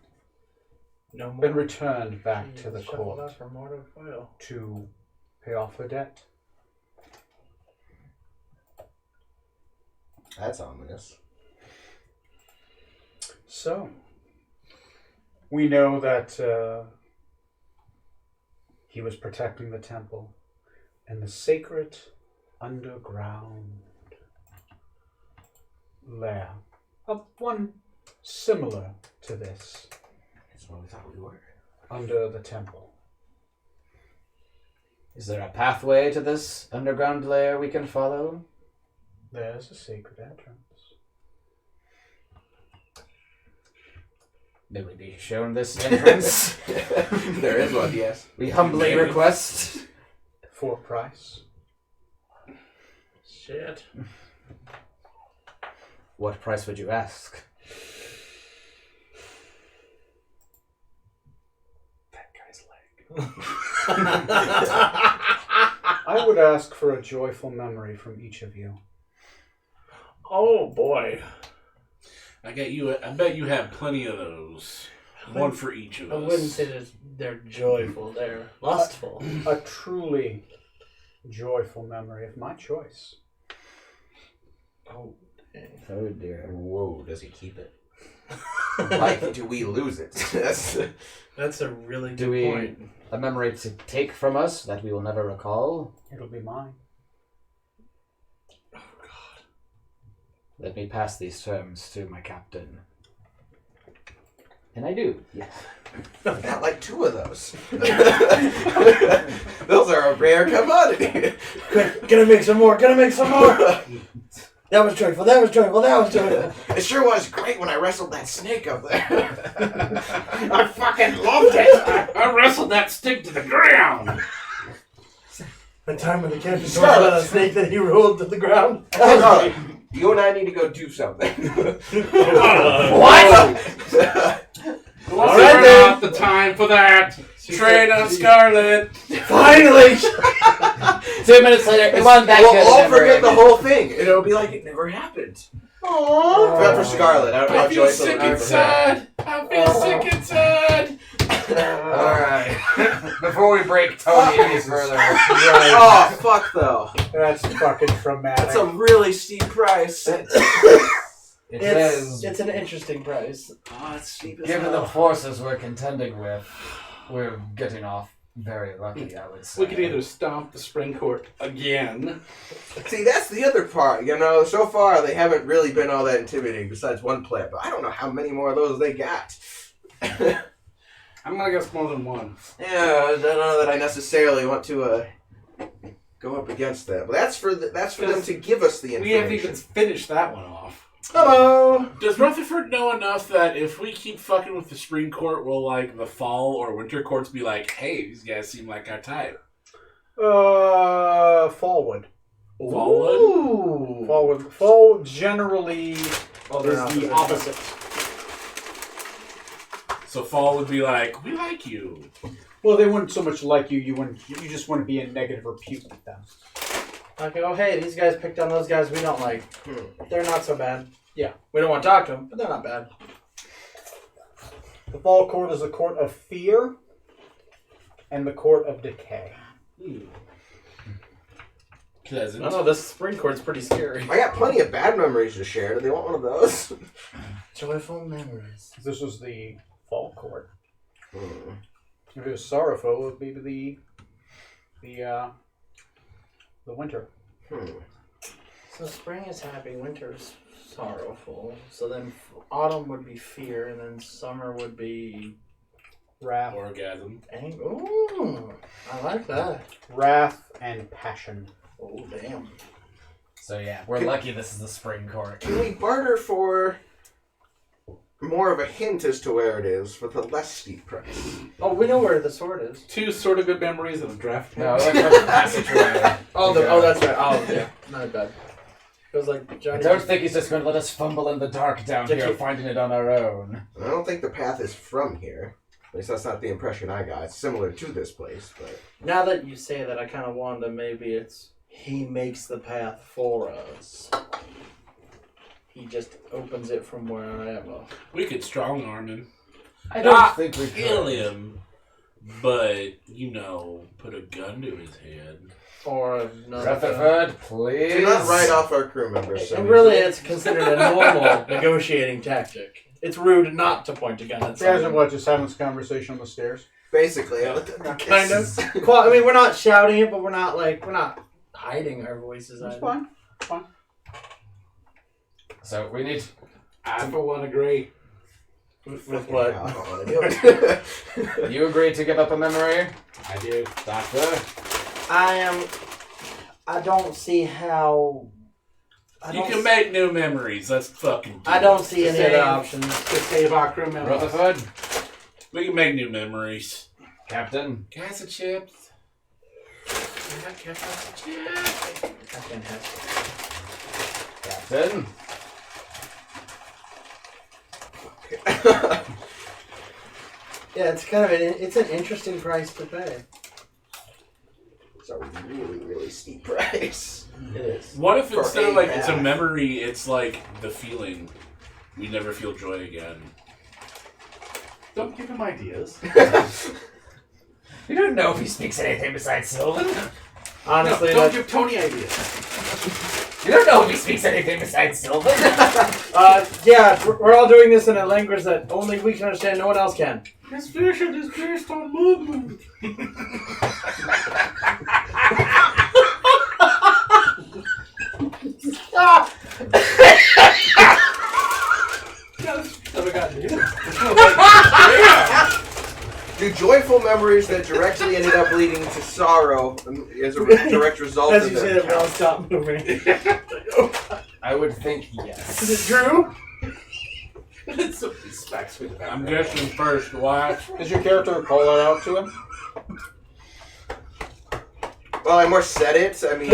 No more. been returned back to the Shuffle court that for more to file. to pay off her debt. That's ominous. So, we know that he was protecting the temple and the sacred underground lair of one similar to this That's what we thought we were. under the temple. Is there a pathway to this underground lair we can follow? There's a sacred entrance. May we be shown this entrance? There is one, yes. We humbly request. For a price. Shit. What price would you ask? That guy's leg. I would ask for a joyful memory from each of you. Oh boy. I bet you have plenty of those. One for each of I us. wouldn't say that they're joyful. They're lustful. A truly joyful memory of my choice. Oh, dang. Oh dear. Whoa, does he keep it? Like, do we lose it? That's a really Do good we point. a memory to take from us that we will never recall? It'll be mine. Let me pass these terms to my captain. And I do. Yes. I got like 2 of those. Those are a rare commodity. Quick, gonna make some more. Gonna make some more. That was joyful. That was joyful. That was joyful. It sure was great when I wrestled that snake up there. I fucking loved it. I wrestled that stick to the ground. The time when the captain told about a snake that he rolled to the ground. Oh, you and I need to go do something. What? All right, then. not the time for that. Train of Scarlet. Finally! 2 minutes later, it wasn't that We'll good. all never forget the ended. whole thing. And it'll be like it never happened. Except for Scarlet. I don't know I how feel joyful sick it'll be for her. inside. I feel sick inside. Alright. Before we break Tony any further. Oh, fuck though. That's fucking traumatic. That's a really steep price. It is. It's an interesting price. Oh, it's steep as Given the hell. forces we're contending with, we're getting off very lucky, I would say. We could either stomp the spring court again. See, that's the other part. You know, so far they haven't really been all that intimidating besides one player, but I don't know how many more of those they got. I'm gonna guess more than one. Yeah, I don't know that I necessarily want to go up against that. But that's for them to give us the We haven't information. even finished that one off. Hello. Does Rutherford know enough that if we keep fucking with the spring court, will like the fall or winter courts be like, hey, these guys seem like our type? Fallwood. Fallwood? Ooh. Fallwood. Fall generally Oh, is the opposite. So fall would be like, we like you. Well, they wouldn't so much like you. You just wouldn't be in negative repute with them. Like, oh, hey, these guys picked on those guys we don't like. They're not so bad. Yeah, we don't want to talk to them, but they're not bad. The fall court is a court of fear and the court of decay. Pleasant. I don't know, this spring court's pretty scary. I got plenty of bad memories to share. Do they want one of those? Joyful memories. This was the fall court. If it was sorrowful, it would be the winter. So spring is happy, winter is sorrowful. So then autumn would be fear, and then summer would be Wrath, Orgasm. anger. Ooh, I like that. wrath, and passion. Oh, damn. So yeah, we're lucky this is the spring court. Can we barter for more of a hint as to where it is with a less steep price? Oh, we know where the sword is. 2 sort of good memories of a draft. No, that's the passageway. Oh, that's right. Oh, yeah. Not bad. It was like I Johnny. don't think he's just going to let us fumble in the dark down here, finding it on our own. I don't think the path is from here. At least that's not the impression I got. It's similar to this place, but... Now that you say that, I kind of wonder maybe it's he makes the path for us. He just opens it from wherever. We could strong arm him. I don't Not think we kill could. him, but, put a gun to his head. Or another. Rutherford, please. Do not write off our crew members. So And really, it's considered a normal negotiating tactic. It's rude not to point a gun at You guys are someone. what, just having this conversation on the stairs? Basically. Kind of. Well, I mean, we're not shouting it, but we're not hiding our voices. That's either. fine. Fine. So we need. I, for one, agree. With what? I don't want to do it. You agreed to give up a memory, I do. Doctor. I don't see how. You can make new memories. Let's fucking do I don't it. see To any save- other options. To save our crew members. Rutherford, We can make new memories. Captain. Gas of chips. Yeah, gas of chips. I can have. Captain. Yeah, it's kind of it's an interesting price to pay. It's a really, really steep price. It is. What if For instead of a like it's a path. memory, it's like the feeling. We never feel joy again. Don't give him ideas. You don't know if he speaks anything besides Sylvan. Honestly, don't that's, give Tony ideas. You don't know if he speaks anything besides Sylvan. yeah, we're all doing this in a language that only we can understand. No one else can. His vision is based on movement. Never got you. Do joyful memories that directly ended up leading to sorrow as a direct result As of you them say that, count? I'll stop moving. I would think yes. Is it true? Somebody smacks me in the back. I'm guessing first. Watch. Does your character call that out to him? Well, I more said it. I mean,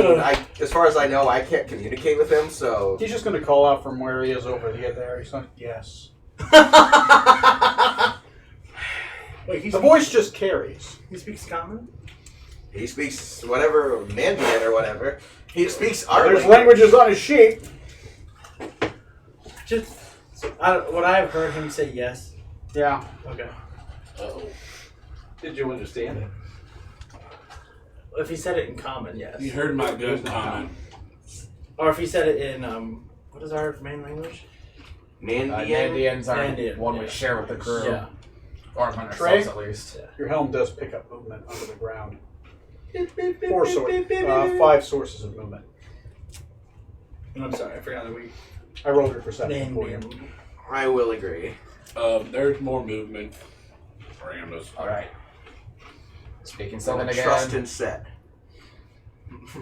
as far as I know, I can't communicate with him, so... He's just going to call out from where he is over here. There, he's like, yes. Wait, The voice just carries. he speaks common? He speaks whatever, Mandarin or whatever. He speaks our There's language. languages on his sheet. Just, would I have heard him say yes? Yeah. Okay. Uh-oh. Did you understand it? If he said it in common, yes. You heard my good comment. Or if he said it in, what is our main language? Mandian? Mandians are Mandian, one we yeah. share with the crew. Yeah. Or among Trey? ourselves, at least. Your helm does pick up movement under the ground. 5 sources of movement. I'm sorry, I forgot that we I rolled your perception named for you. him. I will agree. There's more movement around us. Alright. Speaking So Sylvan trust again, and set.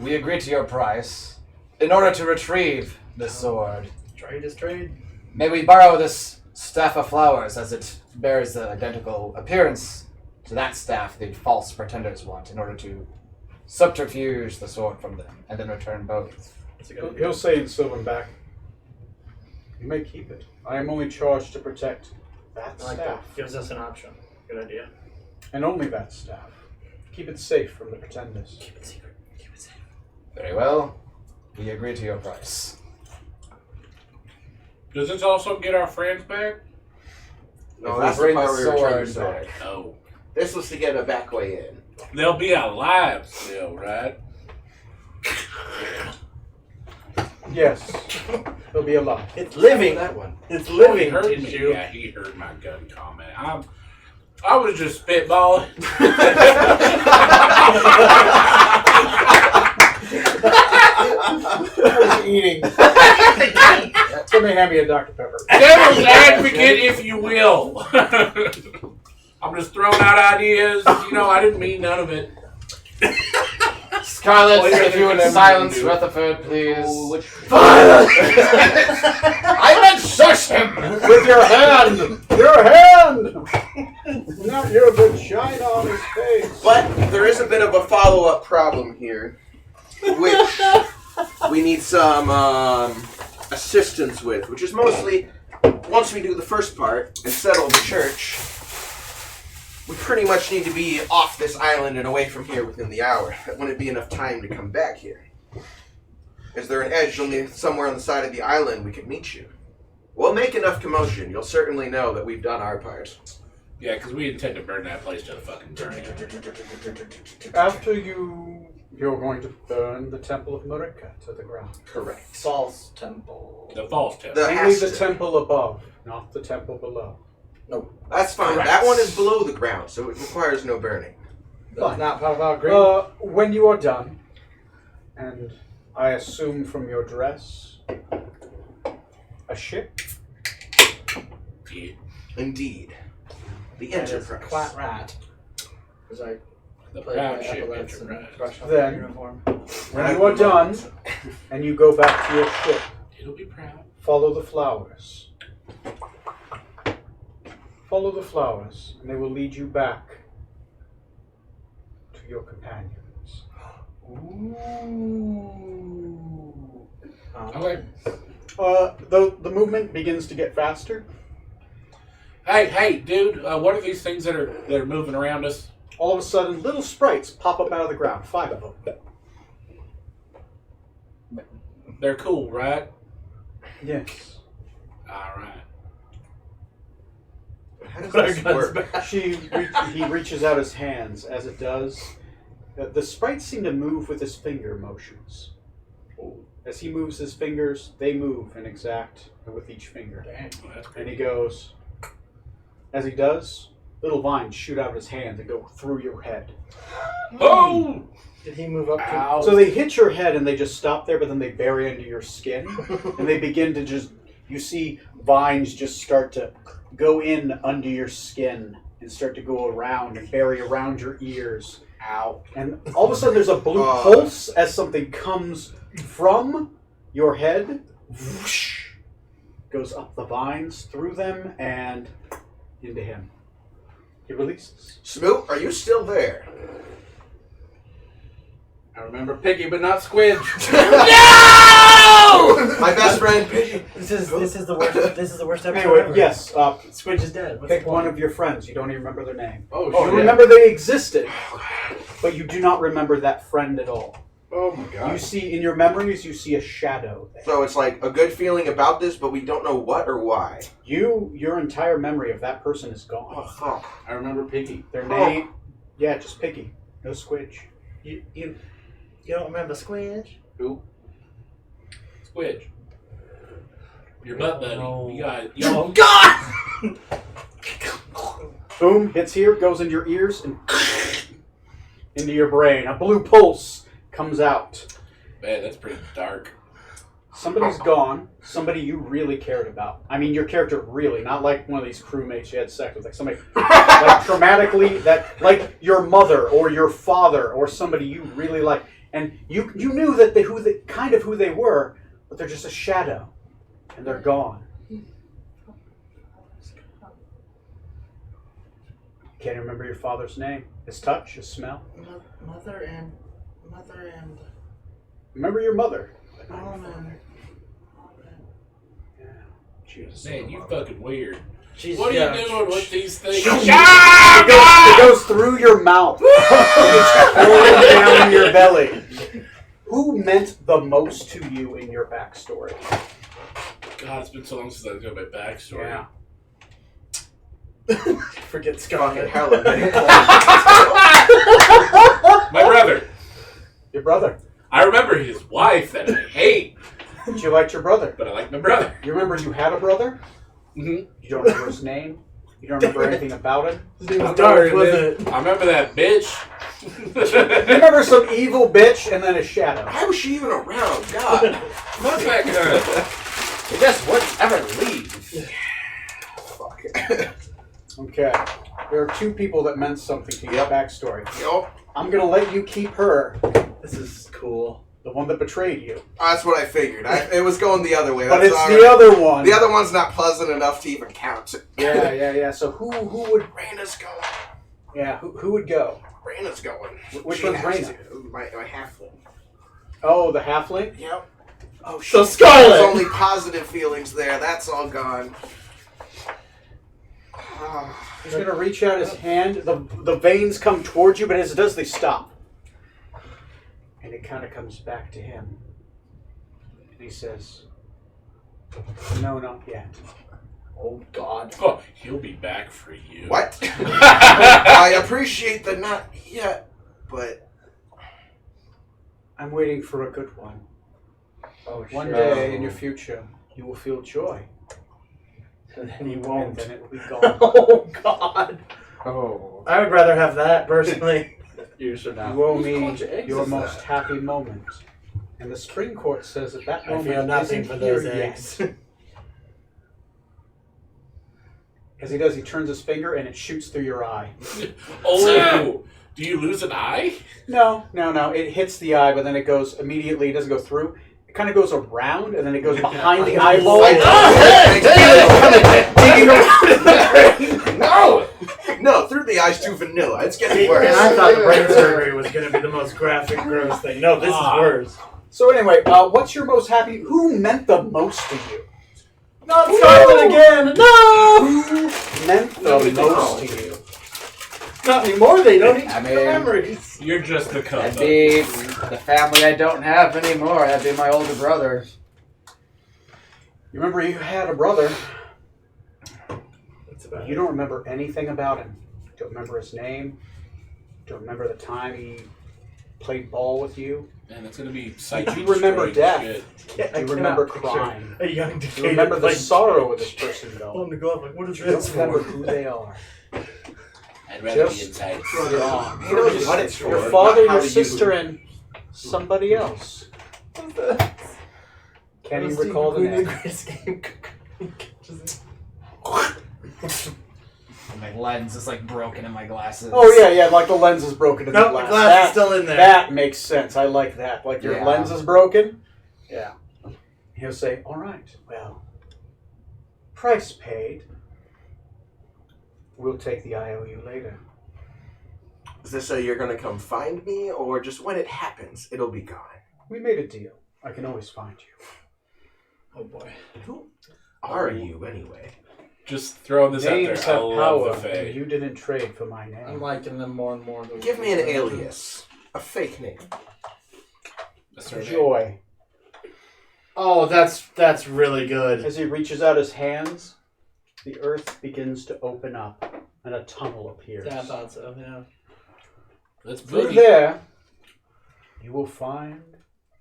we agree to your price. In order to retrieve this sword, Trade is trade. may we borrow this staff of flowers, as it bears the identical appearance to that staff the false pretenders want, in order to subterfuge the sword from them, and then return both. That's a good He'll say in Sylvan back, you may keep it. I am only charged to protect that I like staff. that. Gives us an option. Good idea. And only that staff. Keep it safe from the pretenders. Keep it secret. Keep it safe. Very well. We agree to your price. Does this also get our friends back? No, If that's we the bring part the we were trying to sword say. back. No. This was to get a back way in. They'll be alive still, right? Yes. They'll be alive. It's living. That one. It's He living heard me. tissue. Yeah, he heard my gun comment. I was just spitballing. I was eating. Somebody hand me a Dr. Pepper. Devil's advocate, if you will. I'm just throwing out ideas. You know, I didn't mean none of it. Scarlet, Well, you're if you would the silence dude. Rutherford, please. I meant shush him with your hand. Your hand, not your vagina on his face. But there is a bit of a follow-up problem here, which we need some assistance with, which is mostly, once we do the first part and settle the church, we pretty much need to be off this island and away from here within the hour. That wouldn't be enough time to come back here. Is there an edge somewhere on the side of the island we could meet you? We'll make enough commotion. You'll certainly know that we've done our part. Yeah, because we intend to burn that place to the fucking ground. After you're going to burn the Temple of Marika to the ground. Correct. False temple. The false temple. The Only the Aston. temple above, not the temple below. That's fine. Correct. That one is below the ground, so it requires no burning. That's not part of our agreement. When you are done, and I assume from your dress, a ship. Yeah, Indeed. The That is Enterprise. quite right. Because I the played proud my ship epaulets and Enterprise. brushed off Then- my uniform. When you are done, and you go back to your ship, It'll be proud. follow the flowers. Follow the flowers, and they will lead you back to your companions. Ooh. Okay. The movement begins to get faster. Hey, dude! What are these things that are moving around us? All of a sudden, little sprites pop up out of the ground. 5 of them. They're cool, right? Yes. All right. How does Our this guns work? back. He reaches out his hands. As it does, the sprites seem to move with his finger motions. As he moves his fingers, they move in exact with each finger. Well, that's And he cool. goes, as he does, little vines shoot out of his hands and go through your head. Oh! Did he move up to? Ow. So they hit your head and they just stop there, but then they bury into your skin. And they begin to you see vines just start to go in under your skin and start to go around and bury around your ears. Ow. And all of a sudden there's a blue pulse as something comes from your head, whoosh, goes up the vines, through them, and into him. He releases. Smoot, are you still there? I remember Piggy, but not Squidge. No! My best friend, Piggy. This is the worst. This is the worst episode Anyway, ever. yes, Squidge is dead. What's pick the one point? of your friends. You don't even remember their name. Oh, You shit. remember they existed, but you do not remember that friend at all. Oh my You god. see, in your memories, you see a shadow there. So it's like a good feeling about this, but we don't know what or why. Your entire memory of that person is gone. Oh, fuck. I remember Piggy. Their name, yeah, just Piggy, no Squidge. You don't remember Squidge? Who? Squidge. Your butt buddy. No. You got Oh, God! Boom, hits here, goes into your ears, and into your brain. A blue pulse comes out. Man, that's pretty dark. Somebody's gone. Somebody you really cared about. I mean, your character really, not like one of these crewmates you had sex with. Like somebody, like traumatically, that like your mother or your father or somebody you really like. And you knew that who they were, but they're just a shadow, and they're gone. Can't remember your father's name, his touch, his smell. Mother and Remember your mother. Almond. Yeah. She was Man, you fucking weird. She's What are you doing with these things? It goes through your mouth. It's rolling down your belly. Who meant the most to you in your backstory? God, it's been so long since I got my backstory. Yeah. Forget Fucking Scarlet. hell. My brother. Your brother. I remember his wife that I hate, But you liked your brother. but I like my brother. You remember you had a brother? Mm-hmm. You don't remember his name? You don't remember anything about him? His name was I'm Darth, sorry, wasn't man. it? I remember that bitch. You remember some evil bitch and then a shadow. Why was she even around? God. Fuck that girl. It just wouldn't ever leave. Fuck. Okay. There are two people that meant something to your backstory. Yo, I'm going to let you keep her, This is cool. the one that betrayed you. that's what I figured. It was going the other way. But That's it's all the right. other one. The other one's not pleasant enough to even count. Yeah. So who would? Raina's going. Yeah, who would go? Raina's going. Which She one's has Raina? to. My halfling. Oh, the halfling. Yep. Oh, So shit. Scarlet. There's only positive feelings there. That's all gone. He's gonna reach out his hand. The veins come towards you, but as it does, they stop, and it kind of comes back to him. And he says, "No, not yet." Oh God. Oh, he'll be back for you. What? I appreciate the not yet, but I'm waiting for a good one. Oh, One shit. day in your future, you will feel joy, And then you and won't. then it will be gone. Oh God. Oh. I would rather have that personally. You should You not. owe Whose me bunch of eggs your is most that? happy moment. And the Spring Court says that that I moment feel nothing isn't for here those yet. eggs. As he does, he turns his finger and it shoots through your eye. Oh, do you lose an eye? No. It hits the eye, but then it goes immediately. It doesn't go through. It kind of goes around, and then it goes behind the eyeball. Digging around in the brain. No! no, through the eyes too vanilla. It's getting See, worse. and I thought the brain surgery was going to be the most graphic, gross thing. No, this is worse. So anyway, what's your most happy? Who meant the most to you? Not Scarlet again! No! Who meant the most to you? Not anymore. They don't need I the mean- memories. You're just the cover. That'd be the family I don't have anymore. That'd be my older brother. You remember you had a brother. That's about You don't remember anything about him. Don't remember his name. Don't remember the time he played ball with you. Man, that's gonna be You psychic. remember death. Shit. Yeah, I You cannot remember picture crime. A young You Decatur remember the playing sorrow of this person, though. on the glove. Like, what is You don't this remember for? who they are. I'd rather Just be inside. Gone. He knows what it's for. Your father, not how your to use sister, it. and somebody else. Can you recall the name? My lens is like broken in my glasses. Oh yeah, like the lens is broken in Nope, the glass. the glass is still in there. That makes sense. I like that. Like your Yeah. lens is broken. Yeah. He'll say, "All right, well, price paid. We'll take the IOU later." Is this so you're gonna come find me, or just when it happens, it'll be gone? We made a deal. I can always find you. Oh boy. Who are you anyway? Just throwing this out Names there. I have love power, the and Fae. you didn't trade for my I'm name. liking them more and more. Give me an alias, a fake name. That's her name. Joy. Oh, that's really good. As he reaches out his hands, the earth begins to open up, and a tunnel appears. Yeah, I thought so. Yeah. Let's Through boogie. there, you will find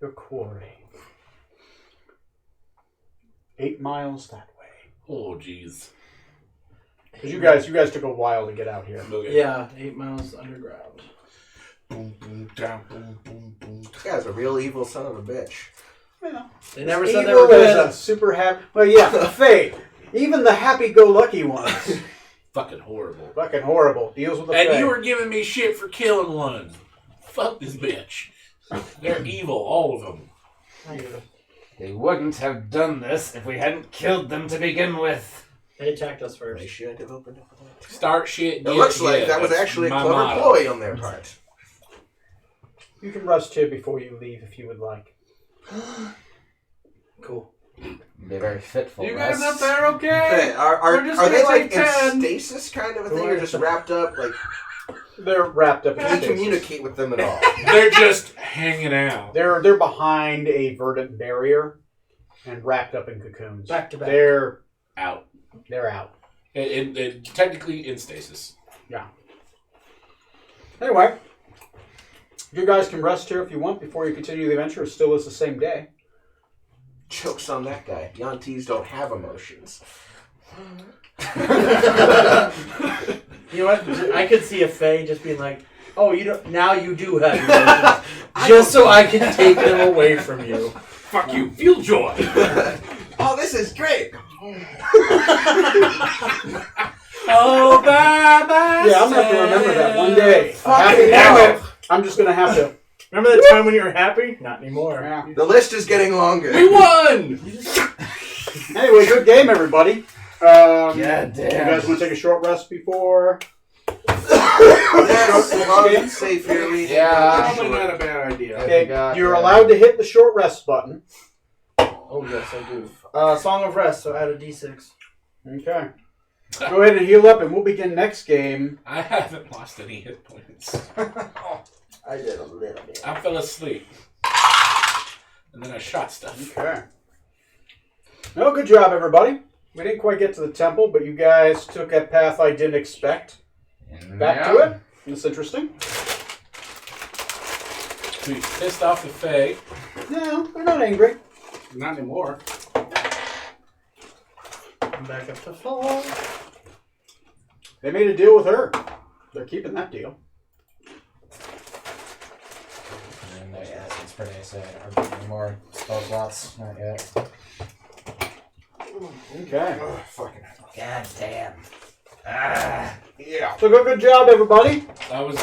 your quarry. 8 miles that way. Oh, jeez. Because you guys took a while to get out here. Boogie. Yeah, 8 miles underground. Boom, boom, down, boom, boom, boom. This guy's a real evil son of a bitch. Yeah. They never said they Evil were is good. a super happy. Well, yeah, Fae. Even the happy-go-lucky ones. Fucking horrible. Fucking horrible. Deals with the And Fae. you were giving me shit for killing one. Fuck this bitch. They're evil, all of them. They wouldn't have done this if we hadn't killed them to begin with. They attacked us They first. should have opened up with that. Start shit. It get looks like shit. that was That's actually a my clever motto. ploy on their part. You can rest here before you leave if you would like. Cool. Be very fitful. You guys rest. up there okay? Hey, are We're just they gonna like take 10. in stasis kind of a thing, or just wrapped up? Like, They're wrapped up in can we stasis. communicate with them at all? They're just hanging out. They're behind a verdant barrier and wrapped up in cocoons. Back to back. They're Out. out. And technically in stasis. Anyway, you guys can rest here if you want before you continue the adventure. It still is the same day. Joke's on that guy. Yantees don't have emotions. You know what? I could see a Fae just being like, "Oh, you don't. Now you do have emotions, just so I can take them away from you." Fuck you. Feel joy. Oh, this is great. Oh, bye bye. Yeah, I'm gonna have to remember that one day. Fucking Damn hell. it! I'm just gonna have to. Remember that time when you were happy? Not anymore. Yeah. The list is getting longer. We won. Anyway, good game, everybody. God You damn. guys want to take a short rest before? Yes, as long as it's safe here. Yeah. Probably not a bad idea. Okay, forgot, you're yeah. allowed to hit the short rest button. Oh yes, I do. Song of Rest. So add a D6. Okay. Go ahead and heal up, and we'll begin next game. I haven't lost any hit points. I did a little bit. I fell asleep. And then I shot stuff. Okay. No, good job, everybody. We didn't quite get to the temple, but you guys took a path I didn't expect. Back to it. That's interesting. We pissed off the Fae. No, they're not angry. Not anymore. I'm back up to 4. They made a deal with her. They're keeping that deal. Yeah, it's pretty sad. Are there any more spell slots? Not yet. Okay. Oh, fucking hell. God damn. Ah. Yeah. So good job, everybody. That was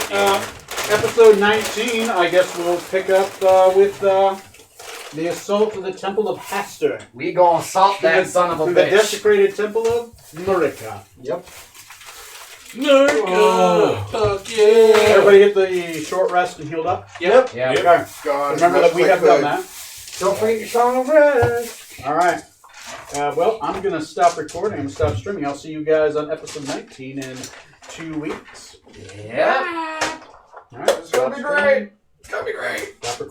Episode 19, I guess we'll pick up with the assault of the Temple of Hastur. We gonna assault that son of a Through the bitch. desecrated Temple of Murica. Yep. Nerd. Oh. Fuck yeah. Everybody hit the short rest and healed up? Yep. Yeah. Yep. Okay. God, Remember that we have done that. Don't forget your song of rest. All right. Well, I'm going to stop recording. I'm going to stop streaming. I'll see you guys on episode 19 in 2 weeks. Yeah. All right. It's gonna be great. It's gonna be great. Stop recording.